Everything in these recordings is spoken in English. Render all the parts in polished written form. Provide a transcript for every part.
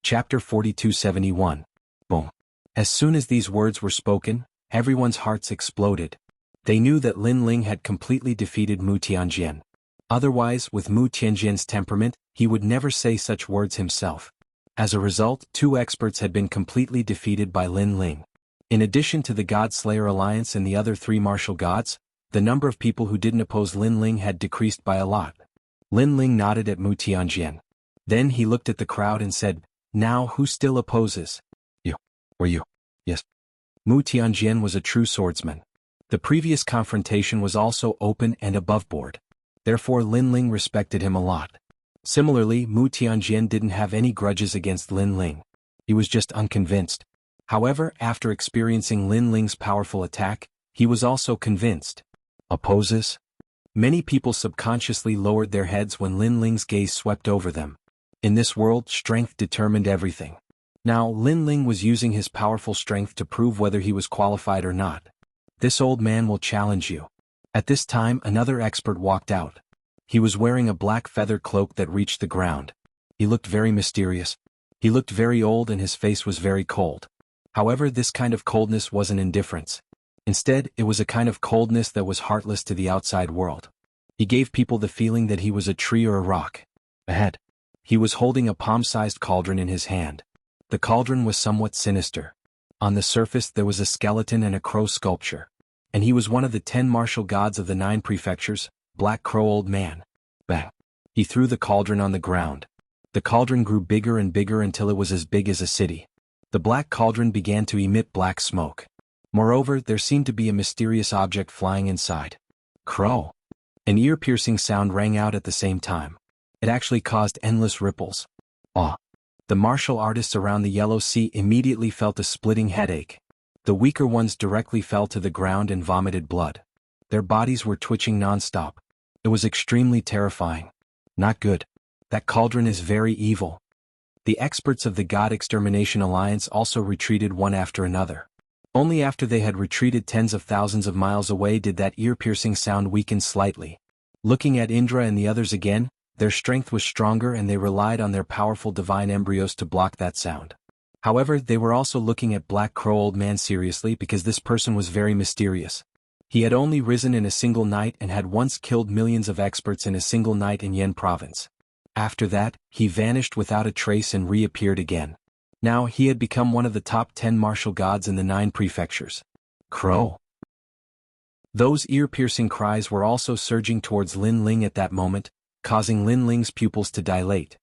Chapter 4271. Boom. As soon as these words were spoken, everyone's hearts exploded. They knew that Lin Ling had completely defeated Mu Tianjian. Otherwise, with Mu Tianjian's temperament, he would never say such words himself. As a result, two experts had been completely defeated by Lin Ling. In addition to the God Slayer Alliance and the other three martial gods, the number of people who didn't oppose Lin Ling had decreased by a lot. Lin Ling nodded at Mu Tianjian. Then he looked at the crowd and said, "Now who still opposes?" "You. Were you?" "Yes." Mu Tianjian was a true swordsman. The previous confrontation was also open and aboveboard. Therefore Lin Ling respected him a lot. Similarly, Mu Tianjian didn't have any grudges against Lin Ling. He was just unconvinced. However, after experiencing Lin Ling's powerful attack, he was also convinced. Opposes? Many people subconsciously lowered their heads when Lin Ling's gaze swept over them. In this world, strength determined everything. Now, Lin Ling was using his powerful strength to prove whether he was qualified or not. "This old man will challenge you." At this time, another expert walked out. He was wearing a black feather cloak that reached the ground. He looked very mysterious. He looked very old and his face was very cold. However, this kind of coldness wasn't indifference. Instead, it was a kind of coldness that was heartless to the outside world. He gave people the feeling that he was a tree or a rock. Ahead. He was holding a palm-sized cauldron in his hand. The cauldron was somewhat sinister. On the surface there was a skeleton and a crow sculpture. And he was one of the 10 martial gods of the 9 prefectures, Black Crow Old Man. Bang. He threw the cauldron on the ground. The cauldron grew bigger and bigger until it was as big as a city. The black cauldron began to emit black smoke. Moreover, there seemed to be a mysterious object flying inside. Crow. An ear-piercing sound rang out at the same time. It actually caused endless ripples. Awe. The martial artists around the Yellow Sea immediately felt a splitting headache. The weaker ones directly fell to the ground and vomited blood. Their bodies were twitching non-stop. It was extremely terrifying. Not good. That cauldron is very evil. The experts of the God Extermination Alliance also retreated one after another. Only after they had retreated tens of thousands of miles away did that ear-piercing sound weaken slightly. Looking at Indra and the others again, their strength was stronger and they relied on their powerful divine embryos to block that sound. However, they were also looking at Black Crow Old Man seriously because this person was very mysterious. He had only risen in a single night and had once killed millions of experts in a single night in Yen province. After that, he vanished without a trace and reappeared again. Now he had become one of the top 10 martial gods in the 9 prefectures. Crow. Those ear-piercing cries were also surging towards Lin Ling at that moment, causing Lin Ling's pupils to dilate.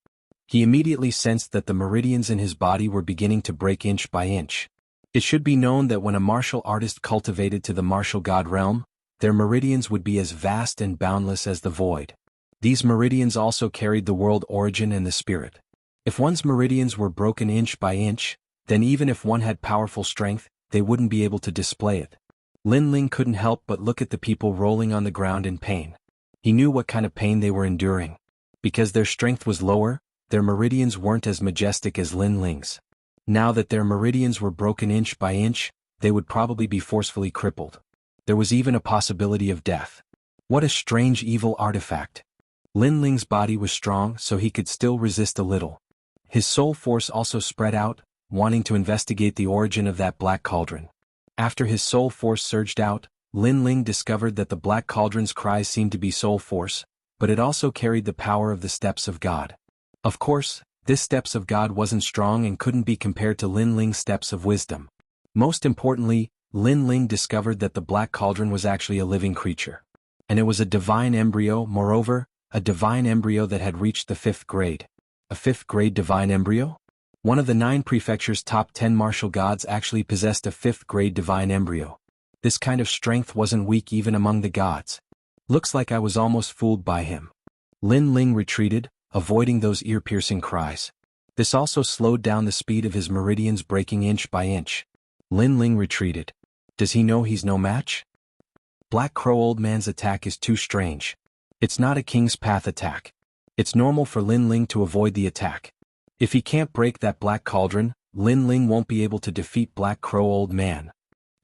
He immediately sensed that the meridians in his body were beginning to break inch by inch. It should be known that when a martial artist cultivated to the martial god realm, their meridians would be as vast and boundless as the void. These meridians also carried the world origin and the spirit. If one's meridians were broken inch by inch, then even if one had powerful strength, they wouldn't be able to display it. Lin Ling couldn't help but look at the people rolling on the ground in pain. He knew what kind of pain they were enduring. Because their strength was lower, their meridians weren't as majestic as Lin Ling's. Now that their meridians were broken inch by inch, they would probably be forcefully crippled. There was even a possibility of death. What a strange evil artifact. Lin Ling's body was strong so he could still resist a little. His soul force also spread out, wanting to investigate the origin of that black cauldron. After his soul force surged out, Lin Ling discovered that the black cauldron's cries seemed to be soul force, but it also carried the power of the steps of God. Of course, this steps of God wasn't strong and couldn't be compared to Lin Ling's steps of wisdom. Most importantly, Lin Ling discovered that the black cauldron was actually a living creature. And it was a divine embryo, moreover, a divine embryo that had reached the 5th grade. A 5th grade divine embryo? One of the 9 prefectures' top 10 martial gods actually possessed a 5th grade divine embryo. This kind of strength wasn't weak even among the gods. Looks like I was almost fooled by him. Lin Ling retreated, avoiding those ear-piercing cries. This also slowed down the speed of his meridians breaking inch by inch. Lin Ling retreated. Does he know he's no match? Black Crow Old Man's attack is too strange. It's not a King's Path attack. It's normal for Lin Ling to avoid the attack. If he can't break that black cauldron, Lin Ling won't be able to defeat Black Crow Old Man.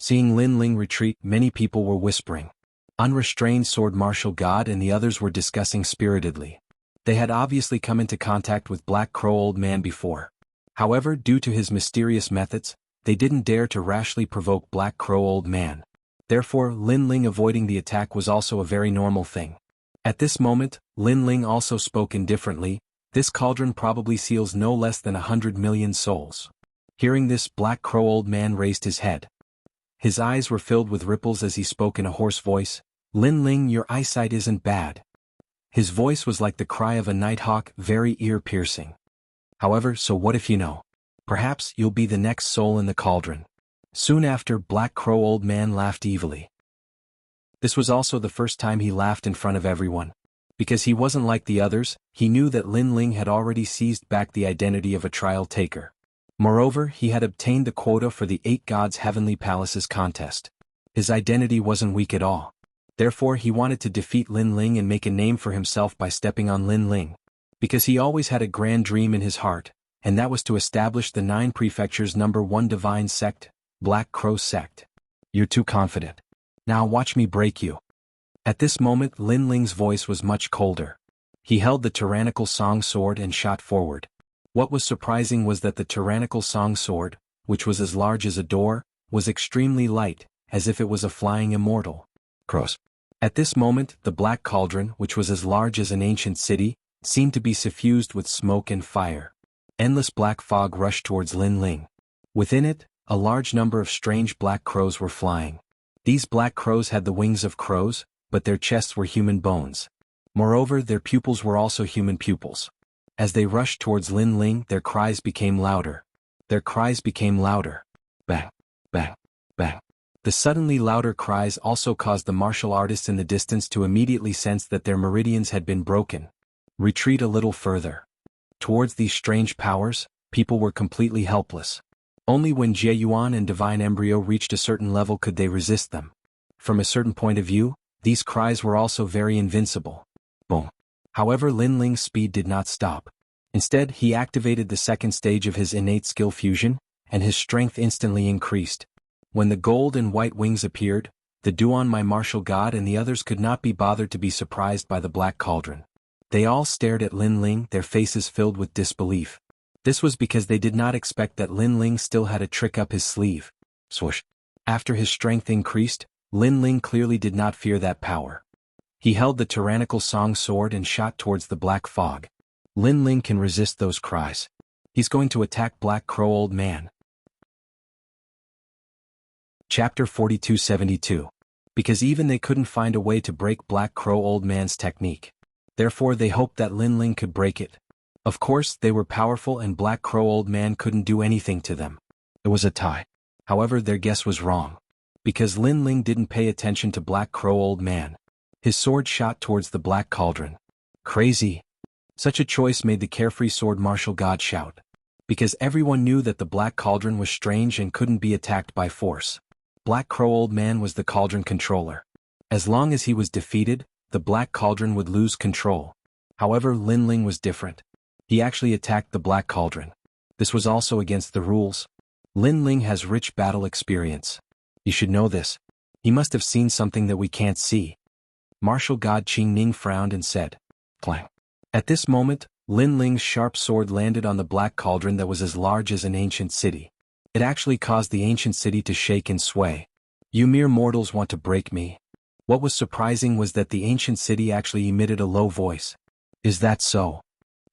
Seeing Lin Ling retreat, many people were whispering. Unrestrained Sword Martial God and the others were discussing spiritedly. They had obviously come into contact with Black Crow Old Man before. However, due to his mysterious methods, they didn't dare to rashly provoke Black Crow Old Man. Therefore, Lin Ling avoiding the attack was also a very normal thing. At this moment, Lin Ling also spoke indifferently. This cauldron probably seals no less than 100 million souls. Hearing this, Black Crow Old Man raised his head. His eyes were filled with ripples as he spoke in a hoarse voice. Lin Ling, your eyesight isn't bad. His voice was like the cry of a nighthawk, very ear-piercing. However, so what if you know? Perhaps you'll be the next soul in the cauldron. Soon after, Black Crow Old Man laughed evilly. This was also the first time he laughed in front of everyone. Because he wasn't like the others, he knew that Lin Ling had already seized back the identity of a trial taker. Moreover, he had obtained the quota for the 8 Gods' Heavenly Palaces contest. His identity wasn't weak at all. Therefore, he wanted to defeat Lin Ling and make a name for himself by stepping on Lin Ling. Because he always had a grand dream in his heart, and that was to establish the 9 prefectures' #1 divine sect, Black Crow Sect. You're too confident. Now watch me break you. At this moment, Lin Ling's voice was much colder. He held the tyrannical song sword and shot forward. What was surprising was that the tyrannical song sword, which was as large as a door, was extremely light, as if it was a flying immortal. Crows. At this moment, the black cauldron, which was as large as an ancient city, seemed to be suffused with smoke and fire. Endless black fog rushed towards Lin Ling. Within it, a large number of strange black crows were flying. These black crows had the wings of crows, but their chests were human bones. Moreover, their pupils were also human pupils. As they rushed towards Lin Ling, their cries became louder. Their cries became louder. Bang, bang, bang. The suddenly louder cries also caused the martial artists in the distance to immediately sense that their meridians had been broken. Retreat a little further. Towards these strange powers, people were completely helpless. Only when Jie Yuan and Divine Embryo reached a certain level could they resist them. From a certain point of view, these cries were also very invincible. Boom. However, Lin Ling's speed did not stop. Instead, he activated the second stage of his innate skill fusion, and his strength instantly increased. When the gold and white wings appeared, the Duan my martial god and the others could not be bothered to be surprised by the black cauldron. They all stared at Lin Ling, their faces filled with disbelief. This was because they did not expect that Lin Ling still had a trick up his sleeve. Swoosh. After his strength increased, Lin Ling clearly did not fear that power. He held the tyrannical song sword and shot towards the black fog. Lin Ling can resist those cries. He's going to attack Black Crow Old Man. Chapter 4272. Because even they couldn't find a way to break Black Crow Old Man's technique. Therefore they hoped that Lin Ling could break it. Of course, they were powerful and Black Crow Old Man couldn't do anything to them. It was a tie. However, their guess was wrong. Because Lin Ling didn't pay attention to Black Crow Old Man. His sword shot towards the black cauldron. Crazy. Such a choice made the carefree sword martial god shout. Because everyone knew that the black cauldron was strange and couldn't be attacked by force. Black Crow Old Man was the cauldron controller. As long as he was defeated, the black cauldron would lose control. However, Lin Ling was different. He actually attacked the black cauldron. This was also against the rules. Lin Ling has rich battle experience. You should know this. He must have seen something that we can't see. Martial god Qing Ning frowned and said, "Clang." At this moment, Lin Ling's sharp sword landed on the black cauldron that was as large as an ancient city. It actually caused the ancient city to shake and sway. You mere mortals want to break me. What was surprising was that the ancient city actually emitted a low voice. Is that so?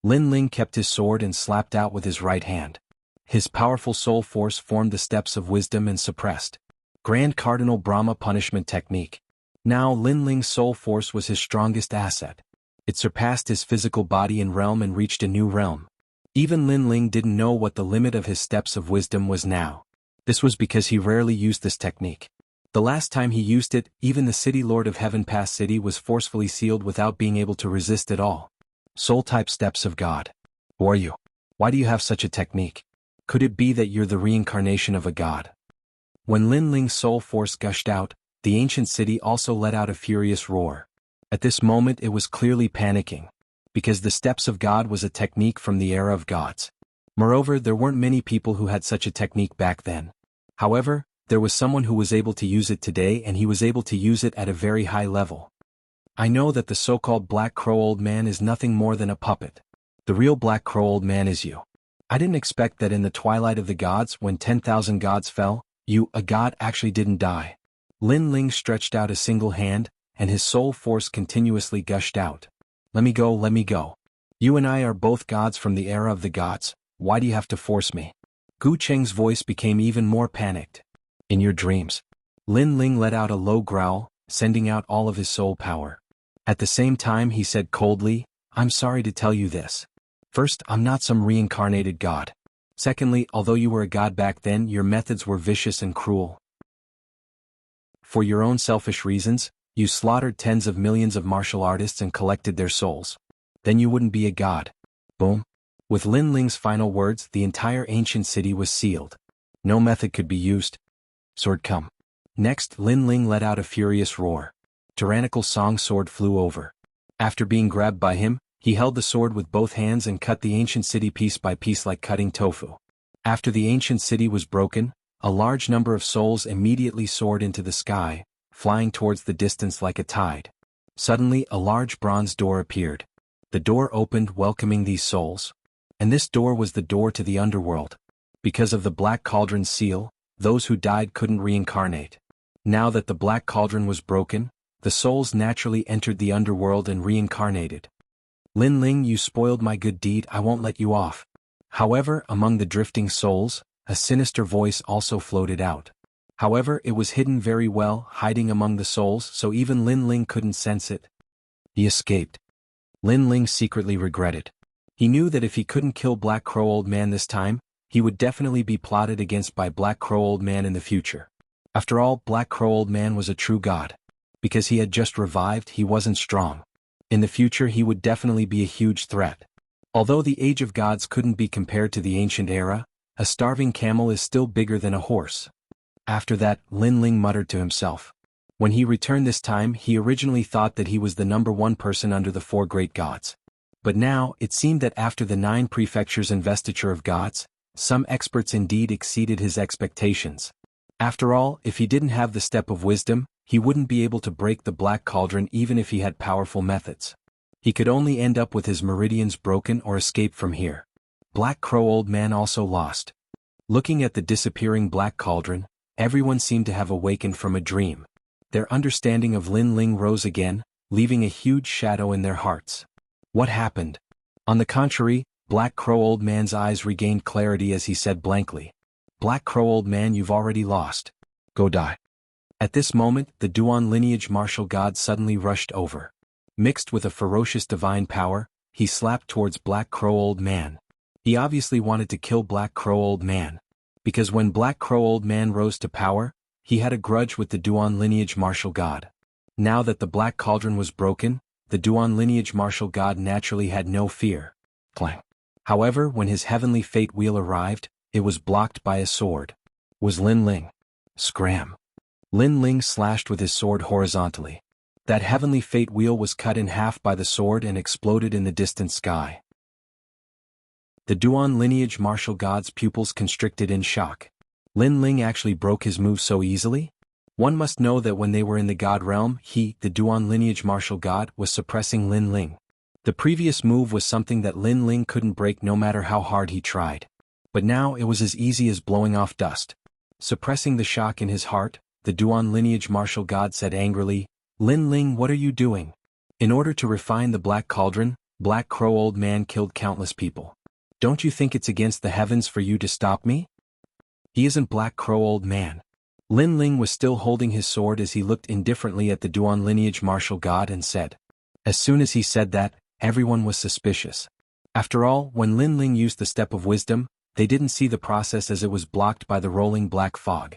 Lin Ling kept his sword and slapped out with his right hand. His powerful soul force formed the steps of wisdom and suppressed. Grand Cardinal Brahma punishment technique. Now Lin Ling's soul force was his strongest asset. It surpassed his physical body and realm and reached a new realm. Even Lin Ling didn't know what the limit of his steps of wisdom was now. This was because he rarely used this technique. The last time he used it, even the city lord of Heaven Pass City was forcefully sealed without being able to resist at all. Soul-type steps of God. Who are you? Why do you have such a technique? Could it be that you're the reincarnation of a god? When Lin Ling's soul force gushed out, the ancient city also let out a furious roar. At this moment it was clearly panicking. Because the steps of God was a technique from the era of gods. Moreover, there weren't many people who had such a technique back then. However, there was someone who was able to use it today and he was able to use it at a very high level. I know that the so-called Black Crow Old Man is nothing more than a puppet. The real Black Crow Old Man is you. I didn't expect that in the twilight of the gods when 10,000 gods fell, you, a god, actually didn't die. Lin Ling stretched out a single hand, and his soul force continuously gushed out. Let me go, let me go. You and I are both gods from the era of the gods, why do you have to force me? Gu Cheng's voice became even more panicked. In your dreams. Lin Ling let out a low growl, sending out all of his soul power. At the same time he said coldly, I'm sorry to tell you this. First, I'm not some reincarnated god. Secondly, although you were a god back then, your methods were vicious and cruel. For your own selfish reasons, you slaughtered tens of millions of martial artists and collected their souls. Then you wouldn't be a god. Boom. With Lin Ling's final words, the entire ancient city was sealed. No method could be used. Sword come. Next, Lin Ling let out a furious roar. Tyrannical Song sword flew over. After being grabbed by him, he held the sword with both hands and cut the ancient city piece by piece like cutting tofu. After the ancient city was broken, a large number of souls immediately soared into the sky, flying towards the distance like a tide. Suddenly, a large bronze door appeared. The door opened, welcoming these souls. And this door was the door to the underworld. Because of the Black Cauldron's seal, those who died couldn't reincarnate. Now that the Black Cauldron was broken, the souls naturally entered the underworld and reincarnated. Lin Ling, you spoiled my good deed, I won't let you off. However, among the drifting souls, a sinister voice also floated out. However, it was hidden very well, hiding among the souls, so even Lin Ling couldn't sense it. He escaped. Lin Ling secretly regretted. He knew that if he couldn't kill Black Crow Old Man this time, he would definitely be plotted against by Black Crow Old Man in the future. After all, Black Crow Old Man was a true god. Because he had just revived, he wasn't strong. In the future he would definitely be a huge threat. Although the Age of Gods couldn't be compared to the ancient era, a starving camel is still bigger than a horse. After that, Lin Ling muttered to himself. When he returned this time, he originally thought that he was the #1 person under the 4 great gods. But now, it seemed that after the 9 prefectures investiture of gods, some experts indeed exceeded his expectations. After all, if he didn't have the step of wisdom, he wouldn't be able to break the Black Cauldron even if he had powerful methods. He could only end up with his meridians broken or escape from here. Black Crow Old Man also lost. Looking at the disappearing Black Cauldron, everyone seemed to have awakened from a dream. Their understanding of Lin Ling rose again, leaving a huge shadow in their hearts. What happened? On the contrary, Black Crow Old Man's eyes regained clarity as he said blankly. Black Crow Old Man, you've already lost. Go die. At this moment, the Duan lineage martial god suddenly rushed over. Mixed with a ferocious divine power, he slapped towards Black Crow Old Man. He obviously wanted to kill Black Crow Old Man. Because when Black Crow Old Man rose to power, he had a grudge with the Duan lineage martial god. Now that the Black Cauldron was broken, the Duan lineage martial god naturally had no fear. Clang. However, when his heavenly fate wheel arrived, it was blocked by a sword. Was Lin Ling. Scram. Lin Ling slashed with his sword horizontally. That heavenly fate wheel was cut in half by the sword and exploded in the distant sky. The Duan lineage martial god's pupils constricted in shock. Lin Ling actually broke his move so easily? One must know that when they were in the god realm, he, the Duan lineage martial god, was suppressing Lin Ling. The previous move was something that Lin Ling couldn't break no matter how hard he tried. But now it was as easy as blowing off dust. Suppressing the shock in his heart, the Duan lineage martial god said angrily, Lin Ling, what are you doing? In order to refine the Black Cauldron, Black Crow Old Man killed countless people. Don't you think it's against the heavens for you to stop me? He isn't Black Crow Old Man. Lin Ling was still holding his sword as he looked indifferently at the Duan lineage martial god and said. As soon as he said that, everyone was suspicious. After all, when Lin Ling used the step of wisdom, they didn't see the process as it was blocked by the rolling black fog.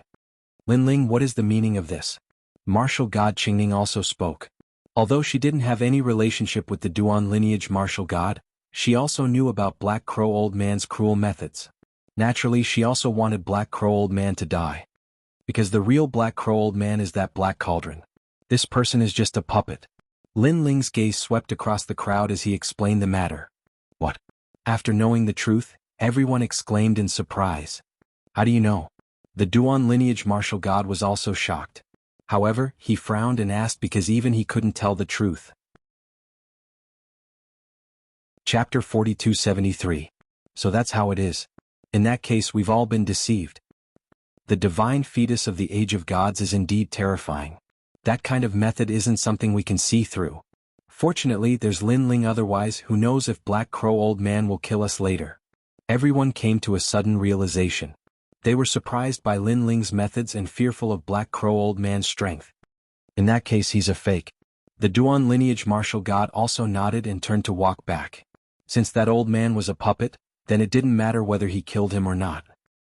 Lin Ling, what is the meaning of this? Martial god Qingning also spoke. Although she didn't have any relationship with the Duan lineage martial god, she also knew about Black Crow Old Man's cruel methods. Naturally, she also wanted Black Crow Old Man to die. Because the real Black Crow Old Man is that Black Cauldron. This person is just a puppet. Lin Ling's gaze swept across the crowd as he explained the matter. What? After knowing the truth, everyone exclaimed in surprise. How do you know? The Duan lineage martial god was also shocked. However, he frowned and asked because even he couldn't tell the truth. Chapter 4273. So that's how it is. In that case we've all been deceived. The divine fetus of the age of gods is indeed terrifying. That kind of method isn't something we can see through. Fortunately there's Lin Ling otherwise who knows if Black Crow Old Man will kill us later. Everyone came to a sudden realization. They were surprised by Lin Ling's methods and fearful of Black Crow Old Man's strength. In that case he's a fake. The Duan lineage martial god also nodded and turned to walk back. Since that old man was a puppet, then it didn't matter whether he killed him or not.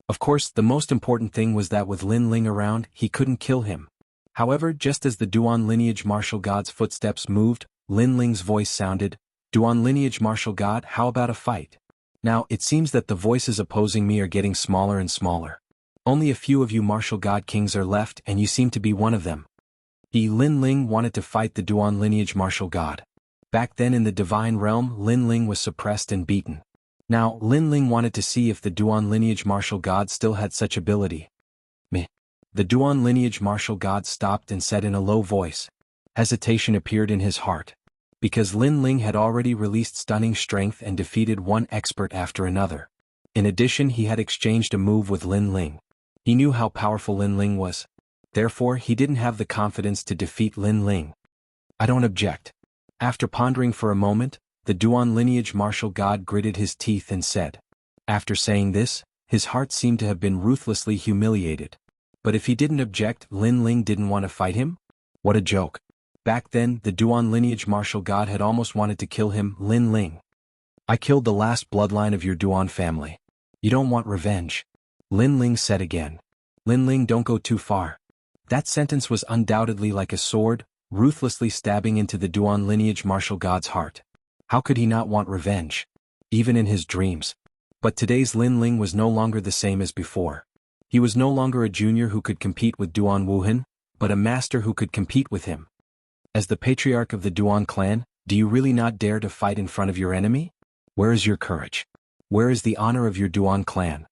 Of course, the most important thing was that with Lin Ling around, he couldn't kill him. However, just as the Duan lineage martial god's footsteps moved, Lin Ling's voice sounded, "Duan lineage martial god, how about a fight?" Now, it seems that the voices opposing me are getting smaller and smaller. Only a few of you martial god kings are left and you seem to be one of them. Lin Ling wanted to fight the Duan lineage martial god. Back then in the divine realm, Lin Ling was suppressed and beaten. Now, Lin Ling wanted to see if the Duan lineage martial god still had such ability. Meh. The Duan lineage martial god stopped and said in a low voice. Hesitation appeared in his heart. Because Lin Ling had already released stunning strength and defeated one expert after another. In addition, he had exchanged a move with Lin Ling. He knew how powerful Lin Ling was. Therefore, he didn't have the confidence to defeat Lin Ling. I don't object. After pondering for a moment, the Duan lineage martial god gritted his teeth and said. After saying this, his heart seemed to have been ruthlessly humiliated. But if he didn't object, Lin Ling didn't want to fight him? What a joke. Back then, the Duan lineage martial god had almost wanted to kill him, Lin Ling. I killed the last bloodline of your Duan family. You don't want revenge? Lin Ling said again. Lin Ling, don't go too far. That sentence was undoubtedly like a sword, ruthlessly stabbing into the Duan lineage martial god's heart. How could he not want revenge? Even in his dreams. But today's Lin Ling was no longer the same as before. He was no longer a junior who could compete with Duan Wuhan, but a master who could compete with him. As the patriarch of the Duan clan, do you really not dare to fight in front of your enemy? Where is your courage? Where is the honor of your Duan clan?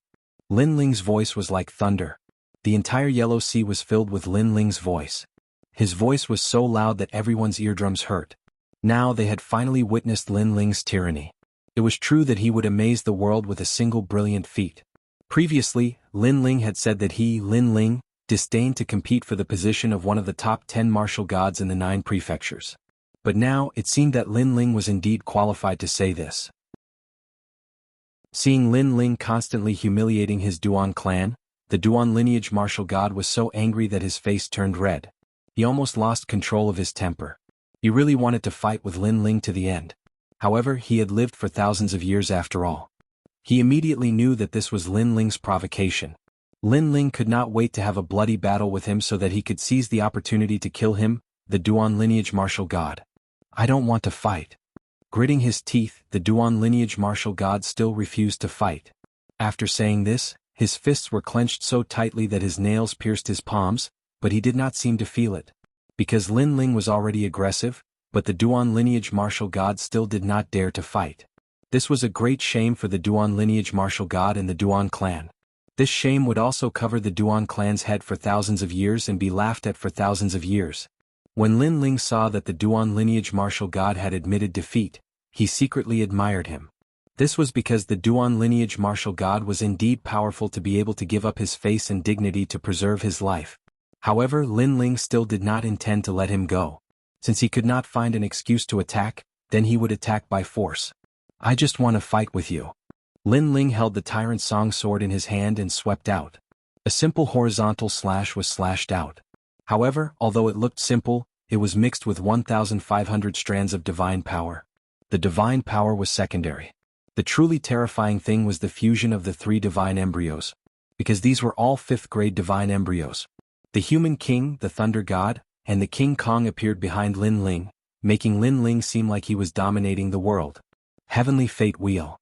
Lin Ling's voice was like thunder. The entire Yellow Sea was filled with Lin Ling's voice. His voice was so loud that everyone's eardrums hurt. Now they had finally witnessed Lin Ling's tyranny. It was true that he would amaze the world with a single brilliant feat. Previously, Lin Ling had said that he, Lin Ling, disdained to compete for the position of one of the top 10 martial gods in the 9 prefectures. But now, it seemed that Lin Ling was indeed qualified to say this. Seeing Lin Ling constantly humiliating his Duan clan, the Duan lineage martial god was so angry that his face turned red. He almost lost control of his temper. He really wanted to fight with Lin Ling to the end. However, he had lived for thousands of years after all. He immediately knew that this was Lin Ling's provocation. Lin Ling could not wait to have a bloody battle with him so that he could seize the opportunity to kill him, the Duan lineage martial god. I don't want to fight. Gritting his teeth, the Duan lineage martial god still refused to fight. After saying this, his fists were clenched so tightly that his nails pierced his palms, but he did not seem to feel it. Because Lin Ling was already aggressive, but the Duan lineage martial god still did not dare to fight. This was a great shame for the Duan lineage martial god and the Duan clan. This shame would also cover the Duan clan's head for thousands of years and be laughed at for thousands of years. When Lin Ling saw that the Duan lineage martial god had admitted defeat, he secretly admired him. This was because the Duan lineage martial god was indeed powerful to be able to give up his face and dignity to preserve his life. However, Lin Ling still did not intend to let him go. Since he could not find an excuse to attack, then he would attack by force. I just want to fight with you. Lin Ling held the Tyrant Song sword in his hand and swept out. A simple horizontal slash was slashed out. However, although it looked simple, it was mixed with 1,500 strands of divine power. The divine power was secondary. The truly terrifying thing was the fusion of the 3 divine embryos. Because these were all 5th grade divine embryos. The human king, the thunder god, and the King Kong appeared behind Lin Ling, making Lin Ling seem like he was dominating the world. Heavenly Fate Wheel.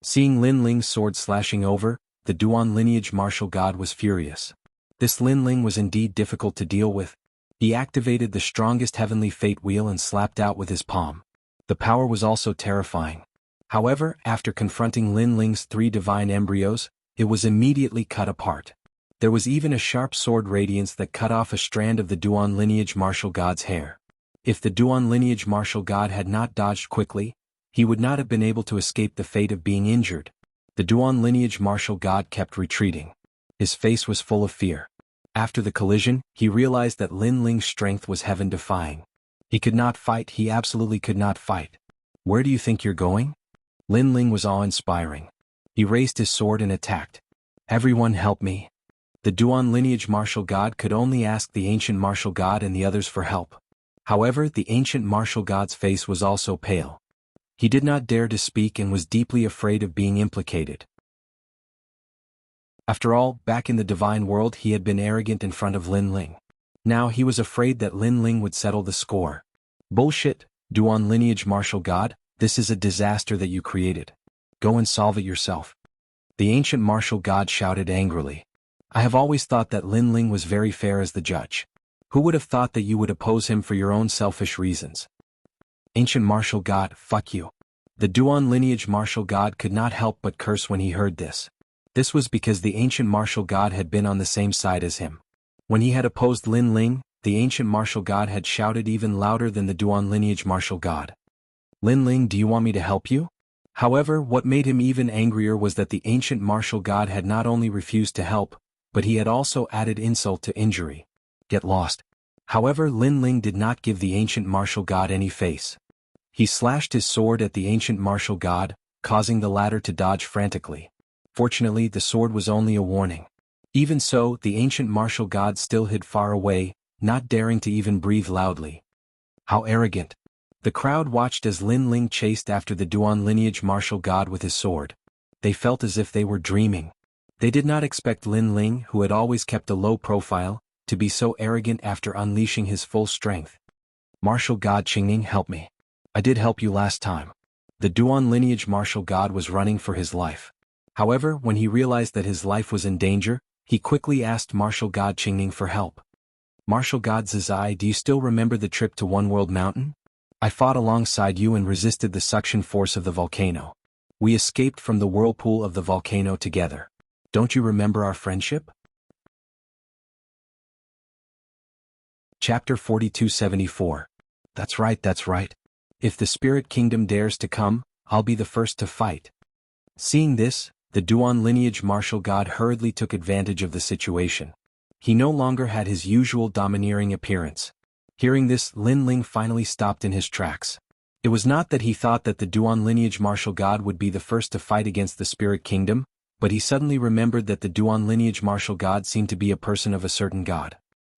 Seeing Lin Ling's sword slashing over, the Duan lineage martial god was furious. This Lin Ling was indeed difficult to deal with. He activated the strongest Heavenly Fate Wheel and slapped out with his palm. The power was also terrifying. However, after confronting Lin Ling's 3 divine embryos, it was immediately cut apart. There was even a sharp sword radiance that cut off a strand of the Duan lineage martial god's hair. If the Duan lineage martial god had not dodged quickly, he would not have been able to escape the fate of being injured. The Duan lineage martial god kept retreating. His face was full of fear. After the collision, he realized that Lin Ling's strength was heaven-defying. He could not fight, he absolutely could not fight. Where do you think you're going? Lin Ling was awe-inspiring. He raised his sword and attacked. Everyone help me. The Duan lineage martial god could only ask the ancient martial god and the others for help. However, the ancient martial god's face was also pale. He did not dare to speak and was deeply afraid of being implicated. After all, back in the divine world he had been arrogant in front of Lin Ling. Now he was afraid that Lin Ling would settle the score. Bullshit, Duan lineage martial god, this is a disaster that you created. Go and solve it yourself. The ancient martial god shouted angrily. I have always thought that Lin Ling was very fair as the judge. Who would have thought that you would oppose him for your own selfish reasons? Ancient martial god, fuck you. The Duan lineage martial god could not help but curse when he heard this. This was because the ancient martial god had been on the same side as him. When he had opposed Lin Ling, the ancient martial god had shouted even louder than the Duan lineage martial god. Lin Ling, do you want me to help you? However, what made him even angrier was that the ancient martial god had not only refused to help, but he had also added insult to injury. Get lost. However, Lin Ling did not give the ancient martial god any face. He slashed his sword at the ancient martial god, causing the latter to dodge frantically. Fortunately, the sword was only a warning. Even so, the ancient martial god still hid far away, not daring to even breathe loudly. How arrogant. The crowd watched as Lin Ling chased after the Duan lineage martial god with his sword. They felt as if they were dreaming. They did not expect Lin Ling, who had always kept a low profile, to be so arrogant after unleashing his full strength. Martial god Qingning, help me. I did help you last time. The Duan lineage martial god was running for his life. However, when he realized that his life was in danger, he quickly asked martial god Qingning for help. Martial god Zizai, do you still remember the trip to One World Mountain? I fought alongside you and resisted the suction force of the volcano. We escaped from the whirlpool of the volcano together. Don't you remember our friendship? Chapter 4274. That's right, that's right. If the spirit kingdom dares to come, I'll be the first to fight. Seeing this, the Duan lineage martial god hurriedly took advantage of the situation. He no longer had his usual domineering appearance. Hearing this, Lin Ling finally stopped in his tracks. It was not that he thought that the Duan lineage martial god would be the first to fight against the spirit kingdom, but he suddenly remembered that the Duan lineage martial god seemed to be a person of a certain god.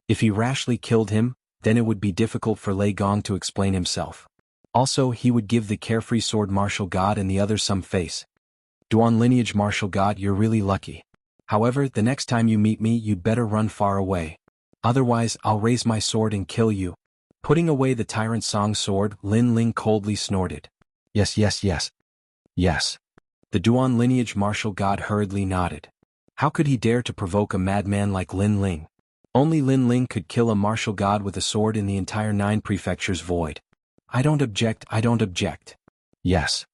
If he rashly killed him, then it would be difficult for Lei Gong to explain himself. Also, he would give the carefree sword martial god and the others some face. Duan lineage martial god, you're really lucky. However, the next time you meet me you'd better run far away. Otherwise, I'll raise my sword and kill you. Putting away the Tyrant Song's sword, Lin Ling coldly snorted. Yes, yes, yes. Yes. The Duan lineage martial god hurriedly nodded. How could he dare to provoke a madman like Lin Ling? Only Lin Ling could kill a martial god with a sword in the entire 9 prefectures void. I don't object, I don't object. Yes.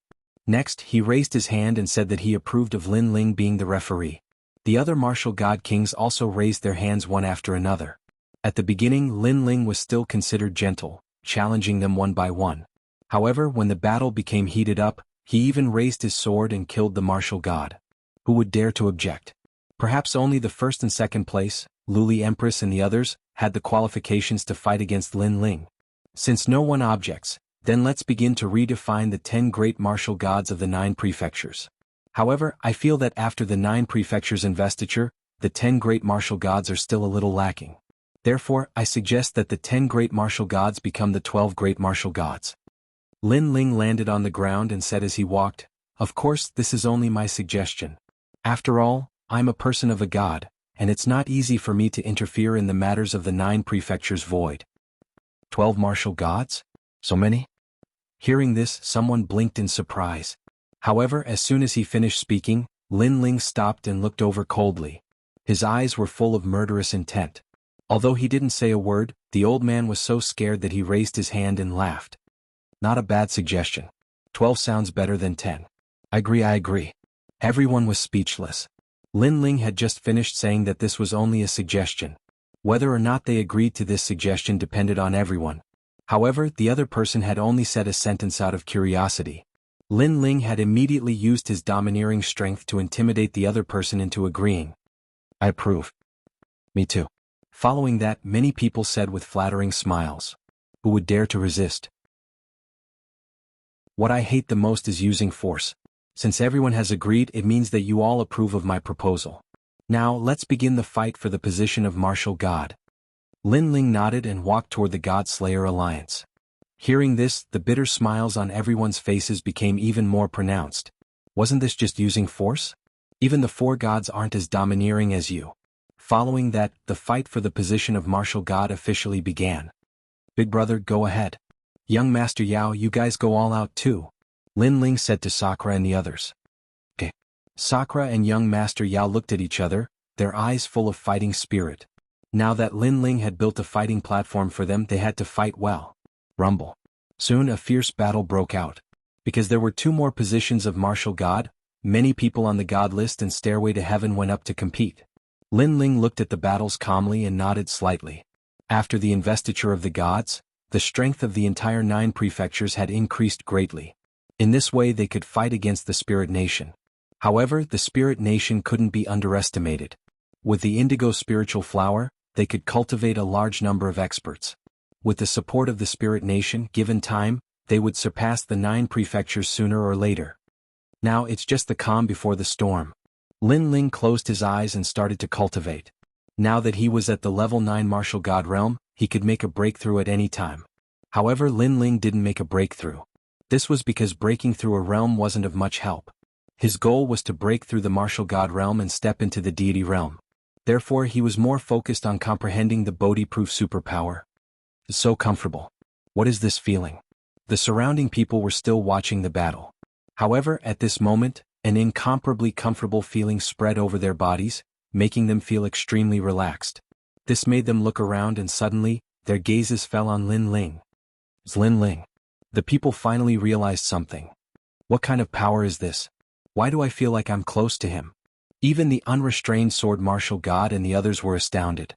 Next, he raised his hand and said that he approved of Lin Ling being the referee. The other martial god kings also raised their hands one after another. At the beginning, Lin Ling was still considered gentle, challenging them one by one. However, when the battle became heated up, he even raised his sword and killed the martial god. Who would dare to object? Perhaps only the first and second place, Luli Empress and the others, had the qualifications to fight against Lin Ling. Since no one objects, then let's begin to redefine the 10 great martial gods of the 9 prefectures. However, I feel that after the 9 prefectures investiture, the 10 great martial gods are still a little lacking. Therefore, I suggest that the 10 great martial gods become the 12 great martial gods. Lin Ling landed on the ground and said as he walked, of course, this is only my suggestion. After all, I'm a person of a god, and it's not easy for me to interfere in the matters of the 9 prefectures void. 12 martial gods? So many? Hearing this, someone blinked in surprise. However, as soon as he finished speaking, Lin Ling stopped and looked over coldly. His eyes were full of murderous intent. Although he didn't say a word, the old man was so scared that he raised his hand and laughed. Not a bad suggestion. 12 sounds better than 10. I agree. Everyone was speechless. Lin Ling had just finished saying that this was only a suggestion. Whether or not they agreed to this suggestion depended on everyone. However, the other person had only said a sentence out of curiosity. Lin Ling had immediately used his domineering strength to intimidate the other person into agreeing. I approve. Me too. Following that, many people said with flattering smiles. Who would dare to resist? What I hate the most is using force. Since everyone has agreed, it means that you all approve of my proposal. Now, let's begin the fight for the position of martial god. Lin Ling nodded and walked toward the God Slayer alliance. Hearing this, the bitter smiles on everyone's faces became even more pronounced. Wasn't this just using force? Even the four gods aren't as domineering as you. Following that, the fight for the position of martial god officially began. Big brother, go ahead. Young Master Yao, you guys go all out too. Lin Ling said to Sakura and the others. Okay. Sakura and young Master Yao looked at each other, their eyes full of fighting spirit. Now that Lin Ling had built a fighting platform for them, they had to fight well. Rumble. Soon a fierce battle broke out. Because there were two more positions of martial god, many people on the god list and Stairway to Heaven went up to compete. Lin Ling looked at the battles calmly and nodded slightly. After the investiture of the gods, the strength of the entire 9 prefectures had increased greatly. In this way they could fight against the Spirit Nation. However, the Spirit Nation couldn't be underestimated. With the indigo spiritual flower, they could cultivate a large number of experts. With the support of the Spirit Nation, given time, they would surpass the 9 prefectures sooner or later. Now it's just the calm before the storm. Lin Ling closed his eyes and started to cultivate. Now that he was at the level 9 martial god realm, he could make a breakthrough at any time. However, Lin Ling didn't make a breakthrough. This was because breaking through a realm wasn't of much help. His goal was to break through the martial god realm and step into the deity realm. Therefore, he was more focused on comprehending the Bodhi-proof superpower. It's so comfortable. What is this feeling? The surrounding people were still watching the battle. However, at this moment, an incomparably comfortable feeling spread over their bodies, making them feel extremely relaxed. This made them look around and suddenly, their gazes fell on Lin Ling. It's Lin Ling. The people finally realized something. What kind of power is this? Why do I feel like I'm close to him? Even the unrestrained sword martial god and the others were astounded.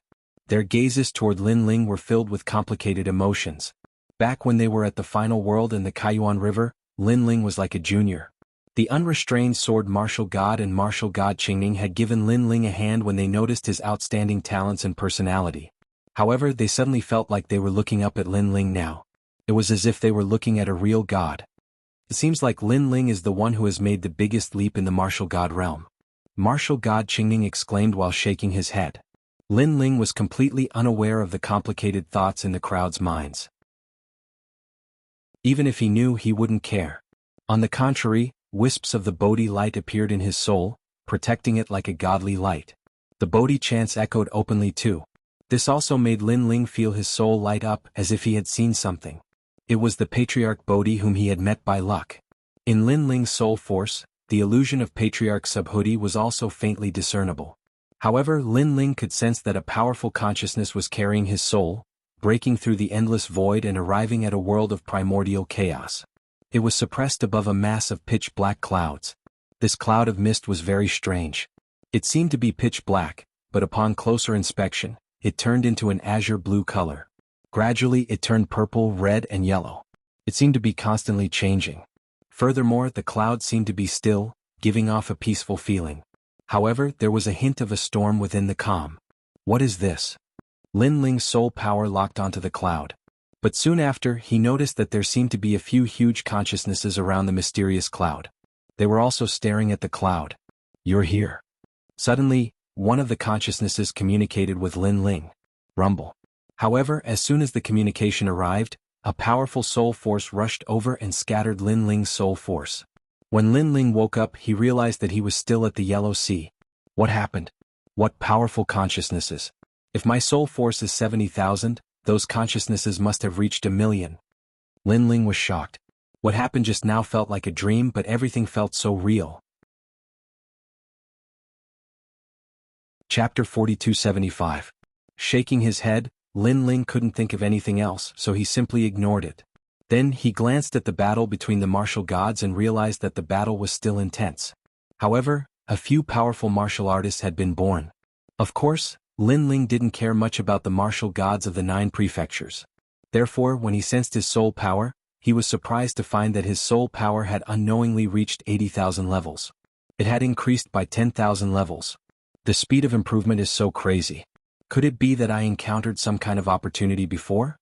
Their gazes toward Lin Ling were filled with complicated emotions. Back when they were at the final world in the Kaiyuan River, Lin Ling was like a junior. The unrestrained sword martial god and martial god Qingning had given Lin Ling a hand when they noticed his outstanding talents and personality. However, they suddenly felt like they were looking up at Lin Ling now. It was as if they were looking at a real god. It seems like Lin Ling is the one who has made the biggest leap in the martial god realm. Martial god Qingning exclaimed while shaking his head. Lin Ling was completely unaware of the complicated thoughts in the crowd's minds. Even if he knew, he wouldn't care. On the contrary, wisps of the Bodhi light appeared in his soul, protecting it like a godly light. The Bodhi chants echoed openly too. This also made Lin Ling feel his soul light up as if he had seen something. It was the Patriarch Bodhi whom he had met by luck. In Lin Ling's soul force, the illusion of Patriarch Subhuti was also faintly discernible. However, Lin Ling could sense that a powerful consciousness was carrying his soul, breaking through the endless void and arriving at a world of primordial chaos. It was suppressed above a mass of pitch-black clouds. This cloud of mist was very strange. It seemed to be pitch black, but upon closer inspection, it turned into an azure blue color. Gradually it turned purple, red, and yellow. It seemed to be constantly changing. Furthermore, the cloud seemed to be still, giving off a peaceful feeling. However, there was a hint of a storm within the calm. What is this? Lin Ling's soul power locked onto the cloud. But soon after, he noticed that there seemed to be a few huge consciousnesses around the mysterious cloud. They were also staring at the cloud. You're here. Suddenly, one of the consciousnesses communicated with Lin Ling. Rumble. However, as soon as the communication arrived, a powerful soul force rushed over and scattered Lin Ling's soul force. When Lin Ling woke up, he realized that he was still at the Yellow Sea. What happened? What powerful consciousnesses? If my soul force is 70,000, those consciousnesses must have reached 1,000,000. Lin Ling was shocked. What happened just now felt like a dream, but everything felt so real. Chapter 4275. Shaking his head, Lin Ling couldn't think of anything else, so he simply ignored it. Then he glanced at the battle between the martial gods and realized that the battle was still intense. However, a few powerful martial artists had been born. Of course, Lin Ling didn't care much about the martial gods of the 9 prefectures. Therefore, when he sensed his soul power, he was surprised to find that his soul power had unknowingly reached 80,000 levels. It had increased by 10,000 levels. The speed of improvement is so crazy. Could it be that I encountered some kind of opportunity before?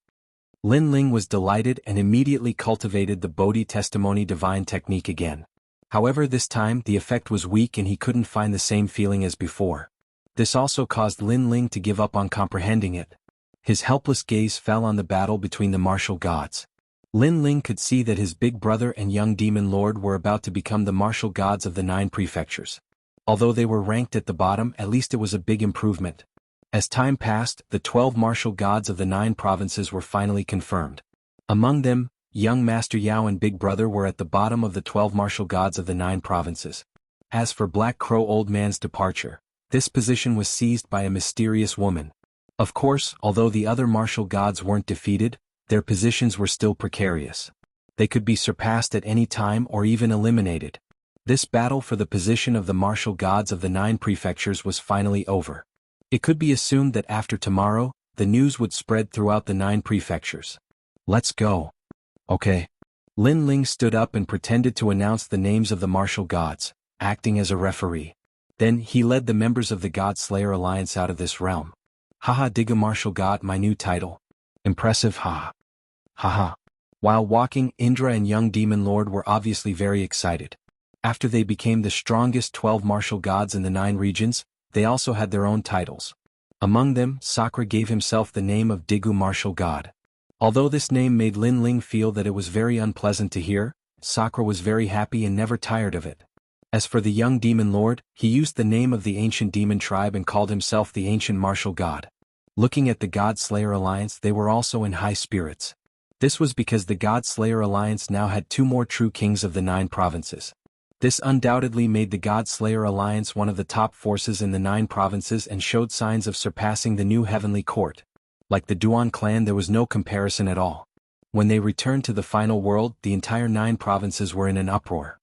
Lin Ling was delighted and immediately cultivated the Bodhi Testimony Divine Technique again. However, this time the effect was weak and he couldn't find the same feeling as before. This also caused Lin Ling to give up on comprehending it. His helpless gaze fell on the battle between the martial gods. Lin Ling could see that his big brother and young demon lord were about to become the martial gods of the 9 prefectures. Although they were ranked at the bottom, at least it was a big improvement. As time passed, the 12 martial gods of the 9 provinces were finally confirmed. Among them, young Master Yao and Big Brother were at the bottom of the 12 martial gods of the 9 provinces. As for Black Crow Old Man's departure, this position was seized by a mysterious woman. Of course, although the other martial gods weren't defeated, their positions were still precarious. They could be surpassed at any time or even eliminated. This battle for the position of the martial gods of the 9 prefectures was finally over. It could be assumed that after tomorrow, the news would spread throughout the 9 prefectures. Let's go. Okay. Lin Ling stood up and pretended to announce the names of the martial gods, acting as a referee. Then he led the members of the God Slayer Alliance out of this realm. Haha, Digga martial god, my new title. Impressive, haha. Haha. While walking, Indra and young demon lord were obviously very excited. After they became the strongest 12 martial gods in the 9 regions, they also had their own titles. Among them, Sakra gave himself the name of Digu martial god. Although this name made Lin Ling feel that it was very unpleasant to hear, Sakra was very happy and never tired of it. As for the young demon lord, he used the name of the ancient demon tribe and called himself the ancient martial god. Looking at the God Slayer Alliance, they were also in high spirits. This was because the God Slayer Alliance now had 2 more true kings of the 9 provinces. This undoubtedly made the God Slayer Alliance one of the top forces in the 9 provinces and showed signs of surpassing the new heavenly court. Like the Duan clan, there was no comparison at all. When they returned to the final world, the entire 9 provinces were in an uproar.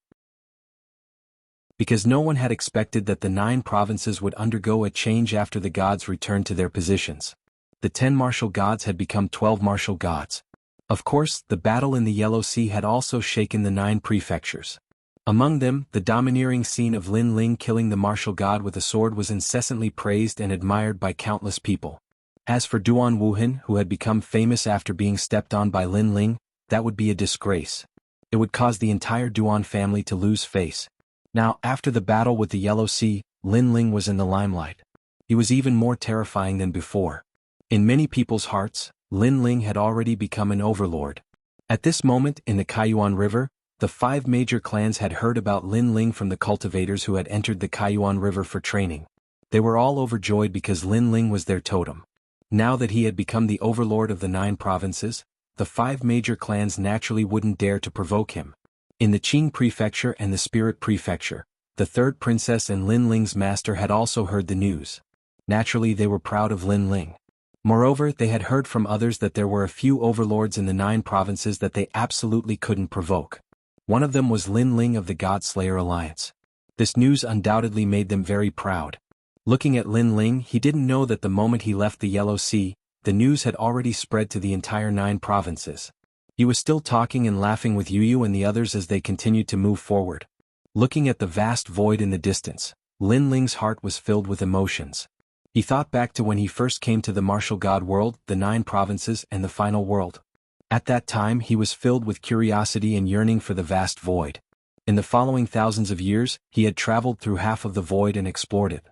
Because no one had expected that the 9 provinces would undergo a change after the gods returned to their positions. The 10 martial gods had become 12 martial gods. Of course, the battle in the Yellow Sea had also shaken the 9 prefectures. Among them, the domineering scene of Lin Ling killing the martial god with a sword was incessantly praised and admired by countless people. As for Duan Wuhan, who had become famous after being stepped on by Lin Ling, that would be a disgrace. It would cause the entire Duan family to lose face. Now, after the battle with the Yellow Sea, Lin Ling was in the limelight. He was even more terrifying than before. In many people's hearts, Lin Ling had already become an overlord. At this moment, in the Kaiyuan River, the 5 major clans had heard about Lin Ling from the cultivators who had entered the Kaiyuan River for training. They were all overjoyed because Lin Ling was their totem. Now that he had become the overlord of the 9 provinces, the 5 major clans naturally wouldn't dare to provoke him. In the Qing Prefecture and the Spirit Prefecture, the 3rd princess and Lin Ling's master had also heard the news. Naturally, they were proud of Lin Ling. Moreover, they had heard from others that there were a few overlords in the 9 provinces that they absolutely couldn't provoke. One of them was Lin Ling of the God Slayer Alliance. This news undoubtedly made them very proud. Looking at Lin Ling, he didn't know that the moment he left the Yellow Sea, the news had already spread to the entire 9 provinces. He was still talking and laughing with Yu and the others as they continued to move forward. Looking at the vast void in the distance, Lin Ling's heart was filled with emotions. He thought back to when he first came to the martial god world, the 9 provinces and the final world. At that time he was filled with curiosity and yearning for the vast void. In the following thousands of years, he had traveled through half of the void and explored it.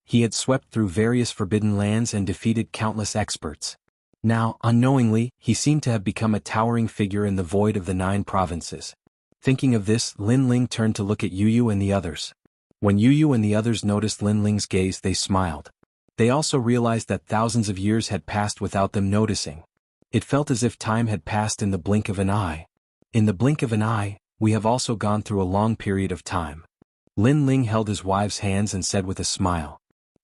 He had swept through various forbidden lands and defeated countless experts. Now, unknowingly, he seemed to have become a towering figure in the void of the 9 provinces. Thinking of this, Lin Ling turned to look at Yu and the others. When Yu and the others noticed Lin Ling's gaze, they smiled. They also realized that thousands of years had passed without them noticing. It felt as if time had passed in the blink of an eye. In the blink of an eye, we have also gone through a long period of time. Lin Ling held his wife's hands and said with a smile.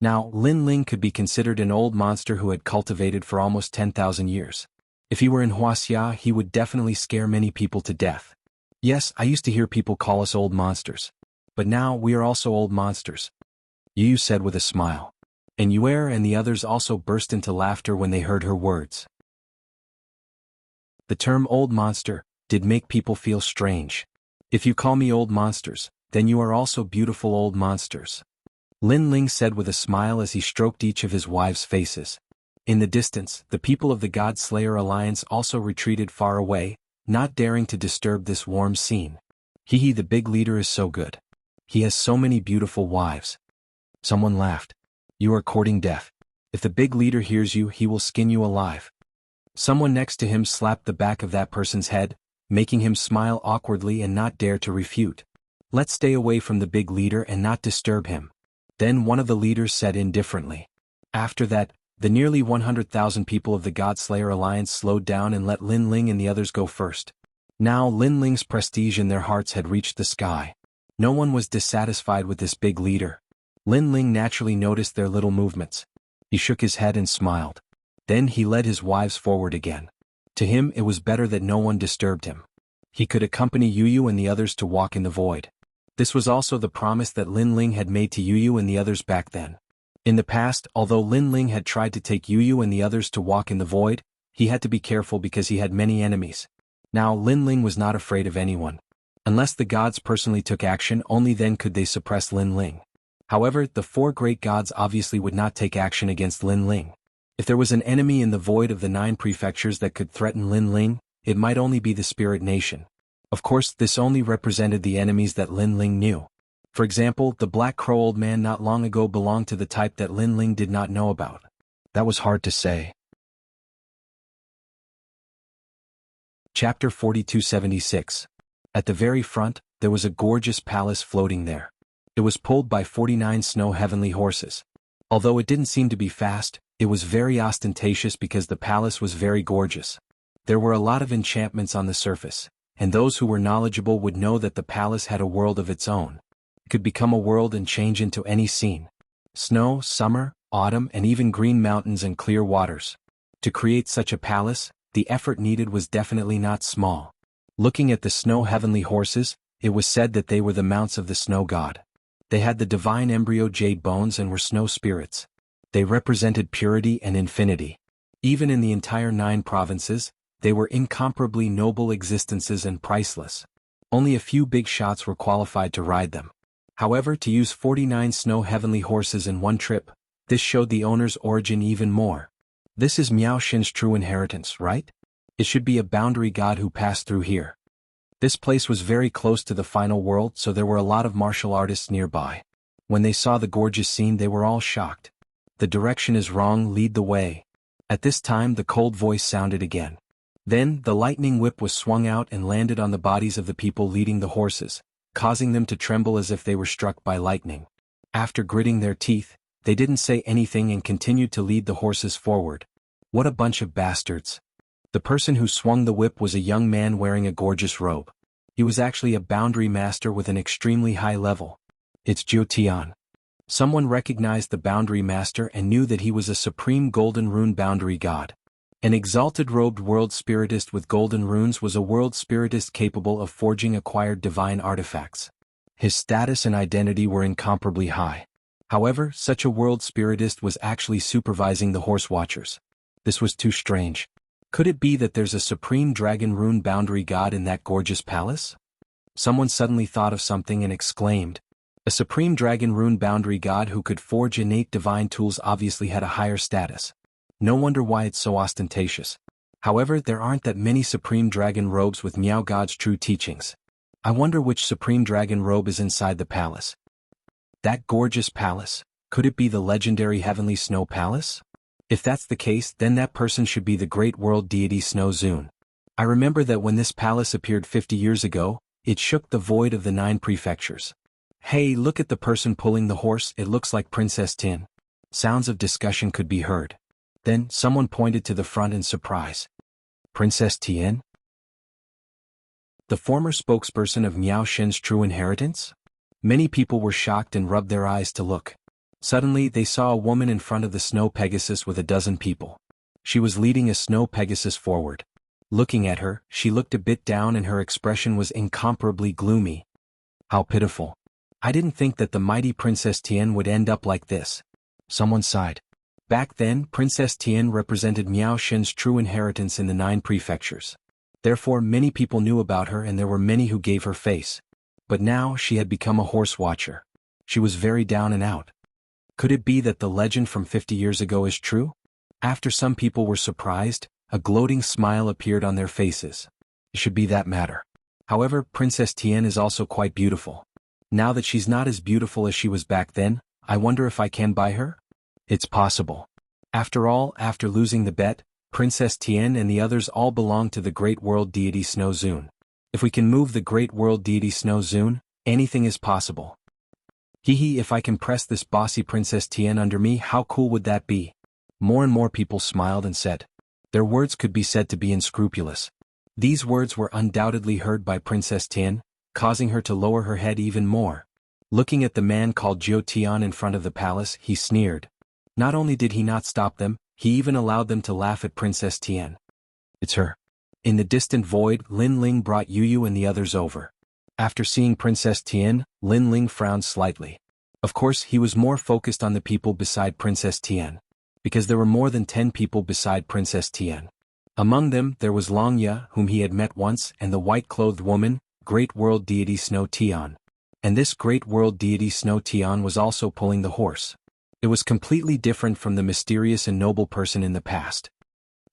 Now, Lin Ling could be considered an old monster who had cultivated for almost 10,000 years. If he were in Wuxia, he would definitely scare many people to death. Yes, I used to hear people call us old monsters. But now, we are also old monsters. Yu said with a smile. And Yuer and the others also burst into laughter when they heard her words. The term old monster did make people feel strange. If you call me old monsters, then you are also beautiful old monsters. Lin Ling said with a smile as he stroked each of his wives' faces. In the distance, the people of the God Slayer Alliance also retreated far away, not daring to disturb this warm scene. Hee, the big leader is so good. He has so many beautiful wives. Someone laughed. You are courting death. If the big leader hears you, he will skin you alive. Someone next to him slapped the back of that person's head, making him smile awkwardly and not dare to refute. Let's stay away from the big leader and not disturb him. Then one of the leaders said indifferently. After that, the nearly 100,000 people of the God Slayer Alliance slowed down and let Lin Ling and the others go first. Now Lin Ling's prestige in their hearts had reached the sky. No one was dissatisfied with this big leader. Lin Ling naturally noticed their little movements. He shook his head and smiled. Then he led his wives forward again. To him it was better that no one disturbed him. He could accompany Yu and the others to walk in the void. This was also the promise that Lin Ling had made to Yu and the others back then. In the past, although Lin Ling had tried to take Yu and the others to walk in the void, he had to be careful because he had many enemies. Now Lin Ling was not afraid of anyone. Unless the gods personally took action, only then could they suppress Lin Ling. However, the four great gods obviously would not take action against Lin Ling. If there was an enemy in the void of the 9 prefectures that could threaten Lin Ling, it might only be the Spirit Nation. Of course, this only represented the enemies that Lin Ling knew. For example, the Black Crow old man not long ago belonged to the type that Lin Ling did not know about. That was hard to say. Chapter 4276. At the very front, there was a gorgeous palace floating there. It was pulled by 49 snow heavenly horses. Although it didn't seem to be fast, it was very ostentatious because the palace was very gorgeous. There were a lot of enchantments on the surface, and those who were knowledgeable would know that the palace had a world of its own. It could become a world and change into any scene. Snow, summer, autumn, and even green mountains and clear waters. To create such a palace, the effort needed was definitely not small. Looking at the snow heavenly horses, it was said that they were the mounts of the snow god. They had the divine embryo jade bones and were snow spirits. They represented purity and infinity. Even in the entire 9 provinces, they were incomparably noble existences and priceless. Only a few big shots were qualified to ride them. However, to use 49 snow heavenly horses in one trip, this showed the owner's origin even more. This is Miao Xin's true inheritance, right? It should be a boundary god who passed through here. This place was very close to the final world, so there were a lot of martial artists nearby. When they saw the gorgeous scene, they were all shocked. The direction is wrong, lead the way. At this time the cold voice sounded again. Then, the lightning whip was swung out and landed on the bodies of the people leading the horses, causing them to tremble as if they were struck by lightning. After gritting their teeth, they didn't say anything and continued to lead the horses forward. What a bunch of bastards. The person who swung the whip was a young man wearing a gorgeous robe. He was actually a boundary master with an extremely high level. It's Jiu Tian. Someone recognized the boundary master and knew that he was a supreme golden rune boundary god. An exalted robed world spiritist with golden runes was a world spiritist capable of forging acquired divine artifacts. His status and identity were incomparably high. However, such a world spiritist was actually supervising the horse watchers. This was too strange. Could it be that there's a supreme dragon rune boundary god in that gorgeous palace? Someone suddenly thought of something and exclaimed. A supreme dragon rune boundary god who could forge innate divine tools obviously had a higher status. No wonder why it's so ostentatious. However, there aren't that many supreme dragon robes with Miao God's true teachings. I wonder which supreme dragon robe is inside the palace. That gorgeous palace, could it be the legendary heavenly snow palace? If that's the case, then that person should be the great world deity Snow Zun. I remember that when this palace appeared 50 years ago, it shook the void of the 9 prefectures. Hey, look at the person pulling the horse, it looks like Princess Tin. Sounds of discussion could be heard. Then, someone pointed to the front in surprise. Princess Tian? The former spokesperson of Miao Xin's true inheritance? Many people were shocked and rubbed their eyes to look. Suddenly, they saw a woman in front of the snow Pegasus with a dozen people. She was leading a snow Pegasus forward. Looking at her, she looked a bit down and her expression was incomparably gloomy. How pitiful. I didn't think that the mighty Princess Tian would end up like this. Someone sighed. Back then, Princess Tian represented Miao Xin's true inheritance in the 9 prefectures. Therefore many people knew about her and there were many who gave her face. But now she had become a horse watcher. She was very down and out. Could it be that the legend from 50 years ago is true? After some people were surprised, a gloating smile appeared on their faces. It should be that matter. However, Princess Tian is also quite beautiful. Now that she's not as beautiful as she was back then, I wonder if I can buy her? It's possible. After all, after losing the bet, Princess Tian and the others all belong to the great world deity Snow Zune. If we can move the great world deity Snow Zune, anything is possible. Hee, if I can press this bossy Princess Tian under me, how cool would that be? More and more people smiled and said. Their words could be said to be unscrupulous. These words were undoubtedly heard by Princess Tian, causing her to lower her head even more. Looking at the man called Jiao Tian in front of the palace, he sneered. Not only did he not stop them, he even allowed them to laugh at Princess Tian. It's her. In the distant void, Lin Ling brought Yu and the others over. After seeing Princess Tian, Lin Ling frowned slightly. Of course, he was more focused on the people beside Princess Tian. Because there were more than 10 people beside Princess Tian. Among them, there was Long Ye, whom he had met once, and the white-clothed woman, great world deity Snow Tian. And this great world deity Snow Tian was also pulling the horse. It was completely different from the mysterious and noble person in the past.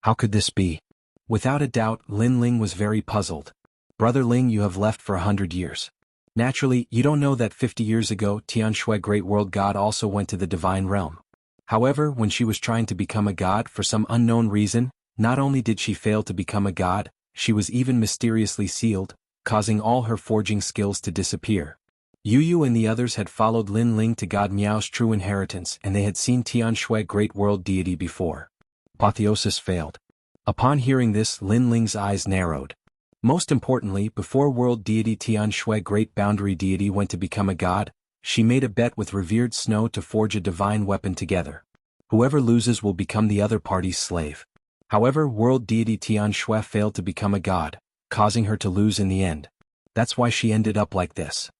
How could this be? Without a doubt, Lin Ling was very puzzled. Brother Ling, you have left for 100 years. Naturally, you don't know that 50 years ago Tian Shui Great World God also went to the divine realm. However, when she was trying to become a god for some unknown reason, not only did she fail to become a god, she was even mysteriously sealed, causing all her forging skills to disappear. Yu and the others had followed Lin Ling to God Miao's true inheritance and they had seen Tian Shui Great World Deity before. Apotheosis failed. Upon hearing this, Lin Ling's eyes narrowed. Most importantly, before world deity Tian Shui Great Boundary Deity went to become a god, she made a bet with revered Snow to forge a divine weapon together. Whoever loses will become the other party's slave. However, world deity Tian Shui failed to become a god, causing her to lose in the end. That's why she ended up like this.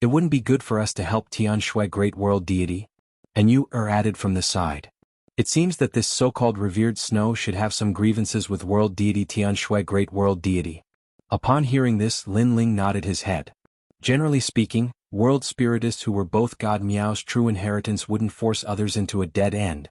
It wouldn't be good for us to help Tian Shui Great World Deity? And you are added from the side. It seems that this so-called revered Snow should have some grievances with world deity Tian Shui Great World Deity. Upon hearing this, Lin Ling nodded his head. Generally speaking, world spiritists who were both God Miao's true inheritance wouldn't force others into a dead end.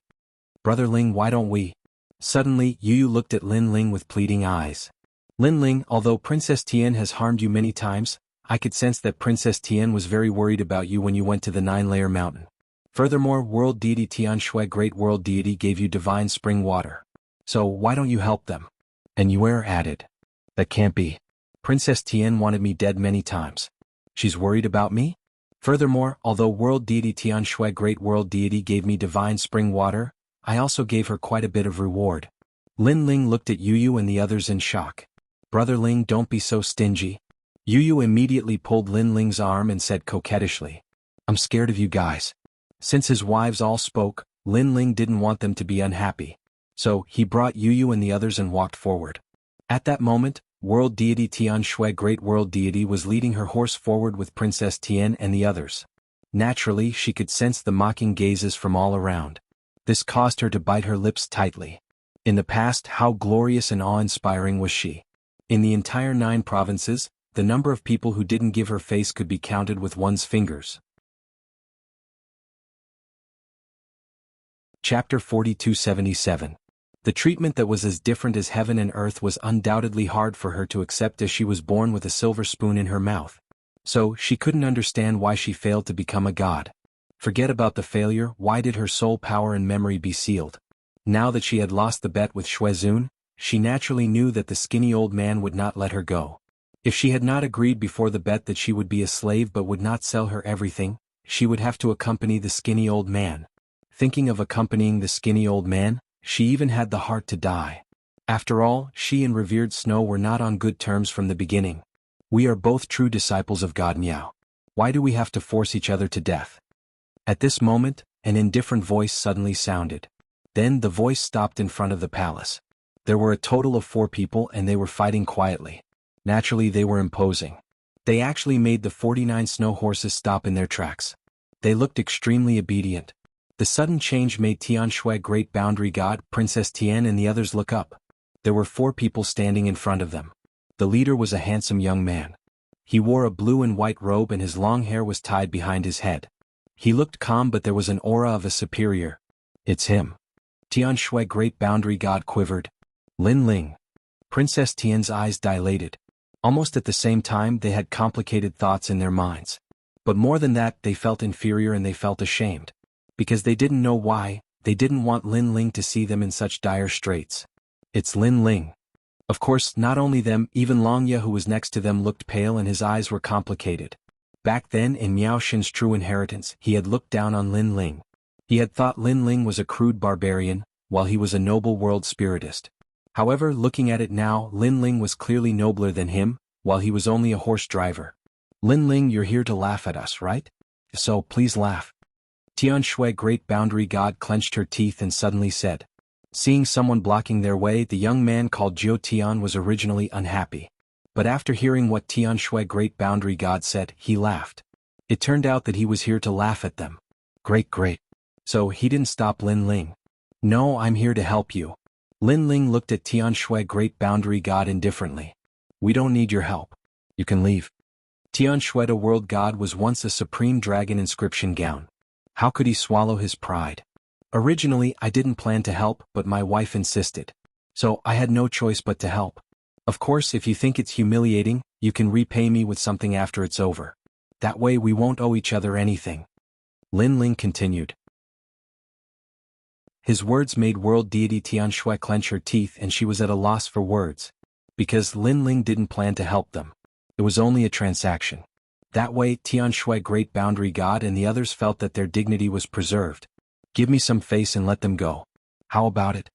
Brother Ling, why don't we? Suddenly, Yu looked at Lin Ling with pleading eyes. Lin Ling, although Princess Tian has harmed you many times, I could sense that Princess Tian was very worried about you when you went to the 9-layer mountain. Furthermore, world deity Tian Shui Great World Deity gave you divine spring water. So why don't you help them? And Yuer added. That can't be. Princess Tian wanted me dead many times. She's worried about me? Furthermore, although world deity Tian Shui Great World Deity gave me divine spring water, I also gave her quite a bit of reward. Lin Ling looked at Yu and the others in shock. Brother Ling, don't be so stingy. Yu immediately pulled Lin Ling's arm and said coquettishly. I'm scared of you guys. Since his wives all spoke, Lin Ling didn't want them to be unhappy. So, he brought Yu and the others and walked forward. At that moment, world deity Tian Shui Great World Deity was leading her horse forward with Princess Tian and the others. Naturally, she could sense the mocking gazes from all around. This caused her to bite her lips tightly. In the past, how glorious and awe-inspiring was she? In the entire 9 provinces, the number of people who didn't give her face could be counted with one's fingers. Chapter 4277. The treatment that was as different as heaven and earth was undoubtedly hard for her to accept as she was born with a silver spoon in her mouth. So, she couldn't understand why she failed to become a god. Forget about the failure, why did her soul power and memory be sealed? Now that she had lost the bet with Shui Zune, she naturally knew that the skinny old man would not let her go. If she had not agreed before the bet that she would be a slave but would not sell her everything, she would have to accompany the skinny old man. Thinking of accompanying the skinny old man, she even had the heart to die. After all, she and revered Snow were not on good terms from the beginning. We are both true disciples of God Miao. Why do we have to force each other to death? At this moment, an indifferent voice suddenly sounded. Then the voice stopped in front of the palace. There were a total of 4 people and they were fighting quietly. Naturally, they were imposing. They actually made the 49 snow horses stop in their tracks. They looked extremely obedient. The sudden change made Tian Shui Great Boundary God, Princess Tian and the others look up. There were 4 people standing in front of them. The leader was a handsome young man. He wore a blue and white robe and his long hair was tied behind his head. He looked calm, but there was an aura of a superior. It's him. Tian Shui, great boundary god, quivered. Lin Ling. Princess Tian's eyes dilated. Almost at the same time they had complicated thoughts in their minds. But more than that, they felt inferior and they felt ashamed. Because they didn't know why, they didn't want Lin Ling to see them in such dire straits. It's Lin Ling. Of course, not only them, even Longya, who was next to them, looked pale and his eyes were complicated. Back then, in Miao Xin's true inheritance, he had looked down on Lin Ling. He had thought Lin Ling was a crude barbarian, while he was a noble world spiritist. However, looking at it now, Lin Ling was clearly nobler than him, while he was only a horse driver. Lin Ling, you're here to laugh at us, right? So, please laugh. Tian Shui, great boundary god, clenched her teeth and suddenly said. Seeing someone blocking their way, the young man called Jiu Tian was originally unhappy. But after hearing what Tian Shui, great boundary god, said, he laughed. It turned out that he was here to laugh at them. Great. So he didn't stop Lin Ling. No, I'm here to help you. Lin Ling looked at Tian Shui, great boundary god, indifferently. We don't need your help. You can leave. Tian Shui, a world god, was once a supreme dragon inscription gown. How could he swallow his pride? Originally, I didn't plan to help, but my wife insisted. So I had no choice but to help. Of course, if you think it's humiliating, you can repay me with something after it's over. That way we won't owe each other anything. Lin Ling continued. His words made world deity Tian Shui clench her teeth, and she was at a loss for words. Because Lin Ling didn't plan to help them. It was only a transaction. That way, Tian Shui, great boundary god, and the others felt that their dignity was preserved. Give me some face and let them go. How about it?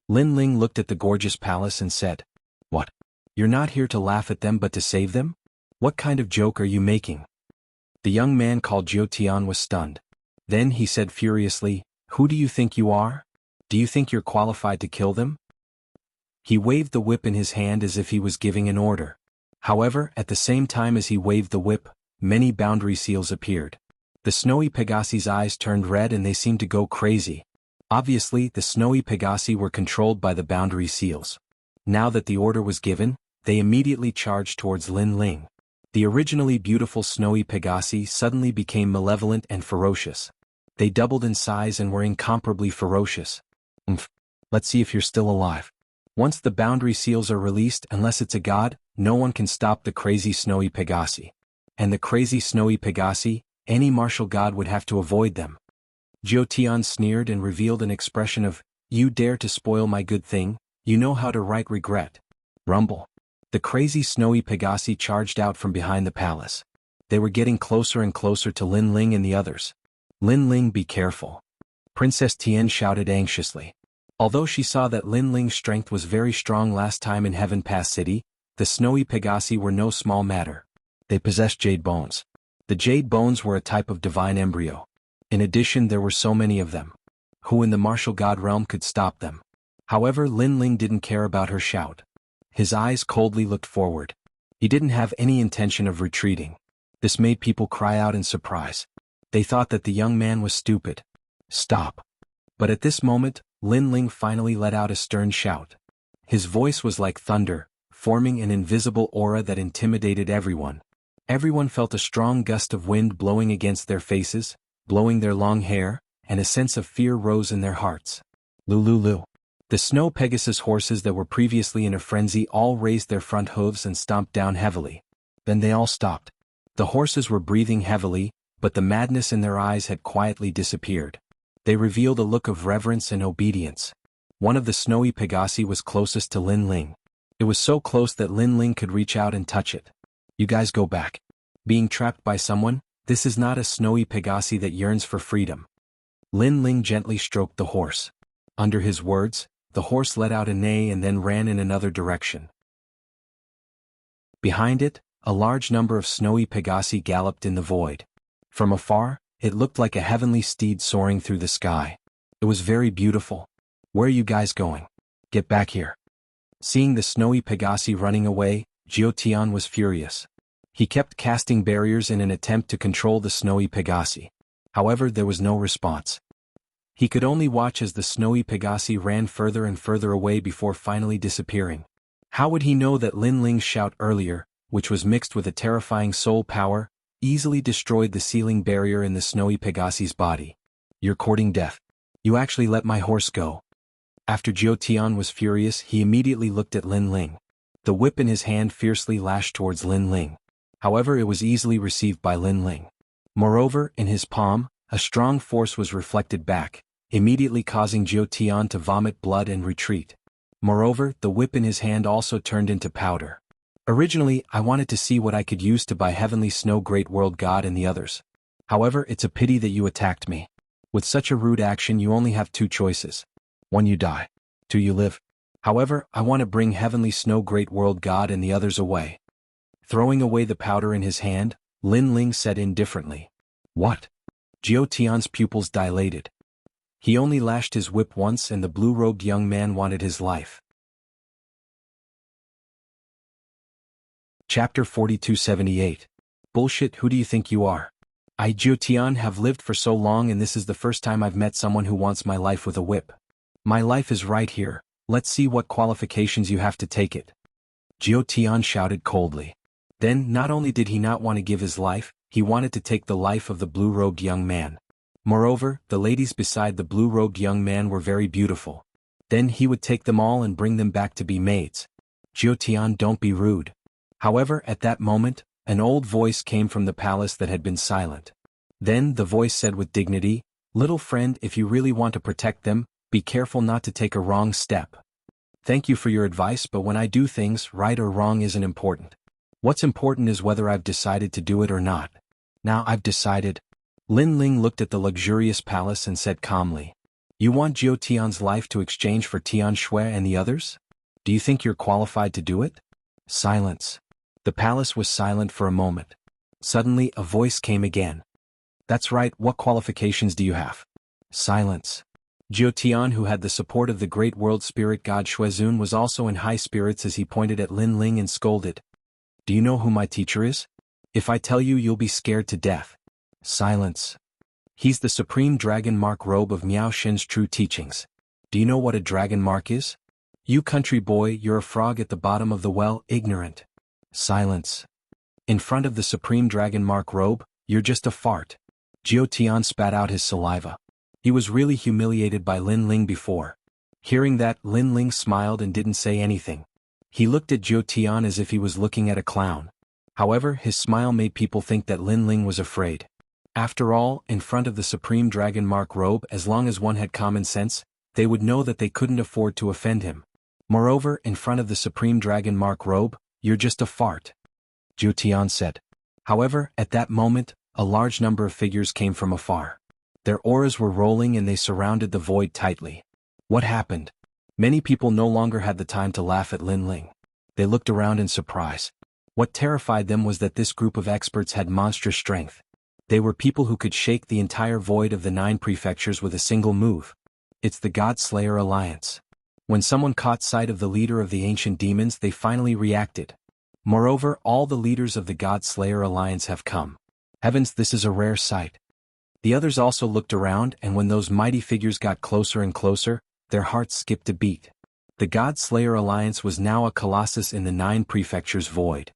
Lin Ling looked at the gorgeous palace and said. What? You're not here to laugh at them but to save them? What kind of joke are you making? The young man called Jiu Tian was stunned. Then he said furiously, who do you think you are? Do you think you're qualified to kill them? He waved the whip in his hand as if he was giving an order. However, at the same time as he waved the whip, many boundary seals appeared. The snowy Pegasi's eyes turned red and they seemed to go crazy. Obviously, the snowy Pegasi were controlled by the boundary seals. Now that the order was given, they immediately charged towards Lin Ling. The originally beautiful snowy Pegasi suddenly became malevolent and ferocious. They doubled in size and were incomparably ferocious. Let's see if you're still alive. Once the boundary seals are released, unless it's a god, no one can stop the crazy snowy Pegasi. And the crazy snowy Pegasi, any martial god would have to avoid them. Jiu Tian sneered and revealed an expression of, you dare to spoil my good thing, you know how to write regret. Rumble. The crazy snowy Pegasi charged out from behind the palace. They were getting closer and closer to Lin Ling and the others. Lin Ling, be careful. Princess Tian shouted anxiously. Although she saw that Lin Ling's strength was very strong last time in Heaven Pass City, the snowy Pegasi were no small matter. They possessed jade bones. The jade bones were a type of divine embryo. In addition, there were so many of them. Who in the martial god realm could stop them? However, Lin Ling didn't care about her shout. His eyes coldly looked forward. He didn't have any intention of retreating. This made people cry out in surprise. They thought that the young man was stupid. Stop. But at this moment, Lin Ling finally let out a stern shout. His voice was like thunder, forming an invisible aura that intimidated everyone. Everyone felt a strong gust of wind blowing against their faces, blowing their long hair, and a sense of fear rose in their hearts. Lulu. The snow Pegasus horses that were previously in a frenzy all raised their front hooves and stomped down heavily. Then they all stopped. The horses were breathing heavily, but the madness in their eyes had quietly disappeared. They revealed a look of reverence and obedience. One of the snowy Pegasi was closest to Lin Ling. It was so close that Lin Ling could reach out and touch it. You guys go back. Being trapped by someone, this is not a snowy Pegasi that yearns for freedom. Lin Ling gently stroked the horse. Under his words, the horse let out a neigh and then ran in another direction. Behind it, a large number of snowy Pegasi galloped in the void. From afar, it looked like a heavenly steed soaring through the sky. It was very beautiful. Where are you guys going? Get back here. Seeing the snowy Pegasi running away, Jiu Tian was furious. He kept casting barriers in an attempt to control the snowy Pegasi. However, there was no response. He could only watch as the snowy Pegasi ran further and further away before finally disappearing. How would he know that Lin Ling's shout earlier, which was mixed with a terrifying soul power, easily destroyed the sealing barrier in the snowy Pegasi's body? You're courting death. You actually let my horse go. After Jiao Tian was furious, he immediately looked at Lin Ling. The whip in his hand fiercely lashed towards Lin Ling. However, it was easily received by Lin Ling. Moreover, in his palm, a strong force was reflected back, immediately causing Jiao Tian to vomit blood and retreat. Moreover, the whip in his hand also turned into powder. Originally, I wanted to see what I could use to buy Heavenly Snow Great World God and the others. However, it's a pity that you attacked me. With such a rude action, you only have two choices. 1, you die. 2, you live. However, I want to bring Heavenly Snow Great World God and the others away. Throwing away the powder in his hand, Lin Ling said indifferently. What? Jiao Tian's pupils dilated. He only lashed his whip once and the blue-robed young man wanted his life. Chapter 4278. Bullshit, who do you think you are? I, Jiao Tian, have lived for so long and this is the first time I've met someone who wants my life with a whip. My life is right here, let's see what qualifications you have to take it. Jiao Tian shouted coldly. Then, not only did he not want to give his life, he wanted to take the life of the blue-robed young man. Moreover, the ladies beside the blue-robed young man were very beautiful. Then he would take them all and bring them back to be maids. Jiao Tian, don't be rude. However, at that moment, an old voice came from the palace that had been silent. Then the voice said with dignity, Little friend, if you really want to protect them, be careful not to take a wrong step. Thank you for your advice, but when I do things, right or wrong isn't important. What's important is whether I've decided to do it or not. Now I've decided. Lin Ling looked at the luxurious palace and said calmly. You want Jiao Tian's life to exchange for Tian Shui and the others? Do you think you're qualified to do it? Silence. The palace was silent for a moment. Suddenly a voice came again. That's right, what qualifications do you have? Silence. Jiao Tian, who had the support of the great world spirit god Shuezun, was also in high spirits as he pointed at Lin Ling and scolded. Do you know who my teacher is? If I tell you, you'll be scared to death. Silence. He's the supreme dragon mark robe of Miao Shen's true teachings. Do you know what a dragon mark is? You country boy, you're a frog at the bottom of the well, ignorant. Silence. In front of the supreme dragon mark robe, you're just a fart. Jiao Tian spat out his saliva. He was really humiliated by Lin Ling before. Hearing that, Lin Ling smiled and didn't say anything. He looked at Jiao Tian as if he was looking at a clown. However, his smile made people think that Lin Ling was afraid. After all, in front of the supreme dragon mark robe, as long as one had common sense, they would know that they couldn't afford to offend him. Moreover, in front of the supreme dragon mark robe, you're just a fart. Jiao Tian said. However, at that moment, a large number of figures came from afar. Their auras were rolling and they surrounded the void tightly. What happened? Many people no longer had the time to laugh at Lin Ling. They looked around in surprise. What terrified them was that this group of experts had monstrous strength. They were people who could shake the entire void of the 9 prefectures with a single move. It's the God Slayer Alliance. When someone caught sight of the leader of the ancient demons, they finally reacted. Moreover, all the leaders of the God Slayer Alliance have come. Heavens, this is a rare sight. The others also looked around, and when those mighty figures got closer and closer, their hearts skipped a beat. The God Slayer Alliance was now a colossus in the 9 prefectures void.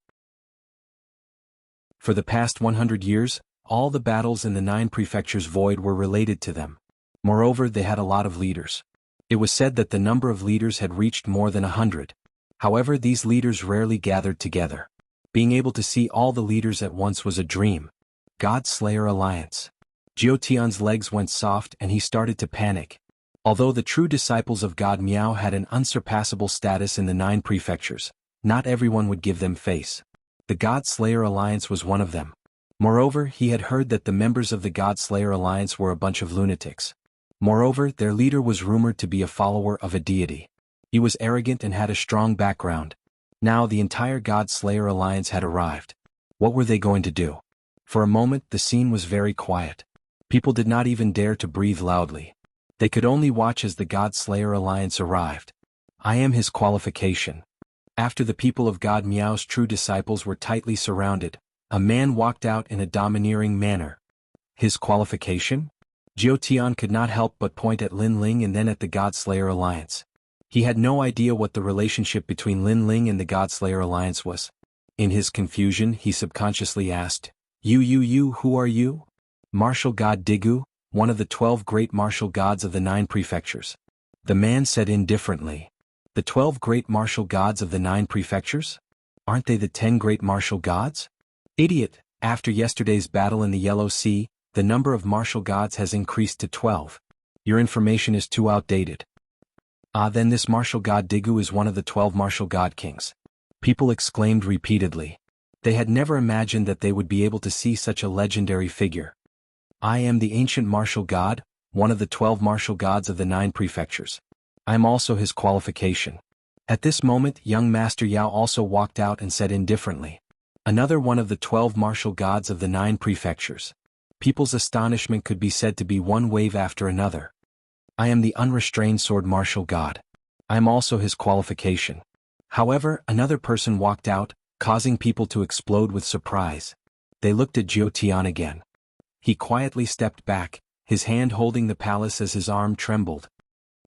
For the past 100 years, all the battles in the 9 prefectures void were related to them. Moreover, they had a lot of leaders. It was said that the number of leaders had reached more than 100. However, these leaders rarely gathered together. Being able to see all the leaders at once was a dream. God Slayer Alliance. Jiao Tian's legs went soft and he started to panic. Although the true disciples of God Miao had an unsurpassable status in the 9 prefectures, not everyone would give them face. The God Slayer Alliance was one of them. Moreover, he had heard that the members of the God Slayer Alliance were a bunch of lunatics. Moreover, their leader was rumored to be a follower of a deity. He was arrogant and had a strong background. Now the entire God Slayer Alliance had arrived. What were they going to do? For a moment, the scene was very quiet. People did not even dare to breathe loudly. They could only watch as the God Slayer Alliance arrived. I am his qualification. After the people of God Miao's true disciples were tightly surrounded, a man walked out in a domineering manner. His qualification? Jiao Tian could not help but point at Lin Ling and then at the Godslayer Alliance. He had no idea what the relationship between Lin Ling and the Godslayer Alliance was. In his confusion, he subconsciously asked, You, who are you? Martial God Digu, one of the 12 great martial gods of the 9 prefectures. The man said indifferently, The 12 great martial gods of the 9 prefectures? Aren't they the 10 great martial gods? Idiot, after yesterday's battle in the Yellow Sea, the number of martial gods has increased to 12. Your information is too outdated. Then this martial god Digu is one of the 12 martial god kings. People exclaimed repeatedly. They had never imagined that they would be able to see such a legendary figure. I am the ancient martial god, one of the 12 martial gods of the 9 prefectures. I am also his qualification. At this moment, young Master Yao also walked out and said indifferently, Another one of the 12 martial gods of the 9 prefectures. People's astonishment could be said to be one wave after another. I am the unrestrained sword martial god. I am also his qualification. However, another person walked out, causing people to explode with surprise. They looked at Jiao Tian again. He quietly stepped back, his hand holding the palace as his arm trembled.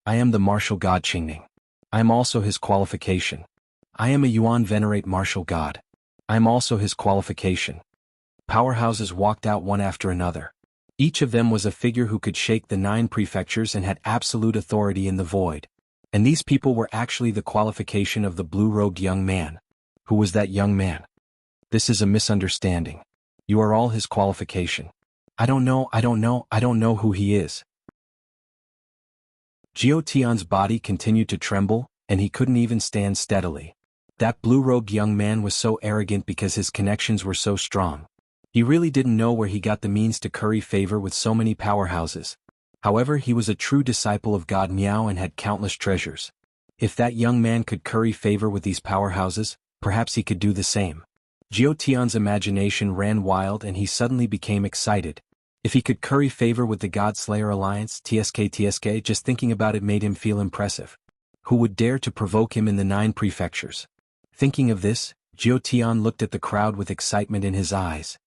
I am the martial god Qingning. I am also his qualification. I am a Yuan venerate martial god. I am also his qualification. Powerhouses walked out one after another. Each of them was a figure who could shake the 9 prefectures and had absolute authority in the void. And these people were actually the qualification of the blue-robed young man. Who was that young man? This is a misunderstanding. You are all his qualification. I don't know who he is. Jiao Tian's body continued to tremble, and he couldn't even stand steadily. That blue-robed young man was so arrogant because his connections were so strong. He really didn't know where he got the means to curry favor with so many powerhouses. However, he was a true disciple of God Miao and had countless treasures. If that young man could curry favor with these powerhouses, perhaps he could do the same. Jiao Tian's imagination ran wild and he suddenly became excited. If he could curry favor with the Godslayer Alliance, TSK, just thinking about it made him feel impressive. Who would dare to provoke him in the 9 prefectures? Thinking of this, Jiao Tian looked at the crowd with excitement in his eyes.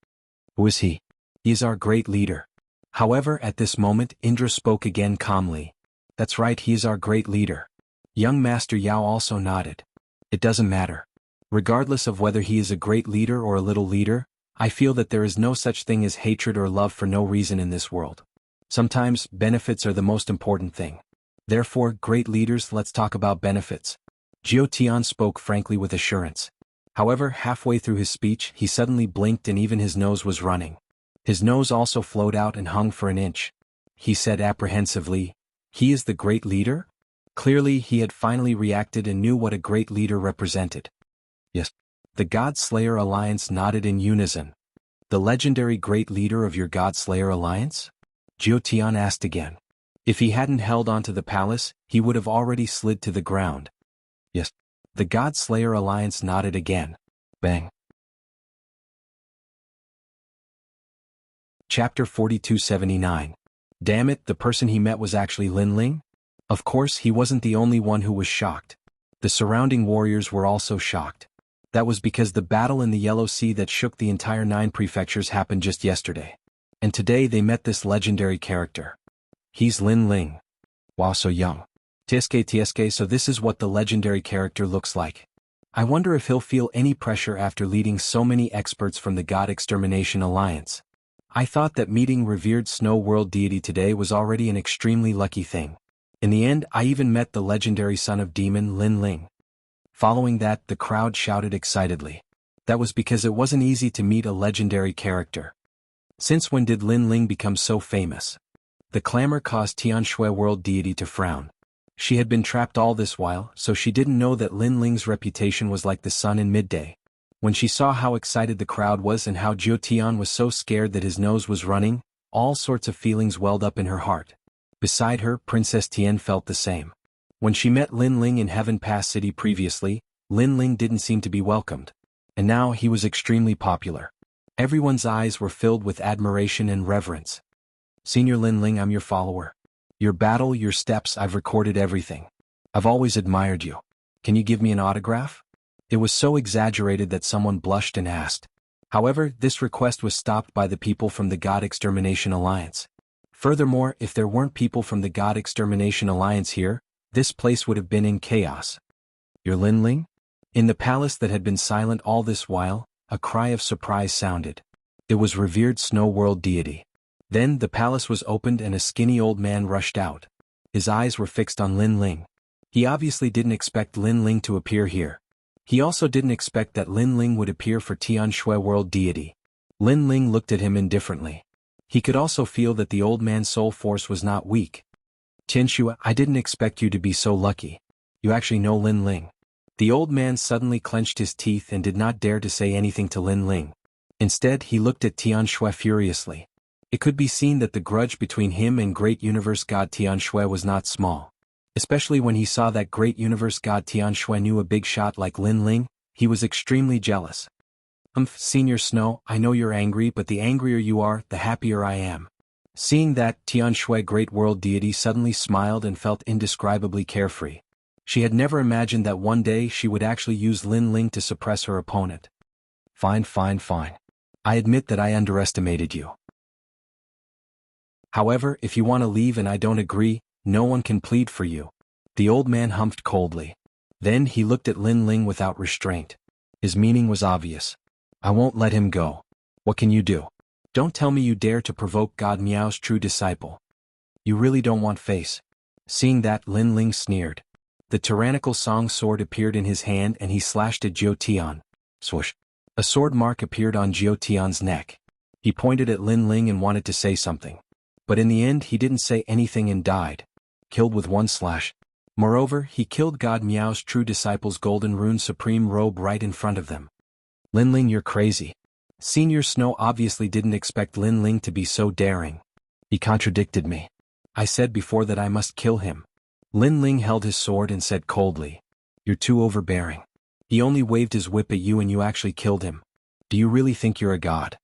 Who is he? He is our great leader. However, at this moment, Indra spoke again calmly. That's right, he is our great leader. Young Master Yao also nodded. It doesn't matter. Regardless of whether he is a great leader or a little leader, I feel that there is no such thing as hatred or love for no reason in this world. Sometimes, benefits are the most important thing. Therefore, great leaders, let's talk about benefits. Jiao Tian spoke frankly with assurance. However, halfway through his speech, he suddenly blinked and even his nose was running. His nose also flowed out and hung for an inch. He said apprehensively, He is the great leader? Clearly, he had finally reacted and knew what a great leader represented. Yes. The Godslayer Alliance nodded in unison. The legendary great leader of your Godslayer Alliance? Jiao Tian asked again. If he hadn't held onto the palace, he would have already slid to the ground. Yes. The Godslayer Alliance nodded again. Bang. Chapter 4279. Damn it, the person he met was actually Lin Ling? Of course, he wasn't the only one who was shocked. The surrounding warriors were also shocked. That was because the battle in the Yellow Sea that shook the entire 9 prefectures happened just yesterday. And today they met this legendary character. He's Lin Ling. Wow, so young. TSK, so this is what the legendary character looks like. I wonder if he'll feel any pressure after leading so many experts from the God Extermination Alliance. I thought that meeting revered Snow World deity today was already an extremely lucky thing. In the end, I even met the legendary son of demon Lin Ling. Following that, the crowd shouted excitedly. That was because it wasn't easy to meet a legendary character. Since when did Lin Ling become so famous? The clamor caused Tianshui World deity to frown. She had been trapped all this while, so she didn't know that Lin Ling's reputation was like the sun in midday. When she saw how excited the crowd was and how Jiao Tian was so scared that his nose was running, all sorts of feelings welled up in her heart. Beside her, Princess Tian felt the same. When she met Lin Ling in Heaven Pass City previously, Lin Ling didn't seem to be welcomed. And now he was extremely popular. Everyone's eyes were filled with admiration and reverence. Senior Lin Ling, I'm your follower. Your battle, your steps, I've recorded everything. I've always admired you. Can you give me an autograph? It was so exaggerated that someone blushed and asked. However, this request was stopped by the people from the God Extermination Alliance. Furthermore, if there weren't people from the God Extermination Alliance here, this place would have been in chaos. You're Lin Ling? In the palace that had been silent all this while, a cry of surprise sounded. It was revered Snow World deity. Then the palace was opened and a skinny old man rushed out. His eyes were fixed on Lin Ling. He obviously didn't expect Lin Ling to appear here. He also didn't expect that Lin Ling would appear for Tianshui World deity. Lin Ling looked at him indifferently. He could also feel that the old man's soul force was not weak. Tianshui, I didn't expect you to be so lucky. You actually know Lin Ling. The old man suddenly clenched his teeth and did not dare to say anything to Lin Ling. Instead, he looked at Tianshui furiously. It could be seen that the grudge between him and Great Universe God Tianshui was not small. Especially when he saw that Great Universe God Tianshui knew a big shot like Lin Ling, he was extremely jealous. Senior Snow, I know you're angry, but the angrier you are, the happier I am. Seeing that, Tianshui Great World Deity suddenly smiled and felt indescribably carefree. She had never imagined that one day she would actually use Lin Ling to suppress her opponent. Fine. I admit that I underestimated you. However, if you want to leave and I don't agree, no one can plead for you. The old man humphed coldly. Then he looked at Lin Ling without restraint. His meaning was obvious. I won't let him go. What can you do? Don't tell me you dare to provoke God Miao's true disciple. You really don't want face. Seeing that, Lin Ling sneered. The tyrannical song sword appeared in his hand and he slashed at Jiao Tian. Swoosh. A sword mark appeared on Jiao Tian's neck. He pointed at Lin Ling and wanted to say something. But in the end he didn't say anything and died. Killed with one slash. Moreover, he killed God Miao's true disciple's golden rune supreme robe right in front of them. Lin Ling, you're crazy. Senior Snow obviously didn't expect Lin Ling to be so daring. He contradicted me. I said before that I must kill him. Lin Ling held his sword and said coldly. You're too overbearing. He only waved his whip at you and you actually killed him. Do you really think you're a god?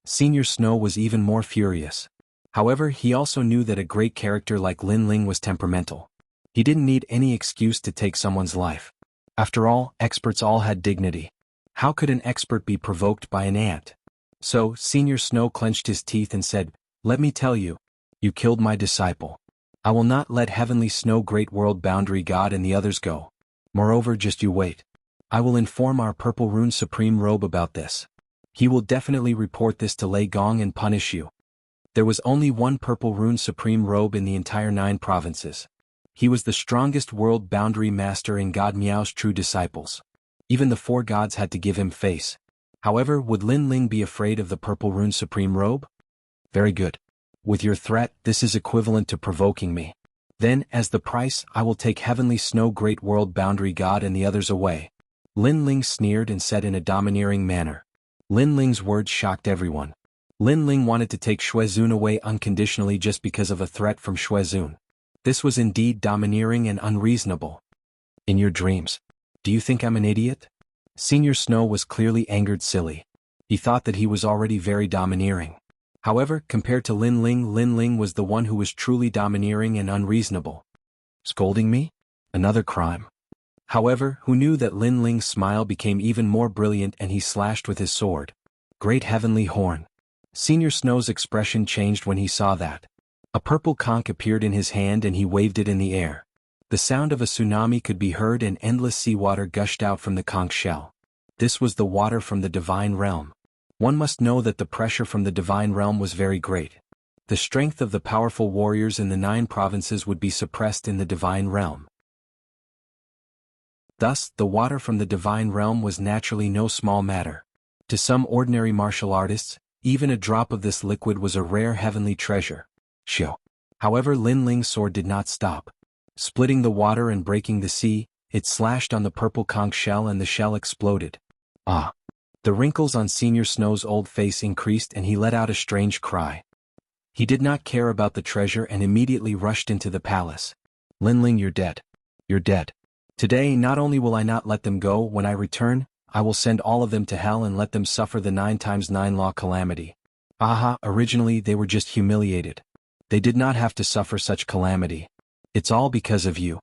Senior Snow was even more furious. However, he also knew that a great character like Lin Ling was temperamental. He didn't need any excuse to take someone's life. After all, experts all had dignity. How could an expert be provoked by an ant? So, Senior Snow clenched his teeth and said, Let me tell you, you killed my disciple. I will not let Heavenly Snow Great World Boundary God and the others go. Moreover, just you wait. I will inform our Purple Rune Supreme Robe about this. He will definitely report this to Lei Gong and punish you. There was only one Purple Rune Supreme Robe in the entire 9 provinces. He was the strongest world boundary master in God Miao's true disciples. Even the 4 gods had to give him face. However, would Lin Ling be afraid of the Purple Rune Supreme Robe? Very good. With your threat, this is equivalent to provoking me. Then, as the price, I will take Heavenly Snow Great World Boundary God and the others away. Lin Ling sneered and said in a domineering manner. Lin Ling's words shocked everyone. Lin Ling wanted to take Shuezun away unconditionally just because of a threat from Shuezun. This was indeed domineering and unreasonable. In your dreams. Do you think I'm an idiot? Senior Snow was clearly angered silly. He thought that he was already very domineering. However, compared to Lin Ling was the one who was truly domineering and unreasonable. Scolding me? Another crime. However, who knew that Lin Ling's smile became even more brilliant and he slashed with his sword. Great heavenly horn. Senior Snow's expression changed when he saw that. A purple conch appeared in his hand and he waved it in the air. The sound of a tsunami could be heard and endless seawater gushed out from the conch shell. This was the water from the divine realm. One must know that the pressure from the divine realm was very great. The strength of the powerful warriors in the 9 provinces would be suppressed in the divine realm. Thus, the water from the divine realm was naturally no small matter. To some ordinary martial artists, even a drop of this liquid was a rare heavenly treasure. Shio. However, Lin Ling's sword did not stop. Splitting the water and breaking the sea, it slashed on the purple conch shell and the shell exploded. Ah! The wrinkles on Senior Snow's old face increased and he let out a strange cry. He did not care about the treasure and immediately rushed into the palace. Lin Ling, you're dead. You're dead. Today not only will I not let them go, when I return, I will send all of them to hell and let them suffer the 9x9 law calamity. Aha, originally they were just humiliated. They did not have to suffer such calamity. It's all because of you.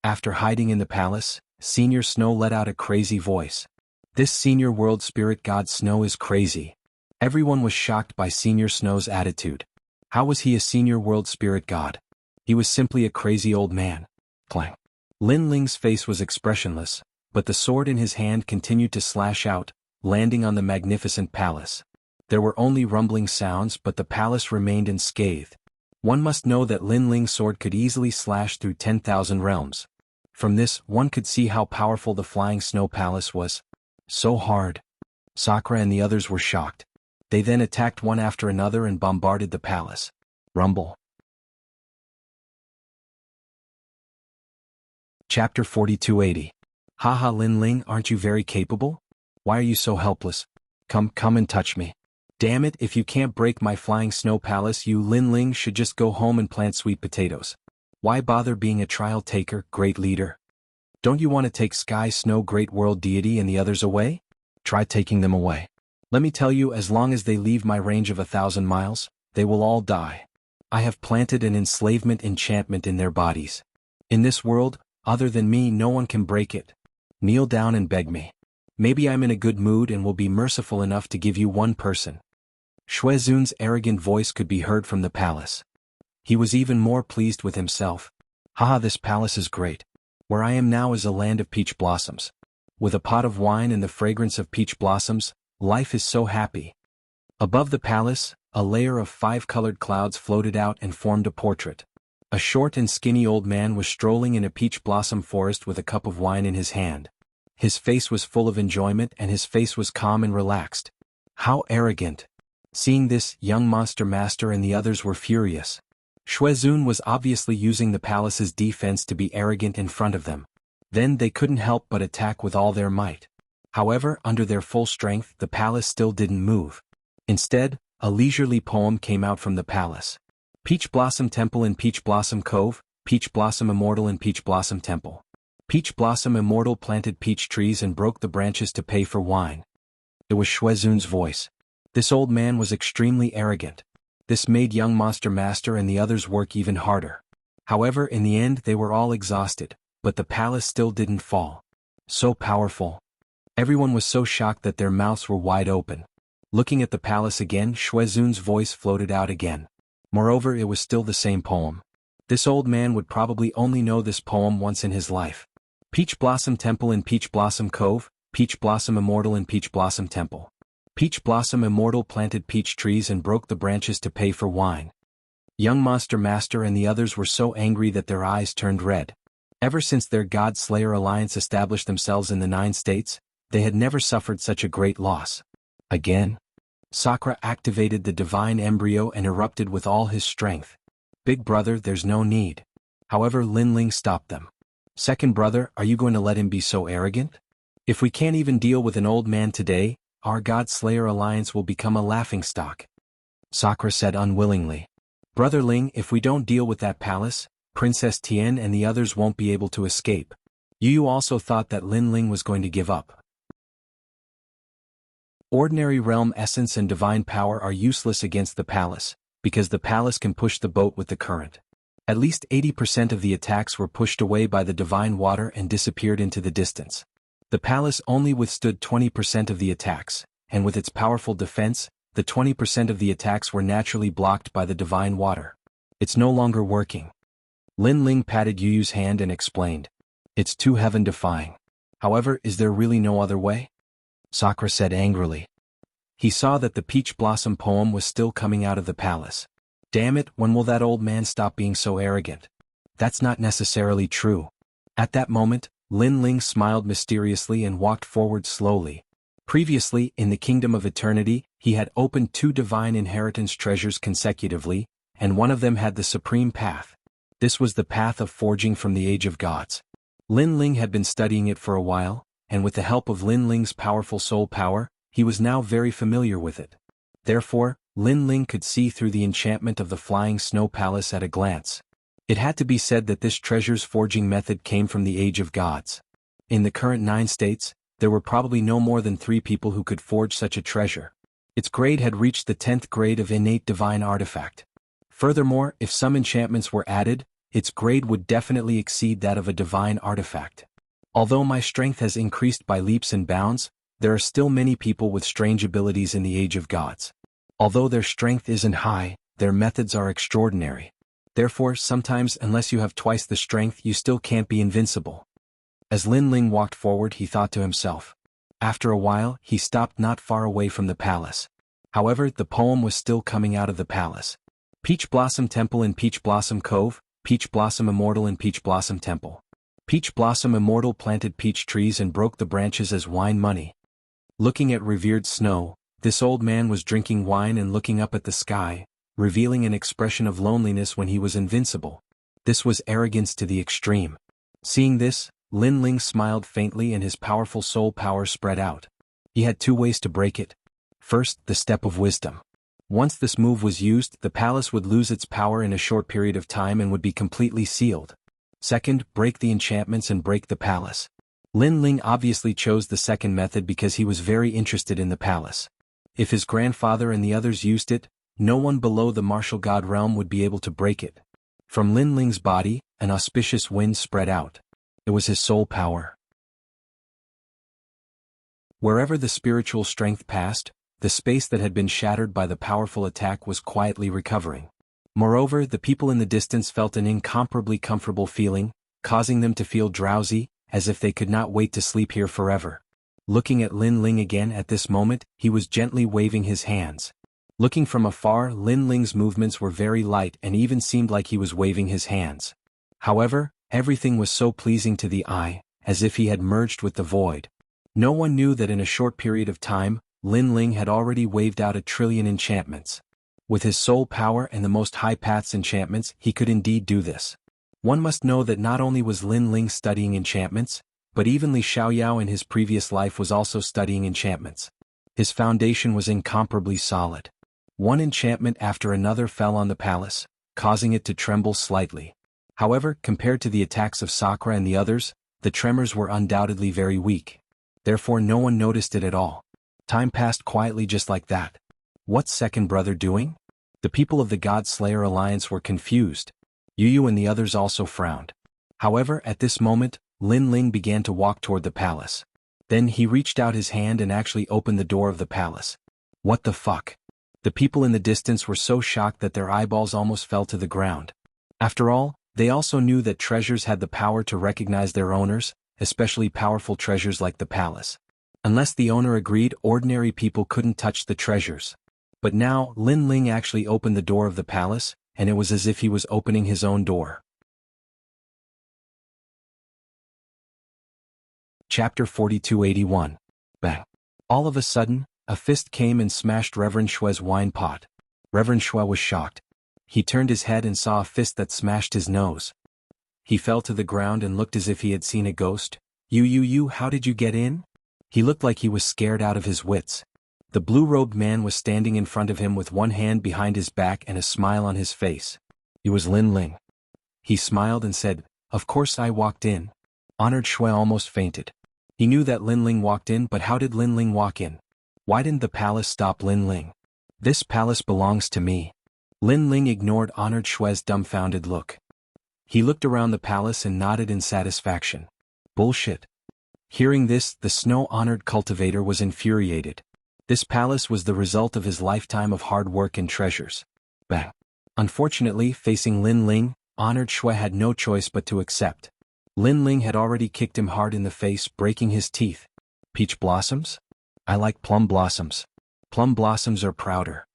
After hiding in the palace, Senior Snow let out a crazy voice. This Senior World Spirit God Snow is crazy. Everyone was shocked by Senior Snow's attitude. How was he a senior world spirit god? He was simply a crazy old man. Clang. Lin Ling's face was expressionless, but the sword in his hand continued to slash out, landing on the magnificent palace. There were only rumbling sounds, but the palace remained unscathed. One must know that Lin Ling's sword could easily slash through 10,000 realms. From this, one could see how powerful the flying snow palace was. So hard. Sakura and the others were shocked. They then attacked one after another and bombarded the palace. Rumble. Chapter 4280. Haha, Lin Ling, aren't you very capable? Why are you so helpless? Come and touch me. Damn it, if you can't break my flying snow palace, you Lin Ling should just go home and plant sweet potatoes. Why bother being a trial taker, great leader? Don't you want to take Sky Snow, great world deity, and the others away? Try taking them away. Let me tell you, as long as they leave my range of 1,000 miles, they will all die. I have planted an enslavement enchantment in their bodies. In this world, other than me, no one can break it. Kneel down and beg me. Maybe I'm in a good mood and will be merciful enough to give you one person. Shuezun's arrogant voice could be heard from the palace. He was even more pleased with himself. Haha, this palace is great. Where I am now is a land of peach blossoms. With a pot of wine and the fragrance of peach blossoms, life is so happy. Above the palace, a layer of 5-colored clouds floated out and formed a portrait. A short and skinny old man was strolling in a peach blossom forest with a cup of wine in his hand. His face was full of enjoyment and his face was calm and relaxed. How arrogant! Seeing this, young Monster Master and the others were furious. Shuezun was obviously using the palace's defense to be arrogant in front of them. Then they couldn't help but attack with all their might. However, under their full strength, the palace still didn't move. Instead, a leisurely poem came out from the palace. Peach Blossom Temple in Peach Blossom Cove, Peach Blossom Immortal in Peach Blossom Temple. Peach Blossom Immortal planted peach trees and broke the branches to pay for wine. It was Shuezun's voice. This old man was extremely arrogant. This made young Monster Master and the others work even harder. However, in the end they were all exhausted, but the palace still didn't fall. So powerful. Everyone was so shocked that their mouths were wide open. Looking at the palace again, Shuezun's voice floated out again. Moreover, it was still the same poem. This old man would probably only know this poem once in his life. Peach Blossom Temple in Peach Blossom Cove, Peach Blossom Immortal in Peach Blossom Temple. Peach Blossom Immortal planted peach trees and broke the branches to pay for wine. Young Monster Master and the others were so angry that their eyes turned red. Ever since their God Slayer alliance established themselves in the 9 states, they had never suffered such a great loss. Again? Sakura activated the divine embryo and erupted with all his strength. Big brother, there's no need. However, Lin Ling stopped them. Second brother, are you going to let him be so arrogant? If we can't even deal with an old man today, our God Slayer alliance will become a laughingstock. Sakura said unwillingly. Brother Ling, if we don't deal with that palace, Princess Tian and the others won't be able to escape. You also thought that Lin Ling was going to give up. Ordinary realm essence and divine power are useless against the palace, because the palace can push the boat with the current. At least 80% of the attacks were pushed away by the divine water and disappeared into the distance. The palace only withstood 20% of the attacks, and with its powerful defense, the 20% of the attacks were naturally blocked by the divine water. It's no longer working. Lin Ling patted Yu Yu's hand and explained. It's too heaven-defying. However, is there really no other way? Sakura said angrily. He saw that the peach blossom poem was still coming out of the palace. Damn it, when will that old man stop being so arrogant? That's not necessarily true. At that moment, Lin Ling smiled mysteriously and walked forward slowly. Previously, in the Kingdom of Eternity, he had opened 2 divine inheritance treasures consecutively, and one of them had the supreme path. This was the path of forging from the Age of Gods. Lin Ling had been studying it for a while, and with the help of Lin Ling's powerful soul power, he was now very familiar with it. Therefore, Lin Ling could see through the enchantment of the flying snow palace at a glance. It had to be said that this treasure's forging method came from the Age of Gods. In the current 9 states, there were probably no more than 3 people who could forge such a treasure. Its grade had reached the 10th grade of innate divine artifact. Furthermore, if some enchantments were added, its grade would definitely exceed that of a divine artifact. Although my strength has increased by leaps and bounds, there are still many people with strange abilities in the Age of Gods. Although their strength isn't high, their methods are extraordinary. Therefore, sometimes unless you have twice the strength you still can't be invincible. As Lin Ling walked forward he thought to himself. After a while, he stopped not far away from the palace. However, the poem was still coming out of the palace. Peach Blossom Temple in Peach Blossom Cove, Peach Blossom Immortal in Peach Blossom Temple. Peach Blossom Immortal planted peach trees and broke the branches as wine money. Looking at revered Snow, this old man was drinking wine and looking up at the sky, revealing an expression of loneliness when he was invincible. This was arrogance to the extreme. Seeing this, Lin Ling smiled faintly and his powerful soul power spread out. He had two ways to break it. First, the step of wisdom. Once this move was used, the palace would lose its power in a short period of time and would be completely sealed. Second, break the enchantments and break the palace. Lin Ling obviously chose the second method because he was very interested in the palace. If his grandfather and the others used it, no one below the martial god realm would be able to break it. From Lin Ling's body, an auspicious wind spread out. It was his soul power. Wherever the spiritual strength passed, the space that had been shattered by the powerful attack was quietly recovering. Moreover, the people in the distance felt an incomparably comfortable feeling, causing them to feel drowsy, as if they could not wait to sleep here forever. Looking at Lin Ling again at this moment, he was gently waving his hands. Looking from afar, Lin Ling's movements were very light and even seemed like he was waving his hands. However, everything was so pleasing to the eye, as if he had merged with the void. No one knew that in a short period of time, Lin Ling had already waved out 1 trillion enchantments. With his soul power and the most high paths enchantments, he could indeed do this. One must know that not only was Lin Ling studying enchantments, but even Li Xiaoyao in his previous life was also studying enchantments. His foundation was incomparably solid. One enchantment after another fell on the palace, causing it to tremble slightly. However, compared to the attacks of Sakura and the others, the tremors were undoubtedly very weak. Therefore no one noticed it at all. Time passed quietly just like that. What's second brother doing? The people of the God Slayer Alliance were confused. Yu and the others also frowned. However, at this moment, Lin Ling began to walk toward the palace. Then he reached out his hand and actually opened the door of the palace. What the fuck? The people in the distance were so shocked that their eyeballs almost fell to the ground. After all, they also knew that treasures had the power to recognize their owners, especially powerful treasures like the palace. Unless the owner agreed, ordinary people couldn't touch the treasures. But now, Lin Ling actually opened the door of the palace, and it was as if he was opening his own door. Chapter 4281. Bang. All of a sudden, a fist came and smashed Reverend Shue's wine pot. Reverend Shue was shocked. He turned his head and saw a fist that smashed his nose. He fell to the ground and looked as if he had seen a ghost. You, how did you get in? He looked like he was scared out of his wits. The blue-robed man was standing in front of him with one hand behind his back and a smile on his face. It was Lin Ling. He smiled and said, "Of course I walked in." Honored Shue almost fainted. He knew that Lin Ling walked in, but how did Lin Ling walk in? Why didn't the palace stop Lin Ling? This palace belongs to me. Lin Ling ignored Honored Shue's dumbfounded look. He looked around the palace and nodded in satisfaction. Bullshit. Hearing this, the snow-honored cultivator was infuriated. This palace was the result of his lifetime of hard work and treasures. Bang. Unfortunately, facing Lin Ling, Honored Shue had no choice but to accept. Lin Ling had already kicked him hard in the face, breaking his teeth. Peach blossoms? I like plum blossoms. Plum blossoms are prouder.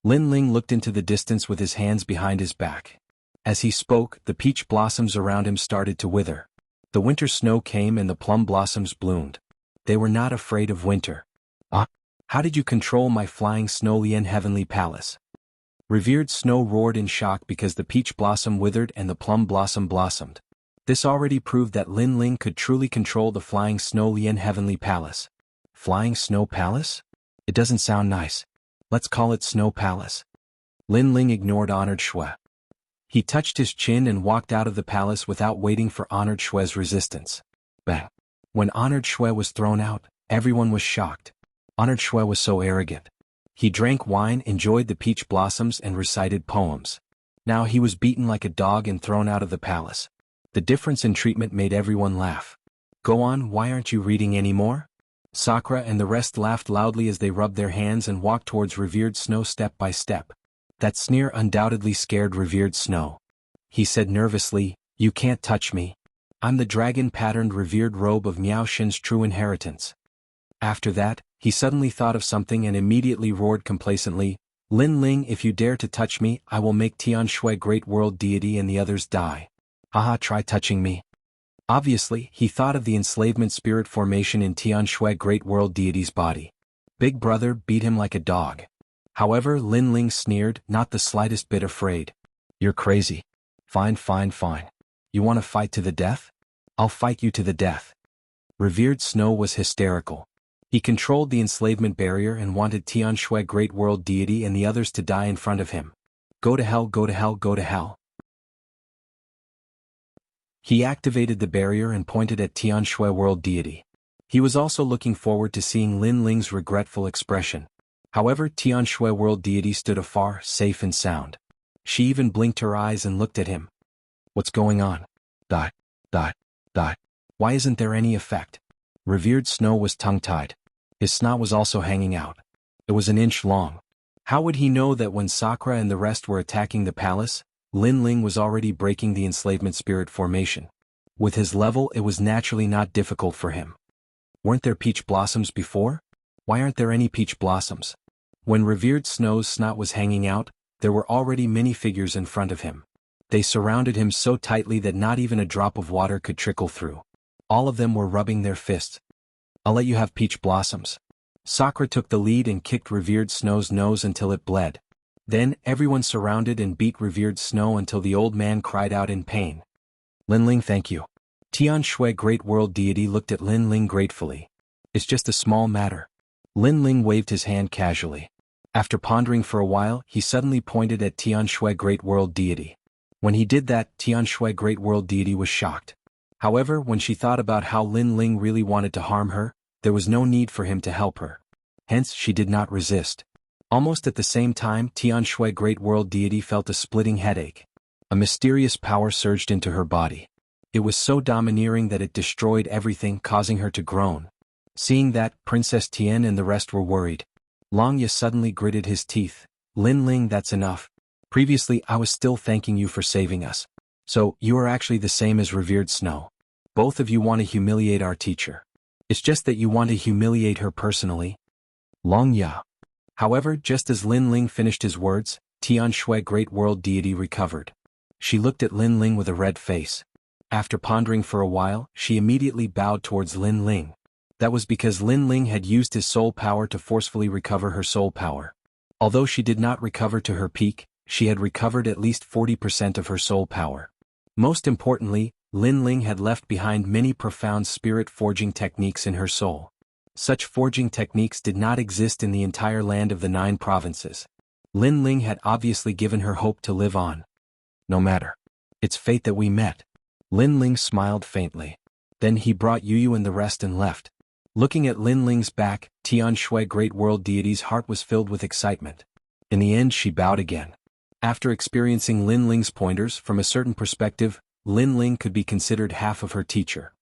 Lin Ling looked into the distance with his hands behind his back. As he spoke, the peach blossoms around him started to wither. The winter snow came and the plum blossoms bloomed. They were not afraid of winter. How did you control my flying snow Lien heavenly palace? Revered Snow roared in shock because the peach blossom withered and the plum blossom blossomed. This already proved that Lin Ling could truly control the flying snow Lien heavenly palace. Flying snow palace? It doesn't sound nice. Let's call it Snow Palace. Lin Ling ignored Honored Shue. He touched his chin and walked out of the palace without waiting for Honored Shue's resistance. Bang. When Honored Shue was thrown out, everyone was shocked. Honored Shue was so arrogant. He drank wine, enjoyed the peach blossoms, and recited poems. Now he was beaten like a dog and thrown out of the palace. The difference in treatment made everyone laugh. Go on, why aren't you reading anymore? Sakura and the rest laughed loudly as they rubbed their hands and walked towards Revered Snow step by step. That sneer undoubtedly scared revered Snow. He said nervously, "You can't touch me. I'm the dragon-patterned revered robe of Miao Shen's true inheritance." After that, he suddenly thought of something and immediately roared complacently, "Lin Ling, if you dare to touch me, I will make Tian Shui Great World Deity and the others die. Haha, try touching me." Obviously, he thought of the enslavement spirit formation in Tian Shui Great World Deity's body. Big Brother beat him like a dog. However, Lin Ling sneered, not the slightest bit afraid. "You're crazy. Fine, fine, fine. You want to fight to the death? I'll fight you to the death." Revered Snow was hysterical. He controlled the enslavement barrier and wanted Tian Shui Great World Deity and the others to die in front of him. Go to hell, go to hell, go to hell. He activated the barrier and pointed at Tian Shui World Deity. He was also looking forward to seeing Lin Ling's regretful expression. However, Tian Shui World Deity stood afar, safe and sound. She even blinked her eyes and looked at him. "What's going on? Dot, dot, dot. Why isn't there any effect?" Revered Snow was tongue-tied. His snot was also hanging out. It was an inch long. How would he know that when Sakura and the rest were attacking the palace, Lin Ling was already breaking the enslavement spirit formation? With his level, it was naturally not difficult for him. Weren't there peach blossoms before? Why aren't there any peach blossoms? When Revered Snow's snot was hanging out, there were already many figures in front of him. They surrounded him so tightly that not even a drop of water could trickle through. All of them were rubbing their fists. "I'll let you have peach blossoms." Sakura took the lead and kicked Revered Snow's nose until it bled. Then, everyone surrounded and beat Revered Snow until the old man cried out in pain. "Lin Ling, thank you." Tian Shui Great World Deity looked at Lin Ling gratefully. "It's just a small matter." Lin Ling waved his hand casually. After pondering for a while, he suddenly pointed at Tian Shui Great World Deity. When he did that, Tian Shui Great World Deity was shocked. However, when she thought about how Lin Ling really wanted to harm her, there was no need for him to help her. Hence, she did not resist. Almost at the same time, Tian Shui Great World Deity felt a splitting headache. A mysterious power surged into her body. It was so domineering that it destroyed everything, causing her to groan. Seeing that, Princess Tian and the rest were worried. Long Ye suddenly gritted his teeth. "Lin Ling, that's enough. Previously I was still thanking you for saving us. So, you are actually the same as Revered Snow. Both of you want to humiliate our teacher. It's just that you want to humiliate her personally." Long Ye. However, just as Lin Ling finished his words, Tian Shui Great World Deity recovered. She looked at Lin Ling with a red face. After pondering for a while, she immediately bowed towards Lin Ling. That was because Lin Ling had used his soul power to forcefully recover her soul power. Although she did not recover to her peak, she had recovered at least 40% of her soul power. Most importantly, Lin Ling had left behind many profound spirit forging techniques in her soul. Such forging techniques did not exist in the entire land of the 9 provinces. Lin Ling had obviously given her hope to live on. "No matter. It's fate that we met." Lin Ling smiled faintly. Then he brought Yu and the rest and left. Looking at Lin Ling's back, Tian Shui Great World Deity's heart was filled with excitement. In the end, she bowed again. After experiencing Lin Ling's pointers from a certain perspective, Lin Ling could be considered half of her teacher.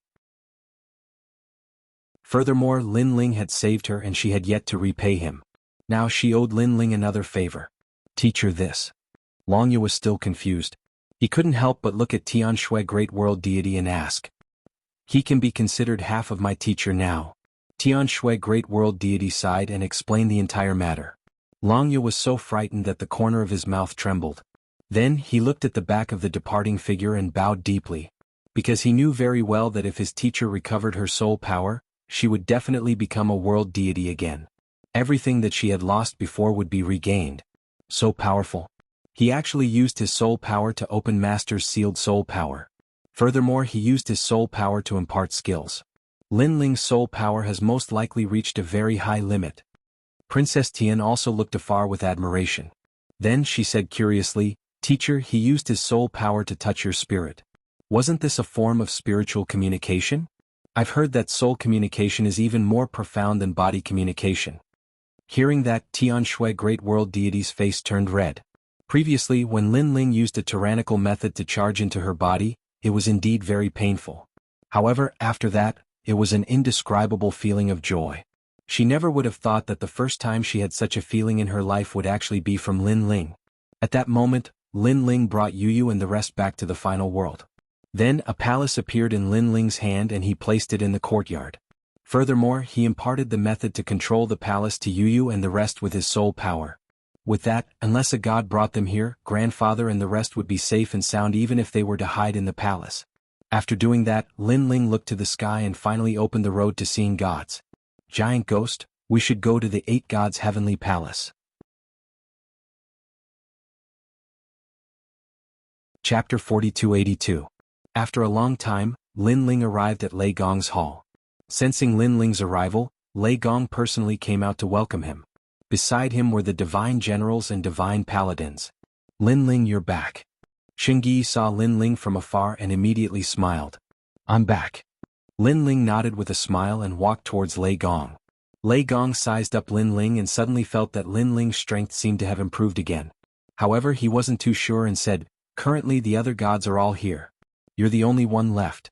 Furthermore, Lin Ling had saved her and she had yet to repay him. Now she owed Lin Ling another favor. "Teacher this." Long Ye was still confused. He couldn't help but look at Tian Shui Great World Deity and ask. "He can be considered half of my teacher now." Tian Shui Great World Deity sighed and explained the entire matter. Long Ye was so frightened that the corner of his mouth trembled. Then he looked at the back of the departing figure and bowed deeply. Because he knew very well that if his teacher recovered her soul power, she would definitely become a world deity again. Everything that she had lost before would be regained. So powerful. He actually used his soul power to open Master's sealed soul power. Furthermore, he used his soul power to impart skills. Lin Ling's soul power has most likely reached a very high limit. Princess Tian also looked afar with admiration. Then she said curiously, "Teacher, he used his soul power to touch your spirit. Wasn't this a form of spiritual communication? I've heard that soul communication is even more profound than body communication." Hearing that, Tian Shui Great World Deity's face turned red. Previously, when Lin Ling used a tyrannical method to charge into her body, it was indeed very painful. However, after that, it was an indescribable feeling of joy. She never would have thought that the first time she had such a feeling in her life would actually be from Lin Ling. At that moment, Lin Ling brought Yu and the rest back to the final world. Then a palace appeared in Lin Ling's hand and he placed it in the courtyard. Furthermore, he imparted the method to control the palace to Yu and the rest with his soul power. With that, unless a god brought them here, grandfather and the rest would be safe and sound even if they were to hide in the palace. After doing that, Lin Ling looked to the sky and finally opened the road to seeing gods. Giant ghost, we should go to the 8 gods' heavenly palace. Chapter 4282. After a long time, Lin Ling arrived at Lei Gong's hall. Sensing Lin Ling's arrival, Lei Gong personally came out to welcome him. Beside him were the divine generals and divine paladins. Lin Ling, you're back. Xingyi saw Lin Ling from afar and immediately smiled. I'm back. Lin Ling nodded with a smile and walked towards Lei Gong. Lei Gong sized up Lin Ling and suddenly felt that Lin Ling's strength seemed to have improved again. However, he wasn't too sure and said, currently the other gods are all here. You're the only one left.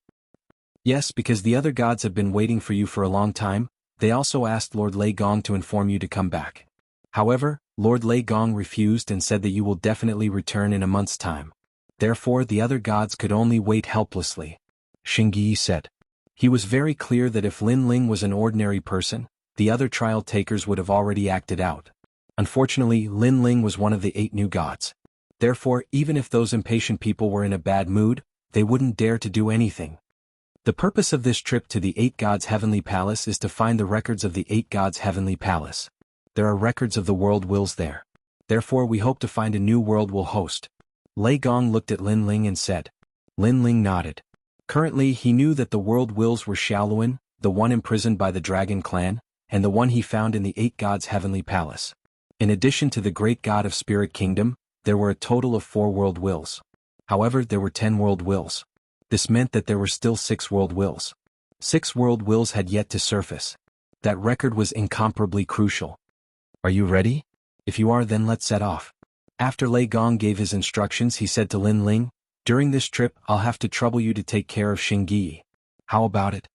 Yes, because the other gods have been waiting for you for a long time. They also asked Lord Lei Gong to inform you to come back. However, Lord Lei Gong refused and said that you will definitely return in a month's time. Therefore the other gods could only wait helplessly. Xingyi said. He was very clear that if Lin Ling was an ordinary person, the other trial takers would have already acted out. Unfortunately, Lin Ling was one of the 8 new gods. Therefore, even if those impatient people were in a bad mood, they wouldn't dare to do anything. The purpose of this trip to the 8 gods' heavenly palace is to find the records of the 8 gods' heavenly palace. There are records of the world wills there. Therefore we hope to find a new world will host. Lei Gong looked at Lin Ling and said. Lin Ling nodded. Currently he knew that the world wills were Xiaoluan, the one imprisoned by the dragon clan, and the one he found in the 8 gods' heavenly palace. In addition to the great god of spirit kingdom, there were a total of 4 world wills. However, there were 10 world wills. This meant that there were still 6 world wills. 6 world wills had yet to surface. That record was incomparably crucial. Are you ready? If you are, then let's set off. After Lei Gong gave his instructions, he said to Lin Ling, during this trip I'll have to trouble you to take care of Xingyi. How about it?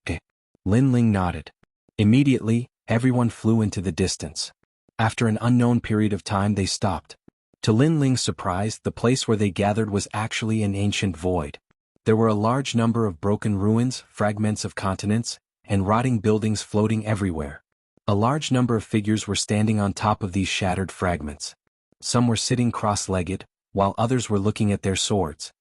Okay. Lin Ling nodded. Immediately, everyone flew into the distance. After an unknown period of time they stopped. To Lin Ling's surprise, the place where they gathered was actually an ancient void. There were a large number of broken ruins, fragments of continents, and rotting buildings floating everywhere. A large number of figures were standing on top of these shattered fragments. Some were sitting cross-legged, while others were looking at their swords.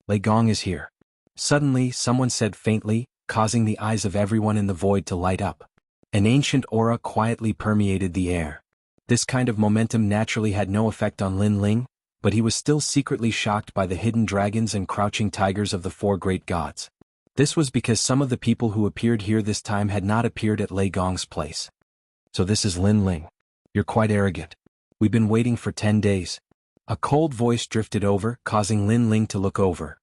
Lei Gong is here. Suddenly, someone said faintly, causing the eyes of everyone in the void to light up. An ancient aura quietly permeated the air. This kind of momentum naturally had no effect on Lin Ling, but he was still secretly shocked by the hidden dragons and crouching tigers of the 4 great gods. This was because some of the people who appeared here this time had not appeared at Lei Gong's place. So this is Lin Ling. You're quite arrogant. We've been waiting for 10 days. A cold voice drifted over, causing Lin Ling to look over.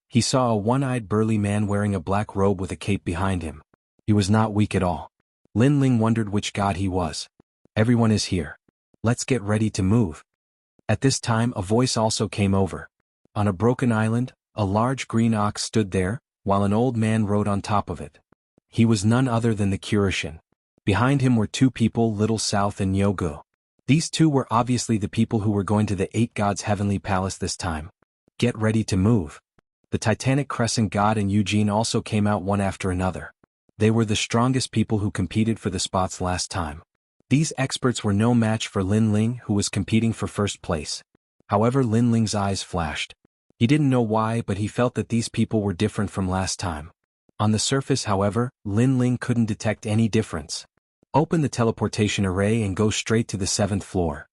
He saw a one-eyed burly man wearing a black robe with a cape behind him. He was not weak at all. Lin Ling wondered which god he was. Everyone is here. Let's get ready to move. At this time a voice also came over. On a broken island, a large green ox stood there, while an old man rode on top of it. He was none other than the Kurishin. Behind him were 2 people, Little South and Yogu. These 2 were obviously the people who were going to the 8 gods' heavenly palace this time. Get ready to move. The Titanic Crescent god and Eugene also came out one after another. They were the strongest people who competed for the spots last time. These experts were no match for Lin Ling, who was competing for first place. However, Lin Ling's eyes flashed. He didn't know why, but he felt that these people were different from last time. On the surface, however, Lin Ling couldn't detect any difference. Open the teleportation array and go straight to the 7th floor.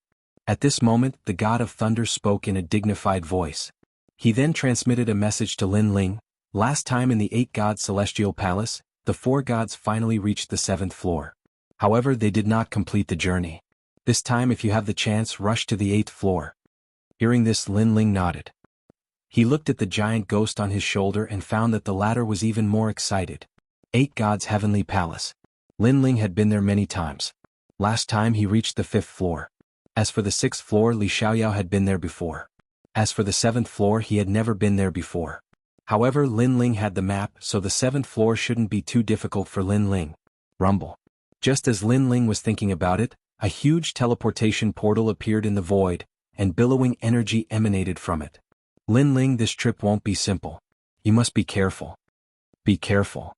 At this moment, the god of thunder spoke in a dignified voice. He then transmitted a message to Lin Ling. Last time in the 8 gods' celestial palace, the 4 gods finally reached the 7th floor. However, they did not complete the journey. This time, if you have the chance, rush to the 8th floor. Hearing this, Lin Ling nodded. He looked at the giant ghost on his shoulder and found that the latter was even more excited. 8 gods' heavenly palace. Lin Ling had been there many times. Last time he reached the 5th floor. As for the 6th floor, Li Xiaoyao had been there before. As for the 7th floor, he had never been there before. However, Lin Ling had the map, so the 7th floor shouldn't be too difficult for Lin Ling. Rumble. Just as Lin Ling was thinking about it, A huge teleportation portal appeared in the void, and billowing energy emanated from it. Lin Ling, this trip won't be simple. You must be careful. Be careful.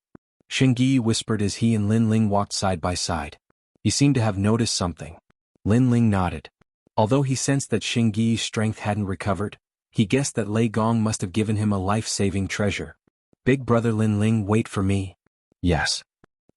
Xingyi whispered as he and Lin Ling walked side by side. He seemed to have noticed something. Lin Ling nodded. Although he sensed that Xingyi's strength hadn't recovered, he guessed that Lei Gong must have given him a life-saving treasure. Big brother Lin Ling, wait for me. Yes.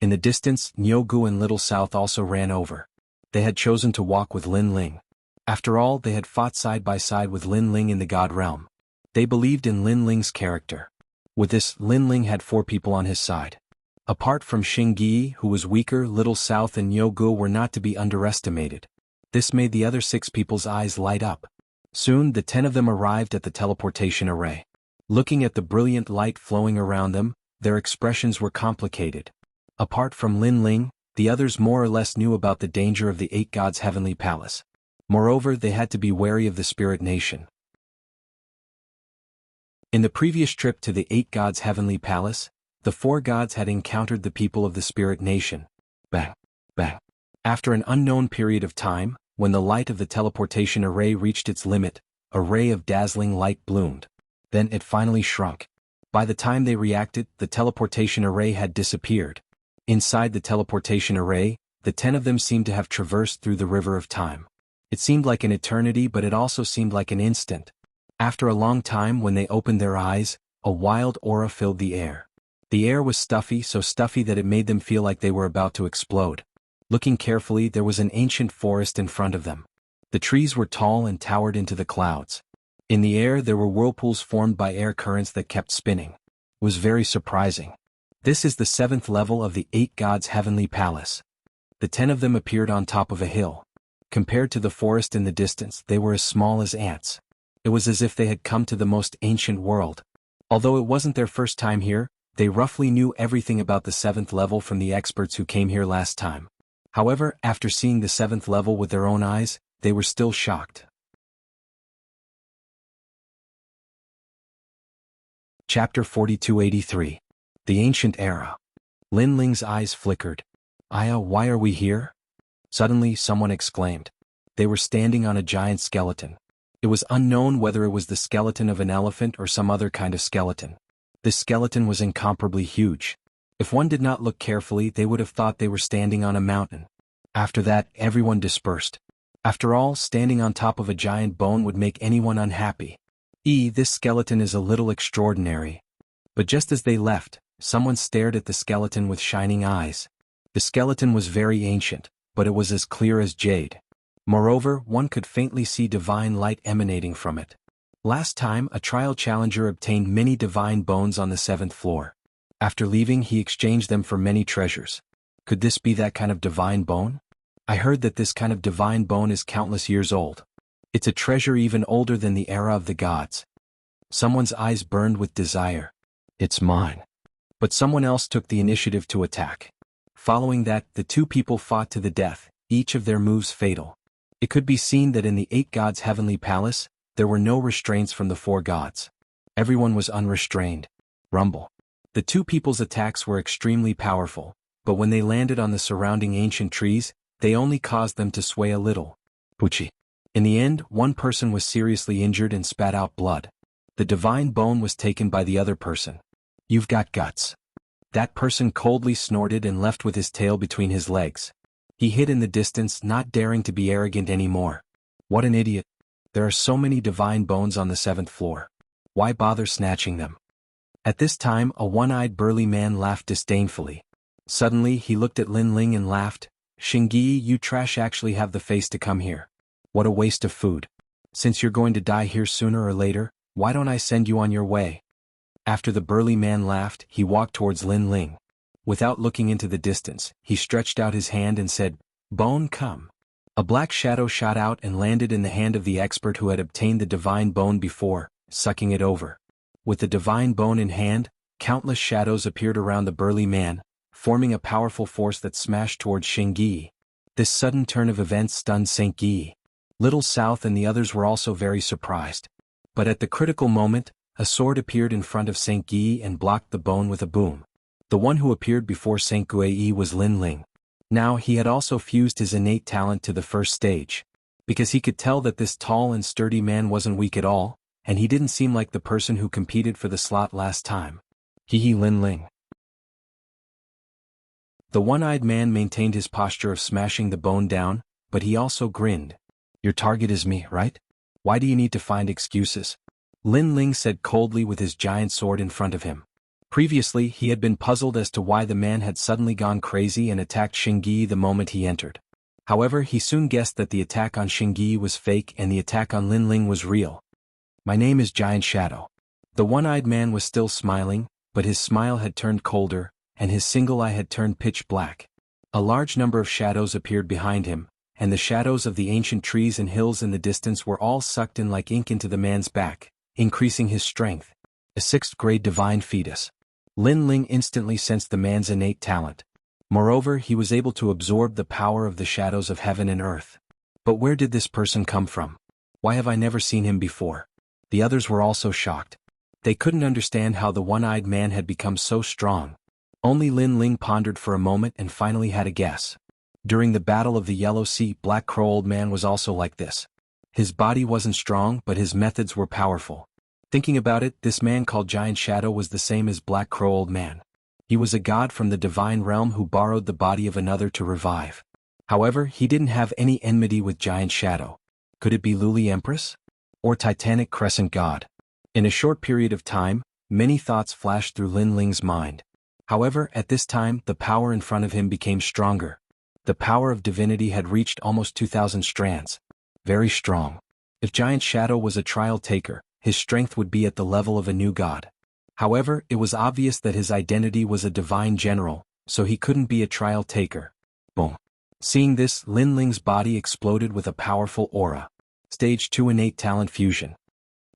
In the distance, Jianghu and Little South also ran over. They had chosen to walk with Lin Ling. After all, they had fought side by side with Lin Ling in the God Realm. They believed in Lin Ling's character. With this, Lin Ling had 4 people on his side. Apart from Xingyi, who was weaker, Little South and Jianghu were not to be underestimated. This made the other 6 people's eyes light up. Soon, the 10 of them arrived at the teleportation array. Looking at the brilliant light flowing around them, their expressions were complicated. Apart from Lin Ling, the others more or less knew about the danger of the 8 gods' heavenly palace. Moreover, they had to be wary of the Spirit Nation. In the previous trip to the 8 gods' heavenly palace, the 4 gods had encountered the people of the Spirit Nation. Bang! Bang! After an unknown period of time, when the light of the teleportation array reached its limit, a ray of dazzling light bloomed. Then it finally shrunk. By the time they reacted, the teleportation array had disappeared. Inside the teleportation array, the 10 of them seemed to have traversed through the river of time. It seemed like an eternity, but it also seemed like an instant. After a long time, when they opened their eyes, a wild aura filled the air. The air was stuffy, so stuffy that it made them feel like they were about to explode. Looking carefully, there was an ancient forest in front of them. The trees were tall and towered into the clouds. In the air, there were whirlpools formed by air currents that kept spinning. It was very surprising. This is the 7th level of the 8 gods' heavenly palace. The 10 of them appeared on top of a hill. Compared to the forest in the distance, they were as small as ants. It was as if they had come to the most ancient world. Although it wasn't their first time here, they roughly knew everything about the 7th level from the experts who came here last time. However, after seeing the 7th level with their own eyes, they were still shocked. Chapter 4283. The Ancient Era. Lin Ling's eyes flickered. Aya, why are we here? Suddenly, someone exclaimed. They were standing on a giant skeleton. It was unknown whether it was the skeleton of an elephant or some other kind of skeleton. This skeleton was incomparably huge. If one did not look carefully, they would have thought they were standing on a mountain. After that, everyone dispersed. After all, standing on top of a giant bone would make anyone unhappy. This skeleton is a little extraordinary. But just as they left, someone stared at the skeleton with shining eyes. The skeleton was very ancient, but it was as clear as jade. Moreover, one could faintly see divine light emanating from it. Last time, a trial challenger obtained many divine bones on the 7th floor. After leaving, he exchanged them for many treasures. Could this be that kind of divine bone? I heard that this kind of divine bone is countless years old. It's a treasure even older than the era of the gods. Someone's eyes burned with desire. It's mine. But someone else took the initiative to attack. Following that, the 2 people fought to the death, each of their moves fatal. It could be seen that in the 8 gods' heavenly palace, there were no restraints from the 4 gods. Everyone was unrestrained. Rumble. The 2 people's attacks were extremely powerful, but when they landed on the surrounding ancient trees, they only caused them to sway a little. Pucci. In the end, one person was seriously injured and spat out blood. The divine bone was taken by the other person. You've got guts. That person coldly snorted and left with his tail between his legs. He hid in the distance, not daring to be arrogant anymore. What an idiot. There are so many divine bones on the 7th floor. Why bother snatching them? At this time, a one-eyed burly man laughed disdainfully. Suddenly, he looked at Lin Ling and laughed. Xingyi, you trash actually have the face to come here. What a waste of food. Since you're going to die here sooner or later, why don't I send you on your way? After the burly man laughed, he walked towards Lin Ling. Without looking into the distance, he stretched out his hand and said, Bone, come. A black shadow shot out and landed in the hand of the expert who had obtained the divine bone before, sucking it over. With the divine bone in hand, countless shadows appeared around the burly man, forming a powerful force that smashed towards Xingyi. This sudden turn of events stunned Xingyi. Little South and the others were also very surprised. But at the critical moment, a sword appeared in front of Xingyi and blocked the bone with a boom. The one who appeared before Xingyi was Lin Ling. Now he had also fused his innate talent to the first stage. Because he could tell that this tall and sturdy man wasn't weak at all, and he didn't seem like the person who competed for the slot last time. Lin Ling. The one-eyed man maintained his posture of smashing the bone down, but he also grinned. Your target is me, right? Why do you need to find excuses? Lin Ling said coldly with his giant sword in front of him. Previously he had been puzzled as to why the man had suddenly gone crazy and attacked Xingyi the moment he entered. However, he soon guessed that the attack on Xingyi was fake and the attack on Lin Ling was real. My name is Giant Shadow. The one-eyed man was still smiling, but his smile had turned colder, and his single eye had turned pitch black. A large number of shadows appeared behind him, and the shadows of the ancient trees and hills in the distance were all sucked in like ink into the man's back, increasing his strength. A 6th-grade divine fetus. Lin Ling instantly sensed the man's innate talent. Moreover, he was able to absorb the power of the shadows of heaven and earth. But where did this person come from? Why have I never seen him before? The others were also shocked. They couldn't understand how the one-eyed man had become so strong. Only Lin Ling pondered for a moment and finally had a guess. During the Battle of the Yellow Sea, Black Crow Old Man was also like this. His body wasn't strong, but his methods were powerful. Thinking about it, this man called Giant Shadow was the same as Black Crow Old Man. He was a god from the divine realm who borrowed the body of another to revive. However, he didn't have any enmity with Giant Shadow. Could it be Luli Empress? Or Titanic Crescent God? In a short period of time, many thoughts flashed through Lin Ling's mind. However, at this time, the power in front of him became stronger. The power of divinity had reached almost 2,000 strands. Very strong. If Giant Shadow was a trial taker, his strength would be at the level of a new god. However, it was obvious that his identity was a divine general, so he couldn't be a trial taker. Boom. Seeing this, Lin Ling's body exploded with a powerful aura. Stage 2 Innate Talent Fusion.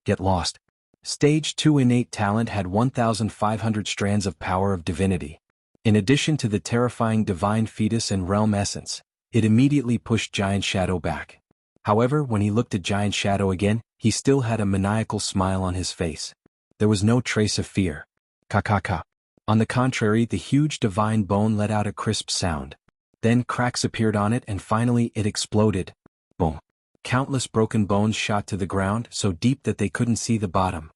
Get lost. Stage 2 Innate Talent had 1,500 strands of power of divinity. In addition to the terrifying divine fetus and realm essence, it immediately pushed Giant Shadow back. However, when he looked at Giant Shadow again, he still had a maniacal smile on his face. There was no trace of fear. Ka. On the contrary, the huge divine bone let out a crisp sound. Then cracks appeared on it and finally it exploded. Boom. Countless broken bones shot to the ground so deep that they couldn't see the bottom.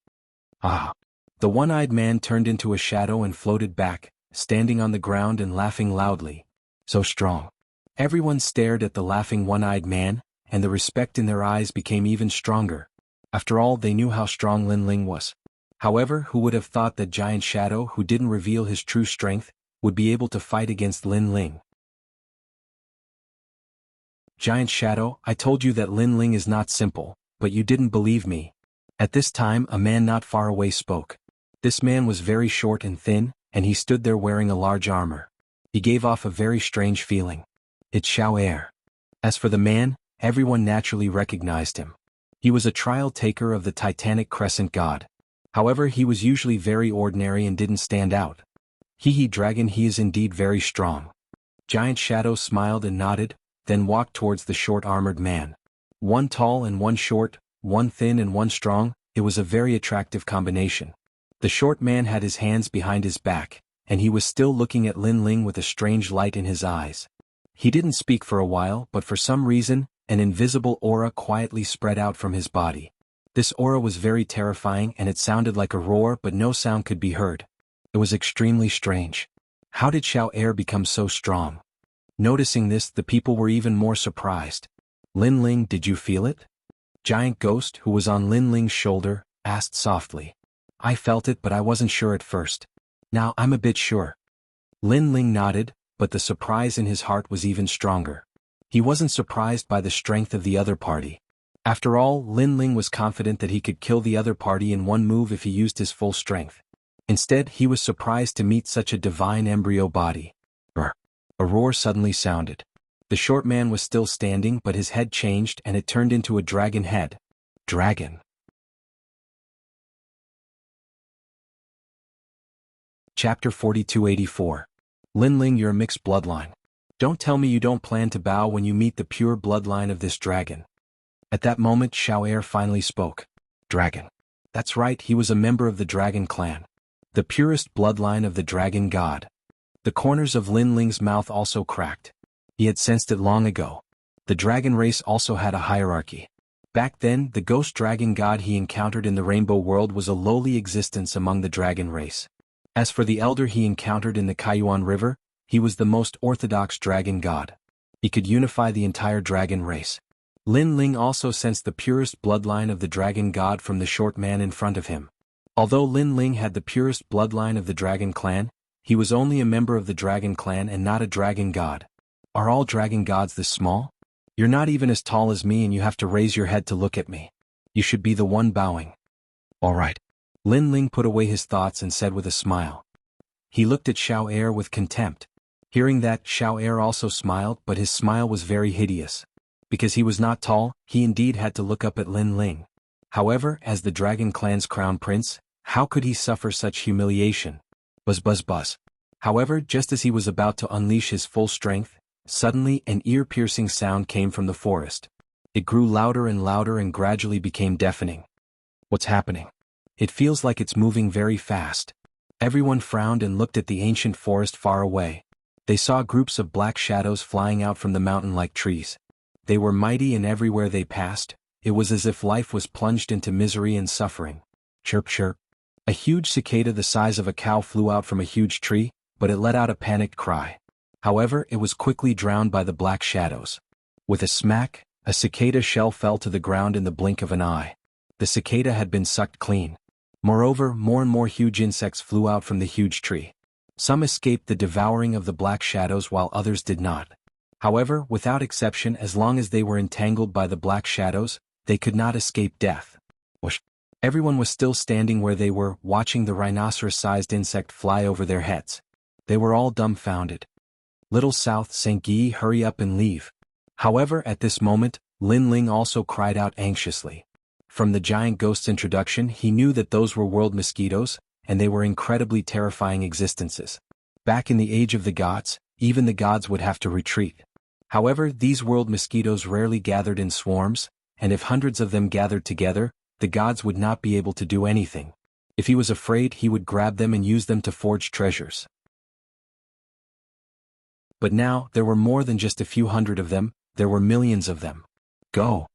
Ah! The one-eyed man turned into a shadow and floated back, standing on the ground and laughing loudly. So strong. Everyone stared at the laughing one-eyed man, and the respect in their eyes became even stronger. After all, they knew how strong Lin Ling was. However, who would have thought that Giant Shadow, who didn't reveal his true strength, would be able to fight against Lin Ling? Giant Shadow, I told you that Lin Ling is not simple, but you didn't believe me. At this time, a man not far away spoke. This man was very short and thin, and he stood there wearing a large armor. He gave off a very strange feeling. It's Xiao Er. As for the man, everyone naturally recognized him. He was a trial taker of the Titanic Crescent God. However, he was usually very ordinary and didn't stand out. Dragon, he is indeed very strong. Giant Shadow smiled and nodded, then walked towards the short-armored man. One tall and one short, one thin and one strong, it was a very attractive combination. The short man had his hands behind his back, and he was still looking at Lin Ling with a strange light in his eyes. He didn't speak for a while, but for some reason, an invisible aura quietly spread out from his body. This aura was very terrifying and it sounded like a roar, but no sound could be heard. It was extremely strange. How did Xiao Er become so strong? Noticing this, the people were even more surprised. Lin Ling, did you feel it? Giant Ghost, who was on Lin Ling's shoulder, asked softly. I felt it, but I wasn't sure at first. Now I'm a bit sure. Lin Ling nodded, but the surprise in his heart was even stronger. He wasn't surprised by the strength of the other party. After all, Lin Ling was confident that he could kill the other party in one move if he used his full strength. Instead, he was surprised to meet such a divine embryo body. A roar suddenly sounded. The short man was still standing, but his head changed and it turned into a dragon head. Dragon. Chapter 4284. Lin Ling, you're a mixed bloodline. Don't tell me you don't plan to bow when you meet the pure bloodline of this dragon. At that moment, Xiao Er finally spoke. Dragon. That's right, he was a member of the dragon clan. The purest bloodline of the dragon god. The corners of Lin Ling's mouth also cracked. He had sensed it long ago. The dragon race also had a hierarchy. Back then, the ghost dragon god he encountered in the rainbow world was a lowly existence among the dragon race. As for the elder he encountered in the Kaiyuan River, he was the most orthodox dragon god. He could unify the entire dragon race. Lin Ling also sensed the purest bloodline of the dragon god from the short man in front of him. Although Lin Ling had the purest bloodline of the dragon clan, he was only a member of the dragon clan and not a dragon god. Are all dragon gods this small? You're not even as tall as me and you have to raise your head to look at me. You should be the one bowing. All right. Lin Ling put away his thoughts and said with a smile. He looked at Xiao Er with contempt. Hearing that, Xiao Er also smiled, but his smile was very hideous. Because he was not tall, he indeed had to look up at Lin Ling. However, as the dragon clan's crown prince, how could he suffer such humiliation? Buzz buzz buzz. However, just as he was about to unleash his full strength, suddenly an ear-piercing sound came from the forest. It grew louder and gradually became deafening. What's happening? It feels like it's moving very fast. Everyone frowned and looked at the ancient forest far away. They saw groups of black shadows flying out from the mountain like trees. They were mighty and everywhere they passed, it was as if life was plunged into misery and suffering. Chirp chirp. A huge cicada the size of a cow flew out from a huge tree, but it let out a panicked cry. However, it was quickly drowned by the black shadows. With a smack, a cicada shell fell to the ground in the blink of an eye. The cicada had been sucked clean. Moreover, more and more huge insects flew out from the huge tree. Some escaped the devouring of the black shadows while others did not. However, without exception, as long as they were entangled by the black shadows, they could not escape death. Whoosh! Everyone was still standing where they were, watching the rhinoceros-sized insect fly over their heads. They were all dumbfounded. Little South Saint-Guy, hurry up and leave. However, at this moment, Lin Ling also cried out anxiously. From the giant ghost's introduction, he knew that those were world mosquitoes, and they were incredibly terrifying existences. Back in the age of the gods, even the gods would have to retreat. However, these world mosquitoes rarely gathered in swarms, and if hundreds of them gathered together, the gods would not be able to do anything. If he was afraid, he would grab them and use them to forge treasures. But now, there were more than just a few hundred of them, there were millions of them. Go!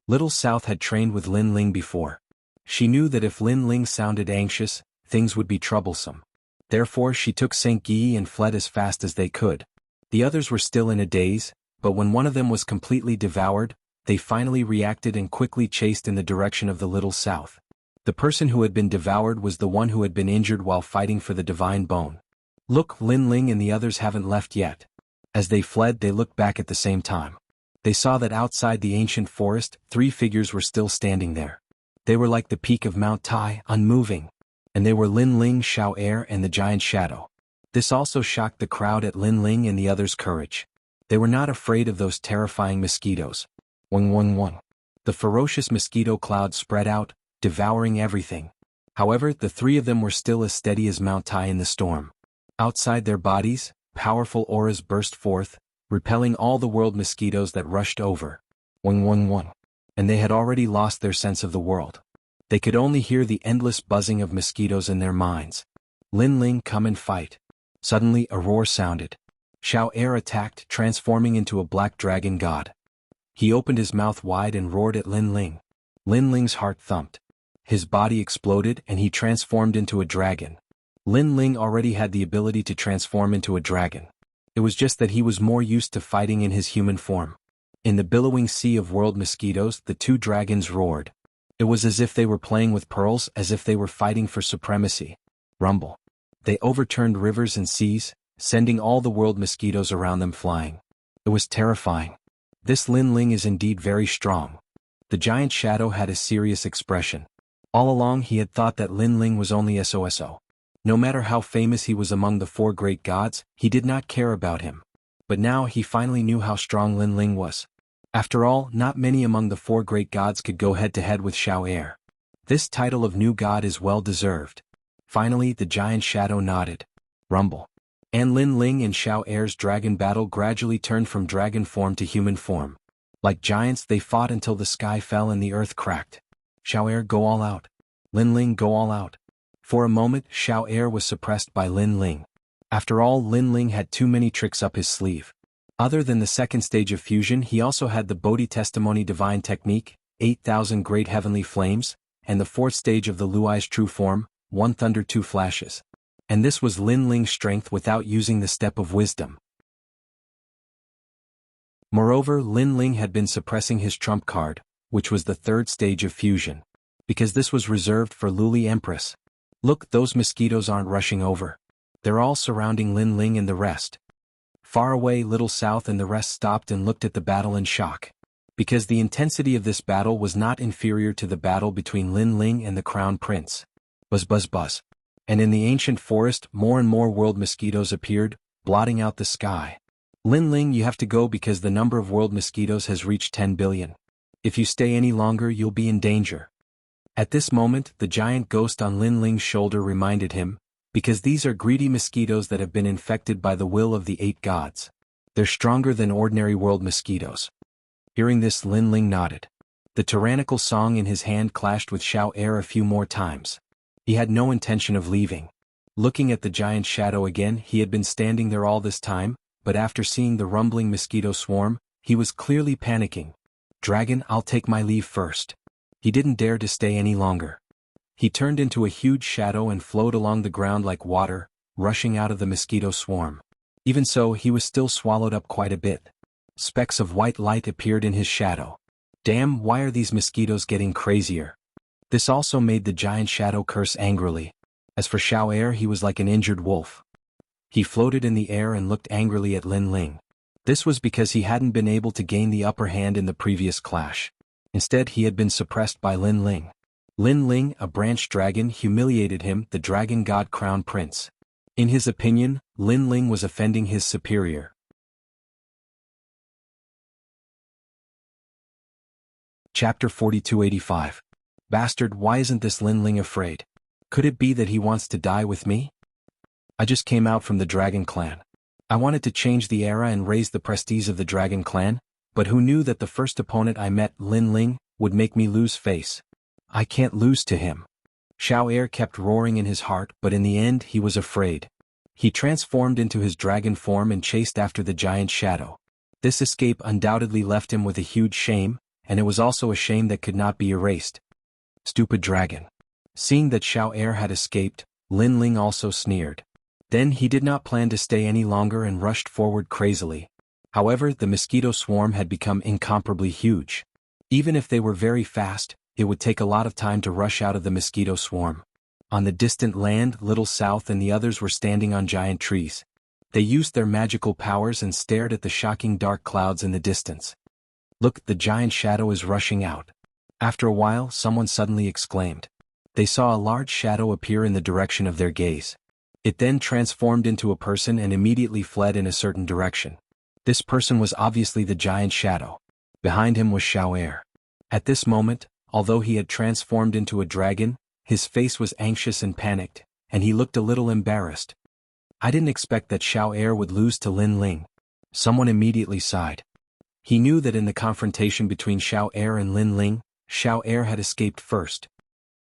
Little South had trained with Lin Ling before. She knew that if Lin Ling sounded anxious, things would be troublesome. Therefore she took Saint-Guy and fled as fast as they could. The others were still in a daze, but when one of them was completely devoured, they finally reacted and quickly chased in the direction of the Little South. The person who had been devoured was the one who had been injured while fighting for the divine bone. Look, Lin Ling and the others haven't left yet. As they fled, they looked back at the same time. They saw that outside the ancient forest, 3 figures were still standing there. They were like the peak of Mount Tai, unmoving. And they were Lin Ling, Xiao Er, and the giant shadow. This also shocked the crowd at Lin Ling and the others' courage. They were not afraid of those terrifying mosquitoes. Wang wang wang. The ferocious mosquito cloud spread out, devouring everything. However, the 3 of them were still as steady as Mount Tai in the storm. Outside their bodies, powerful auras burst forth, repelling all the world mosquitoes that rushed over. Wang wang wang. And they had already lost their sense of the world. They could only hear the endless buzzing of mosquitoes in their minds. Lin Ling, come and fight. Suddenly a roar sounded. Xiao Er attacked, transforming into a black dragon god. He opened his mouth wide and roared at Lin Ling. Lin Ling's heart thumped. His body exploded and he transformed into a dragon. Lin Ling already had the ability to transform into a dragon. It was just that he was more used to fighting in his human form. In the billowing sea of world mosquitoes, the 2 dragons roared. It was as if they were playing with pearls, as if they were fighting for supremacy. Rumble. They overturned rivers and seas, sending all the world mosquitoes around them flying. It was terrifying. This Lin Ling is indeed very strong. The giant shadow had a serious expression. All along he had thought that Lin Ling was only SOSO. No matter how famous he was among the 4 great gods, he did not care about him. But now he finally knew how strong Lin Ling was. After all, not many among the 4 great gods could go head-to-head with Xiao Er. This title of new god is well deserved. Finally, the giant shadow nodded. Rumble. And Lin Ling and Xiao Er's dragon battle gradually turned from dragon form to human form. Like giants, they fought until the sky fell and the earth cracked. Xiao Er, go all out. Lin Ling, go all out. For a moment, Xiao Er was suppressed by Lin Ling. After all, Lin Ling had too many tricks up his sleeve. Other than the second stage of fusion, he also had the Bodhi Testimony Divine Technique, 8,000 Great Heavenly Flames, and the fourth stage of the Luai's True Form, 1 Thunder 2 Flashes. And this was Lin Ling's strength without using the Step of Wisdom. Moreover, Lin Ling had been suppressing his trump card, which was the third stage of fusion, because this was reserved for Luli Empress. Look, those mosquitoes aren't rushing over. They're all surrounding Lin Ling and the rest. Far away, Little South and the rest stopped and looked at the battle in shock. Because the intensity of this battle was not inferior to the battle between Lin Ling and the Crown Prince. Buzz buzz buzz. And in the ancient forest, more and more world mosquitoes appeared, blotting out the sky. Lin Ling, you have to go because the number of world mosquitoes has reached 10 billion. If you stay any longer, you'll be in danger. At this moment, the giant ghost on Lin Ling's shoulder reminded him, because these are greedy mosquitoes that have been infected by the will of the 8 gods. They're stronger than ordinary world mosquitoes. Hearing this, Lin Ling nodded. The tyrannical song in his hand clashed with Xiao Air a few more times. He had no intention of leaving. Looking at the giant shadow again, he had been standing there all this time, but after seeing the rumbling mosquito swarm, he was clearly panicking. Dragon, I'll take my leave first. He didn't dare to stay any longer. He turned into a huge shadow and flowed along the ground like water, rushing out of the mosquito swarm. Even so, he was still swallowed up quite a bit. Specks of white light appeared in his shadow. Damn, why are these mosquitoes getting crazier? This also made the giant shadow curse angrily. As for Xiao Air, he was like an injured wolf. He floated in the air and looked angrily at Lin Ling. This was because he hadn't been able to gain the upper hand in the previous clash. Instead, he had been suppressed by Lin Ling. Lin Ling, a branch dragon, humiliated him, the dragon god crown prince. In his opinion, Lin Ling was offending his superior. Chapter 4285. Bastard, why isn't this Lin Ling afraid? Could it be that he wants to die with me? I just came out from the Dragon Clan. I wanted to change the era and raise the prestige of the Dragon Clan, but who knew that the first opponent I met, Lin Ling, would make me lose face? I can't lose to him. Xiao Air kept roaring in his heart, but in the end he was afraid. He transformed into his dragon form and chased after the giant shadow. This escape undoubtedly left him with a huge shame, and it was also a shame that could not be erased. Stupid dragon. Seeing that Xiao Air had escaped, Lin Ling also sneered. Then he did not plan to stay any longer and rushed forward crazily. However, the mosquito swarm had become incomparably huge. Even if they were very fast, it would take a lot of time to rush out of the mosquito swarm. On the distant land, Little South and the others were standing on giant trees. They used their magical powers and stared at the shocking dark clouds in the distance. Look, the giant shadow is rushing out. After a while, someone suddenly exclaimed. They saw a large shadow appear in the direction of their gaze. It then transformed into a person and immediately fled in a certain direction. This person was obviously the giant shadow. Behind him was Xiao Air. At this moment, although he had transformed into a dragon, his face was anxious and panicked, and he looked a little embarrassed. I didn't expect that Xiao Air would lose to Lin Ling. Someone immediately sighed. He knew that in the confrontation between Xiao Air and Lin Ling, Xiao Air had escaped first.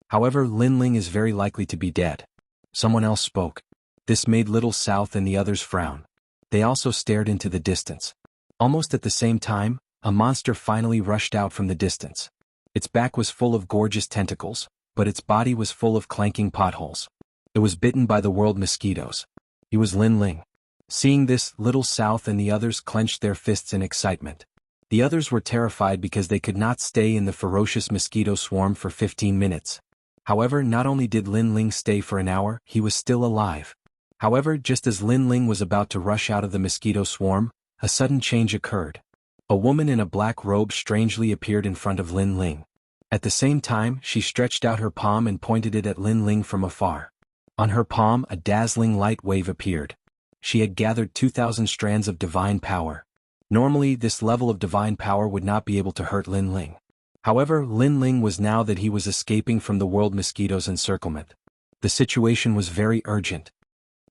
However, Lin Ling is very likely to be dead. Someone else spoke. This made Little South and the others frown. They also stared into the distance. Almost at the same time, a monster finally rushed out from the distance. Its back was full of gorgeous tentacles, but its body was full of clanking potholes. It was bitten by the world mosquitoes. He was Lin Ling. Seeing this, Little South and the others clenched their fists in excitement. The others were terrified because they could not stay in the ferocious mosquito swarm for 15 minutes. However, not only did Lin Ling stay for an hour, he was still alive. However, just as Lin Ling was about to rush out of the mosquito swarm, a sudden change occurred. A woman in a black robe strangely appeared in front of Lin Ling. At the same time, she stretched out her palm and pointed it at Lin Ling from afar. On her palm, a dazzling light wave appeared. She had gathered 2,000 strands of divine power. Normally, this level of divine power would not be able to hurt Lin Ling. However, Lin Ling was now that he was escaping from the world mosquito's encirclement. The situation was very urgent.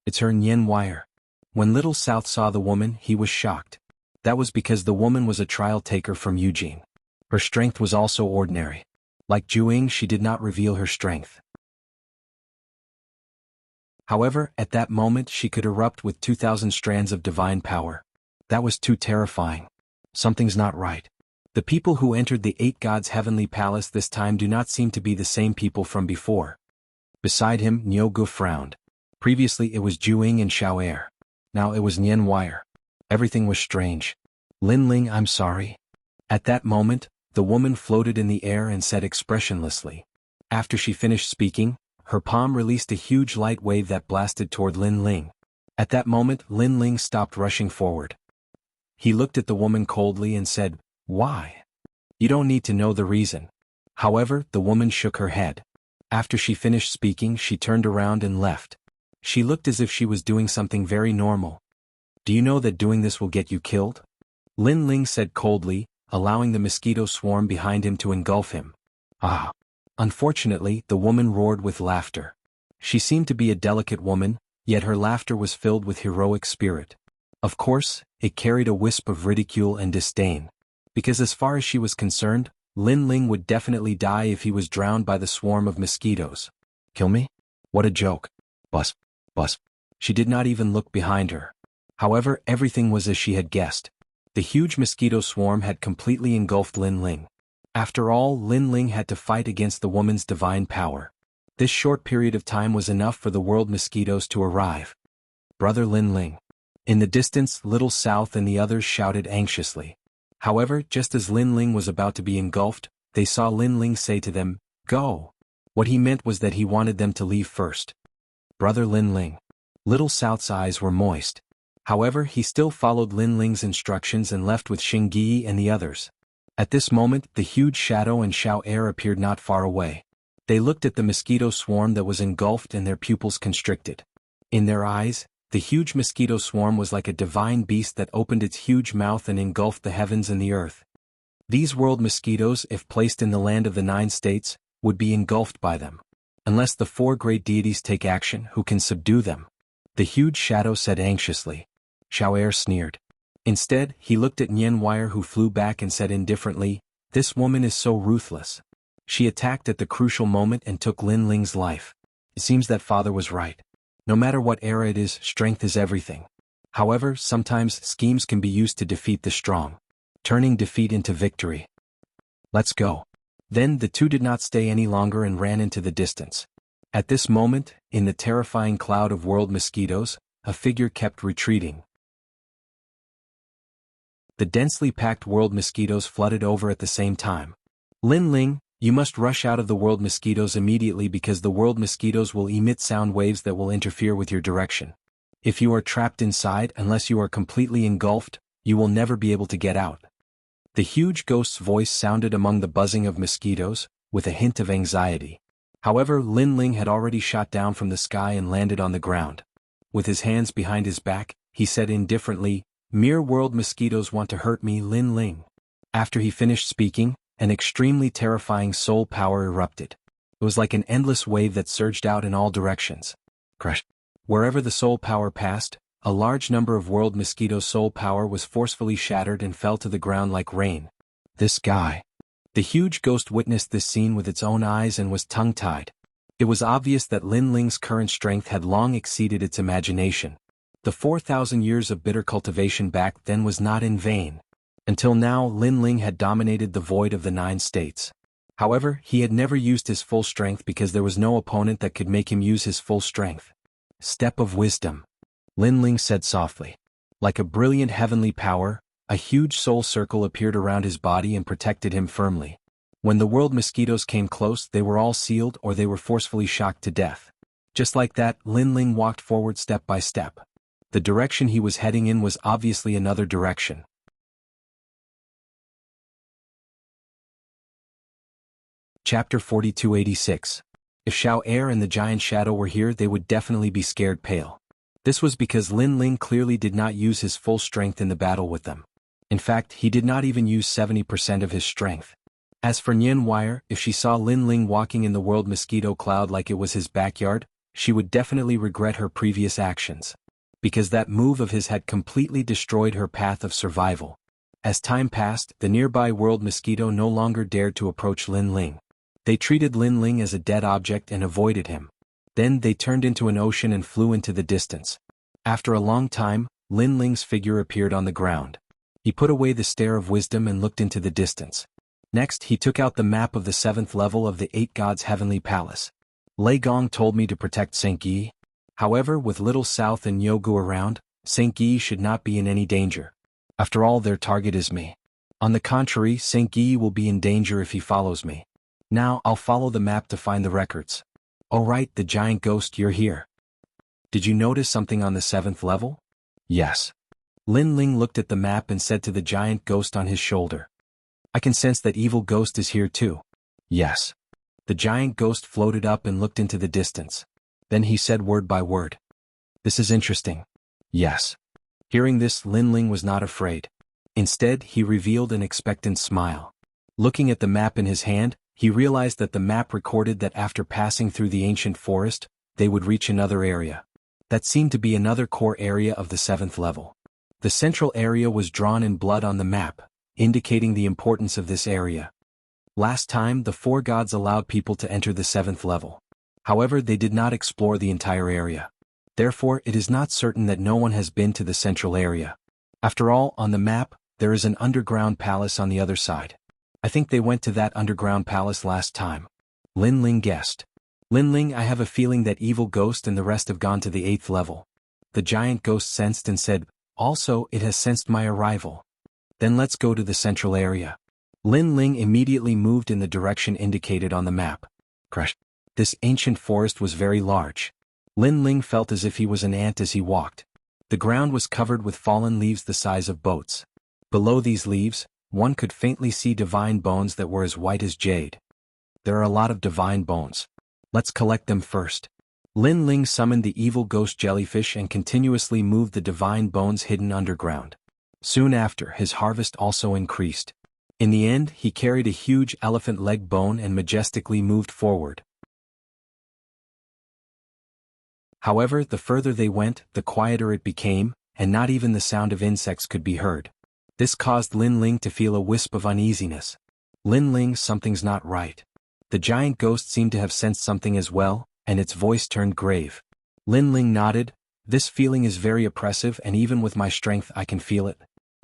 It's her Nian wire. When Little South saw the woman, he was shocked. That was because the woman was a trial taker from Eugene. Her strength was also ordinary. Like Juing, she did not reveal her strength. However, at that moment she could erupt with 2,000 strands of divine power. That was too terrifying. Something's not right. The people who entered the 8 gods' heavenly palace this time do not seem to be the same people from before. Beside him, Niugu frowned. Previously it was Juing and Xiao'er. Now it was Nian Wire. Everything was strange. Lin Ling, I'm sorry. At that moment, the woman floated in the air and said expressionlessly. After she finished speaking, her palm released a huge light wave that blasted toward Lin Ling. At that moment, Lin Ling stopped rushing forward. He looked at the woman coldly and said, "Why? You don't need to know the reason." However, the woman shook her head. After she finished speaking, she turned around and left. She looked as if she was doing something very normal. "Do you know that doing this will get you killed?" Lin Ling said coldly, allowing the mosquito swarm behind him to engulf him. "Ah." Unfortunately, the woman roared with laughter. She seemed to be a delicate woman, yet her laughter was filled with heroic spirit. Of course, it carried a wisp of ridicule and disdain. Because as far as she was concerned, Lin Ling would definitely die if he was drowned by the swarm of mosquitoes. "Kill me? What a joke." Bus. Bus. She did not even look behind her. However, everything was as she had guessed. The huge mosquito swarm had completely engulfed Lin Ling. After all, Lin Ling had to fight against the woman's divine power. This short period of time was enough for the world mosquitoes to arrive. "Brother Lin Ling." In the distance, Little South and the others shouted anxiously. However, just as Lin Ling was about to be engulfed, they saw Lin Ling say to them, "Go." What he meant was that he wanted them to leave first. "Brother Lin Ling." Little South's eyes were moist. However, he still followed Lin Ling's instructions and left with Xingyi and the others. At this moment, the huge shadow and Xiao'er appeared not far away. They looked at the mosquito swarm that was engulfed and their pupils constricted. In their eyes, the huge mosquito swarm was like a divine beast that opened its huge mouth and engulfed the heavens and the earth. These world mosquitoes, if placed in the land of the 9 states, would be engulfed by them. Unless the 4 great deities take action, who can subdue them? The huge shadow said anxiously. Xiao'er sneered. Instead, he looked at Nian Wire, who flew back and said indifferently, "This woman is so ruthless. She attacked at the crucial moment and took Lin Ling's life. It seems that father was right. No matter what era it is, strength is everything. However, sometimes schemes can be used to defeat the strong, turning defeat into victory. Let's go." Then the two did not stay any longer and ran into the distance. At this moment, in the terrifying cloud of world mosquitoes, a figure kept retreating. The densely packed world mosquitoes flooded over at the same time. "Lin Ling, you must rush out of the world mosquitoes immediately because the world mosquitoes will emit sound waves that will interfere with your direction. If you are trapped inside, unless you are completely engulfed, you will never be able to get out." The huge ghost's voice sounded among the buzzing of mosquitoes, with a hint of anxiety. However, Lin Ling had already shot down from the sky and landed on the ground. With his hands behind his back, he said indifferently, "Mere world mosquitoes want to hurt me, Lin Ling." After he finished speaking, an extremely terrifying soul power erupted. It was like an endless wave that surged out in all directions. Crush. Wherever the soul power passed, a large number of world mosquito soul power was forcefully shattered and fell to the ground like rain. "This guy." The huge ghost witnessed this scene with its own eyes and was tongue-tied. It was obvious that Lin Ling's current strength had long exceeded its imagination. The 4,000 years of bitter cultivation back then was not in vain. Until now, Lin Ling had dominated the void of the 9 states. However, he had never used his full strength because there was no opponent that could make him use his full strength. "Step of wisdom," Lin Ling said softly. Like a brilliant heavenly power, a huge soul circle appeared around his body and protected him firmly. When the world mosquitoes came close, they were all sealed or they were forcefully shocked to death. Just like that, Lin Ling walked forward step by step. The direction he was heading in was obviously another direction. Chapter 4286. If Xiao'er and the giant shadow were here, they would definitely be scared pale. This was because Lin Ling clearly did not use his full strength in the battle with them. In fact, he did not even use 70% of his strength. As for Nian Wire, if she saw Lin Ling walking in the world mosquito cloud like it was his backyard, she would definitely regret her previous actions. Because that move of his had completely destroyed her path of survival. As time passed, the nearby world mosquito no longer dared to approach Lin Ling. They treated Lin Ling as a dead object and avoided him. Then they turned into an ocean and flew into the distance. After a long time, Lin Ling's figure appeared on the ground. He put away the stare of wisdom and looked into the distance. Next, he took out the map of the 7th level of the 8 Gods' Heavenly Palace. Lei Gong told me to protect St. Yi. However, with little South and Yogu around, St. Yi should not be in any danger. After all, their target is me. On the contrary, St. Yi will be in danger if he follows me. Now, I'll follow the map to find the records. Oh right, the giant ghost, you're here. Did you notice something on the 7th level? Yes. Lin Ling looked at the map and said to the giant ghost on his shoulder. I can sense that evil ghost is here too. Yes. The giant ghost floated up and looked into the distance. Then he said word by word. This is interesting. Yes. Hearing this, Lin Ling was not afraid. Instead, he revealed an expectant smile. Looking at the map in his hand, he realized that the map recorded that after passing through the ancient forest, they would reach another area. That seemed to be another core area of the 7th level. The central area was drawn in blood on the map, indicating the importance of this area. Last time, the 4 gods allowed people to enter the 7th level. However, they did not explore the entire area. Therefore, it is not certain that no one has been to the central area. After all, on the map, there is an underground palace on the other side. I think they went to that underground palace last time. Lin Ling guessed. Lin Ling, I have a feeling that evil ghost and the rest have gone to the 8th level. The giant ghost sensed and said, also, it has sensed my arrival. Then let's go to the central area. Lin Ling immediately moved in the direction indicated on the map. Crash. This ancient forest was very large. Lin Ling felt as if he was an ant as he walked. The ground was covered with fallen leaves the size of boats. Below these leaves, one could faintly see divine bones that were as white as jade. There are a lot of divine bones. Let's collect them first. Lin Ling summoned the evil ghost jellyfish and continuously moved the divine bones hidden underground. Soon after, his harvest also increased. In the end, he carried a huge elephant leg bone and majestically moved forward. However, the further they went, the quieter it became, and not even the sound of insects could be heard. This caused Lin Ling to feel a wisp of uneasiness. Lin Ling, something's not right. The giant ghost seemed to have sensed something as well, and its voice turned grave. Lin Ling nodded. This feeling is very oppressive, and even with my strength I can feel it.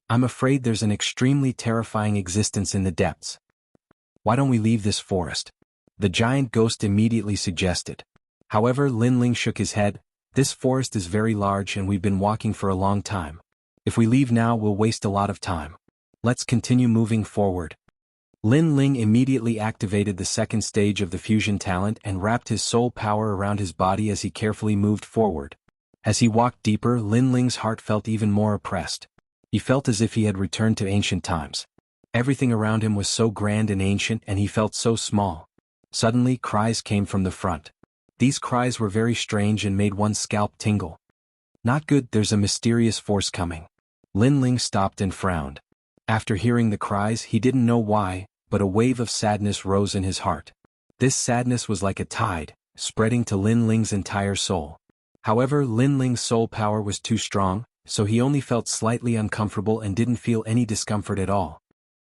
I'm afraid there's an extremely terrifying existence in the depths. Why don't we leave this forest? The giant ghost immediately suggested. However, Lin Ling shook his head. This forest is very large and we've been walking for a long time. If we leave now, we'll waste a lot of time. Let's continue moving forward. Lin Ling immediately activated the 2nd stage of the fusion talent and wrapped his soul power around his body as he carefully moved forward. As he walked deeper, Lin Ling's heart felt even more oppressed. He felt as if he had returned to ancient times. Everything around him was so grand and ancient and he felt so small. Suddenly, cries came from the front. These cries were very strange and made one's scalp tingle. Not good, there's a mysterious force coming. Lin Ling stopped and frowned. After hearing the cries, he didn't know why, but a wave of sadness rose in his heart. This sadness was like a tide, spreading to Lin Ling's entire soul. However, Lin Ling's soul power was too strong, so he only felt slightly uncomfortable and didn't feel any discomfort at all.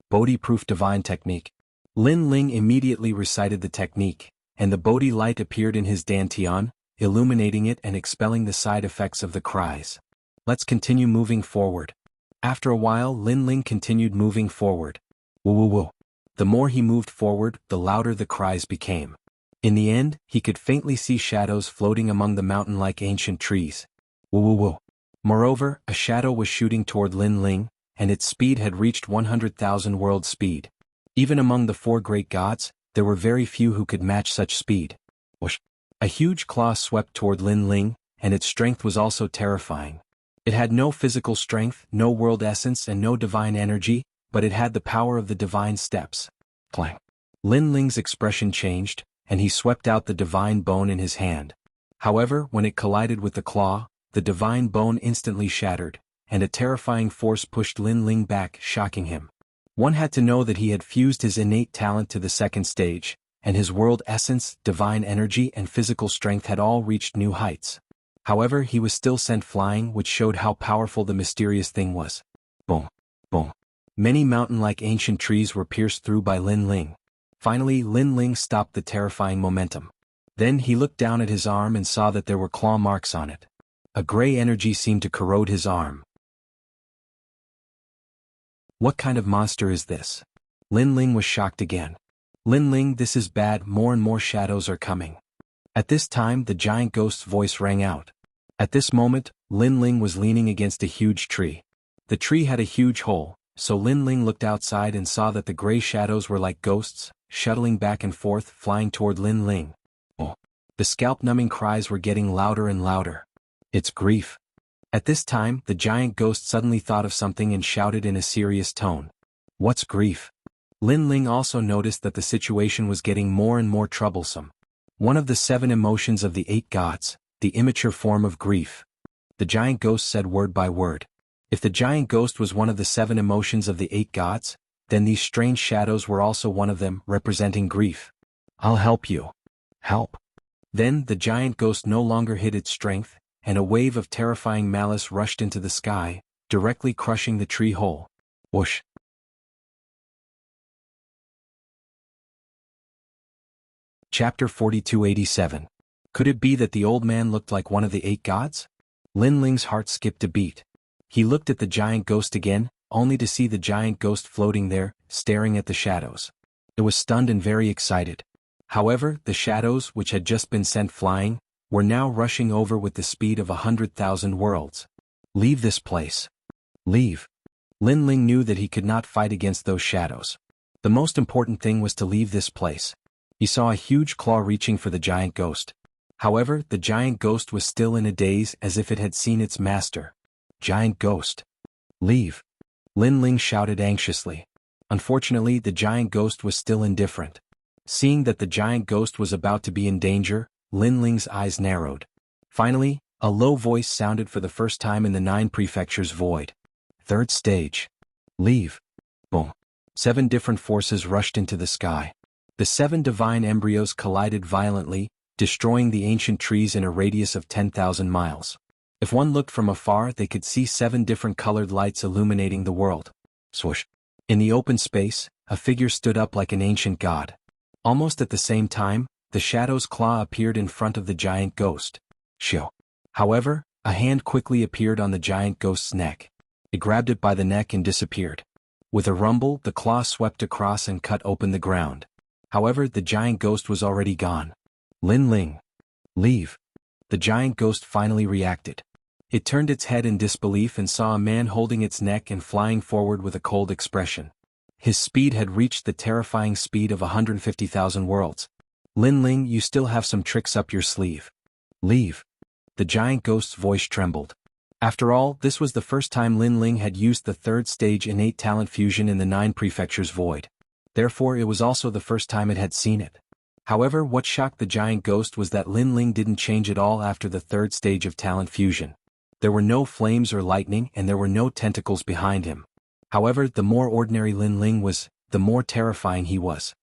Bodhi-proof divine technique. Lin Ling immediately recited the technique, and the Bodhi light appeared in his dantian, illuminating it and expelling the side effects of the cries. Let's continue moving forward. After a while, Lin Ling continued moving forward. Woo woo woo. The more he moved forward, the louder the cries became. In the end, he could faintly see shadows floating among the mountain-like ancient trees. Woo woo woo. Moreover, a shadow was shooting toward Lin Ling, and its speed had reached 100,000 world speed. Even among the 4 great gods, there were very few who could match such speed. Whoosh. A huge claw swept toward Lin Ling, and its strength was also terrifying. It had no physical strength, no world essence and no divine energy, but it had the power of the divine steps. Clang. Lin Ling's expression changed, and he swept out the divine bone in his hand. However, when it collided with the claw, the divine bone instantly shattered, and a terrifying force pushed Lin Ling back, shocking him. One had to know that he had fused his innate talent to the 2nd stage, and his world essence, divine energy and physical strength had all reached new heights. However, he was still sent flying, which showed how powerful the mysterious thing was. Boom. Boom. Many mountain-like ancient trees were pierced through by Lin Ling. Finally, Lin Ling stopped the terrifying momentum. Then he looked down at his arm and saw that there were claw marks on it. A gray energy seemed to corrode his arm. What kind of monster is this? Lin Ling was shocked again. Lin Ling, this is bad, more and more shadows are coming. At this time the giant ghost's voice rang out. At this moment, Lin Ling was leaning against a huge tree. The tree had a huge hole, so Lin Ling looked outside and saw that the gray shadows were like ghosts, shuttling back and forth, flying toward Lin Ling. Oh! The scalp-numbing cries were getting louder and louder. It's grief. At this time, the giant ghost suddenly thought of something and shouted in a serious tone. What's grief? Lin Ling also noticed that the situation was getting more and more troublesome. One of the 7 emotions of the 8 gods, the immature form of grief. The giant ghost said word by word. If the giant ghost was one of the 7 emotions of the 8 gods, then these strange shadows were also one of them, representing grief. I'll help you. Help. Then the giant ghost no longer hid its strength, and a wave of terrifying malice rushed into the sky, directly crushing the tree hole. Whoosh. Chapter 4287. Could it be that the old man looked like one of the 8 gods? Lin Ling's heart skipped a beat. He looked at the giant ghost again, only to see the giant ghost floating there, staring at the shadows. It was stunned and very excited. However, the shadows, which had just been sent flying, were now rushing over with the speed of 100,000 worlds. Leave this place. Leave. Lin Ling knew that he could not fight against those shadows. The most important thing was to leave this place. He saw a huge claw reaching for the giant ghost. However, the giant ghost was still in a daze as if it had seen its master. Giant ghost. Leave. Lin Ling shouted anxiously. Unfortunately, the giant ghost was still indifferent. Seeing that the giant ghost was about to be in danger, Lin Ling's eyes narrowed. Finally, a low voice sounded for the first time in the 9 prefectures void. 3rd stage. Leave. Boom. 7 different forces rushed into the sky. The 7 divine embryos collided violently, destroying the ancient trees in a radius of 10,000 miles. If one looked from afar, they could see 7 different colored lights illuminating the world. Swoosh. In the open space, a figure stood up like an ancient god. Almost at the same time, the shadow's claw appeared in front of the giant ghost. Shoo. However, a hand quickly appeared on the giant ghost's neck. It grabbed it by the neck and disappeared. With a rumble, the claw swept across and cut open the ground. However, the giant ghost was already gone. Lin Ling. Leave. The giant ghost finally reacted. It turned its head in disbelief and saw a man holding its neck and flying forward with a cold expression. His speed had reached the terrifying speed of 150,000 worlds. Lin Ling, you still have some tricks up your sleeve. Leave. The giant ghost's voice trembled. After all, this was the first time Lin Ling had used the 3rd stage innate talent fusion in the 9 prefectures void. Therefore it was also the first time it had seen it. However, what shocked the giant ghost was that Lin Ling didn't change at all after the 3rd stage of talent fusion. There were no flames or lightning and there were no tentacles behind him. However, the more ordinary Lin Ling was, the more terrifying he was.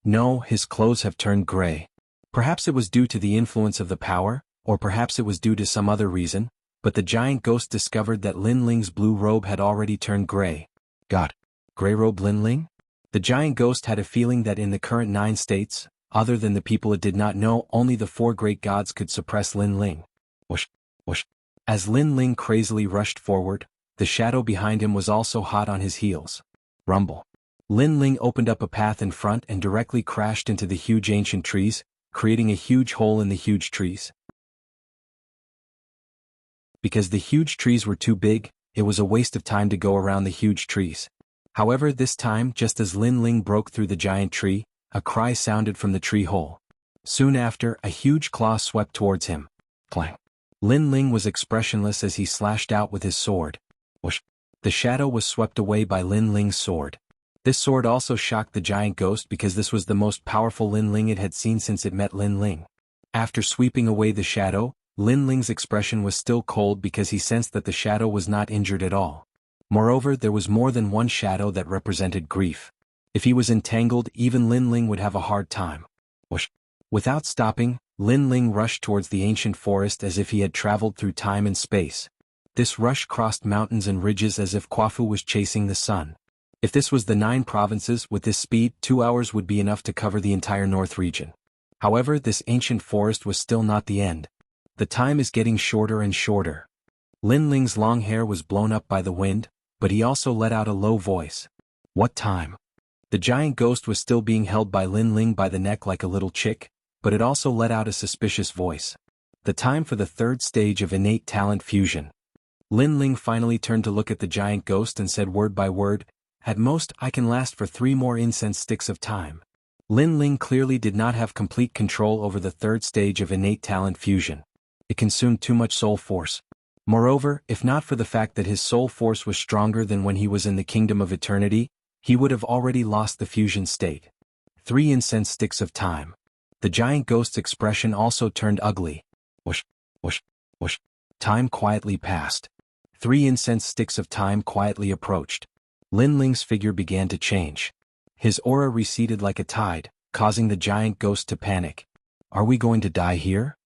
No, his clothes have turned gray. Perhaps it was due to the influence of the power, or perhaps it was due to some other reason, but the giant ghost discovered that Lin Ling's blue robe had already turned gray. God. Gray robe Lin Ling? The giant ghost had a feeling that in the current 9 states, other than the people it did not know, only the 4 great gods could suppress Lin Ling. Whoosh, whoosh. As Lin Ling crazily rushed forward, the shadow behind him was also hot on his heels. Rumble. Lin Ling opened up a path in front and directly crashed into the huge ancient trees, creating a huge hole in the huge trees. Because the huge trees were too big, it was a waste of time to go around the huge trees. However, this time, just as Lin Ling broke through the giant tree, a cry sounded from the tree hole. Soon after, a huge claw swept towards him. Clang. Lin Ling was expressionless as he slashed out with his sword. Whoosh. The shadow was swept away by Lin Ling's sword. This sword also shocked the giant ghost because this was the most powerful Lin Ling it had seen since it met Lin Ling. After sweeping away the shadow, Lin Ling's expression was still cold because he sensed that the shadow was not injured at all. Moreover, there was more than one shadow that represented grief. If he was entangled, even Lin Ling would have a hard time. Whoosh. Without stopping, Lin Ling rushed towards the ancient forest as if he had traveled through time and space. This rush crossed mountains and ridges as if Quafu was chasing the sun. If this was the 9 provinces, with this speed, 2 hours would be enough to cover the entire north region. However, this ancient forest was still not the end. The time is getting shorter and shorter. Lin Ling's long hair was blown up by the wind, but he also let out a low voice. What time? The giant ghost was still being held by Lin Ling by the neck like a little chick, but it also let out a suspicious voice. The time for the third stage of innate talent fusion. Lin Ling finally turned to look at the giant ghost and said word by word, "At most, I can last for 3 more incense sticks of time." Lin Ling clearly did not have complete control over the third stage of innate talent fusion. It consumed too much soul force. Moreover, if not for the fact that his soul force was stronger than when he was in the Kingdom of Eternity, he would have already lost the fusion state. 3 incense sticks of time. The giant ghost's expression also turned ugly. Whoosh, whoosh, whoosh. Time quietly passed. 3 incense sticks of time quietly approached. Lin Ling's figure began to change. His aura receded like a tide, causing the giant ghost to panic. Are we going to die here?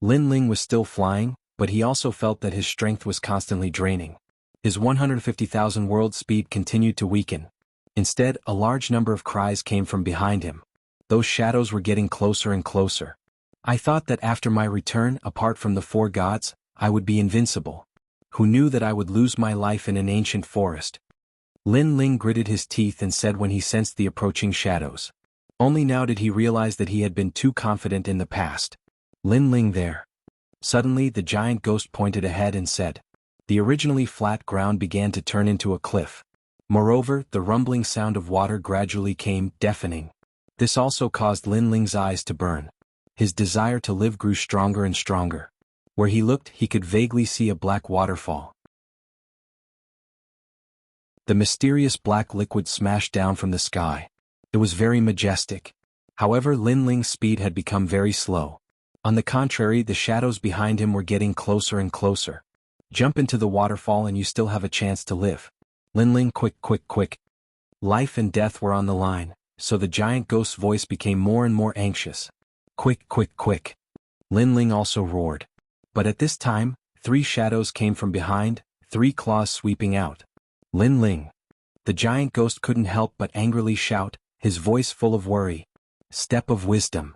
Lin Ling was still flying, but he also felt that his strength was constantly draining. His 150,000 world speed continued to weaken. Instead, a large number of cries came from behind him. Those shadows were getting closer and closer. I thought that after my return, apart from the 4 gods, I would be invincible. Who knew that I would lose my life in an ancient forest? Lin Ling gritted his teeth and said when he sensed the approaching shadows. Only now did he realize that he had been too confident in the past. Lin Ling there. Suddenly the giant ghost pointed ahead and said. The originally flat ground began to turn into a cliff. Moreover, the rumbling sound of water gradually came, deafening. This also caused Lin Ling's eyes to burn. His desire to live grew stronger and stronger. Where he looked, he could vaguely see a black waterfall. The mysterious black liquid smashed down from the sky. It was very majestic. However, Lin Ling's speed had become very slow. On the contrary, the shadows behind him were getting closer and closer. Jump into the waterfall and you still have a chance to live. Lin Ling, quick, quick, quick. Life and death were on the line, so the giant ghost's voice became more and more anxious. Quick, quick, quick. Lin Ling also roared. But at this time, 3 shadows came from behind, 3 claws sweeping out. Lin Ling. The giant ghost couldn't help but angrily shout, his voice full of worry. Step of wisdom.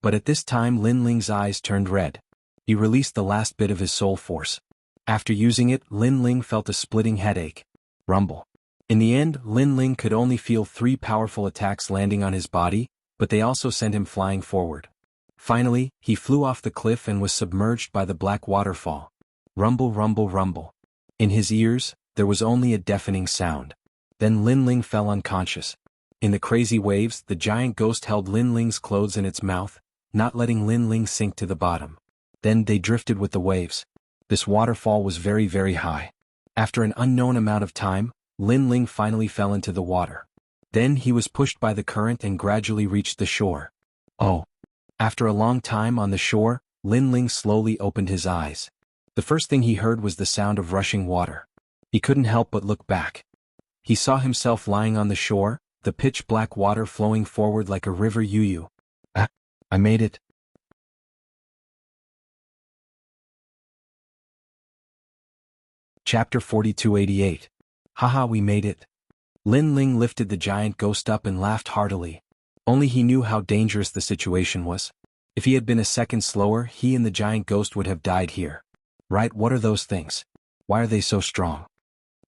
But at this time Lin Ling's eyes turned red. He released the last bit of his soul force. After using it, Lin Ling felt a splitting headache. Rumble. In the end, Lin Ling could only feel 3 powerful attacks landing on his body, but they also sent him flying forward. Finally, he flew off the cliff and was submerged by the black waterfall. Rumble, rumble, rumble. In his ears, there was only a deafening sound. Then Lin Ling fell unconscious. In the crazy waves, the giant ghost held Lin Ling's clothes in its mouth, not letting Lin Ling sink to the bottom. Then they drifted with the waves. This waterfall was very, very high. After an unknown amount of time, Lin Ling finally fell into the water. Then he was pushed by the current and gradually reached the shore. Oh. After a long time on the shore, Lin Ling slowly opened his eyes. The first thing he heard was the sound of rushing water. He couldn't help but look back. He saw himself lying on the shore, the pitch-black water flowing forward like a river Yuyu. Ah, I made it. Chapter 4288. Haha, we made it. Lin Ling lifted the giant ghost up and laughed heartily. Only he knew how dangerous the situation was. If he had been a second slower, he and the giant ghost would have died here. Right, what are those things? Why are they so strong?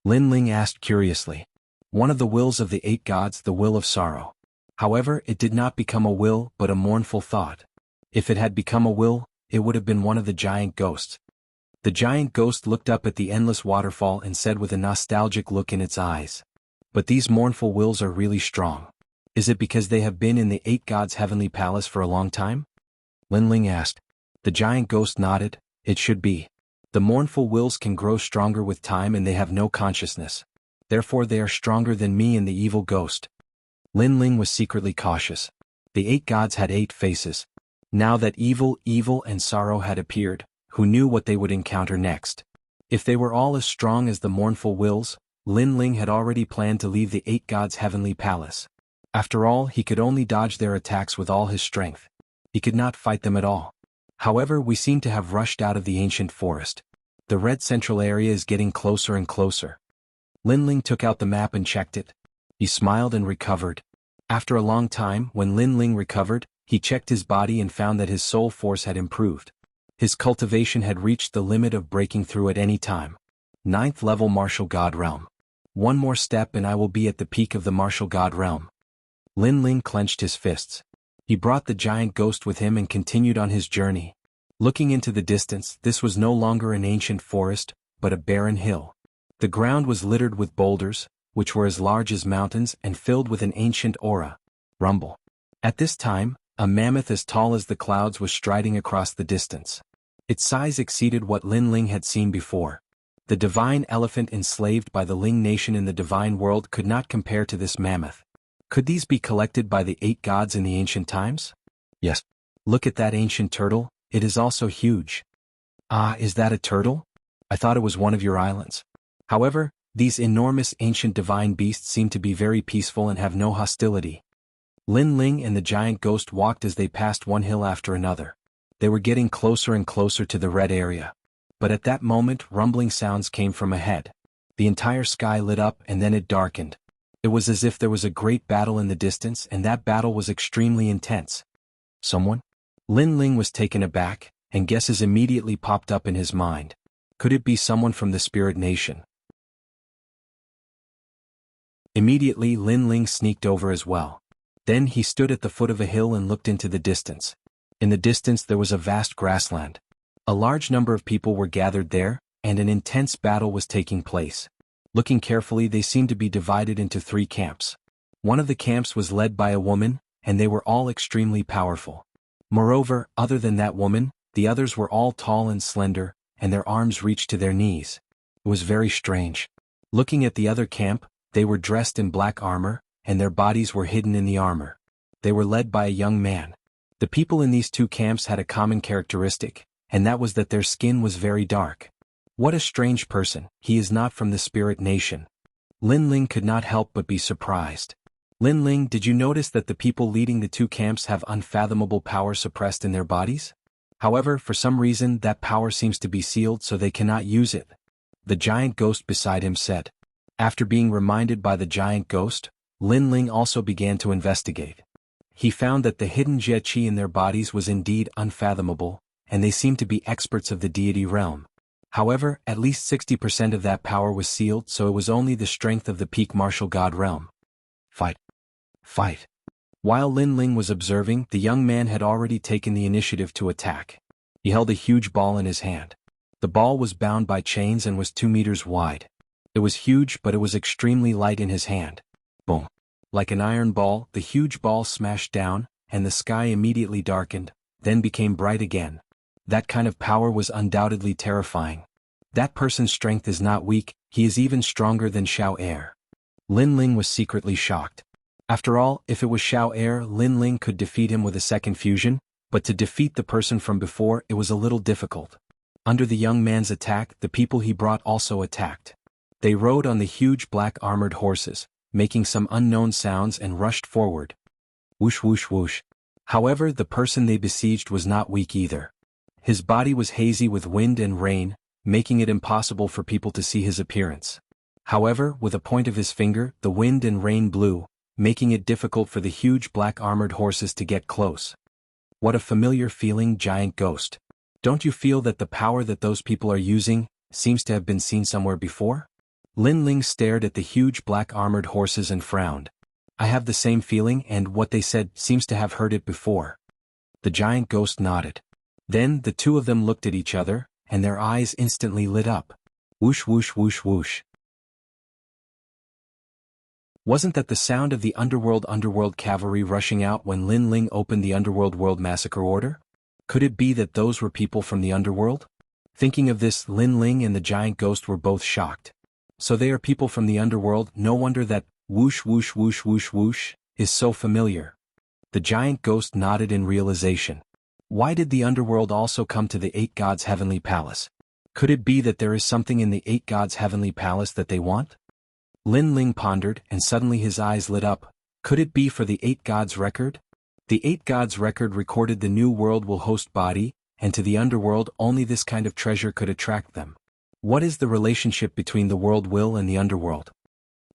Lin Ling asked curiously. One of the wills of the 8 gods, the will of sorrow. However, it did not become a will but a mournful thought. If it had become a will, it would have been one of the giant ghosts. The giant ghost looked up at the endless waterfall and said with a nostalgic look in its eyes. But these mournful wills are really strong. Is it because they have been in the 8 gods' heavenly palace for a long time? Lin Ling asked. The giant ghost nodded. It should be. The mournful wills can grow stronger with time and they have no consciousness. Therefore they are stronger than me and the evil ghost. Lin Ling was secretly cautious. The 8 gods had 8 faces. Now that evil and sorrow had appeared, who knew what they would encounter next? If they were all as strong as the mournful wills, Lin Ling had already planned to leave the 8 gods' heavenly palace. After all, he could only dodge their attacks with all his strength. He could not fight them at all. However, we seem to have rushed out of the ancient forest. The red central area is getting closer and closer. Lin Ling took out the map and checked it. He smiled and recovered. After a long time, when Lin Ling recovered, he checked his body and found that his soul force had improved. His cultivation had reached the limit of breaking through at any time. 9th level Martial God Realm. One more step and I will be at the peak of the Martial God Realm. Lin Ling clenched his fists. He brought the giant ghost with him and continued on his journey. Looking into the distance, this was no longer an ancient forest, but a barren hill. The ground was littered with boulders, which were as large as mountains and filled with an ancient aura. Rumble. At this time, a mammoth as tall as the clouds was striding across the distance. Its size exceeded what Lin Ling had seen before. The divine elephant enslaved by the Ling nation in the divine world could not compare to this mammoth. Could these be collected by the 8 gods in the ancient times? Yes. Look at that ancient turtle, it is also huge. Ah, is that a turtle? I thought it was one of your islands. However, these enormous ancient divine beasts seem to be very peaceful and have no hostility. Lin Ling and the giant ghost walked as they passed one hill after another. They were getting closer and closer to the red area. But at that moment rumbling sounds came from ahead. The entire sky lit up and then it darkened. It was as if there was a great battle in the distance and that battle was extremely intense. Someone? Lin Ling was taken aback, and guesses immediately popped up in his mind. Could it be someone from the spirit nation? Immediately Lin Ling sneaked over as well. Then he stood at the foot of a hill and looked into the distance. In the distance there was a vast grassland. A large number of people were gathered there, and an intense battle was taking place. Looking carefully they seemed to be divided into 3 camps. One of the camps was led by a woman, and they were all extremely powerful. Moreover, other than that woman, the others were all tall and slender, and their arms reached to their knees. It was very strange. Looking at the other camp, they were dressed in black armor, and their bodies were hidden in the armor. They were led by a young man. The people in these 2 camps had a common characteristic, and that was that their skin was very dark. What a strange person, he is not from the spirit nation. Lin Ling could not help but be surprised. Lin Ling, did you notice that the people leading the 2 camps have unfathomable power suppressed in their bodies? However, for some reason that power seems to be sealed so they cannot use it. The giant ghost beside him said. After being reminded by the giant ghost, Lin Ling also began to investigate. He found that the hidden Jie Qi in their bodies was indeed unfathomable, and they seemed to be experts of the deity realm. However, at least 60% of that power was sealed, so it was only the strength of the peak martial god realm. Fight. Fight. While Lin Ling was observing, the young man had already taken the initiative to attack. He held a huge ball in his hand. The ball was bound by chains and was 2 meters wide. It was huge, but it was extremely light in his hand. Boom. Like an iron ball, the huge ball smashed down, and the sky immediately darkened, then became bright again. That kind of power was undoubtedly terrifying. That person's strength is not weak, he is even stronger than Xiao Air. Lin Ling was secretly shocked. After all, if it was Xiao Air, Lin Ling could defeat him with a second fusion, but to defeat the person from before it was a little difficult. Under the young man's attack, the people he brought also attacked. They rode on the huge black armored horses, making some unknown sounds and rushed forward. Whoosh whoosh whoosh. However, the person they besieged was not weak either. His body was hazy with wind and rain, making it impossible for people to see his appearance. However, with a point of his finger, the wind and rain blew, making it difficult for the huge black armored horses to get close. What a familiar feeling, giant ghost. Don't you feel that the power that those people are using seems to have been seen somewhere before? Lin Ling stared at the huge black armored horses and frowned. I have the same feeling, and what they said seems to have heard it before. The giant ghost nodded. Then the 2 of them looked at each other, and their eyes instantly lit up. Whoosh whoosh whoosh whoosh. Wasn't that the sound of the underworld cavalry rushing out when Lin Ling opened the underworld world massacre order? Could it be that those were people from the underworld? Thinking of this, Lin Ling and the giant ghost were both shocked. So they are people from the underworld, no wonder that whoosh whoosh whoosh whoosh whoosh is so familiar. The giant ghost nodded in realization. Why did the underworld also come to the 8 gods' heavenly palace? Could it be that there is something in the 8 gods' heavenly palace that they want? Lin Ling pondered, and suddenly his eyes lit up. Could it be for the 8 gods' record? The 8 gods' record recorded the new world will host body, and to the underworld only this kind of treasure could attract them. What is the relationship between the world will and the underworld?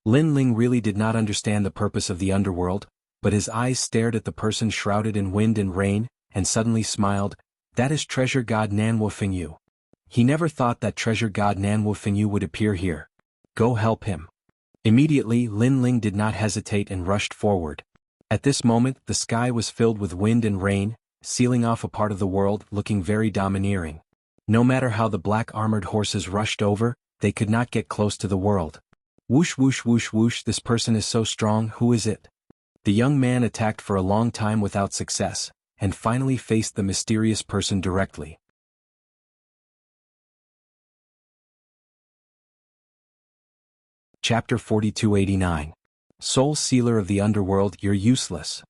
Lin Ling really did not understand the purpose of the underworld, but his eyes stared at the person shrouded in wind and rain, and suddenly smiled. That is treasure god Nanwu Fengyu. He never thought that treasure god Nanwu Fengyu would appear here. Go help him. Immediately Lin Ling did not hesitate and rushed forward. At this moment the sky was filled with wind and rain, sealing off a part of the world looking very domineering. No matter how the black armored horses rushed over, they could not get close to the world. Whoosh whoosh whoosh whoosh, this person is so strong, who is it? The young man attacked for a long time without success, and finally faced the mysterious person directly. Chapter 4289. Soul Sealer of the Underworld, you're useless.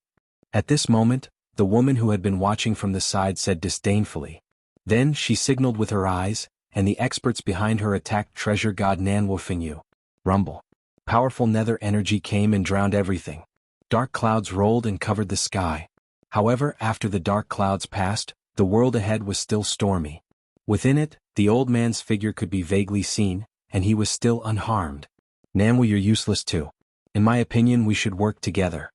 At this moment, the woman who had been watching from the side said disdainfully. Then she signaled with her eyes, and the experts behind her attacked treasure god Nanwu Fengyu. Rumble. Powerful nether energy came and drowned everything. Dark clouds rolled and covered the sky. However, after the dark clouds passed, the world ahead was still stormy. Within it, the old man's figure could be vaguely seen, and he was still unharmed. Nanwu, you're useless too. In my opinion, we should work together.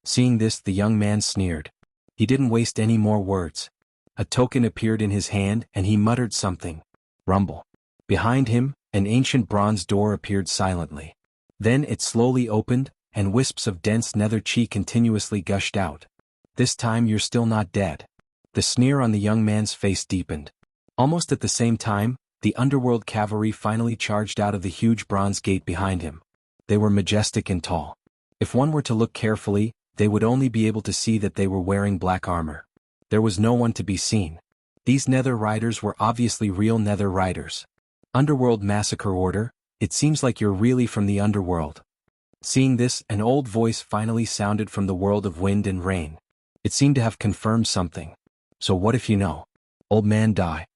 Seeing this, the young man sneered. He didn't waste any more words. A token appeared in his hand and he muttered something. Rumble. Behind him, an ancient bronze door appeared silently. Then it slowly opened, and wisps of dense nether chi continuously gushed out. This time you're still not dead. The sneer on the young man's face deepened. Almost at the same time, the underworld cavalry finally charged out of the huge bronze gate behind him. They were majestic and tall. If one were to look carefully, they would only be able to see that they were wearing black armor. There was no one to be seen. These nether riders were obviously real nether riders. Underworld Massacre Order, it seems like you're really from the underworld. Seeing this, an old voice finally sounded from the world of wind and rain. It seemed to have confirmed something. So what if you know? Old man, die.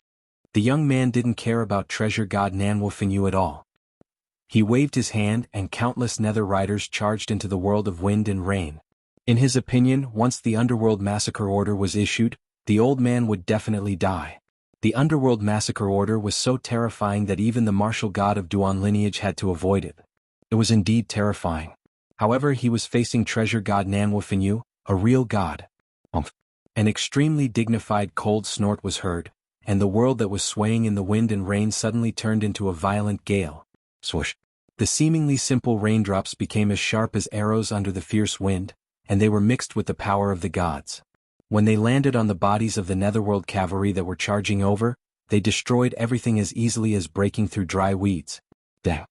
The young man didn't care about treasure god Nanwu Fengyu at all. He waved his hand and countless nether riders charged into the world of wind and rain. In his opinion, once the Underworld Massacre Order was issued, the old man would definitely die. The Underworld Massacre Order was so terrifying that even the martial god of Duan lineage had to avoid it. It was indeed terrifying. However, he was facing treasure god Nanwu Fengyu, a real god. An extremely dignified cold snort was heard, and the world that was swaying in the wind and rain suddenly turned into a violent gale. Swoosh. The seemingly simple raindrops became as sharp as arrows under the fierce wind, and they were mixed with the power of the gods. When they landed on the bodies of the netherworld cavalry that were charging over, they destroyed everything as easily as breaking through dry weeds. Dang.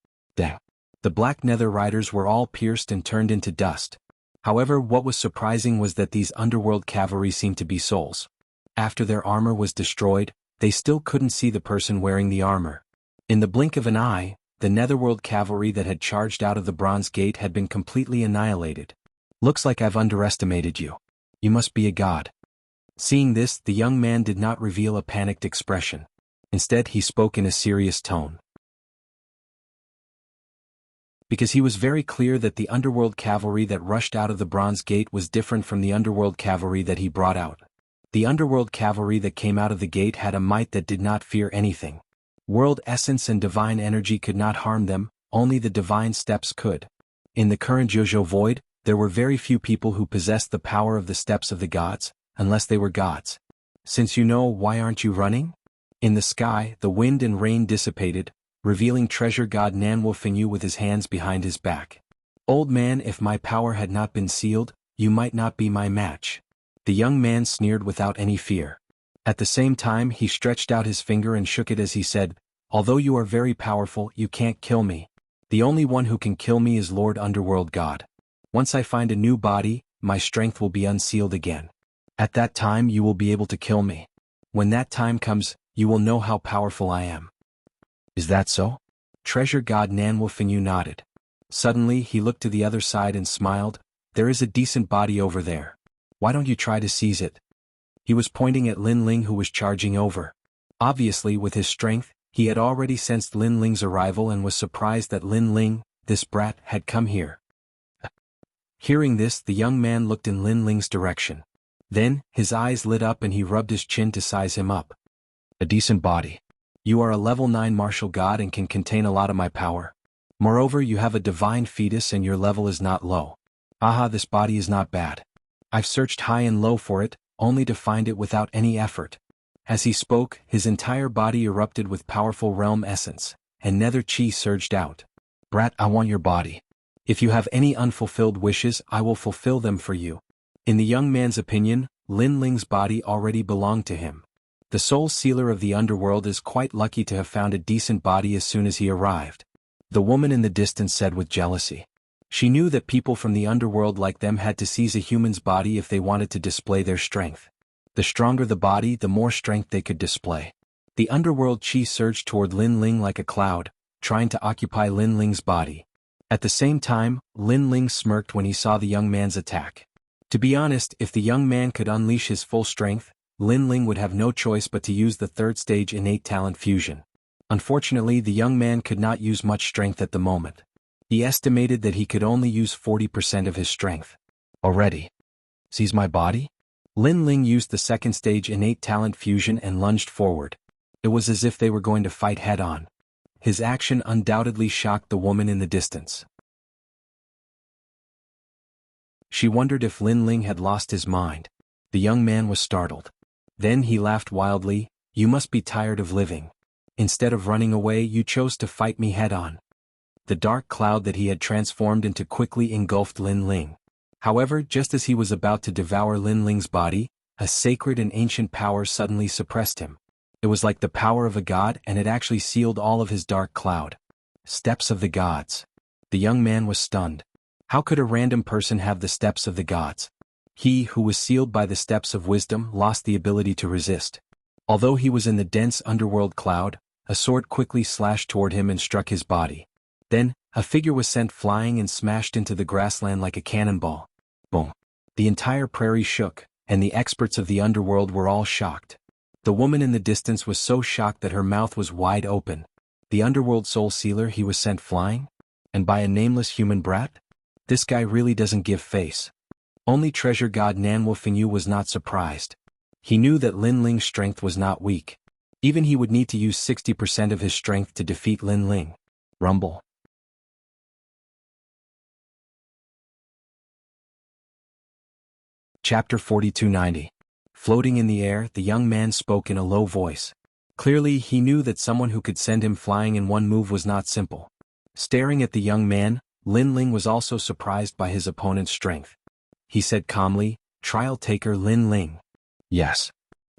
The black nether riders were all pierced and turned into dust. However, what was surprising was that these underworld cavalry seemed to be souls. After their armor was destroyed, they still couldn't see the person wearing the armor. In the blink of an eye, the netherworld cavalry that had charged out of the bronze gate had been completely annihilated. Looks like I've underestimated you. You must be a god. Seeing this, the young man did not reveal a panicked expression. Instead, he spoke in a serious tone. Because he was very clear that the underworld cavalry that rushed out of the bronze gate was different from the underworld cavalry that he brought out. The underworld cavalry that came out of the gate had a might that did not fear anything. World essence and divine energy could not harm them, only the divine steps could. In the current Jojo void, there were very few people who possessed the power of the steps of the gods, unless they were gods. Since you know, why aren't you running? In the sky, the wind and rain dissipated, revealing treasure god Nanwu Fengyu with his hands behind his back. Old man, if my power had not been sealed, you might not be my match. The young man sneered without any fear. At the same time, he stretched out his finger and shook it as he said, although you are very powerful, you can't kill me. The only one who can kill me is Lord Underworld God. Once I find a new body, my strength will be unsealed again. At that time you will be able to kill me. When that time comes, you will know how powerful I am. Is that so? Treasure god Nanwu Fengyu nodded. Suddenly he looked to the other side and smiled. There is a decent body over there. Why don't you try to seize it? He was pointing at Lin Ling, who was charging over. Obviously, with his strength, he had already sensed Lin Ling's arrival and was surprised that Lin Ling, this brat, had come here. Hearing this, the young man looked in Lin Ling's direction. Then, his eyes lit up and he rubbed his chin to size him up. A decent body. You are a level 9 martial god and can contain a lot of my power. Moreover, you have a divine fetus and your level is not low. Aha, this body is not bad. I've searched high and low for it, only to find it without any effort. As he spoke, his entire body erupted with powerful realm essence, and nether chi surged out. Brat, I want your body. If you have any unfulfilled wishes, I will fulfill them for you. In the young man's opinion, Lin Ling's body already belonged to him. The soul sealer of the underworld is quite lucky to have found a decent body as soon as he arrived. The woman in the distance said with jealousy. She knew that people from the underworld like them had to seize a human's body if they wanted to display their strength. The stronger the body, the more strength they could display. The underworld chi surged toward Lin Ling like a cloud, trying to occupy Lin Ling's body. At the same time, Lin Ling smirked when he saw the young man's attack. To be honest, if the young man could unleash his full strength, Lin Ling would have no choice but to use the third stage innate talent fusion. Unfortunately, the young man could not use much strength at the moment. He estimated that he could only use 40% of his strength. Already. Seize my body? Lin Ling used the second stage innate talent fusion and lunged forward. It was as if they were going to fight head-on. His action undoubtedly shocked the woman in the distance. She wondered if Lin Ling had lost his mind. The young man was startled. Then he laughed wildly. You must be tired of living. Instead of running away, you chose to fight me head-on. The dark cloud that he had transformed into quickly engulfed Lin Ling. However, just as he was about to devour Lin Ling's body, a sacred and ancient power suddenly suppressed him. It was like the power of a god, and it actually sealed all of his dark cloud. Steps of the gods. The young man was stunned. How could a random person have the steps of the gods? He who was sealed by the steps of wisdom lost the ability to resist. Although he was in the dense underworld cloud, a sword quickly slashed toward him and struck his body. Then, a figure was sent flying and smashed into the grassland like a cannonball. Boom. The entire prairie shook, and the experts of the underworld were all shocked. The woman in the distance was so shocked that her mouth was wide open. The underworld soul sealer, he was sent flying? And by a nameless human brat? This guy really doesn't give face. Only treasure god Nanwu Fengyu was not surprised. He knew that Lin Ling's strength was not weak. Even he would need to use 60% of his strength to defeat Lin Ling. Rumble. Chapter 4290. Floating in the air, the young man spoke in a low voice. Clearly, he knew that someone who could send him flying in one move was not simple. Staring at the young man, Lin Ling was also surprised by his opponent's strength. He said calmly, "Trial taker Lin Ling." Yes.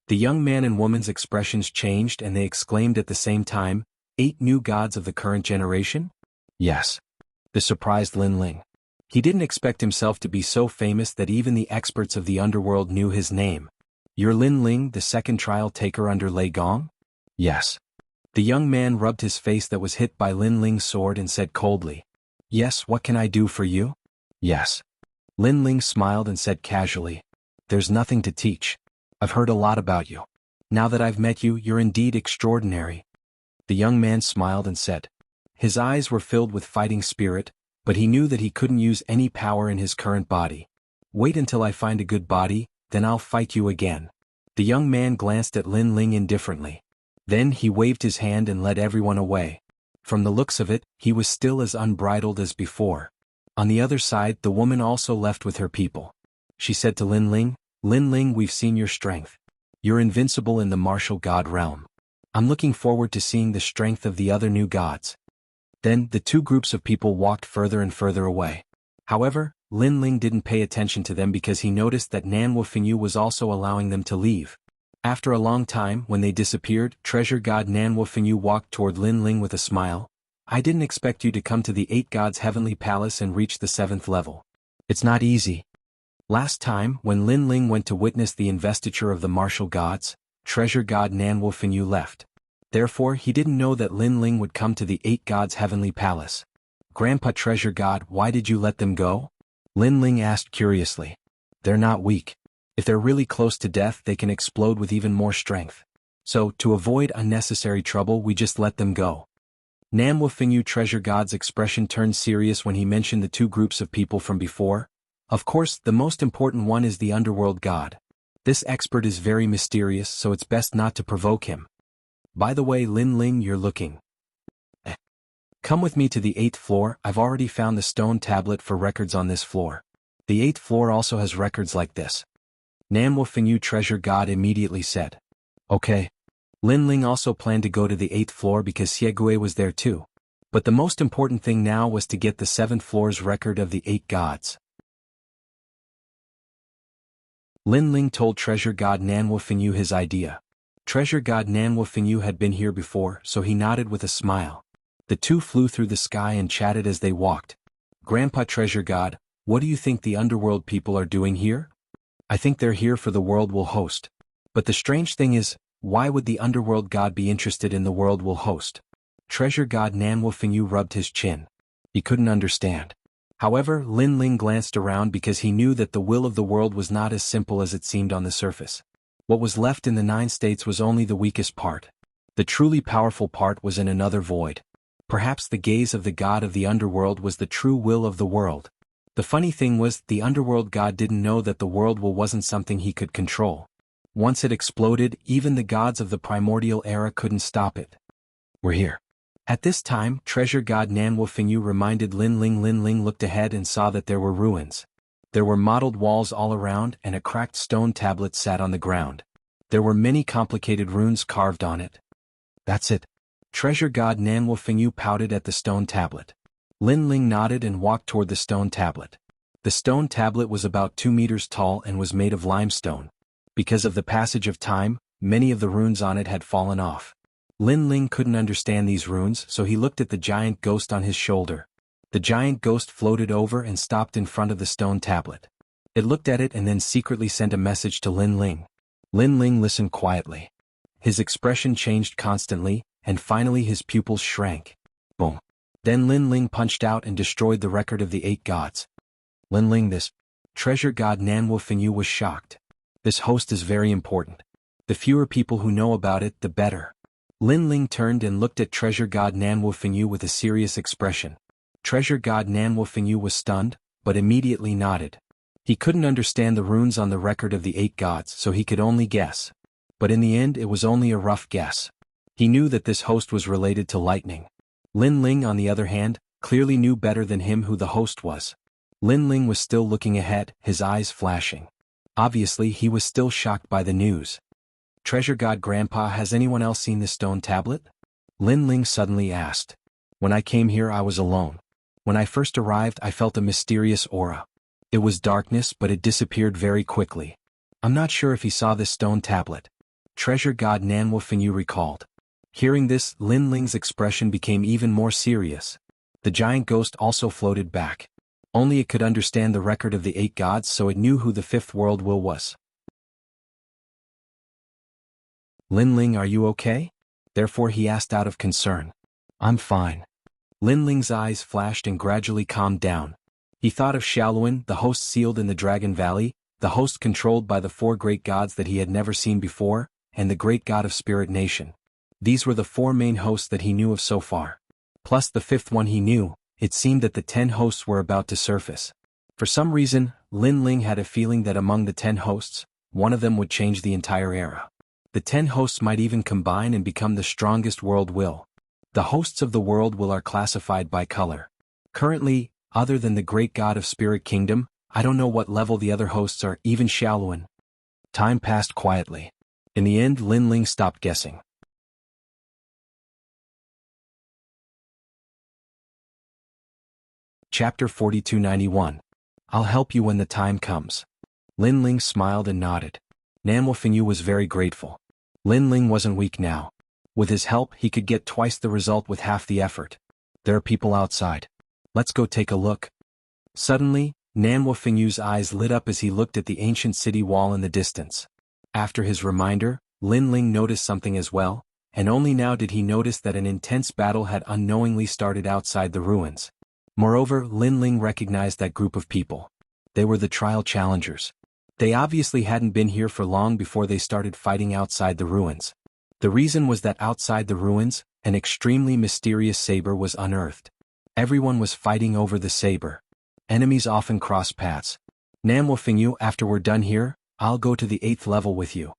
The young man and woman's expressions changed and they exclaimed at the same time, 8 new gods of the current generation? Yes. This surprised Lin Ling. He didn't expect himself to be so famous that even the experts of the underworld knew his name. You're Lin Ling, the second trial taker under Lei Gong? Yes. The young man rubbed his face that was hit by Lin Ling's sword and said coldly, "Yes, what can I do for you?" Yes. Lin Ling smiled and said casually, "There's nothing to teach. I've heard a lot about you. Now that I've met you, you're indeed extraordinary." The young man smiled and said. His eyes were filled with fighting spirit, but he knew that he couldn't use any power in his current body. "Wait until I find a good body, then I'll fight you again." The young man glanced at Lin Ling indifferently. Then he waved his hand and led everyone away. From the looks of it, he was still as unbridled as before. On the other side, the woman also left with her people. She said to Lin Ling, "Lin Ling, we've seen your strength. You're invincible in the martial god realm. I'm looking forward to seeing the strength of the other new gods." Then, the two groups of people walked further and further away. However, Lin Ling didn't pay attention to them because he noticed that Nanwu Fengyu was also allowing them to leave. After a long time, when they disappeared, treasure god Nanwu Fengyu walked toward Lin Ling with a smile. "I didn't expect you to come to the 8 gods' heavenly palace and reach the 7th level. It's not easy." Last time, when Lin Ling went to witness the investiture of the martial gods, treasure god Nanwu Fengyu left. Therefore, he didn't know that Lin Ling would come to the 8 gods' heavenly palace. "Grandpa treasure god, why did you let them go?" Lin Ling asked curiously. "They're not weak. If they're really close to death, they can explode with even more strength. So, to avoid unnecessary trouble, we just let them go." Nanwu Fengyu treasure god's expression turned serious when he mentioned the 2 groups of people from before. Of course, the most important one is the underworld god. This expert is very mysterious, so it's best not to provoke him. "By the way, Lin Ling, you're looking. Come with me to the 8th floor. I've already found the stone tablet for records on this floor. The 8th floor also has records like this." Nanwu Fengyu treasure god immediately said. Okay. Lin Ling also planned to go to the 8th floor because Xiegue was there too. But the most important thing now was to get the 7th floor's record of the 8 gods. Lin Ling told Treasure God Nanwu Fingyu his idea. Treasure God Nanwu Fingyu had been here before, so he nodded with a smile. The two flew through the sky and chatted as they walked. Grandpa Treasure God, what do you think the underworld people are doing here? I think they're here for the world will host. But the strange thing is, why would the underworld god be interested in the world will host? Treasure God Nanwu Fingyu rubbed his chin. He couldn't understand. However, Lin Ling glanced around because he knew that the will of the world was not as simple as it seemed on the surface. What was left in the 9 states was only the weakest part. The truly powerful part was in another void. Perhaps the gaze of the god of the underworld was the true will of the world. The funny thing was, the underworld god didn't know that the world will wasn't something he could control. Once it exploded, even the gods of the primordial era couldn't stop it. We're here. At this time, Treasure God Nanwu Fingyu reminded Lin Ling. Lin Ling looked ahead and saw that there were ruins. There were mottled walls all around and a cracked stone tablet sat on the ground. There were many complicated runes carved on it. That's it. Treasure God Nanwu Fingyu pouted at the stone tablet. Lin Ling nodded and walked toward the stone tablet. The stone tablet was about 2 meters tall and was made of limestone. Because of the passage of time, many of the runes on it had fallen off. Lin Ling couldn't understand these runes, so he looked at the giant ghost on his shoulder. The giant ghost floated over and stopped in front of the stone tablet. It looked at it and then secretly sent a message to Lin Ling. Lin Ling listened quietly. His expression changed constantly, and finally his pupils shrank. Boom. Then Lin Ling punched out and destroyed the record of the 8 gods. Lin Ling, this Treasure God Nanwu Fingyu was shocked. This host is very important. The fewer people who know about it, the better. Lin Ling turned and looked at Treasure God Nanwu Fingyu with a serious expression. Treasure God Nanwu Fingyu was stunned, but immediately nodded. He couldn't understand the runes on the record of the 8 gods, so he could only guess. But in the end it was only a rough guess. He knew that this host was related to lightning. Lin Ling, on the other hand, clearly knew better than him who the host was. Lin Ling was still looking ahead, his eyes flashing. Obviously he was still shocked by the news. Treasure God Grandpa, has anyone else seen this stone tablet? Lin Ling suddenly asked. When I came here I was alone. When I first arrived I felt a mysterious aura. It was darkness but it disappeared very quickly. I'm not sure if he saw this stone tablet. Treasure God Nanwu Fingyu recalled. Hearing this, Lin Ling's expression became even more serious. The giant ghost also floated back. Only it could understand the record of the 8 gods, so it knew who the 5th world will was. Lin Ling, are you okay? Therefore he asked out of concern. I'm fine. Lin Ling's eyes flashed and gradually calmed down. He thought of Shaolin, the host sealed in the Dragon Valley, the host controlled by the 4 great gods that he had never seen before, and the great god of Spirit Nation. These were the 4 main hosts that he knew of so far. Plus the 5th one he knew. It seemed that the 10 hosts were about to surface. For some reason, Lin Ling had a feeling that among the 10 hosts, one of them would change the entire era. The 10 hosts might even combine and become the strongest world will. The hosts of the world will are classified by color. Currently, other than the great god of Spirit Kingdom, I don't know what level the other hosts are, even Shaolin. Time passed quietly. In the end, Lin Ling stopped guessing. Chapter 4291. I'll help you when the time comes. Lin Ling smiled and nodded. Nanwu Fingyu was very grateful. Lin Ling wasn't weak now. With his help, he could get twice the result with half the effort. There are people outside. Let's go take a look. Suddenly, Nanwu Fingyu's eyes lit up as he looked at the ancient city wall in the distance. After his reminder, Lin Ling noticed something as well, and only now did he notice that an intense battle had unknowingly started outside the ruins. Moreover, Lin Ling recognized that group of people. They were the trial challengers. They obviously hadn't been here for long before they started fighting outside the ruins. The reason was that outside the ruins, an extremely mysterious saber was unearthed. Everyone was fighting over the saber. Enemies often cross paths. Nanwu Fingyu, after we're done here, I'll go to the 8th level with you.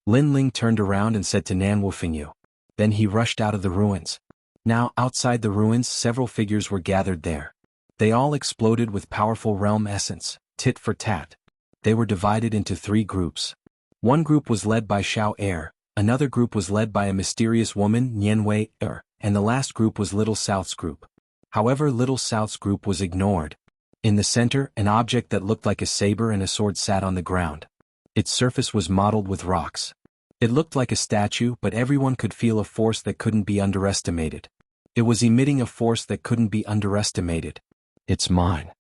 Lin Ling turned around and said to Nanwu Fingyu. Then he rushed out of the ruins. Now, outside the ruins, several figures were gathered there. They all exploded with powerful realm essence, tit for tat. They were divided into 3 groups. One group was led by Xiao Air, Another group was led by a mysterious woman, Nianwei, and the last group was Little South's group. However, Little South's group was ignored. In the center, an object that looked like a saber and a sword sat on the ground. Its surface was mottled with rocks. It looked like a statue, but everyone could feel a force that couldn't be underestimated. It was emitting a force that couldn't be underestimated. It's mine.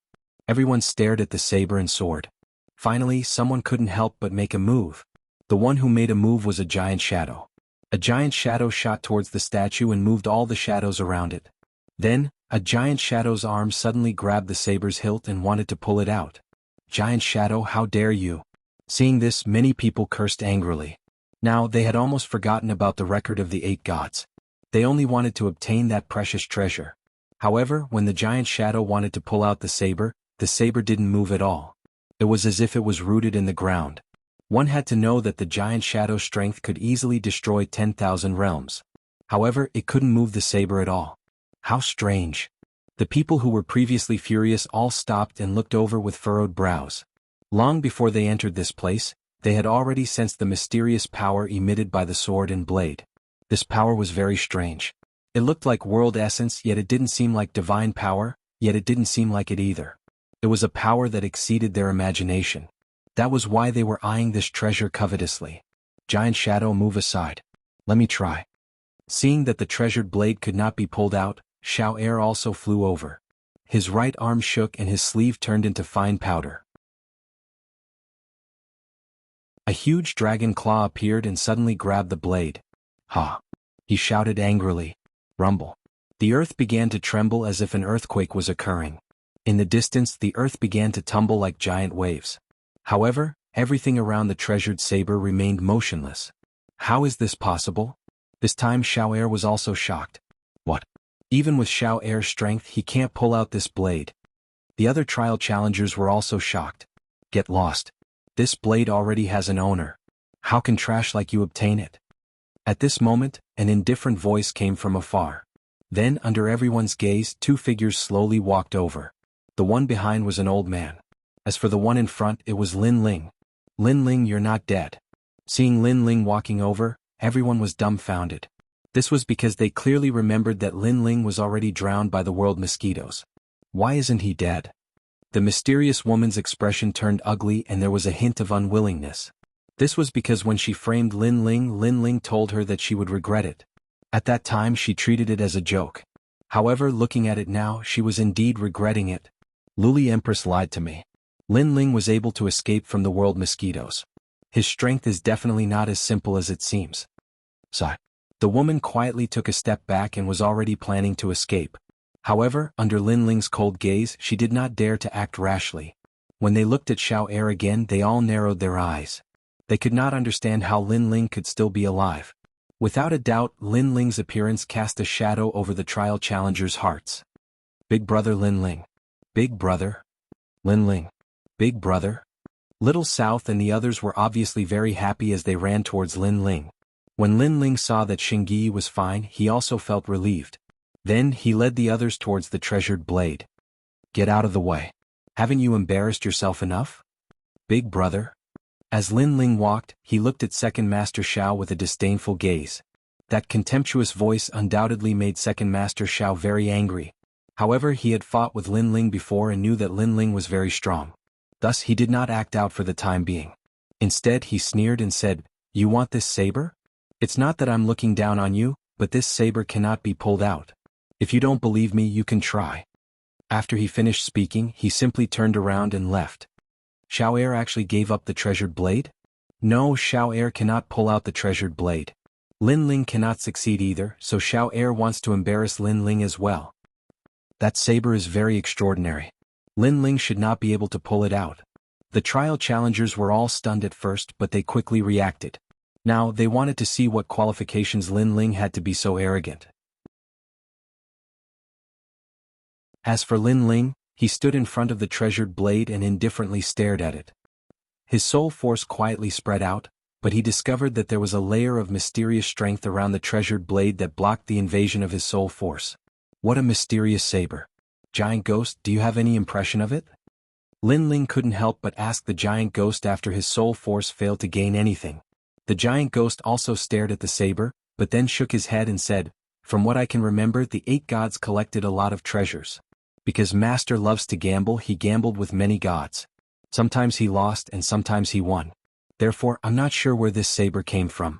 Everyone stared at the saber and sword. Finally, someone couldn't help but make a move. The one who made a move was a giant shadow. A giant shadow shot towards the statue and moved all the shadows around it. Then, a giant shadow's arm suddenly grabbed the saber's hilt and wanted to pull it out. Giant shadow, how dare you? Seeing this, many people cursed angrily. Now, they had almost forgotten about the record of the 8 gods. They only wanted to obtain that precious treasure. However, when the giant shadow wanted to pull out the saber didn't move at all. It was as if it was rooted in the ground. One had to know that the giant shadow's strength could easily destroy 10,000 realms. However, it couldn't move the saber at all. How strange. The people who were previously furious all stopped and looked over with furrowed brows. Long before they entered this place, they had already sensed the mysterious power emitted by the sword and blade. This power was very strange. It looked like world essence, yet it didn't seem like divine power, yet it didn't seem like it either. It was a power that exceeded their imagination. That was why they were eyeing this treasure covetously. Giant shadow, move aside. Let me try. Seeing that the treasured blade could not be pulled out, Xiao Er also flew over. His right arm shook and his sleeve turned into fine powder. A huge dragon claw appeared and suddenly grabbed the blade. Ha! He shouted angrily. Rumble. The earth began to tremble as if an earthquake was occurring. In the distance, the earth began to tumble like giant waves. However, everything around the treasured saber remained motionless. How is this possible? This time Xiao Er was also shocked. What? Even with Xiao Er's strength, he can't pull out this blade. The other trial challengers were also shocked. Get lost. This blade already has an owner. How can trash like you obtain it? At this moment, an indifferent voice came from afar. Then, under everyone's gaze, 2 figures slowly walked over. The one behind was an old man. As for the one in front, it was Lin Ling. Lin Ling, you're not dead. Seeing Lin Ling walking over, everyone was dumbfounded. This was because they clearly remembered that Lin Ling was already drowned by the world mosquitoes. Why isn't he dead? The mysterious woman's expression turned ugly and there was a hint of unwillingness. This was because when she framed Lin Ling told her that she would regret it. At that time she treated it as a joke. However, looking at it now, she was indeed regretting it. Luli Empress lied to me. Lin Ling was able to escape from the world mosquitoes. His strength is definitely not as simple as it seems. Sigh. The woman quietly took a step back and was already planning to escape. However, under Lin Ling's cold gaze, she did not dare to act rashly. When they looked at Xiao Er again, they all narrowed their eyes. They could not understand how Lin Ling could still be alive. Without a doubt, Lin Ling's appearance cast a shadow over the trial challengers' hearts. Big brother Lin Ling. Big brother. Lin Ling. Big brother. Little South and the others were obviously very happy as they ran towards Lin Ling. When Lin Ling saw that Xingyi was fine, he also felt relieved. Then, he led the others towards the treasured blade. Get out of the way. Haven't you embarrassed yourself enough? Big brother. As Lin Ling walked, he looked at Second Master Xiao with a disdainful gaze. That contemptuous voice undoubtedly made Second Master Xiao very angry. However, he had fought with Lin Ling before and knew that Lin Ling was very strong. Thus, he did not act out for the time being. Instead, he sneered and said, "You want this saber? It's not that I'm looking down on you, but this saber cannot be pulled out. If you don't believe me, you can try." After he finished speaking, he simply turned around and left. Xiao Er actually gave up the treasured blade? No, Xiao Er cannot pull out the treasured blade. Lin Ling cannot succeed either, so Xiao Er wants to embarrass Lin Ling as well. That saber is very extraordinary. Lin Ling should not be able to pull it out. The trial challengers were all stunned at first, but they quickly reacted. Now, they wanted to see what qualifications Lin Ling had to be so arrogant. As for Lin Ling, he stood in front of the treasured blade and indifferently stared at it. His soul force quietly spread out, but he discovered that there was a layer of mysterious strength around the treasured blade that blocked the invasion of his soul force. What a mysterious saber. Giant Ghost, do you have any impression of it? Lin Ling couldn't help but ask the giant ghost after his soul force failed to gain anything. The giant ghost also stared at the saber, but then shook his head and said, "From what I can remember, the 8 gods collected a lot of treasures. Because Master loves to gamble, he gambled with many gods. Sometimes he lost and sometimes he won. Therefore, I'm not sure where this saber came from.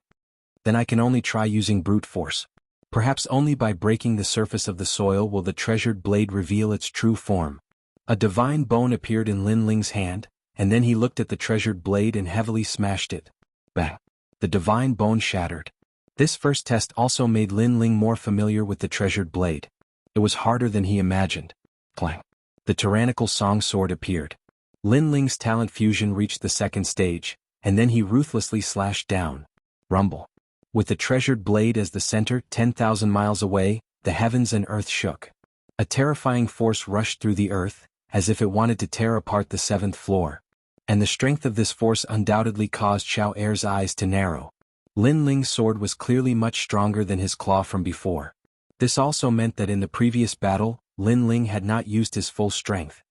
Then I can only try using brute force. Perhaps only by breaking the surface of the soil will the treasured blade reveal its true form." A divine bone appeared in Lin Ling's hand, and then he looked at the treasured blade and heavily smashed it. Bang! The divine bone shattered. This first test also made Lin Ling more familiar with the treasured blade. It was harder than he imagined. Clang! The tyrannical song sword appeared. Lin Ling's talent fusion reached the second stage, and then he ruthlessly slashed down. Rumble! With the treasured blade as the center, 10,000 miles away, the heavens and earth shook. A terrifying force rushed through the earth, as if it wanted to tear apart the 7th floor. And the strength of this force undoubtedly caused Xiao Er's eyes to narrow. Lin Ling's sword was clearly much stronger than his claw from before. This also meant that in the previous battle, Lin Ling had not used his full strength.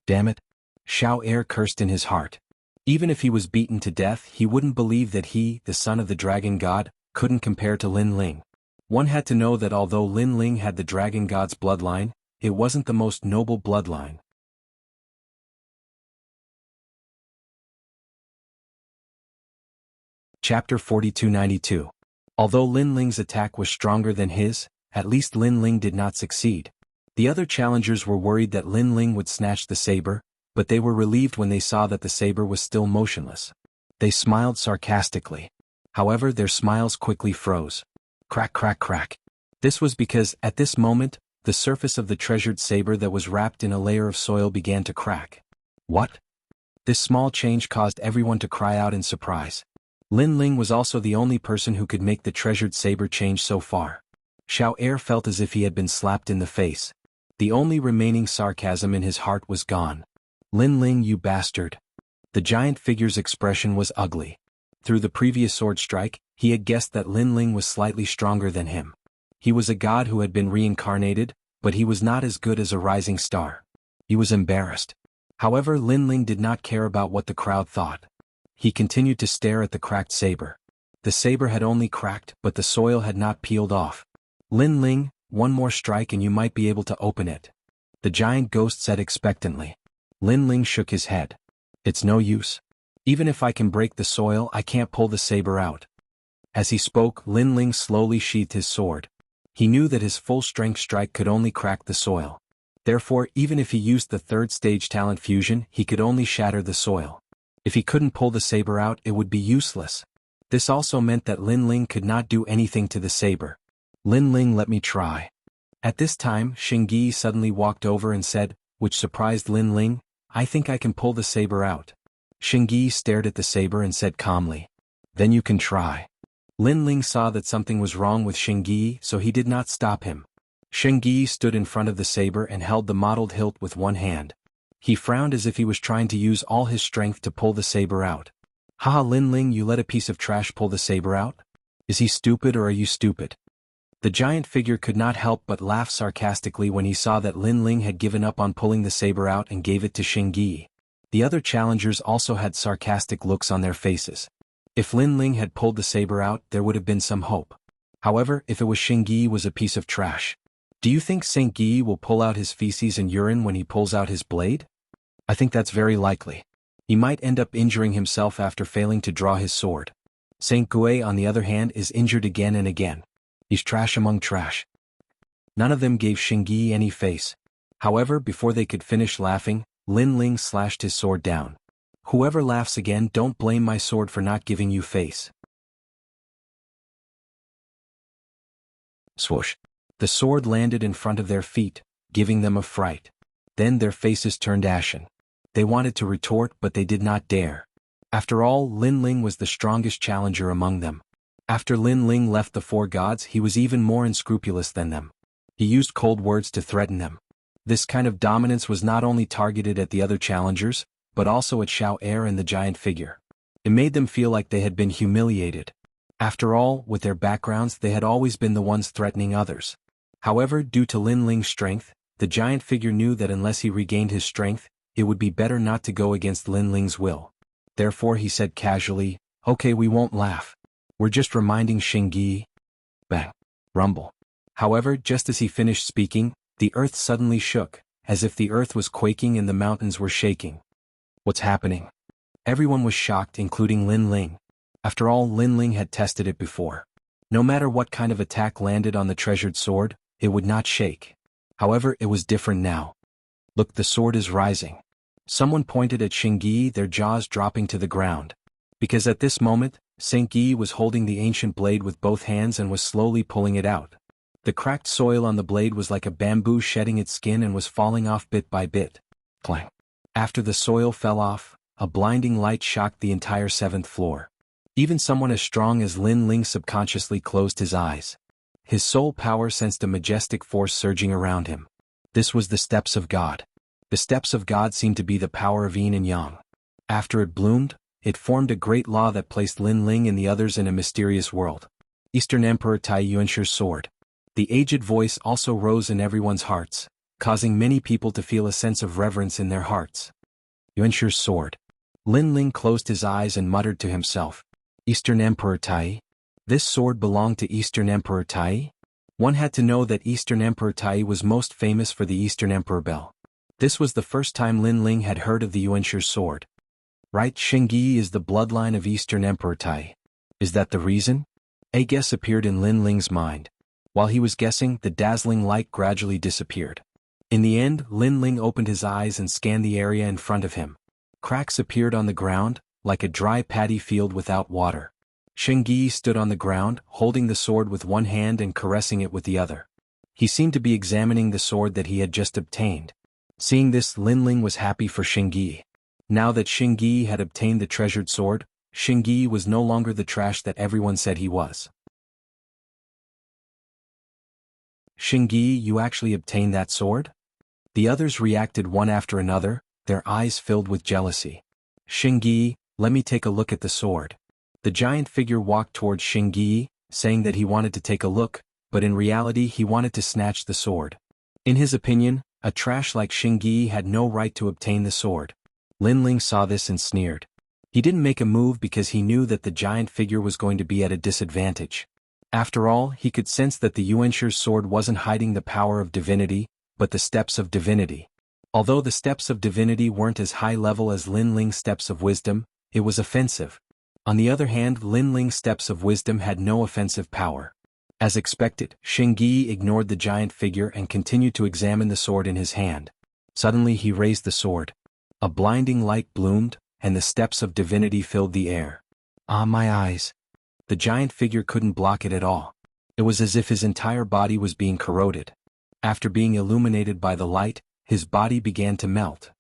Damn it! Xiao Er cursed in his heart. Even if he was beaten to death, he wouldn't believe that he, the son of the dragon god, couldn't compare to Lin Ling. One had to know that although Lin Ling had the dragon god's bloodline, it wasn't the most noble bloodline. Chapter 4292. Although Lin Ling's attack was stronger than his, at least Lin Ling did not succeed. The other challengers were worried that Lin Ling would snatch the saber, but they were relieved when they saw that the saber was still motionless. They smiled sarcastically. However, their smiles quickly froze. Crack, crack, crack. This was because, at this moment, the surface of the treasured saber that was wrapped in a layer of soil began to crack. What? This small change caused everyone to cry out in surprise. Lin Ling was also the only person who could make the treasured saber change so far. Xiao Er felt as if he had been slapped in the face. The only remaining sarcasm in his heart was gone. "Lin Ling, you bastard." The giant figure's expression was ugly. Through the previous sword strike, he had guessed that Lin Ling was slightly stronger than him. He was a god who had been reincarnated, but he was not as good as a rising star. He was embarrassed. However, Lin Ling did not care about what the crowd thought. He continued to stare at the cracked saber. The saber had only cracked, but the soil had not peeled off. "Lin Ling, one more strike and you might be able to open it," the giant ghost said expectantly. Lin Ling shook his head. "It's no use. Even if I can break the soil, I can't pull the saber out." As he spoke, Lin Ling slowly sheathed his sword. He knew that his full-strength strike could only crack the soil. Therefore, even if he used the 3rd stage talent fusion, he could only shatter the soil. If he couldn't pull the saber out, it would be useless. This also meant that Lin Ling could not do anything to the saber. "Lin Ling, let me try." At this time, Xingyi suddenly walked over and said, which surprised Lin Ling, "I think I can pull the saber out." Xingyi stared at the saber and said calmly, "Then you can try." Lin Ling saw that something was wrong with Xingyi, so he did not stop him. Xingyi stood in front of the saber and held the mottled hilt with one hand. He frowned as if he was trying to use all his strength to pull the saber out. "Haha, Lin Ling, you let a piece of trash pull the saber out? Is he stupid or are you stupid?" The giant figure could not help but laugh sarcastically when he saw that Lin Ling had given up on pulling the saber out and gave it to Xingyi. The other challengers also had sarcastic looks on their faces. If Lin Ling had pulled the saber out, there would have been some hope. However, if it was Xingyi was a piece of trash. Do you think Saint Guy will pull out his feces and urine when he pulls out his blade? I think that's very likely. He might end up injuring himself after failing to draw his sword. Saint Guy, on the other hand, is injured again and again. He's trash among trash. None of them gave Xingyi any face. However, before they could finish laughing, Lin Ling slashed his sword down. "Whoever laughs again, don't blame my sword for not giving you face." Swoosh. The sword landed in front of their feet, giving them a fright. Then their faces turned ashen. They wanted to retort, but they did not dare. After all, Lin Ling was the strongest challenger among them. After Lin Ling left the 4 gods, he was even more unscrupulous than them. He used cold words to threaten them. This kind of dominance was not only targeted at the other challengers, but also at Xiao Er and the giant figure. It made them feel like they had been humiliated. After all, with their backgrounds, they had always been the ones threatening others. However, due to Lin Ling's strength, the giant figure knew that unless he regained his strength, it would be better not to go against Lin Ling's will. Therefore he said casually, "Okay, we won't laugh. We're just reminding Xingyi. Bang. Rumble. However, just as he finished speaking, the earth suddenly shook, as if the earth was quaking and the mountains were shaking. What's happening? Everyone was shocked, including Lin Ling. After all, Lin Ling had tested it before. No matter what kind of attack landed on the treasured sword, it would not shake. However, it was different now. Look, the sword is rising. Someone pointed at Xingyi, their jaws dropping to the ground. Because at this moment, Xingyi was holding the ancient blade with both hands and was slowly pulling it out. The cracked soil on the blade was like a bamboo shedding its skin and was falling off bit by bit. Clang. After the soil fell off, a blinding light shocked the entire 7th floor. Even someone as strong as Lin Ling subconsciously closed his eyes. His soul power sensed a majestic force surging around him. This was the steps of God. The steps of God seemed to be the power of yin and yang. After it bloomed, it formed a great law that placed Lin Ling and the others in a mysterious world. Eastern Emperor Tai Yuanshir's sword. The aged voice also rose in everyone's hearts, causing many people to feel a sense of reverence in their hearts. Yuanshir's sword. Lin Ling closed his eyes and muttered to himself. Eastern Emperor Tai? This sword belonged to Eastern Emperor Tai? One had to know that Eastern Emperor Tai was most famous for the Eastern Emperor bell. This was the first time Lin Ling had heard of the Yuanshir's sword. Right, Xingyi is the bloodline of Eastern Emperor Tai. Is that the reason? A guess appeared in Lin Ling's mind. While he was guessing, the dazzling light gradually disappeared. In the end, Lin Ling opened his eyes and scanned the area in front of him. Cracks appeared on the ground, like a dry paddy field without water. Xingyi stood on the ground, holding the sword with one hand and caressing it with the other. He seemed to be examining the sword that he had just obtained. Seeing this, Lin Ling was happy for Xingyi. Now that Xingyi had obtained the treasured sword, Xingyi was no longer the trash that everyone said he was. Xingyi, you actually obtained that sword? The others reacted one after another, their eyes filled with jealousy. Xingyi, let me take a look at the sword. The giant figure walked towards Xingyi, saying that he wanted to take a look, but in reality he wanted to snatch the sword. In his opinion, a trash like Xingyi had no right to obtain the sword. Lin Ling saw this and sneered. He didn't make a move because he knew that the giant figure was going to be at a disadvantage. After all, he could sense that the Yuanshir's sword wasn't hiding the power of divinity, but the steps of divinity. Although the steps of divinity weren't as high level as Lin Ling's steps of wisdom, it was offensive. On the other hand, Lin Ling's steps of wisdom had no offensive power. As expected, Xingyi ignored the giant figure and continued to examine the sword in his hand. Suddenly he raised the sword. A blinding light bloomed, and the steps of divinity filled the air. Ah, my eyes! The giant figure couldn't block it at all. It was as if his entire body was being corroded. After being illuminated by the light, his body began to melt.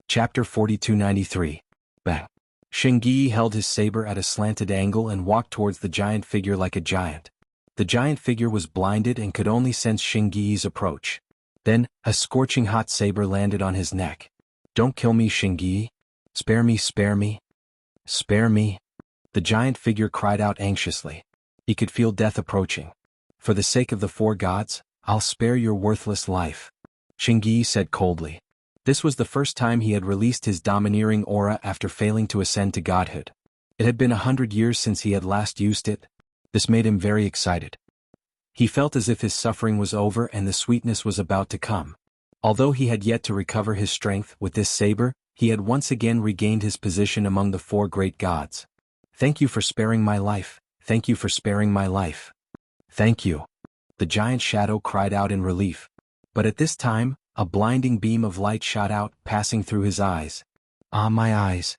Chapter 4293. Bang. Xingyi held his saber at a slanted angle and walked towards the giant figure like a giant. The giant figure was blinded and could only sense Xingyi's approach. Then, a scorching hot saber landed on his neck. Don't kill me, Xingyi. Spare me, spare me. Spare me. The giant figure cried out anxiously. He could feel death approaching. For the sake of the 4 gods, I'll spare your worthless life. Xingyi said coldly. This was the first time he had released his domineering aura after failing to ascend to godhood. It had been 100 years since he had last used it. This made him very excited. He felt as if his suffering was over and the sweetness was about to come. Although he had yet to recover his strength with this saber, he had once again regained his position among the 4 great gods. Thank you for sparing my life. Thank you for sparing my life. Thank you. The giant shadow cried out in relief. But at this time, a blinding beam of light shot out, passing through his eyes. Ah, my eyes.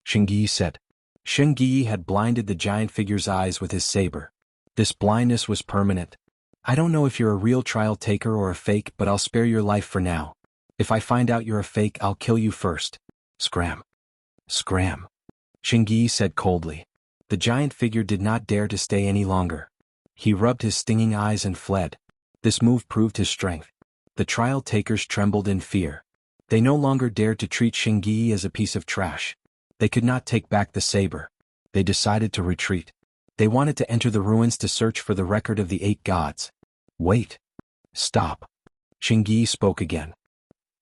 Xingyi said. Xingyi had blinded the giant figure's eyes with his saber. This blindness was permanent. I don't know if you're a real trial taker or a fake, but I'll spare your life for now. If I find out you're a fake, I'll kill you first. Scram. Scram. Xingyi said coldly. The giant figure did not dare to stay any longer. He rubbed his stinging eyes and fled. This move proved his strength. The trial takers trembled in fear. They no longer dared to treat Xingyi as a piece of trash. They could not take back the saber. They decided to retreat. They wanted to enter the ruins to search for the record of the 8 gods. Wait. Stop. Xingyi spoke again.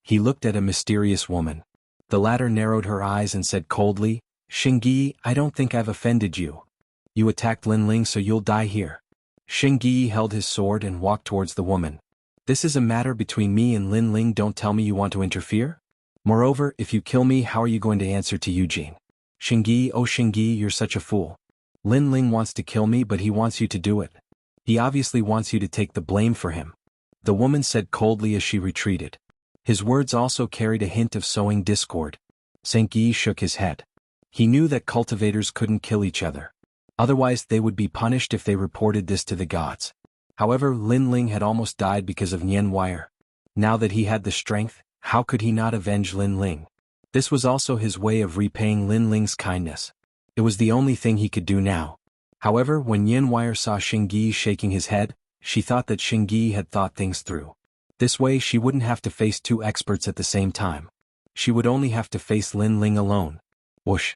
He looked at a mysterious woman. The latter narrowed her eyes and said coldly, Xingyi, I don't think I've offended you. You attacked Lin Ling so you'll die here. Xingyi held his sword and walked towards the woman. This is a matter between me and Lin Ling, don't tell me you want to interfere? Moreover, if you kill me, how are you going to answer to Eugene? Xingyi, oh Xingyi, you're such a fool. Lin Ling wants to kill me but he wants you to do it. He obviously wants you to take the blame for him. The woman said coldly as she retreated. His words also carried a hint of sowing discord. Xingyi shook his head. He knew that cultivators couldn't kill each other. Otherwise they would be punished if they reported this to the gods. However, Lin Ling had almost died because of Nian Wire. Now that he had the strength, how could he not avenge Lin Ling? This was also his way of repaying Lin Ling's kindness. It was the only thing he could do now. However, when Nian Wire saw Xingyi shaking his head, she thought that Xingyi had thought things through. This way she wouldn't have to face two experts at the same time. She would only have to face Lin Ling alone. Whoosh.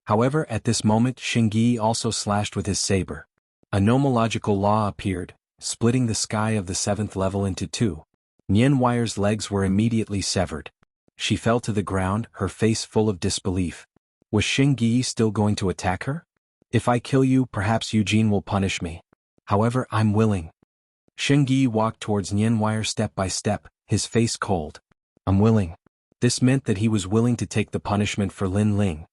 However, at this moment Xingyi also slashed with his saber. A nomological law appeared, splitting the sky of the 7th level into two. Nian Wire's legs were immediately severed. She fell to the ground, her face full of disbelief. Was Xingyi still going to attack her? If I kill you, perhaps Eugene will punish me. However, I'm willing. Xingyi walked towards Nian Wire step by step, his face cold. I'm willing. This meant that he was willing to take the punishment for Lin Ling.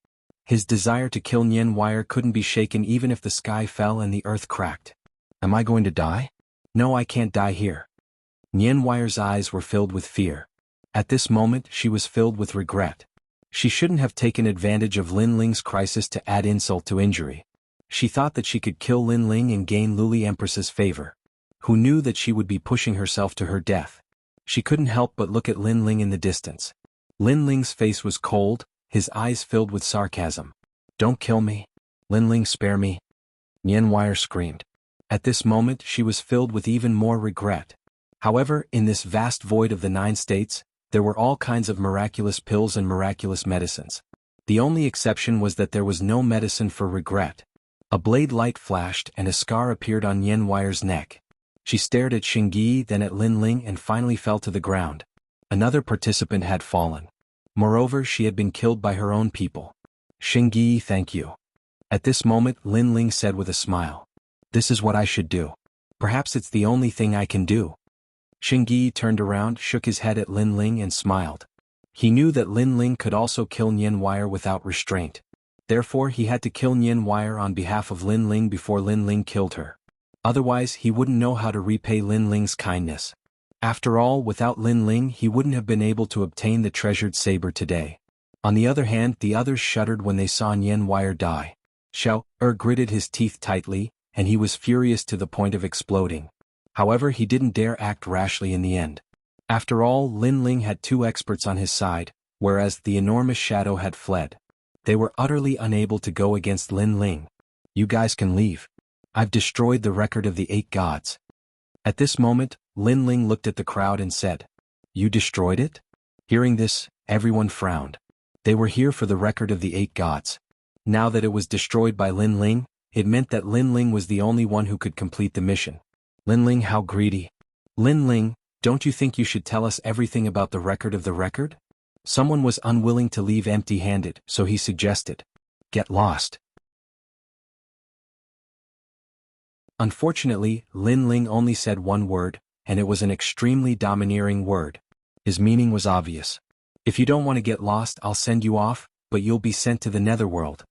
His desire to kill Nian Wire couldn't be shaken even if the sky fell and the earth cracked. Am I going to die? No, I can't die here. Nian Wire's eyes were filled with fear. At this moment she was filled with regret. She shouldn't have taken advantage of Lin Ling's crisis to add insult to injury. She thought that she could kill Lin Ling and gain Luli Empress's favor. Who knew that she would be pushing herself to her death? She couldn't help but look at Lin Ling in the distance. Lin Ling's face was cold, his eyes filled with sarcasm. Don't kill me. Lin Ling, spare me. Nian Wire screamed. At this moment she was filled with even more regret. However, in this vast void of the 9 states, there were all kinds of miraculous pills and miraculous medicines. The only exception was that there was no medicine for regret. A blade light flashed and a scar appeared on Nian Wire's neck. She stared at Xingyi, then at Lin Ling, and finally fell to the ground. Another participant had fallen. Moreover, she had been killed by her own people. Xingyi, thank you. At this moment Lin Ling said with a smile. This is what I should do. Perhaps it's the only thing I can do. Xingyi turned around, shook his head at Lin Ling and smiled. He knew that Lin Ling could also kill Nian Wire without restraint. Therefore he had to kill Nian Wire on behalf of Lin Ling before Lin Ling killed her. Otherwise he wouldn't know how to repay Lin Ling's kindness. After all, without Lin Ling he wouldn't have been able to obtain the treasured saber today. On the other hand, the others shuddered when they saw Nian Wire die. Xiao gritted his teeth tightly, and he was furious to the point of exploding. However, he didn't dare act rashly in the end. After all, Lin Ling had 2 experts on his side, whereas the enormous shadow had fled. They were utterly unable to go against Lin Ling. You guys can leave. I've destroyed the record of the 8 gods. At this moment, Lin Ling looked at the crowd and said, You destroyed it? Hearing this, everyone frowned. They were here for the record of the 8 gods. Now that it was destroyed by Lin Ling, it meant that Lin Ling was the only one who could complete the mission. Lin Ling, how greedy. Lin Ling, don't you think you should tell us everything about the record of the record? Someone was unwilling to leave empty-handed, so he suggested, Get lost. Unfortunately, Lin Ling only said one word, and it was an extremely domineering word. His meaning was obvious. If you don't want to get lost, I'll send you off, but you'll be sent to the netherworld.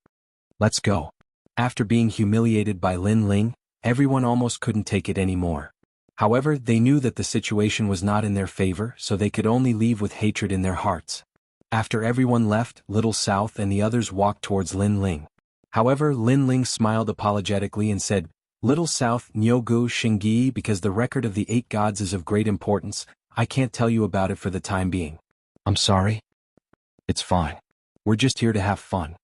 Let's go. After being humiliated by Lin Ling, everyone almost couldn't take it anymore. However, they knew that the situation was not in their favor, so they could only leave with hatred in their hearts. After everyone left, Little South and the others walked towards Lin Ling. However, Lin Ling smiled apologetically and said, Little South, Jianghu, Xingyi, because the record of the 8 gods is of great importance, I can't tell you about it for the time being. I'm sorry. It's fine. We're just here to have fun.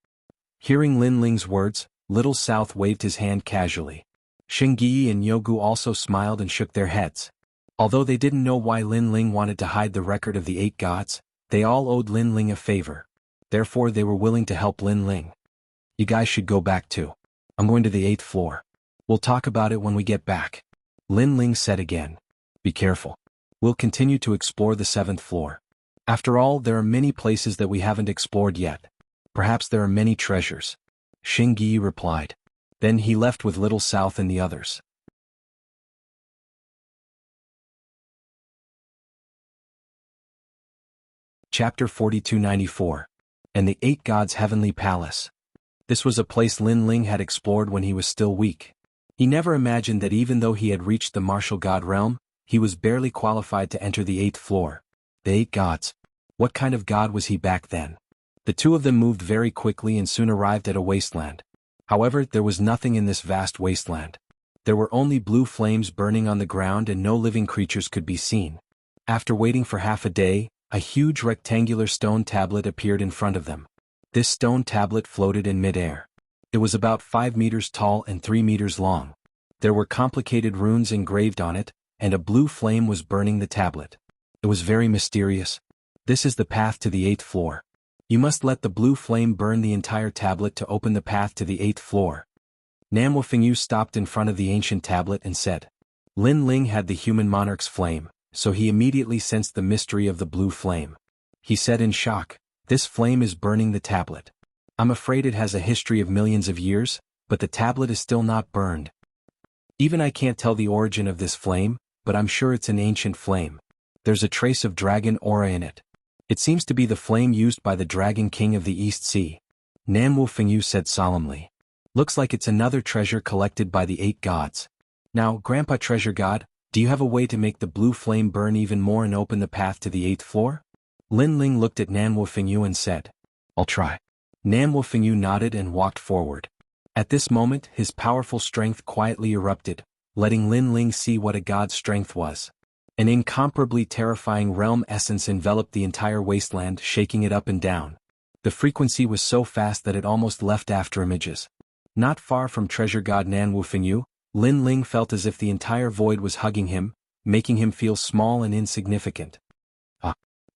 Hearing Lin Ling's words, Little South waved his hand casually. Xingyi and Jianghu also smiled and shook their heads. Although they didn't know why Lin Ling wanted to hide the record of the 8 gods, they all owed Lin Ling a favor. Therefore they were willing to help Lin Ling. You guys should go back too. I'm going to the 8th floor. We'll talk about it when we get back. Lin Ling said again. Be careful. We'll continue to explore the 7th floor. After all, there are many places that we haven't explored yet. Perhaps there are many treasures. Xing Yi replied. Then he left with Little South and the others. Chapter 4294. And the 8 Gods' Heavenly Palace. This was a place Lin Ling had explored when he was still weak. He never imagined that even though he had reached the martial god realm, he was barely qualified to enter the 8th floor. The 8 gods. What kind of god was he back then? The two of them moved very quickly and soon arrived at a wasteland. However, there was nothing in this vast wasteland. There were only blue flames burning on the ground and no living creatures could be seen. After waiting for half a day, a huge rectangular stone tablet appeared in front of them. This stone tablet floated in mid-air. It was about 5 meters tall and 3 meters long. There were complicated runes engraved on it, and a blue flame was burning the tablet. It was very mysterious. This is the path to the 8th floor. You must let the blue flame burn the entire tablet to open the path to the 8th floor. Namwo Fengyu stopped in front of the ancient tablet and said. Lin Ling had the human monarch's flame, so he immediately sensed the mystery of the blue flame. He said in shock, "This flame is burning the tablet. I'm afraid it has a history of millions of years, but the tablet is still not burned. Even I can't tell the origin of this flame, but I'm sure it's an ancient flame. There's a trace of dragon aura in it. It seems to be the flame used by the Dragon King of the East Sea." Namwo Fengyu said solemnly. "Looks like it's another treasure collected by the 8 gods. Now, Grandpa Treasure God, do you have a way to make the blue flame burn even more and open the path to the 8th floor?" Lin Ling looked at Namwo Fengyu and said, "I'll try." Namwo Fengyu nodded and walked forward. At this moment, his powerful strength quietly erupted, letting Lin Ling see what a god's strength was. An incomparably terrifying realm essence enveloped the entire wasteland, shaking it up and down. The frequency was so fast that it almost left afterimages. Not far from Treasure God Namwo Fengyu, Lin Ling felt as if the entire void was hugging him, making him feel small and insignificant.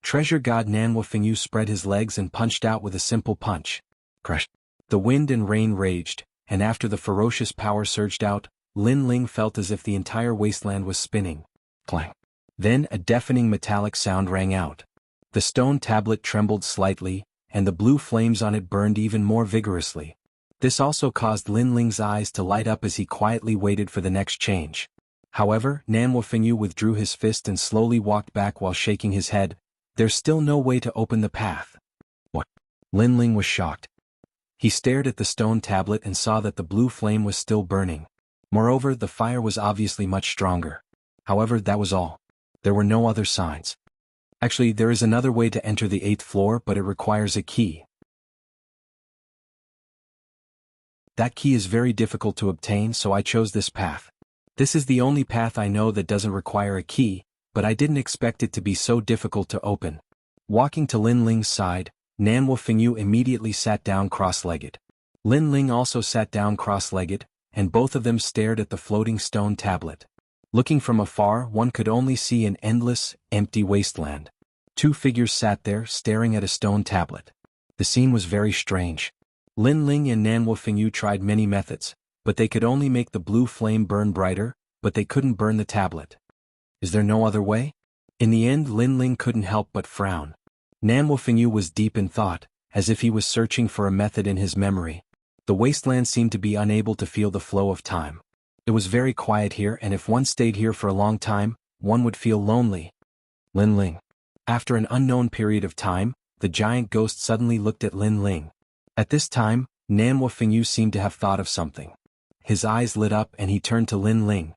Treasure God Namwo Fengyu spread his legs and punched out with a simple punch. Crash! The wind and rain raged, and after the ferocious power surged out, Lin Ling felt as if the entire wasteland was spinning. Clang! Then a deafening metallic sound rang out. The stone tablet trembled slightly, and the blue flames on it burned even more vigorously. This also caused Lin Ling's eyes to light up as he quietly waited for the next change. However, Namwo Fengyu withdrew his fist and slowly walked back while shaking his head. "There's still no way to open the path." What? Lin Ling was shocked. He stared at the stone tablet and saw that the blue flame was still burning. Moreover, the fire was obviously much stronger. However, that was all. There were no other signs. Actually, there is another way to enter the 8th floor, but it requires a key. That key is very difficult to obtain, so I chose this path. This is the only path I know that doesn't require a key, but I didn't expect it to be so difficult to open. Walking to Lin Ling's side, Namwo Fengyu immediately sat down cross-legged. Lin Ling also sat down cross-legged, and both of them stared at the floating stone tablet. Looking from afar, one could only see an endless, empty wasteland. 2 figures sat there, staring at a stone tablet. The scene was very strange. Lin Ling and Namwo Fengyu tried many methods, but they could only make the blue flame burn brighter, but they couldn't burn the tablet. Is there no other way? In the end, Lin Ling couldn't help but frown. Namwo Fengyu was deep in thought, as if he was searching for a method in his memory. The wasteland seemed to be unable to feel the flow of time. It was very quiet here, and if one stayed here for a long time, one would feel lonely. Lin Ling. After an unknown period of time, the giant ghost suddenly looked at Lin Ling. At this time, Namwo Fengyu seemed to have thought of something. His eyes lit up and he turned to Lin Ling.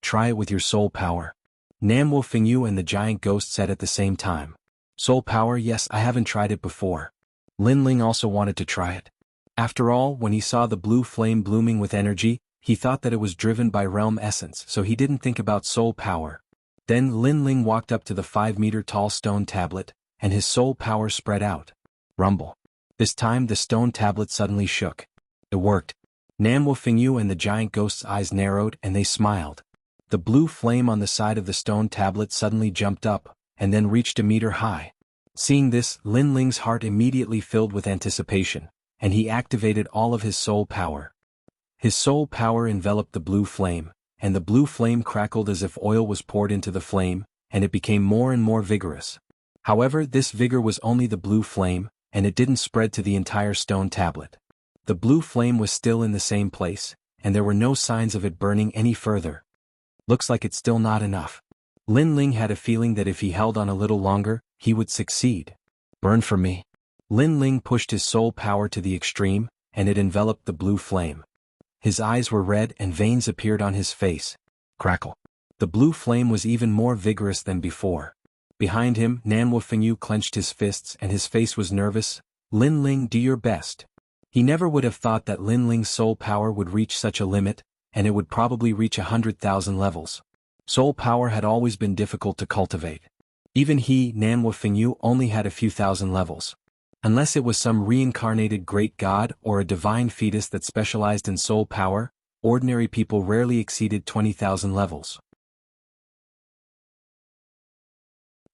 "Try it with your soul power." Namwo Fengyu and the giant ghost said at the same time. "Soul power? Yes, I haven't tried it before." Lin Ling also wanted to try it. After all, when he saw the blue flame blooming with energy, he thought that it was driven by realm essence, so he didn't think about soul power. Then Lin Ling walked up to the 5-meter-tall stone tablet, and his soul power spread out. Rumble. This time the stone tablet suddenly shook. It worked. Namwo Fengyu and the giant ghost's eyes narrowed and they smiled. The blue flame on the side of the stone tablet suddenly jumped up, and then reached a meter high. Seeing this, Lin Ling's heart immediately filled with anticipation, and he activated all of his soul power. His soul power enveloped the blue flame, and the blue flame crackled as if oil was poured into the flame, and it became more and more vigorous. However, this vigor was only the blue flame, and it didn't spread to the entire stone tablet. The blue flame was still in the same place, and there were no signs of it burning any further. Looks like it's still not enough. Lin Ling had a feeling that if he held on a little longer, he would succeed. Burn for me. Lin Ling pushed his soul power to the extreme, and it enveloped the blue flame. His eyes were red and veins appeared on his face. Crackle. The blue flame was even more vigorous than before. Behind him, Nanwu Fengyu clenched his fists and his face was nervous. Lin Ling, do your best. He never would have thought that Lin Ling's soul power would reach such a limit, and it would probably reach 100,000 levels. Soul power had always been difficult to cultivate. Even he, Nanwu Fengyu, only had a few thousand levels. Unless it was some reincarnated great god or a divine fetus that specialized in soul power, ordinary people rarely exceeded 20,000 levels.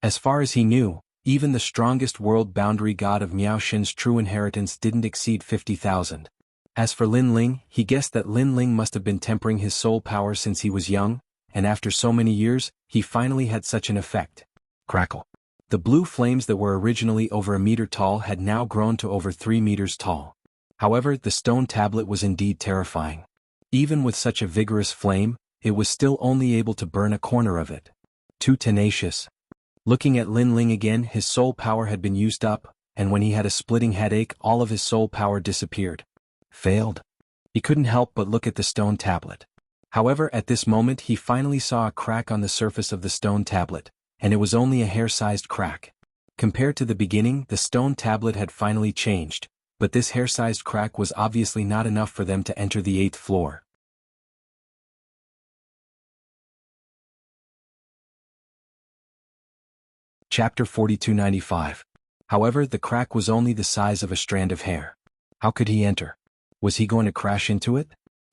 As far as he knew, even the strongest world boundary god of Miaoxin's true inheritance didn't exceed 50,000. As for Lin Ling, he guessed that Lin Ling must have been tempering his soul power since he was young, and after so many years, he finally had such an effect. Crackle. The blue flames that were originally over a meter tall had now grown to over 3 meters tall. However, the stone tablet was indeed terrifying. Even with such a vigorous flame, it was still only able to burn a corner of it. Too tenacious. Looking at Lin Ling again, his soul power had been used up, and when he had a splitting headache, all of his soul power disappeared. Failed. He couldn't help but look at the stone tablet. However, at this moment he finally saw a crack on the surface of the stone tablet, and it was only a hair-sized crack. Compared to the beginning, the stone tablet had finally changed, but this hair-sized crack was obviously not enough for them to enter the 8th floor. Chapter 4295. However, the crack was only the size of a strand of hair. How could he enter? Was he going to crash into it?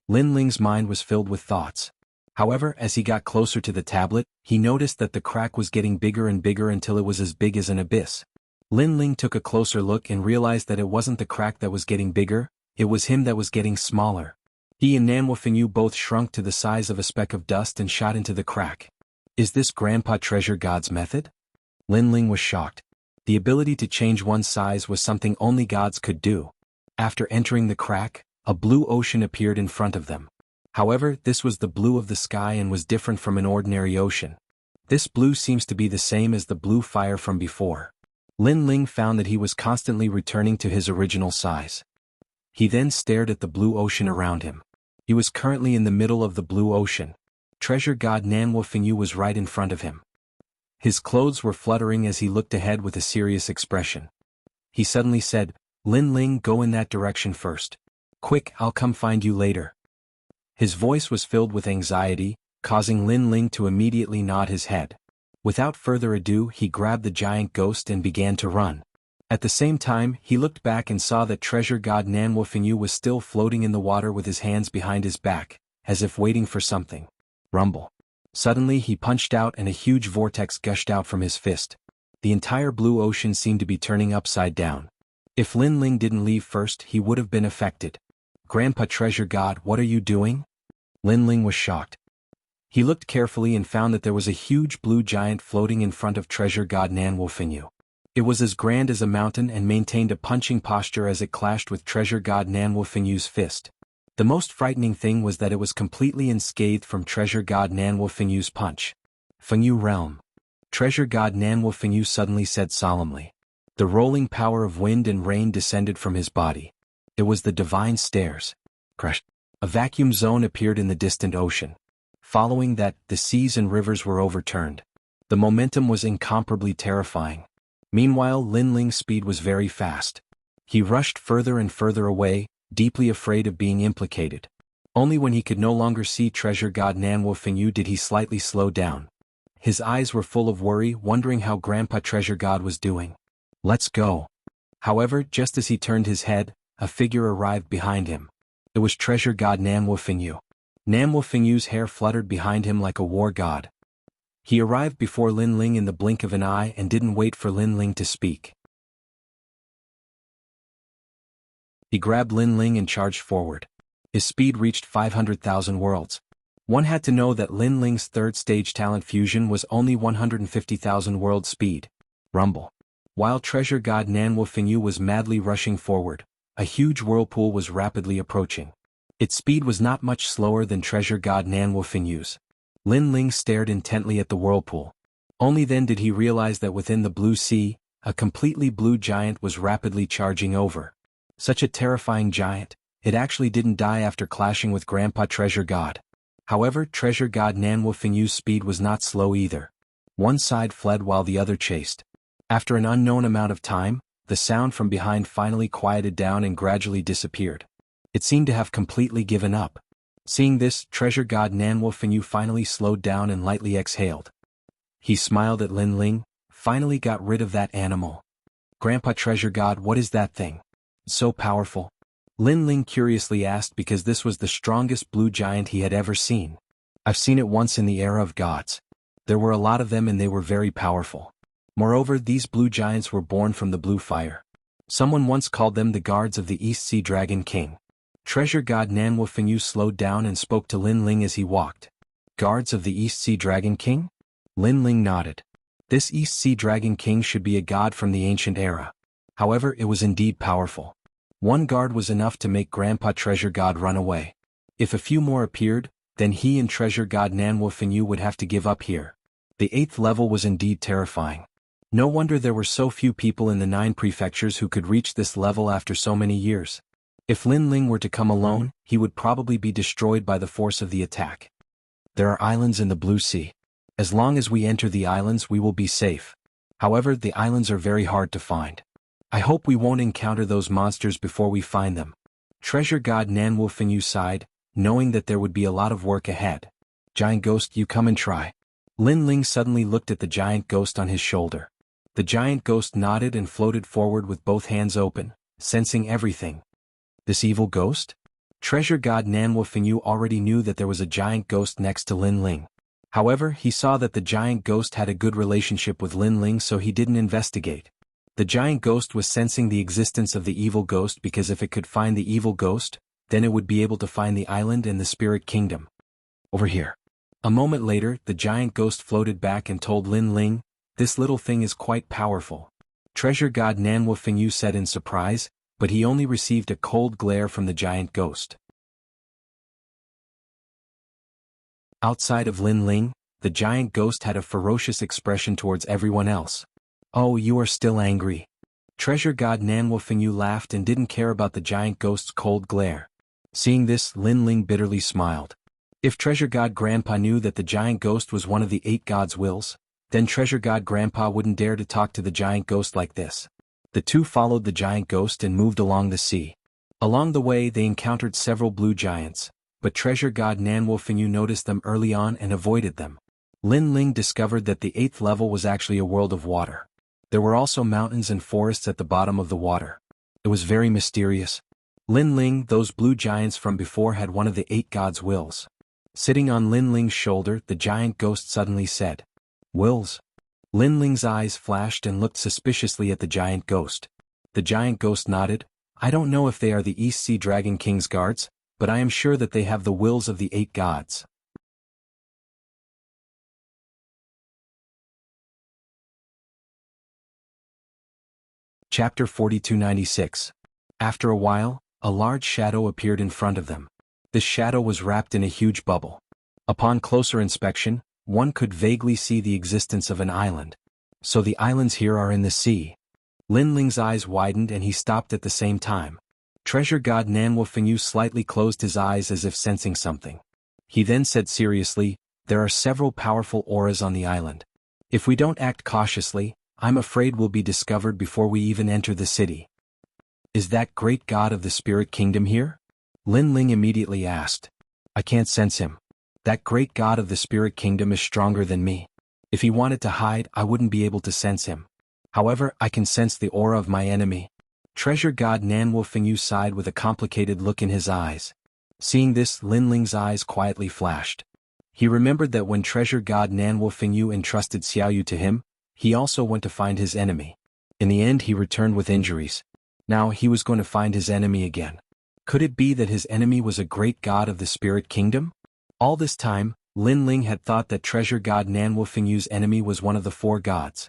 Lin Ling's mind was filled with thoughts. However, as he got closer to the tablet, he noticed that the crack was getting bigger and bigger until it was as big as an abyss. Lin Ling took a closer look and realized that it wasn't the crack that was getting bigger, it was him that was getting smaller. He and Nanwu Fengyu both shrunk to the size of a speck of dust and shot into the crack. Is this Grandpa Treasure God's method? Lin Ling was shocked. The ability to change one's size was something only gods could do. After entering the crack, a blue ocean appeared in front of them. However, this was the blue of the sky and was different from an ordinary ocean. This blue seems to be the same as the blue fire from before. Lin Ling found that he was constantly returning to his original size. He then stared at the blue ocean around him. He was currently in the middle of the blue ocean. Treasure god Nanwu Fengyu was right in front of him. His clothes were fluttering as he looked ahead with a serious expression. He suddenly said, "Lin Ling, go in that direction first. Quick, I'll come find you later." His voice was filled with anxiety, causing Lin Ling to immediately nod his head. Without further ado, he grabbed the giant ghost and began to run. At the same time, he looked back and saw that treasure god Nanwu Fengyu was still floating in the water with his hands behind his back, as if waiting for something. Rumble. Suddenly he punched out and a huge vortex gushed out from his fist. The entire blue ocean seemed to be turning upside down. If Lin Ling didn't leave first, he would have been affected. "Grandpa Treasure God, what are you doing?" Lin Ling was shocked. He looked carefully and found that there was a huge blue giant floating in front of treasure god Nanwu Fengyu. It was as grand as a mountain and maintained a punching posture as it clashed with treasure god Nanwu Fengyu's fist. The most frightening thing was that it was completely unscathed from treasure god Nanwu Fengyu's punch. "Fengyu realm." Treasure god Nanwu Fengyu suddenly said solemnly. The rolling power of wind and rain descended from his body. It was the divine stairs. Crash. A vacuum zone appeared in the distant ocean. Following that, the seas and rivers were overturned. The momentum was incomparably terrifying. Meanwhile, Lin Ling's speed was very fast. He rushed further and further away, deeply afraid of being implicated. Only when he could no longer see treasure god Nanwu Fengyu did he slightly slow down. His eyes were full of worry, wondering how Grandpa Treasure God was doing. "Let's go." However, just as he turned his head, a figure arrived behind him. It was treasure god Nanwu Fengyu. Nanwu Fengyu's hair fluttered behind him like a war god. He arrived before Lin Ling in the blink of an eye and didn't wait for Lin Ling to speak. He grabbed Lin Ling and charged forward. His speed reached 500,000 worlds. One had to know that Lin Ling's third stage talent fusion was only 150,000 world speed. Rumble. While treasure god Nanwu Fingyu was madly rushing forward, a huge whirlpool was rapidly approaching. Its speed was not much slower than treasure god Nanwu Fingyu's. Lin Ling stared intently at the whirlpool. Only then did he realize that within the blue sea, a completely blue giant was rapidly charging over. Such a terrifying giant, it actually didn't die after clashing with Grandpa Treasure God. However, Treasure God Nanwu Fingyu's speed was not slow either. One side fled while the other chased. After an unknown amount of time, the sound from behind finally quieted down and gradually disappeared. It seemed to have completely given up. Seeing this, Treasure God Nanwu Fingyu finally slowed down and lightly exhaled. He smiled at Lin Ling, finally got rid of that animal. Grandpa Treasure God, what is that thing? So powerful? Lin Ling curiously asked because this was the strongest blue giant he had ever seen. I've seen it once in the era of gods. There were a lot of them and they were very powerful. Moreover, these blue giants were born from the blue fire. Someone once called them the guards of the East Sea Dragon King. Treasure God Nanwu Fingyu slowed down and spoke to Lin Ling as he walked. Guards of the East Sea Dragon King? Lin Ling nodded. This East Sea Dragon King should be a god from the ancient era. However, it was indeed powerful. One guard was enough to make Grandpa Treasure God run away. If a few more appeared, then he and Treasure God Nanwu Fingyu would have to give up here. The 8th level was indeed terrifying. No wonder there were so few people in the 9 prefectures who could reach this level after so many years. If Lin Ling were to come alone, he would probably be destroyed by the force of the attack. There are islands in the Blue Sea. As long as we enter the islands we will be safe. However, the islands are very hard to find. I hope we won't encounter those monsters before we find them. Treasure God Nanwu Fingyu sighed, knowing that there would be a lot of work ahead. Giant ghost, you come and try. Lin Ling suddenly looked at the giant ghost on his shoulder. The giant ghost nodded and floated forward with both hands open, sensing everything. This evil ghost? Treasure God Nanwu Fingyu already knew that there was a giant ghost next to Lin Ling. However, he saw that the giant ghost had a good relationship with Lin Ling, so he didn't investigate. The giant ghost was sensing the existence of the evil ghost because if it could find the evil ghost, then it would be able to find the island and the spirit kingdom. Over here. A moment later, the giant ghost floated back and told Lin Ling, this little thing is quite powerful. Treasure God Nanwu Fingyu said in surprise, but he only received a cold glare from the giant ghost. Outside of Lin Ling, the giant ghost had a ferocious expression towards everyone else. Oh, you are still angry. Treasure God Nanwu Fingyu laughed and didn't care about the giant ghost's cold glare. Seeing this, Lin Ling bitterly smiled. If Treasure God Grandpa knew that the giant ghost was one of the 8 gods' wills, then Treasure God Grandpa wouldn't dare to talk to the giant ghost like this. The two followed the giant ghost and moved along the sea. Along the way they encountered several blue giants, but Treasure God Nanwu Fingyu noticed them early on and avoided them. Lin Ling discovered that the 8th level was actually a world of water. There were also mountains and forests at the bottom of the water. It was very mysterious. Lin Ling, those blue giants from before had one of the 8 gods' wills. Sitting on Lin Ling's shoulder, the giant ghost suddenly said, "Wills?" Lin Ling's eyes flashed and looked suspiciously at the giant ghost. The giant ghost nodded. I don't know if they are the East Sea Dragon King's guards, but I am sure that they have the wills of the 8 gods. Chapter 4296. After a while, a large shadow appeared in front of them. This shadow was wrapped in a huge bubble. Upon closer inspection, one could vaguely see the existence of an island. So the islands here are in the sea. Lin Ling's eyes widened and he stopped at the same time. Treasure God Nanwu Fingyu slightly closed his eyes as if sensing something. He then said seriously, there are several powerful auras on the island. If we don't act cautiously, I'm afraid we'll be discovered before we even enter the city. Is that great god of the spirit kingdom here? Lin Ling immediately asked. I can't sense him. That great god of the spirit kingdom is stronger than me. If he wanted to hide, I wouldn't be able to sense him. However, I can sense the aura of my enemy. Treasure God Nanwu Fingyu sighed with a complicated look in his eyes. Seeing this, Lin Ling's eyes quietly flashed. He remembered that when Treasure God Nanwu Fingyu entrusted Xiaoyu to him, he also went to find his enemy. In the end he returned with injuries. Now he was going to find his enemy again. Could it be that his enemy was a great god of the spirit kingdom? All this time, Lin Ling had thought that treasure god Nanwu Fingyu's enemy was one of the four gods.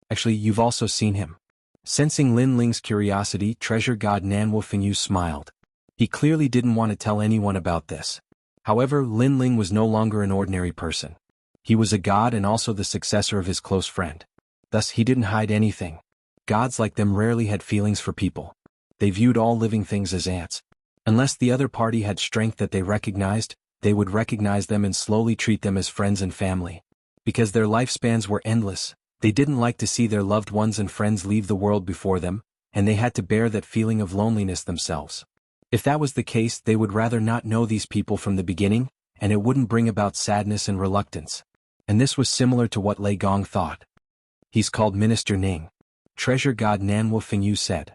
Actually, you've also seen him. Sensing Lin Ling's curiosity, treasure god Nanwu Fengyu smiled. He clearly didn't want to tell anyone about this. However, Lin Ling was no longer an ordinary person. He was a god and also the successor of his close friend. Thus, he didn't hide anything. Gods like them rarely had feelings for people. They viewed all living things as ants. Unless the other party had strength that they recognized, they would recognize them and slowly treat them as friends and family. Because their lifespans were endless, they didn't like to see their loved ones and friends leave the world before them, and they had to bear that feeling of loneliness themselves. If that was the case, they would rather not know these people from the beginning, and it wouldn't bring about sadness and reluctance. And this was similar to what Lei Gong thought. He's called Minister Ning. Treasure god Nanwu Fengyu said.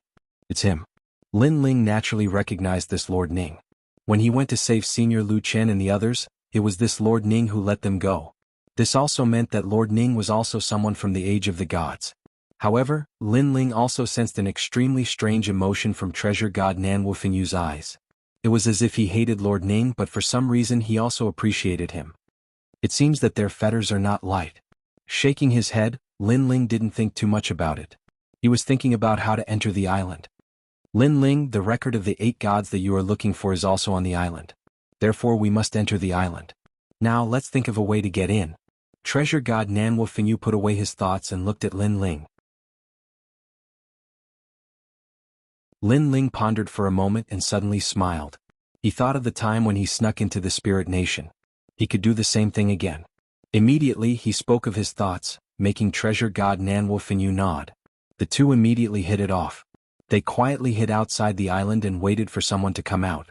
It's him. Lin Ling naturally recognized this Lord Ning. When he went to save Senior Lu Chen and the others, it was this Lord Ning who let them go. This also meant that Lord Ning was also someone from the age of the gods. However, Lin Ling also sensed an extremely strange emotion from treasure god Nanwu Fengyu's eyes. It was as if he hated Lord Ning, but for some reason he also appreciated him. It seems that their fetters are not light. Shaking his head, Lin Ling didn't think too much about it. He was thinking about how to enter the island. Lin Ling, the record of the 8 gods that you are looking for is also on the island. Therefore we must enter the island. Now let's think of a way to get in. Treasure god Nanwu Fengyu put away his thoughts and looked at Lin Ling. Lin Ling pondered for a moment and suddenly smiled. He thought of the time when he snuck into the spirit nation. He could do the same thing again. Immediately he spoke of his thoughts, making treasure god Nanwu Fengyu nod. The two immediately hit it off. They quietly hid outside the island and waited for someone to come out.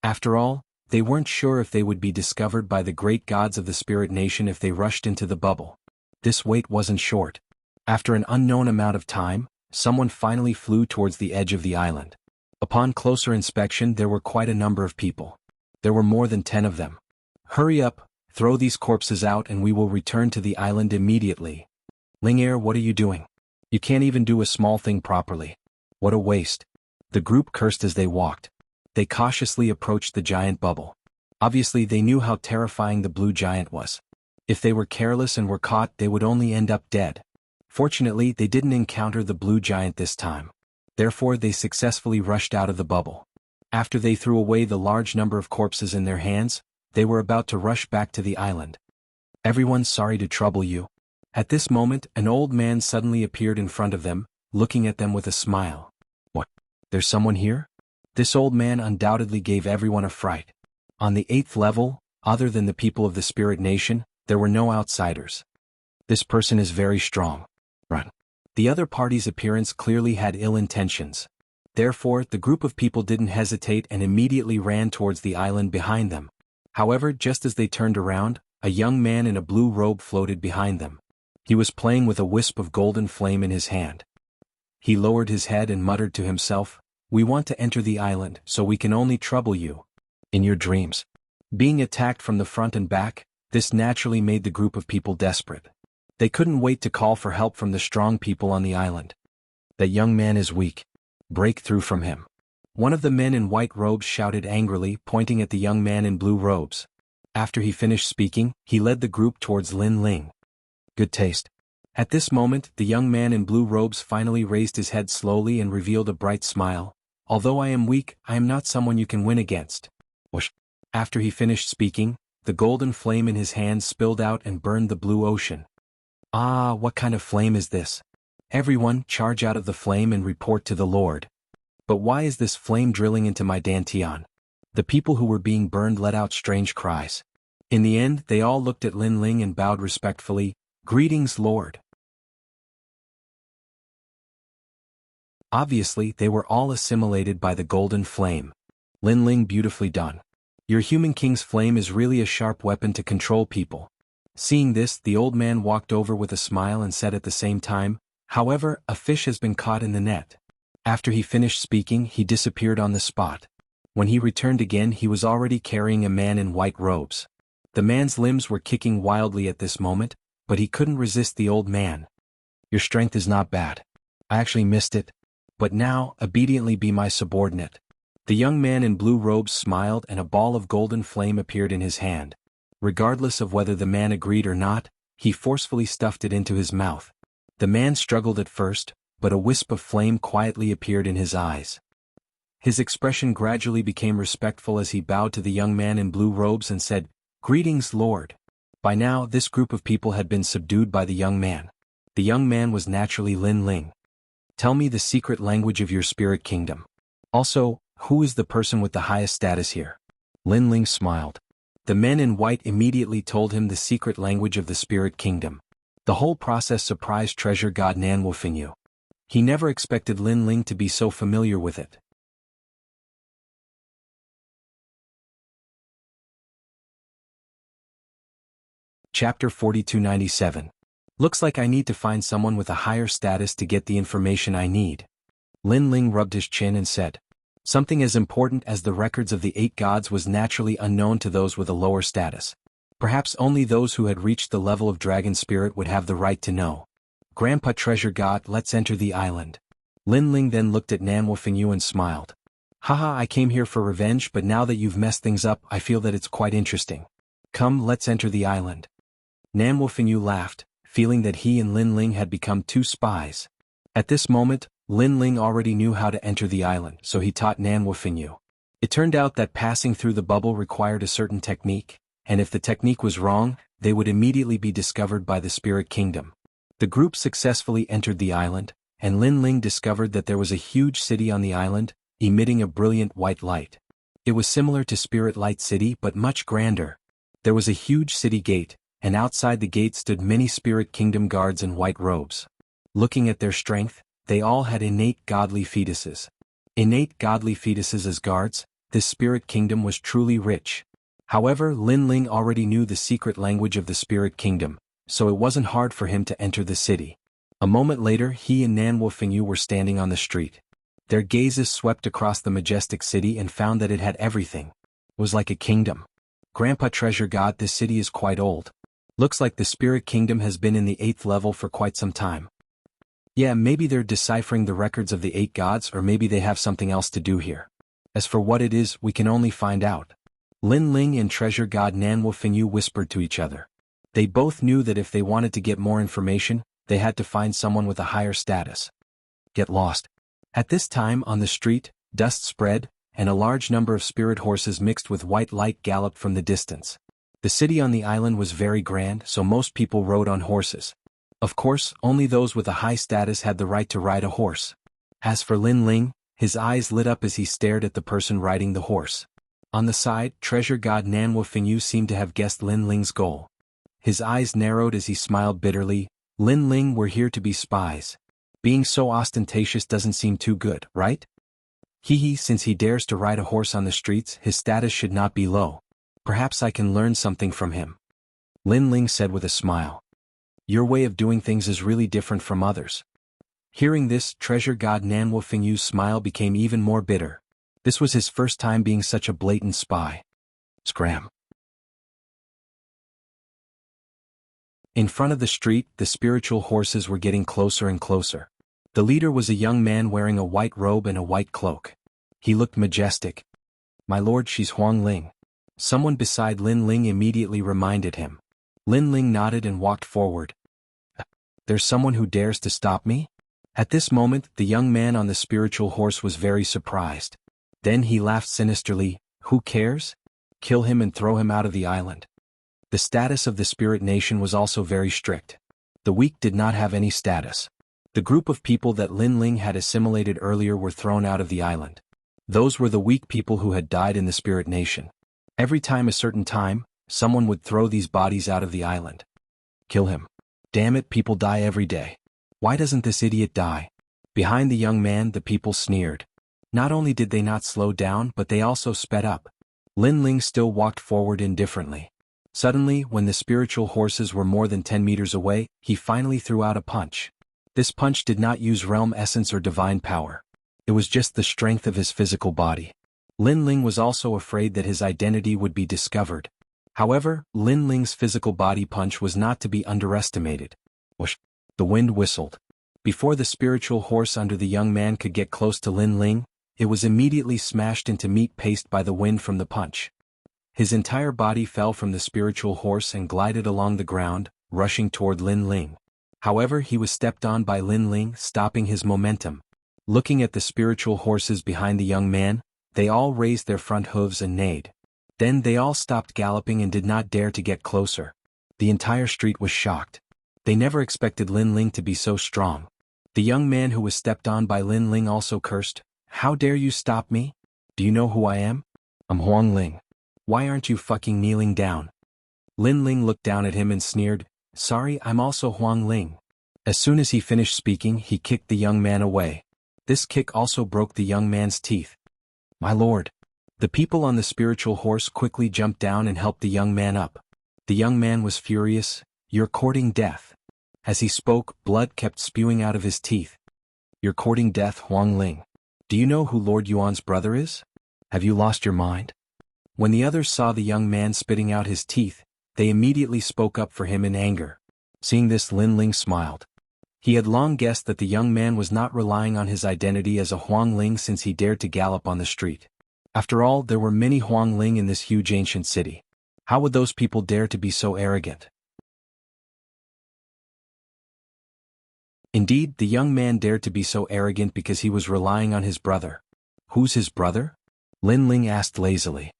After all, they weren't sure if they would be discovered by the great gods of the spirit nation if they rushed into the bubble. This wait wasn't short. After an unknown amount of time, someone finally flew towards the edge of the island. Upon closer inspection, there were quite a number of people. There were more than 10 of them. Hurry up, throw these corpses out and we will return to the island immediately. Lingair, what are you doing? You can't even do a small thing properly. What a waste. The group cursed as they walked. They cautiously approached the giant bubble. Obviously they knew how terrifying the blue giant was. If they were careless and were caught, they would only end up dead. Fortunately, they didn't encounter the blue giant this time. Therefore they successfully rushed out of the bubble. After they threw away the large number of corpses in their hands, they were about to rush back to the island. Everyone's sorry to trouble you. At this moment, an old man suddenly appeared in front of them, looking at them with a smile. What? There's someone here? This old man undoubtedly gave everyone a fright. On the 8th level, other than the people of the spirit nation, there were no outsiders. This person is very strong. Run. The other party's appearance clearly had ill intentions. Therefore, the group of people didn't hesitate and immediately ran towards the island behind them. However, just as they turned around, a young man in a blue robe floated behind them. He was playing with a wisp of golden flame in his hand. He lowered his head and muttered to himself, "We want to enter the island, so we can only trouble you in your dreams." Being attacked from the front and back, this naturally made the group of people desperate. They couldn't wait to call for help from the strong people on the island. "That young man is weak. Break through from him." One of the men in white robes shouted angrily, pointing at the young man in blue robes. After he finished speaking, he led the group towards Lin Ling. Good taste. At this moment, the young man in blue robes finally raised his head slowly and revealed a bright smile. "Although I am weak, I am not someone you can win against." Whoosh. After he finished speaking, the golden flame in his hand spilled out and burned the blue ocean. Ah, what kind of flame is this? Everyone, charge out of the flame and report to the Lord. But why is this flame drilling into my dantian? The people who were being burned let out strange cries. In the end, they all looked at Lin Ling and bowed respectfully. "Greetings, Lord." Obviously, they were all assimilated by the golden flame. Lin Ling, beautifully done. Your human king's flame is really a sharp weapon to control people. Seeing this, the old man walked over with a smile and said at the same time, "However, a fish has been caught in the net." After he finished speaking, he disappeared on the spot. When he returned again, he was already carrying a man in white robes. The man's limbs were kicking wildly at this moment, but he couldn't resist the old man. "Your strength is not bad. I actually missed it. But now, obediently be my subordinate." The young man in blue robes smiled and a ball of golden flame appeared in his hand. Regardless of whether the man agreed or not, he forcefully stuffed it into his mouth. The man struggled at first, but a wisp of flame quietly appeared in his eyes. His expression gradually became respectful as he bowed to the young man in blue robes and said, "Greetings, Lord." By now, this group of people had been subdued by the young man. The young man was naturally Lin Ling. "Tell me the secret language of your spirit kingdom. Also, who is the person with the highest status here?" Lin Ling smiled. The men in white immediately told him the secret language of the spirit kingdom. The whole process surprised treasure god Nan Wufingyu. He never expected Lin Ling to be so familiar with it. Chapter 4297. Looks like I need to find someone with a higher status to get the information I need. Lin Ling rubbed his chin and said, something as important as the records of the 8 gods was naturally unknown to those with a lower status. Perhaps only those who had reached the level of dragon spirit would have the right to know. Grandpa treasure god, let's enter the island. Lin Ling then looked at Nan Wufingyu and smiled. Haha, I came here for revenge, but now that you've messed things up, I feel that it's quite interesting. Come, let's enter the island. Nan Wufingyu laughed, feeling that he and Lin Ling had become 2 spies. At this moment, Lin Ling already knew how to enter the island, so he taught Nan Wufingyu. It turned out that passing through the bubble required a certain technique, and if the technique was wrong, they would immediately be discovered by the spirit kingdom. The group successfully entered the island, and Lin Ling discovered that there was a huge city on the island, emitting a brilliant white light. It was similar to Spirit Light City but much grander. There was a huge city gate, and outside the gate stood many spirit kingdom guards in white robes. Looking at their strength, they all had innate godly fetuses. Innate godly fetuses as guards, this spirit kingdom was truly rich. However, Lin Ling already knew the secret language of the spirit kingdom, so it wasn't hard for him to enter the city. A moment later, he and Nan Wufingyu were standing on the street. Their gazes swept across the majestic city and found that it had everything. It was like a kingdom. Grandpa treasure god, this city is quite old. Looks like the spirit kingdom has been in the 8th level for quite some time. Yeah, maybe they're deciphering the records of the 8 gods, or maybe they have something else to do here. As for what it is, we can only find out. Lin Ling and treasure god Nan Wufingyu whispered to each other. They both knew that if they wanted to get more information, they had to find someone with a higher status. Get lost. At this time on the street, dust spread, and a large number of spirit horses mixed with white light galloped from the distance. The city on the island was very grand, so most people rode on horses. Of course, only those with a high status had the right to ride a horse. As for Lin Ling, his eyes lit up as he stared at the person riding the horse. On the side, treasure god Nan Wufingyu seemed to have guessed Lin Ling's goal. His eyes narrowed as he smiled bitterly. Lin Ling, we're here to be spies. Being so ostentatious doesn't seem too good, right? Since he dares to ride a horse on the streets, his status should not be low. Perhaps I can learn something from him. Lin Ling said with a smile. Your way of doing things is really different from others. Hearing this, treasure god Nan Wufingyu's smile became even more bitter. This was his first time being such a blatant spy. Scram. In front of the street, the spiritual horses were getting closer and closer. The leader was a young man wearing a white robe and a white cloak. He looked majestic. My lord, she's Huang Ling. Someone beside Lin Ling immediately reminded him. Lin Ling nodded and walked forward. There's someone who dares to stop me? At this moment, the young man on the spiritual horse was very surprised. Then he laughed sinisterly. Who cares? Kill him and throw him out of the island. The status of the spirit nation was also very strict. The weak did not have any status. The group of people that Lin Ling had assimilated earlier were thrown out of the island. Those were the weak people who had died in the spirit nation. Every time a certain time, someone would throw these bodies out of the island. Kill him. Damn it, people die every day. Why doesn't this idiot die? Behind the young man, the people sneered. Not only did they not slow down, but they also sped up. Lin Ling still walked forward indifferently. Suddenly, when the spiritual horses were more than 10 meters away, he finally threw out a punch. This punch did not use realm essence or divine power. It was just the strength of his physical body. Lin Ling was also afraid that his identity would be discovered. However, Lin Ling's physical body punch was not to be underestimated. Whoosh! The wind whistled. Before the spiritual horse under the young man could get close to Lin Ling, it was immediately smashed into meat paste by the wind from the punch. His entire body fell from the spiritual horse and glided along the ground, rushing toward Lin Ling. However, he was stepped on by Lin Ling, stopping his momentum. Looking at the spiritual horses behind the young man, they all raised their front hooves and neighed. Then they all stopped galloping and did not dare to get closer. The entire street was shocked. They never expected Lin Ling to be so strong. The young man who was stepped on by Lin Ling also cursed, "How dare you stop me? Do you know who I am? I'm Huang Ling. Why aren't you fucking kneeling down?" Lin Ling looked down at him and sneered, "Sorry, I'm also Huang Ling." As soon as he finished speaking, he kicked the young man away. This kick also broke the young man's teeth. "My lord." The people on the spiritual horse quickly jumped down and helped the young man up. The young man was furious. "You're courting death." As he spoke, blood kept spewing out of his teeth. "You're courting death, Huang Ling. Do you know who Lord Yuan's brother is? Have you lost your mind?" When the others saw the young man spitting out his teeth, they immediately spoke up for him in anger. Seeing this, Lin Ling smiled. He had long guessed that the young man was not relying on his identity as a Huang Ling since he dared to gallop on the street. After all, there were many Huang Ling in this huge ancient city. How would those people dare to be so arrogant? Indeed, the young man dared to be so arrogant because he was relying on his brother. "Who's his brother?" Lin Ling asked lazily.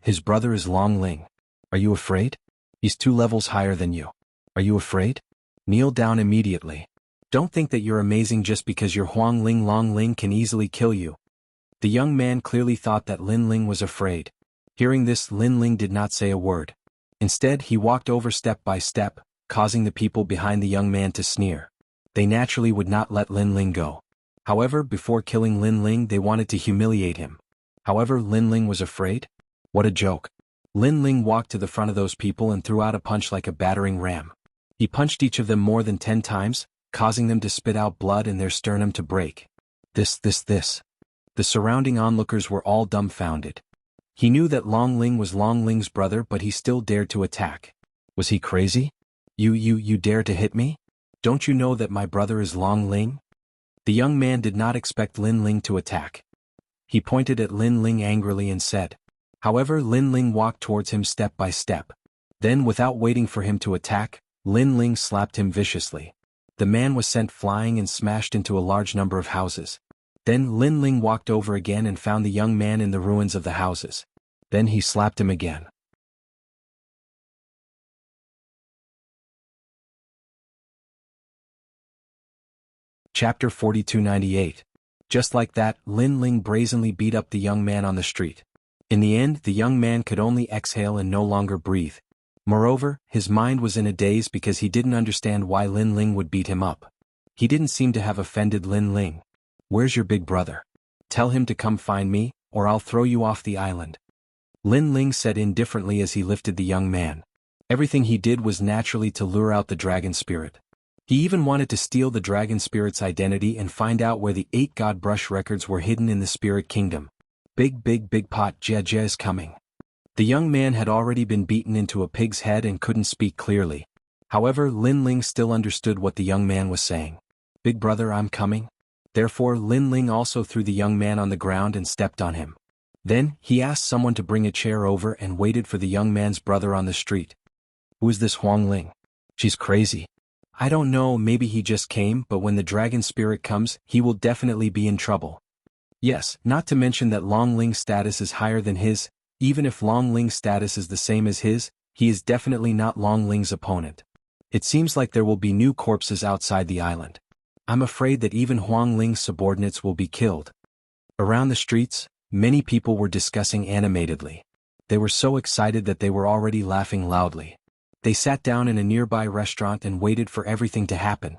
"His brother is Long Ling. Are you afraid? He's 2 levels higher than you. Are you afraid? Kneel down immediately. Don't think that you're amazing just because your Huang Ling Long Ling can easily kill you." The young man clearly thought that Lin Ling was afraid. Hearing this, Lin Ling did not say a word. Instead, he walked over step by step, causing the people behind the young man to sneer. They naturally would not let Lin Ling go. However, before killing Lin Ling, they wanted to humiliate him. However, Lin Ling was afraid? What a joke. Lin Ling walked to the front of those people and threw out a punch like a battering ram. He punched each of them more than 10 times, causing them to spit out blood and their sternum to break. This. The surrounding onlookers were all dumbfounded. He knew that Long Ling was Long Ling's brother, but he still dared to attack. Was he crazy? You dare to hit me? Don't you know that my brother is Long Ling?" The young man did not expect Lin Ling to attack. He pointed at Lin Ling angrily and said. However, Lin Ling walked towards him step by step. Then, without waiting for him to attack, Lin Ling slapped him viciously. The man was sent flying and smashed into a large number of houses. Then Lin Ling walked over again and found the young man in the ruins of the houses. Then he slapped him again. Chapter 4298. Just like that, Lin Ling brazenly beat up the young man on the street. In the end, the young man could only exhale and no longer breathe. Moreover, his mind was in a daze because he didn't understand why Lin Ling would beat him up. He didn't seem to have offended Lin Ling. "Where's your big brother? Tell him to come find me, or I'll throw you off the island," Lin Ling said indifferently as he lifted the young man. Everything he did was naturally to lure out the dragon spirit. He even wanted to steal the dragon spirit's identity and find out where the 8 god brush records were hidden in the spirit kingdom. Big pot Jia is coming. The young man had already been beaten into a pig's head and couldn't speak clearly. However, Lin Ling still understood what the young man was saying. "Big brother, I'm coming." Therefore, Lin Ling also threw the young man on the ground and stepped on him. Then, he asked someone to bring a chair over and waited for the young man's brother on the street. "Who is this Huang Ling? She's crazy. I don't know, maybe he just came, but when the dragon spirit comes, he will definitely be in trouble." Yes, not to mention that Long Ling's status is higher than his. Even if Long Ling's status is the same as his, he is definitely not Long Ling's opponent. It seems like there will be new corpses outside the island. I'm afraid that even Huang Ling's subordinates will be killed. Around the streets, many people were discussing animatedly. They were so excited that they were already laughing loudly. They sat down in a nearby restaurant and waited for everything to happen.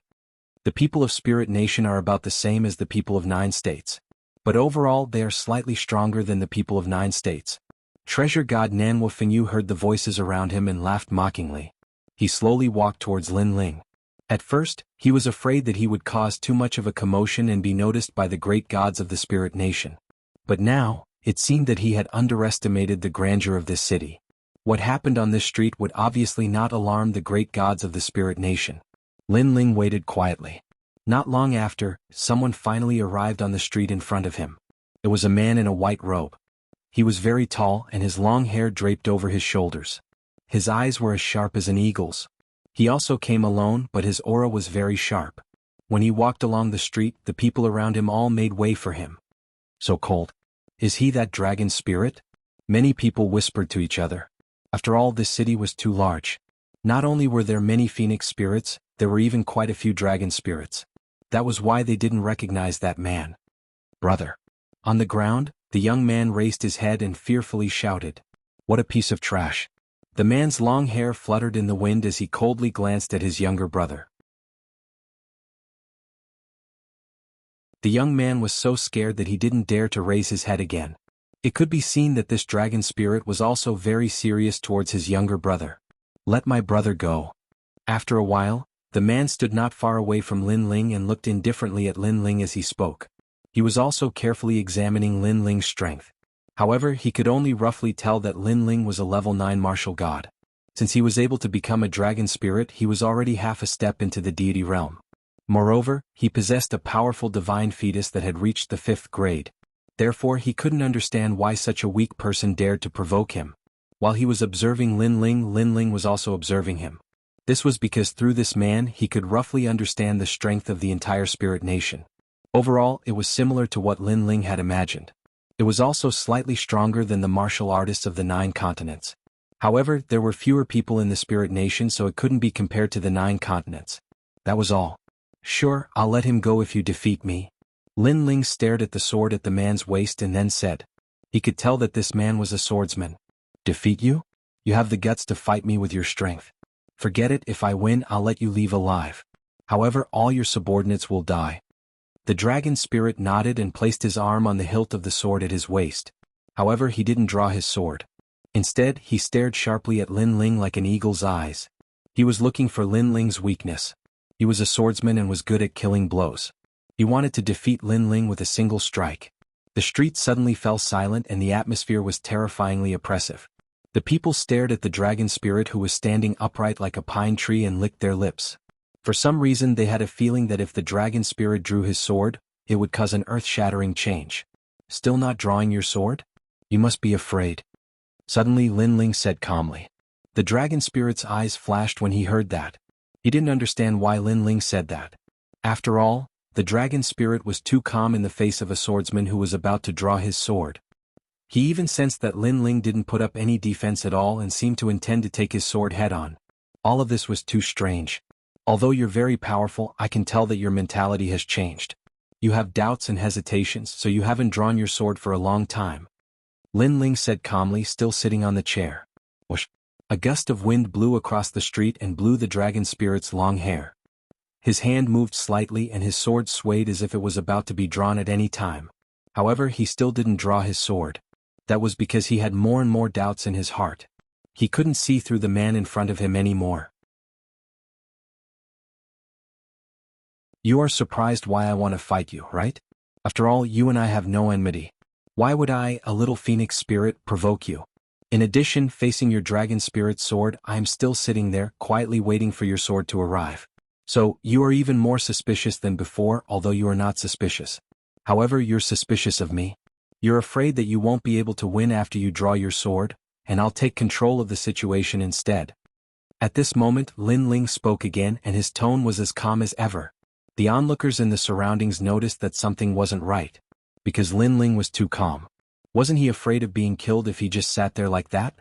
The people of Spirit Nation are about the same as the people of 9 states. But overall, they are slightly stronger than the people of 9 states. Treasure God Nanhua Fengyu heard the voices around him and laughed mockingly. He slowly walked towards Lin Ling. At first, he was afraid that he would cause too much of a commotion and be noticed by the great gods of the Spirit Nation. But now, it seemed that he had underestimated the grandeur of this city. What happened on this street would obviously not alarm the great gods of the Spirit Nation. Lin Ling waited quietly. Not long after, someone finally arrived on the street in front of him. It was a man in a white robe. He was very tall and his long hair draped over his shoulders. His eyes were as sharp as an eagle's. He also came alone, but his aura was very sharp. When he walked along the street, the people around him all made way for him. So cold. Is he that dragon spirit? Many people whispered to each other. After all, this city was too large. Not only were there many phoenix spirits, there were even quite a few dragon spirits. That was why they didn't recognize that man. Brother. On the ground, the young man raised his head and fearfully shouted. What a piece of trash. The man's long hair fluttered in the wind as he coldly glanced at his younger brother. The young man was so scared that he didn't dare to raise his head again. It could be seen that this dragon spirit was also very serious towards his younger brother. Let my brother go. After a while, the man stood not far away from Lin Ling and looked indifferently at Lin Ling as he spoke. He was also carefully examining Lin Ling's strength. However, he could only roughly tell that Lin Ling was a level 9 martial god. Since he was able to become a dragon spirit, he was already half a step into the deity realm. Moreover, he possessed a powerful divine fetus that had reached the 5th grade. Therefore, he couldn't understand why such a weak person dared to provoke him. While he was observing Lin Ling was also observing him. This was because through this man he could roughly understand the strength of the entire spirit nation. Overall, it was similar to what Lin Ling had imagined. It was also slightly stronger than the martial artists of the 9 continents. However, there were fewer people in the spirit nation, so it couldn't be compared to the 9 continents. That was all. Sure, I'll let him go if you defeat me. Lin Ling stared at the sword at the man's waist and then said. He could tell that this man was a swordsman. Defeat you? You have the guts to fight me with your strength. Forget it, if I win I'll let you leave alive. However, all your subordinates will die. The dragon spirit nodded and placed his arm on the hilt of the sword at his waist. However, he didn't draw his sword. Instead, he stared sharply at Lin Ling like an eagle's eyes. He was looking for Lin Ling's weakness. He was a swordsman and was good at killing blows. He wanted to defeat Lin Ling with a single strike. The street suddenly fell silent and the atmosphere was terrifyingly oppressive. The people stared at the dragon spirit who was standing upright like a pine tree and licked their lips. For some reason they had a feeling that if the dragon spirit drew his sword, it would cause an earth-shattering change. Still not drawing your sword? You must be afraid. Suddenly Lin Ling said calmly. The dragon spirit's eyes flashed when he heard that. He didn't understand why Lin Ling said that. After all, the dragon spirit was too calm in the face of a swordsman who was about to draw his sword. He even sensed that Lin Ling didn't put up any defense at all and seemed to intend to take his sword head-on. All of this was too strange. Although you're very powerful, I can tell that your mentality has changed. You have doubts and hesitations, so you haven't drawn your sword for a long time. Lin Ling said calmly, still sitting on the chair. Whoosh! A gust of wind blew across the street and blew the dragon spirit's long hair. His hand moved slightly and his sword swayed as if it was about to be drawn at any time. However, he still didn't draw his sword. That was because he had more and more doubts in his heart. He couldn't see through the man in front of him anymore. You are surprised why I want to fight you, right? After all, you and I have no enmity. Why would I, a little phoenix spirit, provoke you? In addition, facing your dragon spirit sword, I am still sitting there, quietly waiting for your sword to arrive. So, you are even more suspicious than before, although you are not suspicious. However, you're suspicious of me. You're afraid that you won't be able to win after you draw your sword, and I'll take control of the situation instead. At this moment, Lin Ling spoke again and his tone was as calm as ever. The onlookers in the surroundings noticed that something wasn't right. Because Lin Ling was too calm. Wasn't he afraid of being killed if he just sat there like that?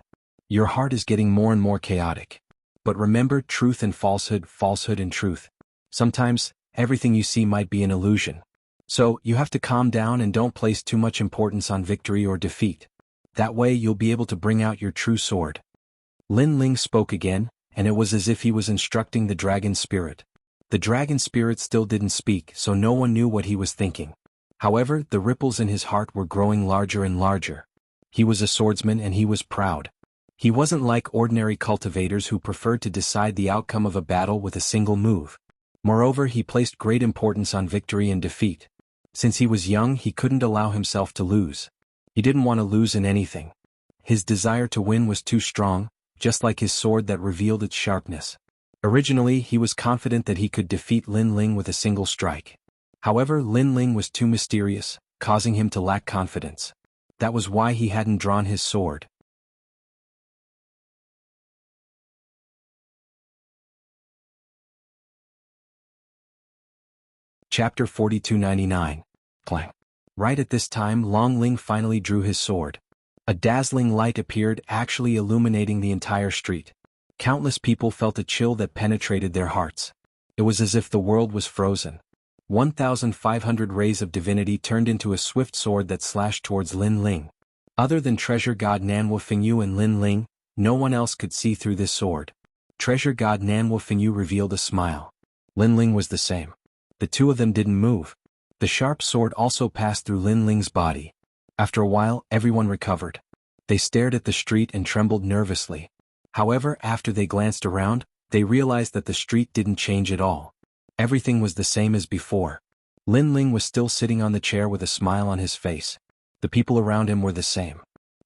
Your heart is getting more and more chaotic. But remember, truth and falsehood, falsehood and truth. Sometimes, everything you see might be an illusion. So, you have to calm down and don't place too much importance on victory or defeat. That way you'll be able to bring out your true sword. Lin Ling spoke again, and it was as if he was instructing the dragon spirit. The dragon spirit still didn't speak, so no one knew what he was thinking. However, the ripples in his heart were growing larger and larger. He was a swordsman and he was proud. He wasn't like ordinary cultivators who preferred to decide the outcome of a battle with a single move. Moreover, he placed great importance on victory and defeat. Since he was young, he couldn't allow himself to lose. He didn't want to lose in anything. His desire to win was too strong, just like his sword that revealed its sharpness. Originally, he was confident that he could defeat Lin Ling with a single strike. However, Lin Ling was too mysterious, causing him to lack confidence. That was why he hadn't drawn his sword. Chapter 4299. Clang. Right at this time Long Ling finally drew his sword. A dazzling light appeared, actually illuminating the entire street. Countless people felt a chill that penetrated their hearts. It was as if the world was frozen. 1,500 rays of divinity turned into a swift sword that slashed towards Lin Ling. Other than treasure god Nanwu Fengyu and Lin Ling, no one else could see through this sword. Treasure god Nanwu Fengyu revealed a smile. Lin Ling was the same. The two of them didn't move. The sharp sword also passed through Lin Ling's body. After a while, everyone recovered. They stared at the street and trembled nervously. However, after they glanced around, they realized that the street didn't change at all. Everything was the same as before. Lin Ling was still sitting on the chair with a smile on his face. The people around him were the same.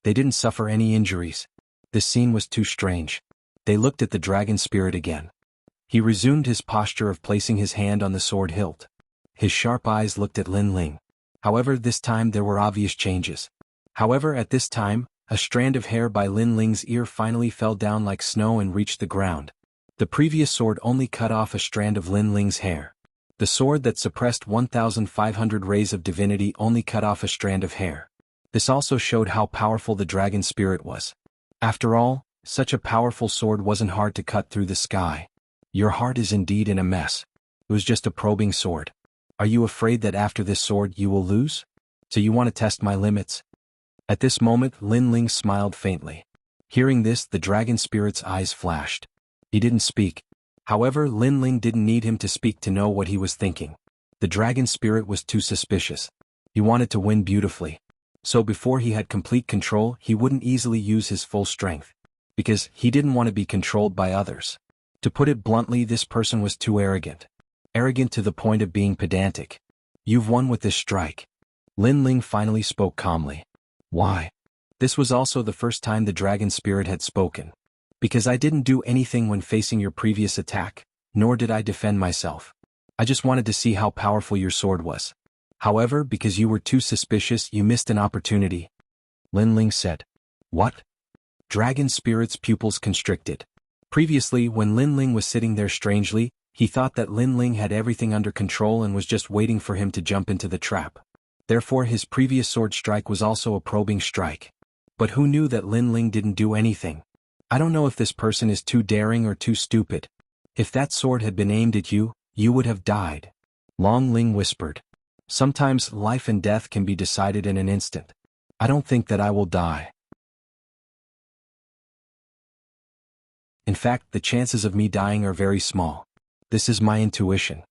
They didn't suffer any injuries. This scene was too strange. They looked at the dragon spirit again. He resumed his posture of placing his hand on the sword hilt. His sharp eyes looked at Lin Ling. However, this time there were obvious changes. At this time, a strand of hair by Lin Ling's ear finally fell down like snow and reached the ground. The previous sword only cut off a strand of Lin Ling's hair. The sword that suppressed 1,500 rays of divinity only cut off a strand of hair. This also showed how powerful the dragon spirit was. After all, such a powerful sword wasn't hard to cut through the sky. Your heart is indeed in a mess. It was just a probing sword. Are you afraid that after this sword you will lose? So you want to test my limits? At this moment Lin Ling smiled faintly. Hearing this, the dragon spirit's eyes flashed. He didn't speak. However, Lin Ling didn't need him to speak to know what he was thinking. The dragon spirit was too suspicious. He wanted to win beautifully. So before he had complete control, he wouldn't easily use his full strength. Because he didn't want to be controlled by others. To put it bluntly, this person was too arrogant. Arrogant to the point of being pedantic. You've won with this strike. Lin Ling finally spoke calmly. Why? This was also the first time the dragon spirit had spoken. Because I didn't do anything when facing your previous attack, nor did I defend myself. I just wanted to see how powerful your sword was. However, because you were too suspicious, you missed an opportunity. Lin Ling said. What? Dragon spirit's pupils constricted. Previously, when Lin Ling was sitting there strangely, he thought that Lin Ling had everything under control and was just waiting for him to jump into the trap. Therefore his previous sword strike was also a probing strike. But who knew that Lin Ling didn't do anything? I don't know if this person is too daring or too stupid. If that sword had been aimed at you, you would have died. Long Ling whispered. Sometimes life and death can be decided in an instant. I don't think that I will die. In fact, the chances of me dying are very small. This is my intuition.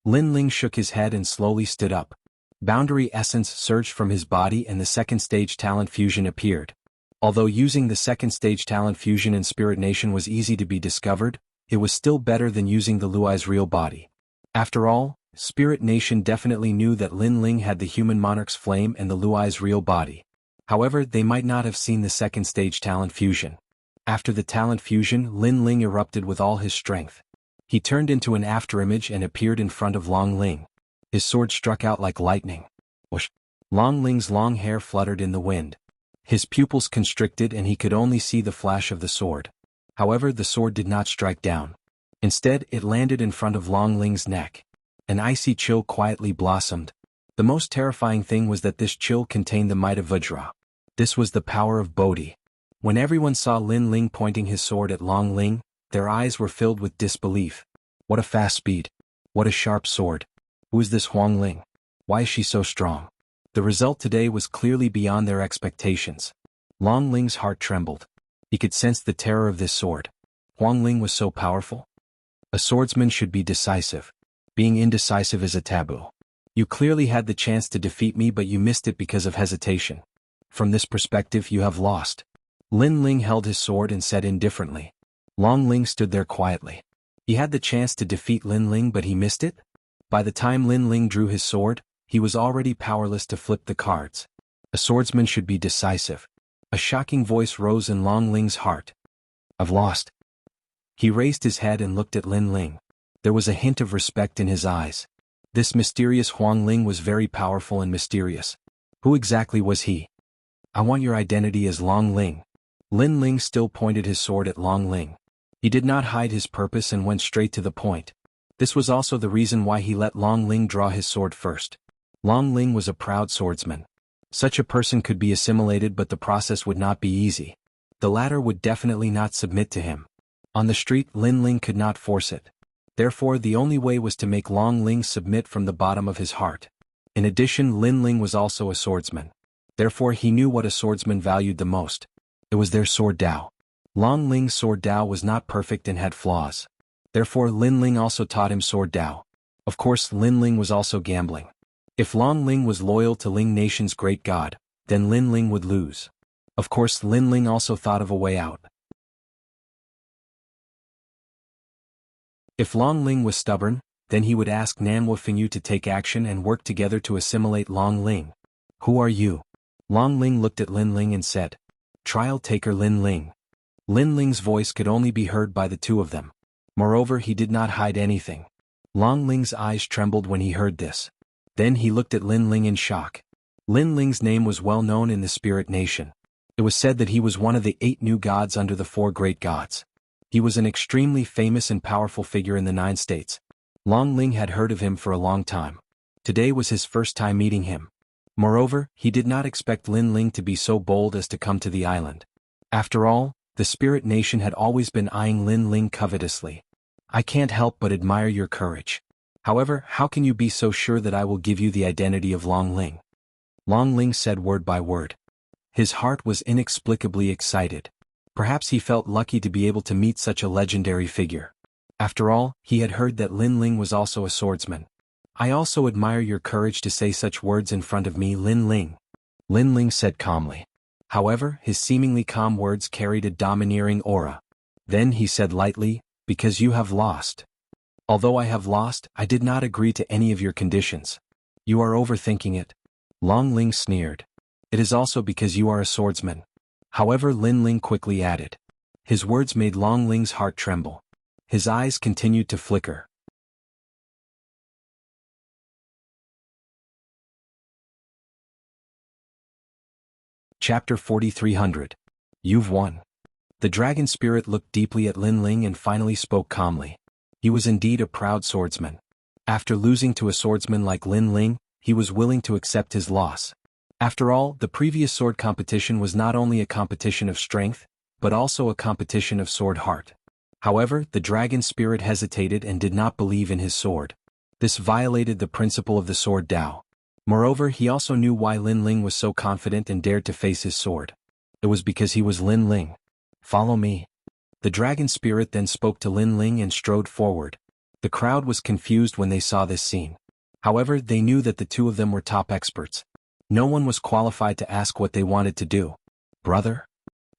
Lin Ling shook his head and slowly stood up. Boundary essence surged from his body and the second stage talent fusion appeared. Although using the second stage talent fusion in Spirit Nation was easy to be discovered, it was still better than using the Luai's real body. After all, Spirit Nation definitely knew that Lin Ling had the human monarch's flame and the Luai's real body. However, they might not have seen the second stage talent fusion. After the talent fusion, Lin Ling erupted with all his strength. He turned into an afterimage and appeared in front of Long Ling. His sword struck out like lightning. Whoosh! Long Ling's long hair fluttered in the wind. His pupils constricted and he could only see the flash of the sword. However, the sword did not strike down. Instead, it landed in front of Long Ling's neck. An icy chill quietly blossomed. The most terrifying thing was that this chill contained the might of Vajra. This was the power of Bodhi. When everyone saw Lin Ling pointing his sword at Long Ling, their eyes were filled with disbelief. What a fast speed. What a sharp sword. Who is this Huang Ling? Why is she so strong? The result today was clearly beyond their expectations. Long Ling's heart trembled. He could sense the terror of this sword. Huang Ling was so powerful. A swordsman should be decisive. Being indecisive is a taboo. You clearly had the chance to defeat me, but you missed it because of hesitation. From this perspective, you have lost. Lin Ling held his sword and said indifferently. Long Ling stood there quietly. He had the chance to defeat Lin Ling, but he missed it? By the time Lin Ling drew his sword, he was already powerless to flip the cards. A swordsman should be decisive. A shocking voice rose in Long Ling's heart. I've lost. He raised his head and looked at Lin Ling. There was a hint of respect in his eyes. This mysterious Huang Ling was very powerful and mysterious. Who exactly was he? I want your identity as Long Ling. Lin Ling still pointed his sword at Long Ling. He did not hide his purpose and went straight to the point. This was also the reason why he let Long Ling draw his sword first. Long Ling was a proud swordsman. Such a person could be assimilated, but the process would not be easy. The latter would definitely not submit to him. On the street, Lin Ling could not force it. Therefore, the only way was to make Long Ling submit from the bottom of his heart. In addition, Lin Ling was also a swordsman. Therefore, he knew what a swordsman valued the most. It was their sword Dao. Long Ling's sword Dao was not perfect and had flaws. Therefore, Lin Ling also taught him sword Dao. Of course, Lin Ling was also gambling. If Long Ling was loyal to Ling Nation's great god, then Lin Ling would lose. Of course, Lin Ling also thought of a way out. If Long Ling was stubborn, then he would ask Nanhua Fingyu to take action and work together to assimilate Long Ling. Who are you? Long Ling looked at Lin Ling and said, Trial taker Lin Ling. Lin Ling's voice could only be heard by the two of them. Moreover, he did not hide anything. Long Ling's eyes trembled when he heard this. Then he looked at Lin Ling in shock. Lin Ling's name was well known in the Spirit Nation. It was said that he was one of the 8 new gods under the 4 great gods. He was an extremely famous and powerful figure in the 9 states. Long Ling had heard of him for a long time. Today was his first time meeting him. Moreover, he did not expect Lin Ling to be so bold as to come to the island. After all, the Spirit Nation had always been eyeing Lin Ling covetously. I can't help but admire your courage. However, how can you be so sure that I will give you the identity of Long Ling? Long Ling said word by word. His heart was inexplicably excited. Perhaps he felt lucky to be able to meet such a legendary figure. After all, he had heard that Lin Ling was also a swordsman. I also admire your courage to say such words in front of me, Lin Ling. Lin Ling said calmly. However, his seemingly calm words carried a domineering aura. Then he said lightly, Because you have lost. Although I have lost, I did not agree to any of your conditions. You are overthinking it. Long Ling sneered. It is also because you are a swordsman. However, Lin Ling quickly added. His words made Long Ling's heart tremble. His eyes continued to flicker. Chapter 4300. You've won. The dragon spirit looked deeply at Lin Ling and finally spoke calmly. He was indeed a proud swordsman. After losing to a swordsman like Lin Ling, he was willing to accept his loss. After all, the previous sword competition was not only a competition of strength, but also a competition of sword heart. However, the dragon spirit hesitated and did not believe in his sword. This violated the principle of the sword Dao. Moreover, he also knew why Lin Ling was so confident and dared to face his sword. It was because he was Lin Ling. Follow me. The dragon spirit then spoke to Lin Ling and strode forward. The crowd was confused when they saw this scene. However, they knew that the two of them were top experts. No one was qualified to ask what they wanted to do. Brother?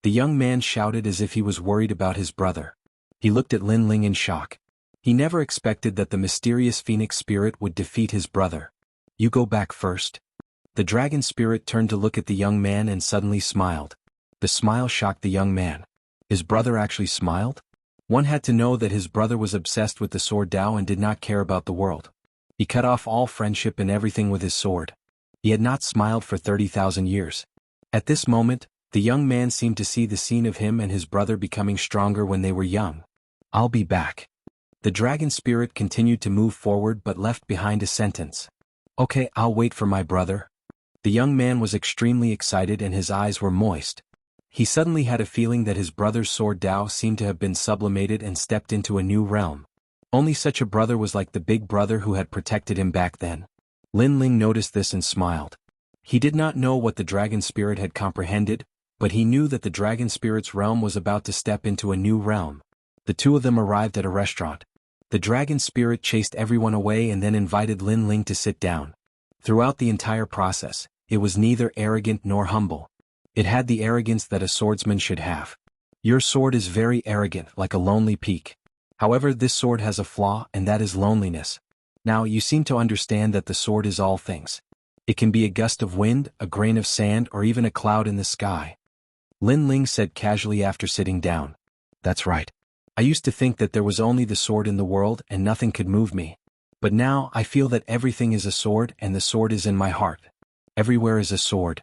The young man shouted as if he was worried about his brother. He looked at Lin Ling in shock. He never expected that the mysterious phoenix spirit would defeat his brother. You go back first. The dragon spirit turned to look at the young man and suddenly smiled. The smile shocked the young man. His brother actually smiled? One had to know that his brother was obsessed with the sword Dao and did not care about the world. He cut off all friendship and everything with his sword. He had not smiled for 30,000 years. At this moment, the young man seemed to see the scene of him and his brother becoming stronger when they were young. I'll be back. The dragon spirit continued to move forward but left behind a sentence. Okay, I'll wait for my brother. The young man was extremely excited and his eyes were moist. He suddenly had a feeling that his brother's sword Dao seemed to have been sublimated and stepped into a new realm. Only such a brother was like the big brother who had protected him back then. Lin Ling noticed this and smiled. He did not know what the dragon spirit had comprehended, but he knew that the dragon spirit's realm was about to step into a new realm. The two of them arrived at a restaurant. The dragon spirit chased everyone away and then invited Lin Ling to sit down. Throughout the entire process, it was neither arrogant nor humble. It had the arrogance that a swordsman should have. Your sword is very arrogant, like a lonely peak. However, this sword has a flaw, and that is loneliness. Now, you seem to understand that the sword is all things. It can be a gust of wind, a grain of sand, or even a cloud in the sky. Lin Ling said casually after sitting down. That's right. I used to think that there was only the sword in the world and nothing could move me. But now I feel that everything is a sword and the sword is in my heart. Everywhere is a sword.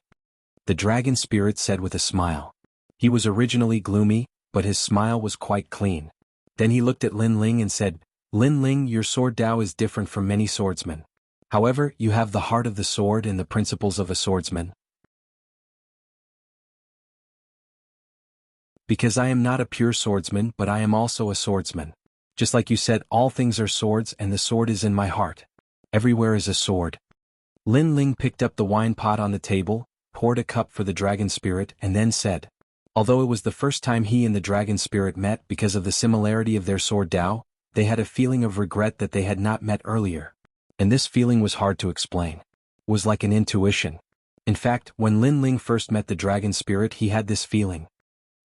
the dragon spirit said with a smile. He was originally gloomy, but his smile was quite clean. Then he looked at Lin Ling and said, Lin Ling, your sword Dao is different from many swordsmen. However, you have the heart of the sword and the principles of a swordsman. Because I am not a pure swordsman, but I am also a swordsman. Just like you said, all things are swords and the sword is in my heart. Everywhere is a sword. Lin Ling picked up the wine pot on the table, poured a cup for the dragon spirit and then said, although it was the first time he and the dragon spirit met because of the similarity of their sword Dao, they had a feeling of regret that they had not met earlier. And this feeling was hard to explain. It was like an intuition. In fact, when Lin Ling first met the dragon spirit he had this feeling.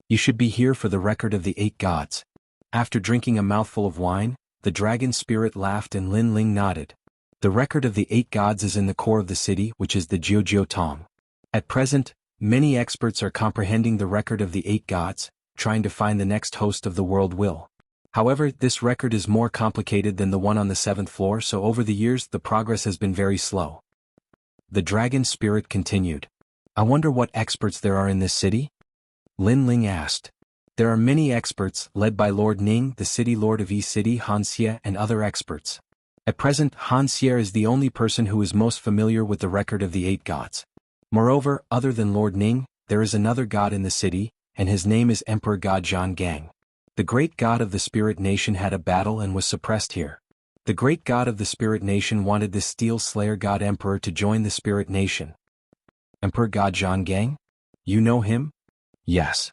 You should be here for the record of the 8 gods. After drinking a mouthful of wine, the dragon spirit laughed and Lin Ling nodded. The record of the 8 gods is in the core of the city, which is the Jianghu Tong. At present, many experts are comprehending the record of the 8 gods, trying to find the next host of the world will. However, this record is more complicated than the one on the 7th floor, so over the years the progress has been very slow. The dragon spirit continued. I wonder what experts there are in this city? Lin Ling asked. There are many experts, led by Lord Ning, the city lord of East City, Wuxia, and other experts. At present, Wuxia is the only person who is most familiar with the record of the 8 gods. Moreover, other than Lord Ning, there is another god in the city, and his name is Emperor God Jianghu. The great god of the spirit nation had a battle and was suppressed here. The great god of the spirit nation wanted this steel slayer god emperor to join the spirit nation. Emperor God Jianghu? You know him? Yes.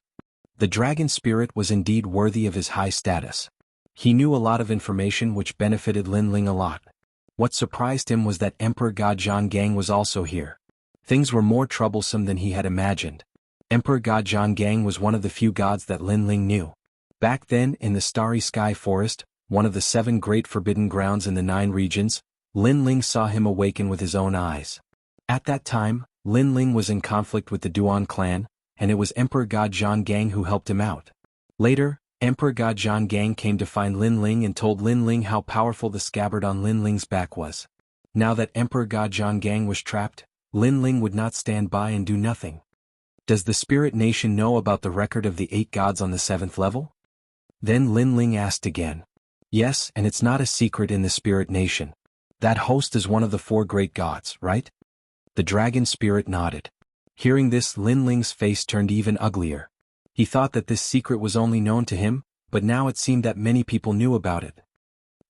The dragon spirit was indeed worthy of his high status. He knew a lot of information which benefited Lin Ling a lot. What surprised him was that Emperor God Jianghu was also here. Things were more troublesome than he had imagined. Emperor God Jianghu was one of the few gods that Lin Ling knew. Back then, in the Starry Sky Forest, one of the 7 great forbidden grounds in the 9 regions, Lin Ling saw him awaken with his own eyes. At that time, Lin Ling was in conflict with the Duan clan, and it was Emperor God Jianghu who helped him out. Later, Emperor God Jianghu came to find Lin Ling and told Lin Ling how powerful the scabbard on Lin Ling's back was. Now that Emperor God Jianghu was trapped, Lin Ling would not stand by and do nothing. Does the spirit nation know about the record of the 8 gods on the 7th level? Then Lin Ling asked again. Yes, and it's not a secret in the spirit nation. That host is one of the 4 great gods, right? The dragon spirit nodded. Hearing this, Lin Ling's face turned even uglier. He thought that this secret was only known to him, but now it seemed that many people knew about it.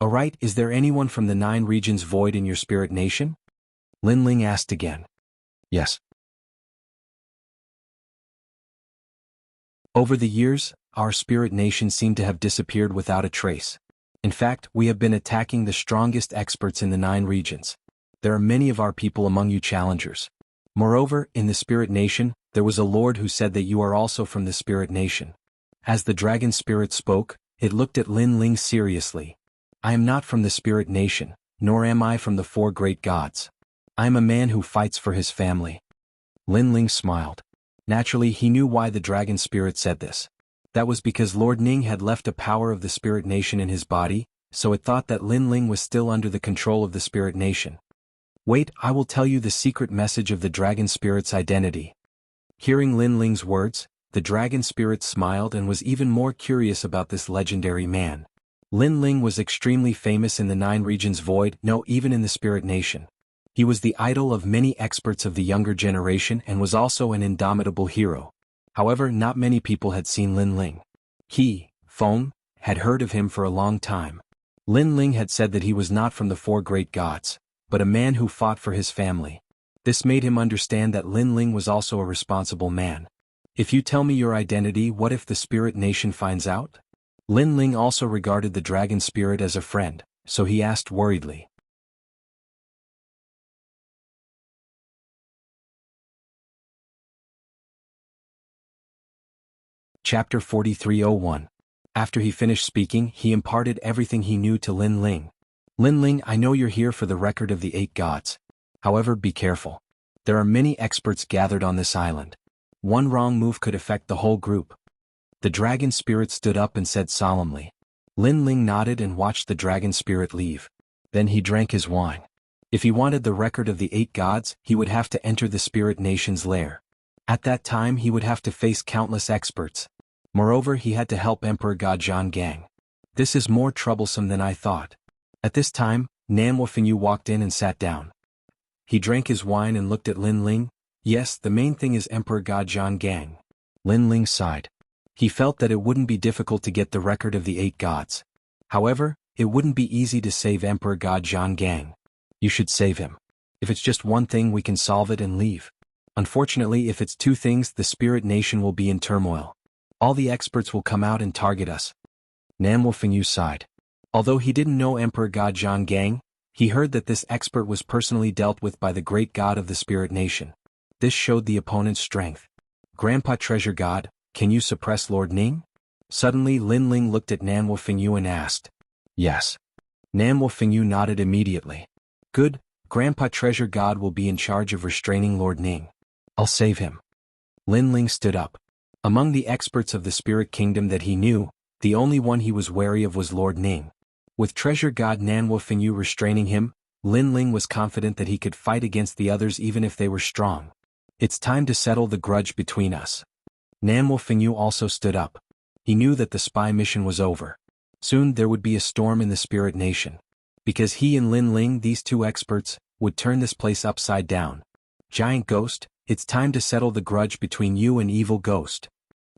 Alright, is there anyone from the 9 regions void in your spirit nation? Lin Ling asked again. Yes. Over the years, our spirit nation seemed to have disappeared without a trace. In fact, we have been attacking the strongest experts in the 9 regions. There are many of our people among you challengers. Moreover, in the spirit nation, there was a lord who said that you are also from the spirit nation. As the dragon spirit spoke, it looked at Lin Ling seriously. I am not from the spirit nation, nor am I from the 4 great gods. I am a man who fights for his family. Lin Ling smiled. Naturally, he knew why the dragon spirit said this. That was because Lord Ning had left the power of the spirit nation in his body, so it thought that Lin Ling was still under the control of the spirit nation. Wait, I will tell you the secret message of the dragon spirit's identity. Hearing Lin Ling's words, the dragon spirit smiled and was even more curious about this legendary man. Lin Ling was extremely famous in the 9 regions void, no, even in the spirit nation. He was the idol of many experts of the younger generation and was also an indomitable hero. However, not many people had seen Lin Ling. He, Feng, had heard of him for a long time. Lin Ling had said that he was not from the 4 great gods, but a man who fought for his family. This made him understand that Lin Ling was also a responsible man. If you tell me your identity, what if the spirit nation finds out? Lin Ling also regarded the dragon spirit as a friend, so he asked worriedly. Chapter 4301. After he finished speaking, he imparted everything he knew to Lin Ling. Lin Ling, I know you're here for the record of the 8 gods. However, be careful. There are many experts gathered on this island. One wrong move could affect the whole group. The dragon spirit stood up and said solemnly. Lin Ling nodded and watched the dragon spirit leave. Then he drank his wine. If he wanted the record of the 8 gods, he would have to enter the spirit nation's lair. At that time he would have to face countless experts. Moreover, he had to help Emperor Gajian Gang. This is more troublesome than I thought. At this time, Nan Wufingyu walked in and sat down. He drank his wine and looked at Lin Ling. Yes, the main thing is Emperor Gajian Gang. Lin Ling sighed. He felt that it wouldn't be difficult to get the record of the 8 gods. However, it wouldn't be easy to save Emperor Gajian Gang. You should save him. If it's just one thing, we can solve it and leave. Unfortunately, if it's 2 things, the spirit nation will be in turmoil. All the experts will come out and target us. Nan Wufingyu sighed. Although he didn't know Emperor Gajian Gang, he heard that this expert was personally dealt with by the great god of the spirit nation. This showed the opponent's strength. Grandpa Treasure God, can you suppress Lord Ning? Suddenly Lin Ling looked at Nan Wufingyu and asked. Yes. Nan Wufingyu nodded immediately. Good, Grandpa Treasure God will be in charge of restraining Lord Ning. I'll save him. Lin Ling stood up. Among the experts of the spirit kingdom that he knew, the only one he was wary of was Lord Ning. With Treasure God Nan Wufingyu restraining him, Lin Ling was confident that he could fight against the others even if they were strong. It's time to settle the grudge between us. Nan Wufingyu also stood up. He knew that the spy mission was over. Soon there would be a storm in the spirit nation. Because he and Lin Ling, these 2 experts, would turn this place upside down. Giant Ghost, it's time to settle the grudge between you and Evil Ghost.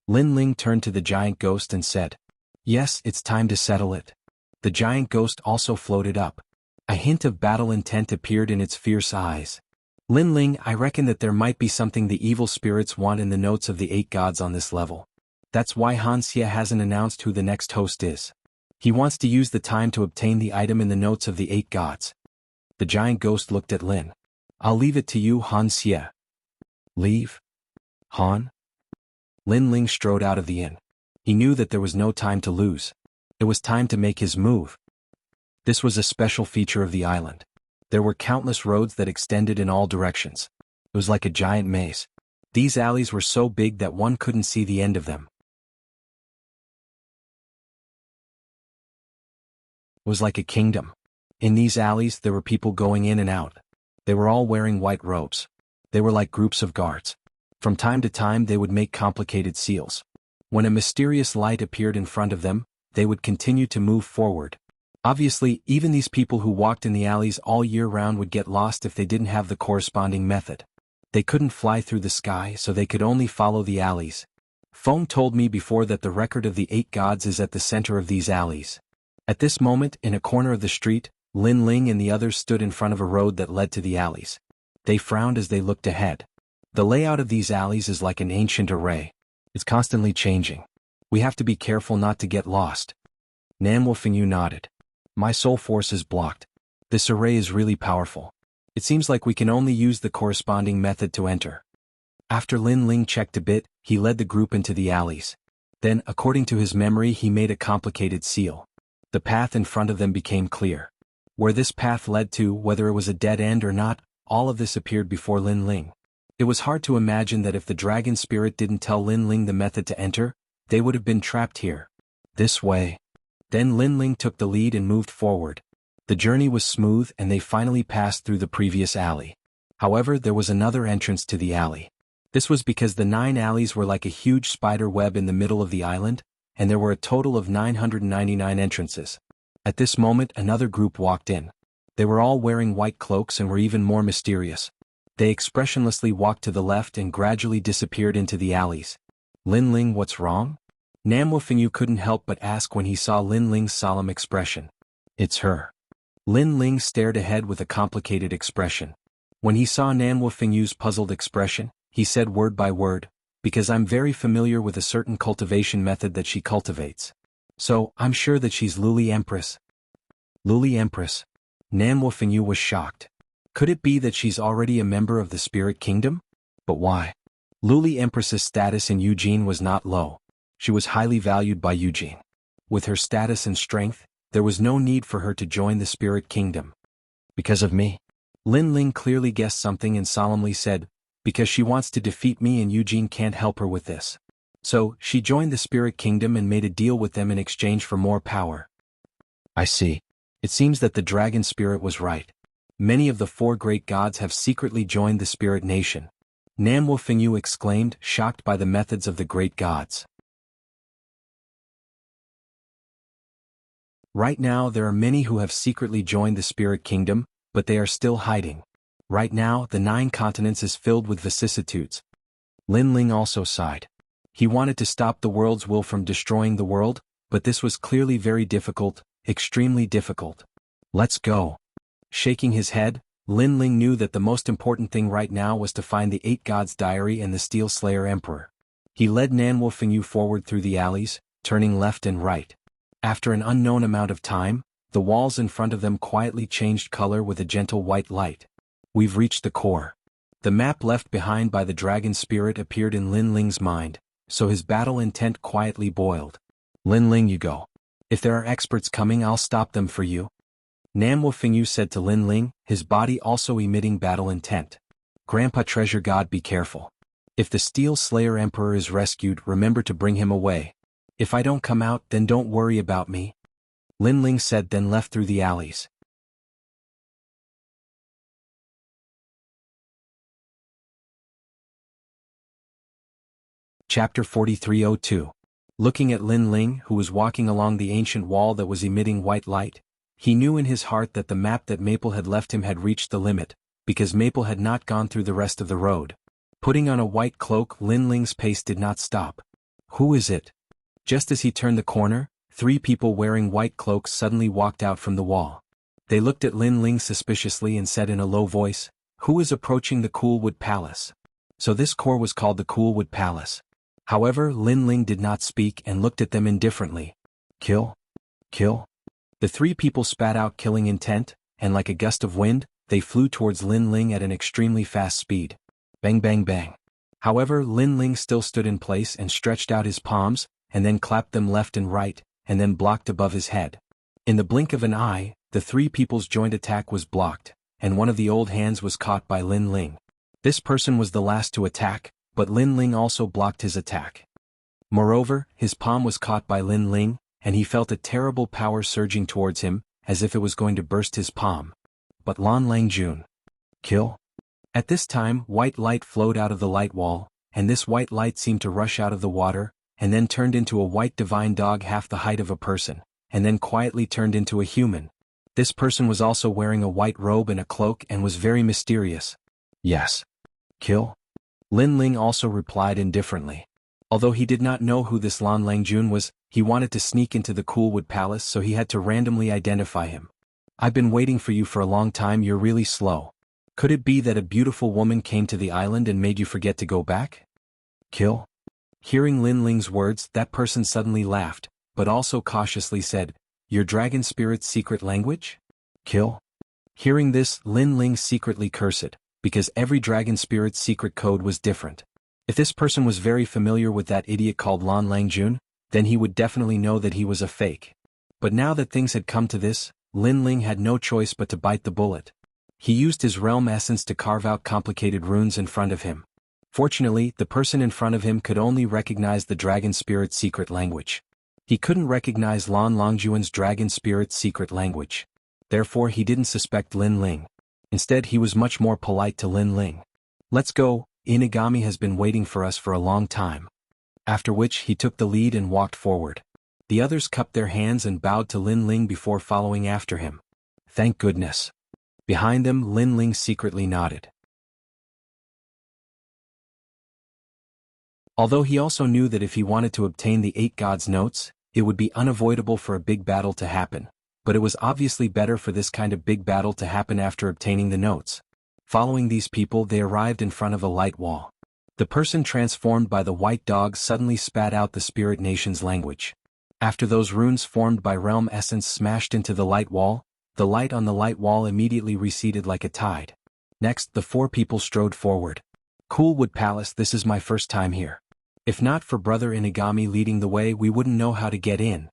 Lin Ling turned to the Giant Ghost and said. Yes, it's time to settle it. The Giant Ghost also floated up. A hint of battle intent appeared in its fierce eyes. Lin Ling, I reckon that there might be something the evil spirits want in the notes of the 8 gods on this level. That's why Han Xie hasn't announced who the next host is. He wants to use the time to obtain the item in the notes of the 8 gods. The Giant Ghost looked at Lin. I'll leave it to you, Han Xie. Leave? Han? Lin Ling strode out of the inn. He knew that there was no time to lose. It was time to make his move. This was a special feature of the island. There were countless roads that extended in all directions. It was like a giant maze. These alleys were so big that one couldn't see the end of them. It was like a kingdom. In these alleys there were people going in and out. They were all wearing white robes. They were like groups of guards. From time to time they would make complicated seals. When a mysterious light appeared in front of them, they would continue to move forward. Obviously, even these people who walked in the alleys all year round would get lost if they didn't have the corresponding method. They couldn't fly through the sky, so they could only follow the alleys. Feng told me before that the record of the 8 gods is at the center of these alleys. At this moment, in a corner of the street, Lin Ling and the others stood in front of a road that led to the alleys. They frowned as they looked ahead. The layout of these alleys is like an ancient array. It's constantly changing. We have to be careful not to get lost. Nan Wufingyu nodded. My soul force is blocked. This array is really powerful. It seems like we can only use the corresponding method to enter. After Lin Ling checked a bit, he led the group into the alleys. Then, according to his memory, he made a complicated seal. The path in front of them became clear. Where this path led to, whether it was a dead end or not, all of this appeared before Lin Ling. It was hard to imagine that if the dragon spirit didn't tell Lin Ling the method to enter, they would have been trapped here. This way. Then Lin Ling took the lead and moved forward. The journey was smooth and they finally passed through the previous alley. However, there was another entrance to the alley. This was because the 9 alleys were like a huge spider web in the middle of the island, and there were a total of 999 entrances. At this moment, another group walked in. They were all wearing white cloaks and were even more mysterious. They expressionlessly walked to the left and gradually disappeared into the alleys. Lin Ling, what's wrong? Nan Wufingyu couldn't help but ask when he saw Lin Ling's solemn expression. It's her. Lin Ling stared ahead with a complicated expression. When he saw Nan Wufingyu's puzzled expression, he said word by word, because I'm very familiar with a certain cultivation method that she cultivates. So, I'm sure that she's Luli Empress. Luli Empress? Nan Wufingyu was shocked. Could it be that she's already a member of the Spirit Kingdom? But why? Luli Empress's status in Eugene was not low. She was highly valued by Eugene. With her status and strength, there was no need for her to join the Spirit Kingdom. Because of me? Lin Ling clearly guessed something and solemnly said, because she wants to defeat me and Eugene can't help her with this. So, she joined the Spirit Kingdom and made a deal with them in exchange for more power. I see. It seems that the dragon spirit was right. Many of the 4 great gods have secretly joined the Spirit Nation. Namwo Fingyu exclaimed, shocked by the methods of the great gods. Right now there are many who have secretly joined the spirit kingdom, but they are still hiding. Right now the 9 continents is filled with vicissitudes. Lin Ling also sighed. He wanted to stop the world's will from destroying the world, but this was clearly very difficult, extremely difficult. Let's go. Shaking his head, Lin Ling knew that the most important thing right now was to find the 8 gods' diary and the Steel Slayer Emperor. He led Namwo Fingyu forward through the alleys, turning left and right. After an unknown amount of time, the walls in front of them quietly changed color with a gentle white light. We've reached the core. The map left behind by the dragon spirit appeared in Lin Ling's mind, so his battle intent quietly boiled. Lin Ling, you go. If there are experts coming, I'll stop them for you. Namwo Fingyu said to Lin Ling, his body also emitting battle intent. Grandpa Treasure God, be careful. If the Steel Slayer Emperor is rescued, remember to bring him away. If I don't come out, then don't worry about me. Lin Ling said, then left through the alleys. Chapter 4302. Looking at Lin Ling, who was walking along the ancient wall that was emitting white light, he knew in his heart that the map that Maple had left him had reached the limit, because Maple had not gone through the rest of the road. Putting on a white cloak, Lin Ling's pace did not stop. Who is it? Just as he turned the corner, 3 people wearing white cloaks suddenly walked out from the wall. They looked at Lin Ling suspiciously and said in a low voice, "Who is approaching the Coolwood Palace?" So this core was called the Coolwood Palace. However, Lin Ling did not speak and looked at them indifferently. Kill? Kill? The 3 people spat out killing intent, and like a gust of wind, they flew towards Lin Ling at an extremely fast speed. Bang bang bang. However, Lin Ling still stood in place and stretched out his palms, and then clapped them left and right, and then blocked above his head. In the blink of an eye, the 3 people's joint attack was blocked, and one of the old hands was caught by Lin Ling. This person was the last to attack, but Lin Ling also blocked his attack. Moreover, his palm was caught by Lin Ling, and he felt a terrible power surging towards him, as if it was going to burst his palm. But Lan Langjun. Kill? At this time, white light flowed out of the light wall, and this white light seemed to rush out of the water, and then turned into a white divine dog half the height of a person, and then quietly turned into a human. This person was also wearing a white robe and a cloak and was very mysterious. Yes. Kill? Lin Ling also replied indifferently. Although he did not know who this Lan Langjun was, he wanted to sneak into the Coolwood Palace, so he had to randomly identify him. I've been waiting for you for a long time. You're really slow. Could it be that a beautiful woman came to the island and made you forget to go back? Kill? Hearing Lin Ling's words, that person suddenly laughed, but also cautiously said, "Your dragon spirit's secret language? Kill?" Hearing this, Lin Ling secretly cursed, because every dragon spirit's secret code was different. If this person was very familiar with that idiot called Lan Langjun, then he would definitely know that he was a fake. But now that things had come to this, Lin Ling had no choice but to bite the bullet. He used his realm essence to carve out complicated runes in front of him. Fortunately, the person in front of him could only recognize the dragon spirit's secret language. He couldn't recognize Lan Langjun's dragon spirit's secret language. Therefore he didn't suspect Lin Ling. Instead he was much more polite to Lin Ling. "Let's go, Inagami has been waiting for us for a long time." After which he took the lead and walked forward. The others cupped their hands and bowed to Lin Ling before following after him. Thank goodness. Behind them Lin Ling secretly nodded. Although he also knew that if he wanted to obtain the 8 gods' notes, it would be unavoidable for a big battle to happen, but it was obviously better for this kind of big battle to happen after obtaining the notes. Following these people, they arrived in front of a light wall. The person transformed by the white dog suddenly spat out the spirit nation's language. After those runes formed by realm essence smashed into the light wall, the light on the light wall immediately receded like a tide. Next, the 4 people strode forward. Coolwood Palace, this is my first time here. If not for Brother Inagami leading the way, we wouldn't know how to get in.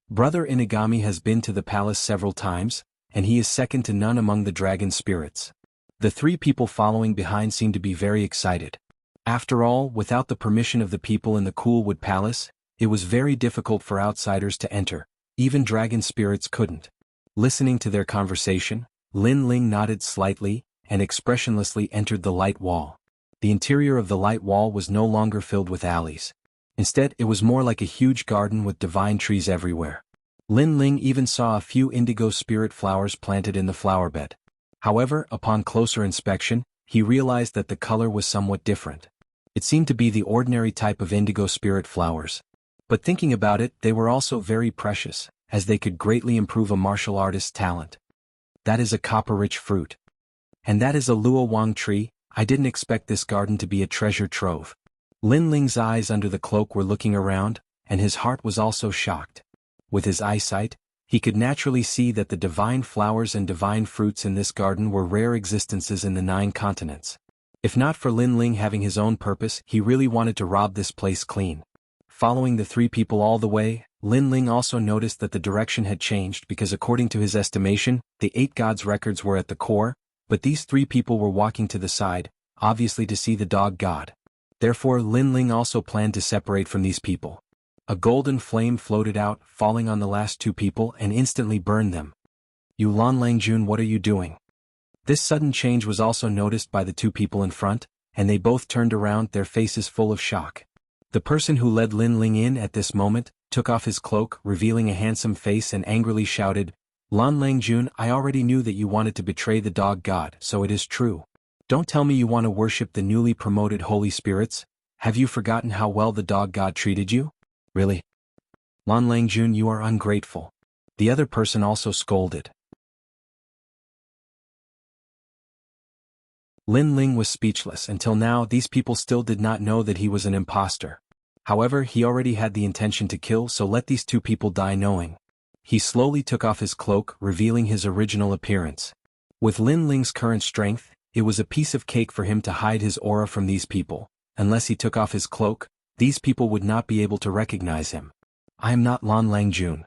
Brother Inagami has been to the palace several times, and he is second to none among the dragon spirits. The 3 people following behind seemed to be very excited. After all, without the permission of the people in the Coolwood Palace, it was very difficult for outsiders to enter. Even dragon spirits couldn't. Listening to their conversation, Lin Ling nodded slightly, and expressionlessly entered the light wall. The interior of the light wall was no longer filled with alleys. Instead, it was more like a huge garden with divine trees everywhere. Lin Ling even saw a few indigo spirit flowers planted in the flower bed. However, upon closer inspection, he realized that the color was somewhat different. It seemed to be the ordinary type of indigo spirit flowers. But thinking about it, they were also very precious, as they could greatly improve a martial artist's talent. That is a copper-rich fruit. And that is a Luo Wang tree. I didn't expect this garden to be a treasure trove. Lin Ling's eyes under the cloak were looking around, and his heart was also shocked. With his eyesight, he could naturally see that the divine flowers and divine fruits in this garden were rare existences in the 9 continents. If not for Lin Ling having his own purpose, he really wanted to rob this place clean. Following the 3 people all the way, Lin Ling also noticed that the direction had changed because according to his estimation, the 8 gods' records were at the core, but these 3 people were walking to the side, obviously to see the dog god. Therefore Lin Ling also planned to separate from these people. A golden flame floated out, falling on the last 2 people and instantly burned them. "You Lan Langjun, what are you doing?" This sudden change was also noticed by the 2 people in front, and they both turned around, their faces full of shock. The person who led Lin Ling in at this moment took off his cloak, revealing a handsome face, and angrily shouted, "Lan Langjun, I already knew that you wanted to betray the dog god, so it is true. Don't tell me you want to worship the newly promoted holy spirits. Have you forgotten how well the dog god treated you? Really? Lan Langjun, you are ungrateful." The other person also scolded. Lin Ling was speechless. Until now, these people still did not know that he was an imposter. However, he already had the intention to kill, so let these 2 people die knowing. He slowly took off his cloak, revealing his original appearance. With Lin Ling's current strength, it was a piece of cake for him to hide his aura from these people. Unless he took off his cloak, these people would not be able to recognize him. "I am not Lan Langjun."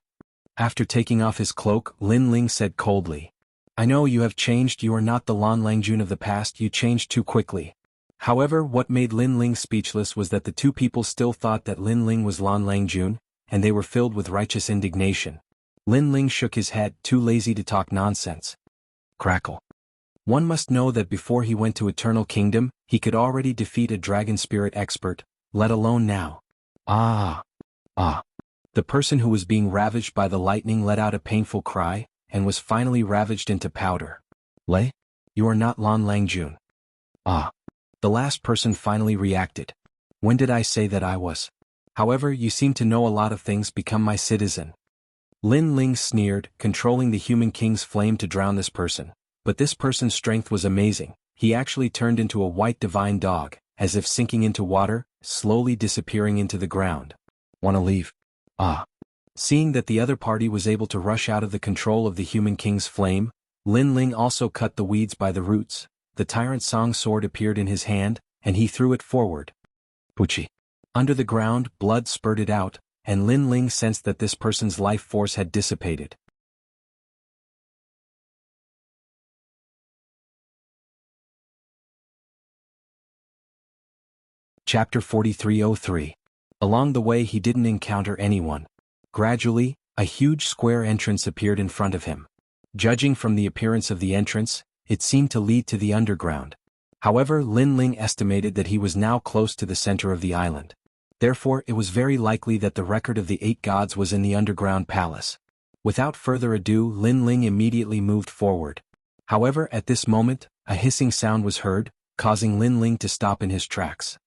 After taking off his cloak, Lin Ling said coldly, "I know you have changed, you are not the Lan Langjun of the past, you changed too quickly." However, what made Lin Ling speechless was that the 2 people still thought that Lin Ling was Lan Langjun, and they were filled with righteous indignation. Lin Ling shook his head, too lazy to talk nonsense. Crackle. One must know that before he went to Eternal Kingdom, he could already defeat a dragon spirit expert, let alone now. Ah. The person who was being ravaged by the lightning let out a painful cry, and was finally ravaged into powder. "Lei? You are not Lan Langjun." "Ah." The last person finally reacted. "When did I say that I was? However, you seem to know a lot of things, become my citizen." Lin Ling sneered, controlling the human king's flame to drown this person. But this person's strength was amazing. He actually turned into a white divine dog, as if sinking into water, slowly disappearing into the ground. "Wanna leave?" "Ah." Seeing that the other party was able to rush out of the control of the human king's flame, Lin Ling also cut the weeds by the roots. The Tyrant Song sword appeared in his hand, and he threw it forward. Puchi. Under the ground, blood spurted out, and Lin Ling sensed that this person's life force had dissipated. Chapter 4303. Along the way he didn't encounter anyone. Gradually, a huge square entrance appeared in front of him. Judging from the appearance of the entrance, it seemed to lead to the underground. However, Lin Ling estimated that he was now close to the center of the island. Therefore, it was very likely that the record of the 8 gods was in the underground palace. Without further ado, Lin Ling immediately moved forward. However, at this moment, a hissing sound was heard, causing Lin Ling to stop in his tracks.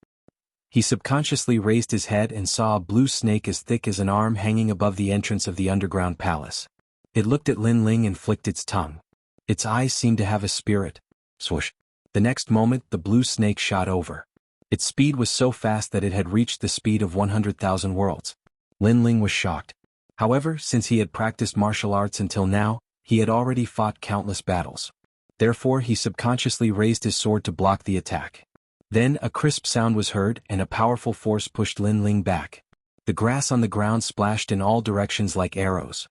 He subconsciously raised his head and saw a blue snake as thick as an arm hanging above the entrance of the underground palace. It looked at Lin Ling and flicked its tongue. Its eyes seemed to have a spirit. Swoosh. The next moment, the blue snake shot over. Its speed was so fast that it had reached the speed of 100,000 worlds. Lin Ling was shocked. However, since he had practiced martial arts until now, he had already fought countless battles. Therefore, he subconsciously raised his sword to block the attack. Then a crisp sound was heard and a powerful force pushed Lin Ling back. The grass on the ground splashed in all directions like arrows.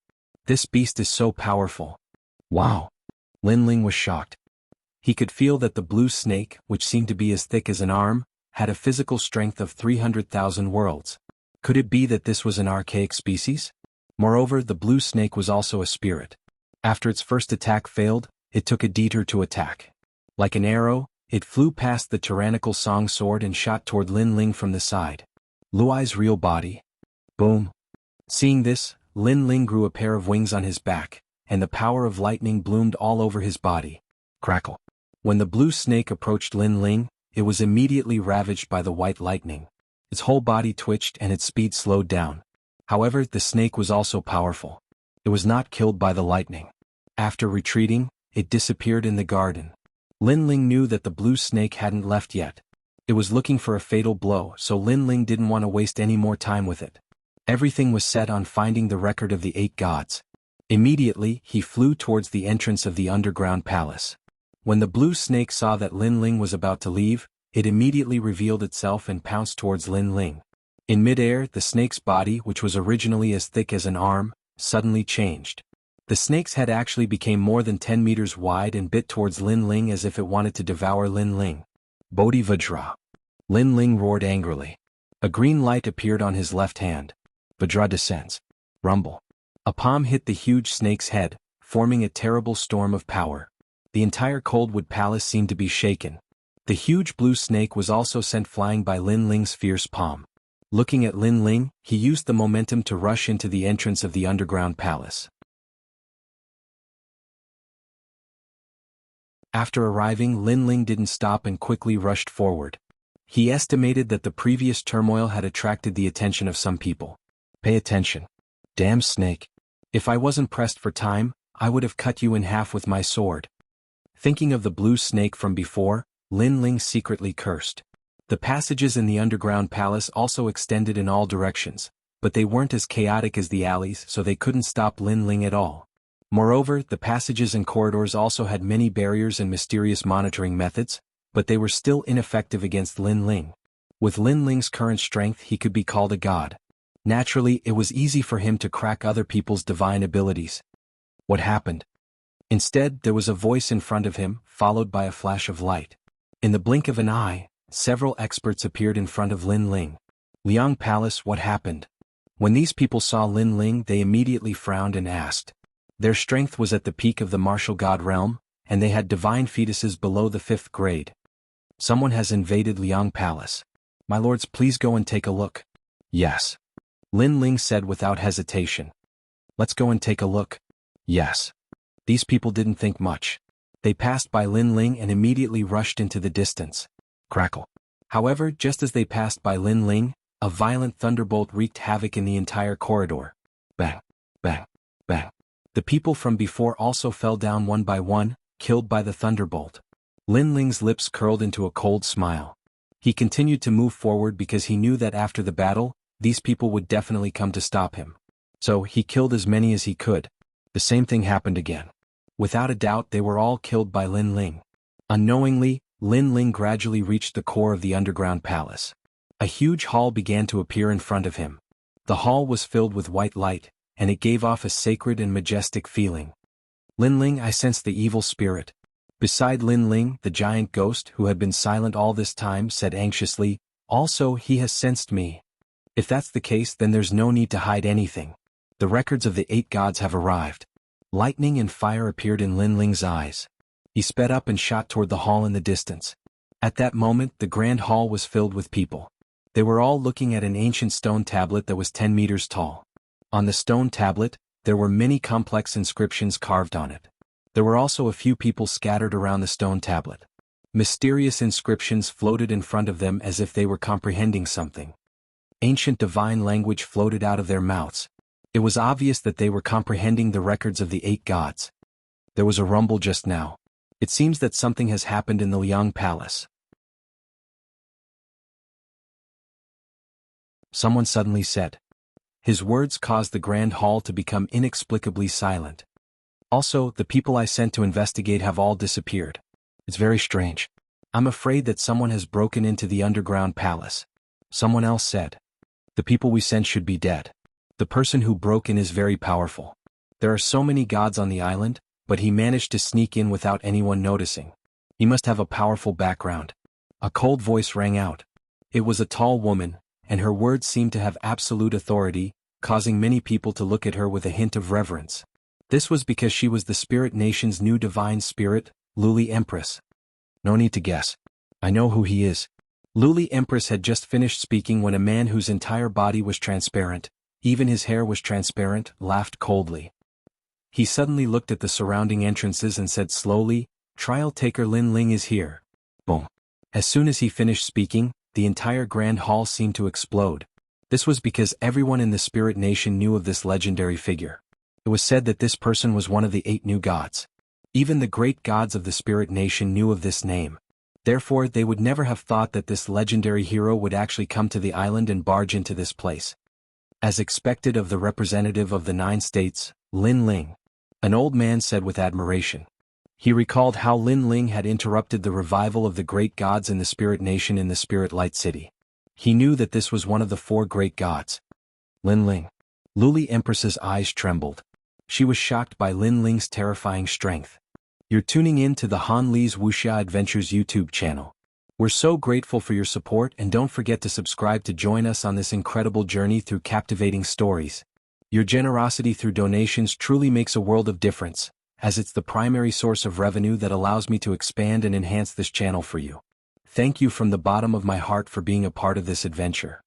This beast is so powerful. Wow. Lin Ling was shocked. He could feel that the blue snake, which seemed to be as thick as an arm, had a physical strength of 300,000 worlds. Could it be that this was an archaic species? Moreover, the blue snake was also a spirit. After its first attack failed, it took a detour to attack. Like an arrow, it flew past the tyrannical song sword and shot toward Lin Ling from the side. Luai's real body. Boom. Seeing this, Lin Ling grew a pair of wings on his back, and the power of lightning bloomed all over his body. Crackle. When the blue snake approached Lin Ling, it was immediately ravaged by the white lightning. Its whole body twitched and its speed slowed down. However, the snake was also powerful. It was not killed by the lightning. After retreating, it disappeared in the garden. Lin Ling knew that the blue snake hadn't left yet. It was looking for a fatal blow, so Lin Ling didn't want to waste any more time with it. Everything was set on finding the record of the 8 gods. Immediately, he flew towards the entrance of the underground palace. When the blue snake saw that Lin Ling was about to leave, it immediately revealed itself and pounced towards Lin Ling. In midair, the snake's body, which was originally as thick as an arm, suddenly changed. The snake's head actually became more than 10 meters wide and bit towards Lin Ling as if it wanted to devour Lin Ling. Bodhi Vajra. Lin Ling roared angrily. A green light appeared on his left hand. Vajra descends. Rumble. A palm hit the huge snake's head, forming a terrible storm of power. The entire Coldwood Palace seemed to be shaken. The huge blue snake was also sent flying by Lin Ling's fierce palm. Looking at Lin Ling, he used the momentum to rush into the entrance of the underground palace. After arriving, Lin Ling didn't stop and quickly rushed forward. He estimated that the previous turmoil had attracted the attention of some people. Pay attention. Damn snake. If I wasn't pressed for time, I would have cut you in half with my sword. Thinking of the blue snake from before, Lin Ling secretly cursed. The passages in the underground palace also extended in all directions, but they weren't as chaotic as the alleys, so they couldn't stop Lin Ling at all. Moreover, the passages and corridors also had many barriers and mysterious monitoring methods, but they were still ineffective against Lin Ling. With Lin Ling's current strength, he could be called a god. Naturally, it was easy for him to crack other people's divine abilities. What happened? Instead, there was a voice in front of him, followed by a flash of light. In the blink of an eye, several experts appeared in front of Lin Ling. Liang Palace, what happened? When these people saw Lin Ling, they immediately frowned and asked. Their strength was at the peak of the martial god realm, and they had divine fetuses below the 5th grade. Someone has invaded Liang Palace. My lords, please go and take a look. Yes. Lin Ling said without hesitation. Let's go and take a look. Yes. These people didn't think much. They passed by Lin Ling and immediately rushed into the distance. Crackle. However, just as they passed by Lin Ling, a violent thunderbolt wreaked havoc in the entire corridor. Bang, bang, bang. The people from before also fell down one by one, killed by the thunderbolt. Lin Ling's lips curled into a cold smile. He continued to move forward because he knew that after the battle, these people would definitely come to stop him. So, he killed as many as he could. The same thing happened again. Without a doubt, they were all killed by Lin Ling. Unknowingly, Lin Ling gradually reached the core of the underground palace. A huge hall began to appear in front of him. The hall was filled with white light, and it gave off a sacred and majestic feeling. Lin Ling, I sense the evil spirit. Beside Lin Ling, the giant ghost, who had been silent all this time, said anxiously, also he has sensed me. If that's the case, then there's no need to hide anything. The records of the 8 gods have arrived. Lightning and fire appeared in Lin Ling's eyes. He sped up and shot toward the hall in the distance. At that moment, the grand hall was filled with people. They were all looking at an ancient stone tablet that was 10 meters tall. On the stone tablet, there were many complex inscriptions carved on it. There were also a few people scattered around the stone tablet. Mysterious inscriptions floated in front of them as if they were comprehending something. Ancient divine language floated out of their mouths. It was obvious that they were comprehending the records of the 8 gods. There was a rumble just now. It seems that something has happened in the Liang Palace. Someone suddenly said. His words caused the grand hall to become inexplicably silent. Also, the people I sent to investigate have all disappeared. It's very strange. I'm afraid that someone has broken into the underground palace. Someone else said. The people we sent should be dead. The person who broke in is very powerful. There are so many gods on the island, but he managed to sneak in without anyone noticing. He must have a powerful background. A cold voice rang out. It was a tall woman, and her words seemed to have absolute authority, causing many people to look at her with a hint of reverence. This was because she was the spirit nation's new divine spirit, Luli Empress. No need to guess. I know who he is. Luli Empress had just finished speaking when a man whose entire body was transparent, even his hair was transparent, laughed coldly. He suddenly looked at the surrounding entrances and said slowly, "Trial taker Lin Ling is here." Boom. As soon as he finished speaking, the entire grand hall seemed to explode. This was because everyone in the spirit nation knew of this legendary figure. It was said that this person was one of the 8 new gods. Even the great gods of the spirit nation knew of this name. Therefore, they would never have thought that this legendary hero would actually come to the island and barge into this place. As expected of the representative of the 9 states, Lin Ling, an old man said with admiration. He recalled how Lin Ling had interrupted the revival of the great gods in the spirit nation in the Spirit Light City. He knew that this was one of the 4 great gods. Lin Ling. Luli Empress's eyes trembled. She was shocked by Lin Ling's terrifying strength. You're tuning in to the Han Li's Wuxia Adventures YouTube channel. We're so grateful for your support, and don't forget to subscribe to join us on this incredible journey through captivating stories. Your generosity through donations truly makes a world of difference, as it's the primary source of revenue that allows me to expand and enhance this channel for you. Thank you from the bottom of my heart for being a part of this adventure.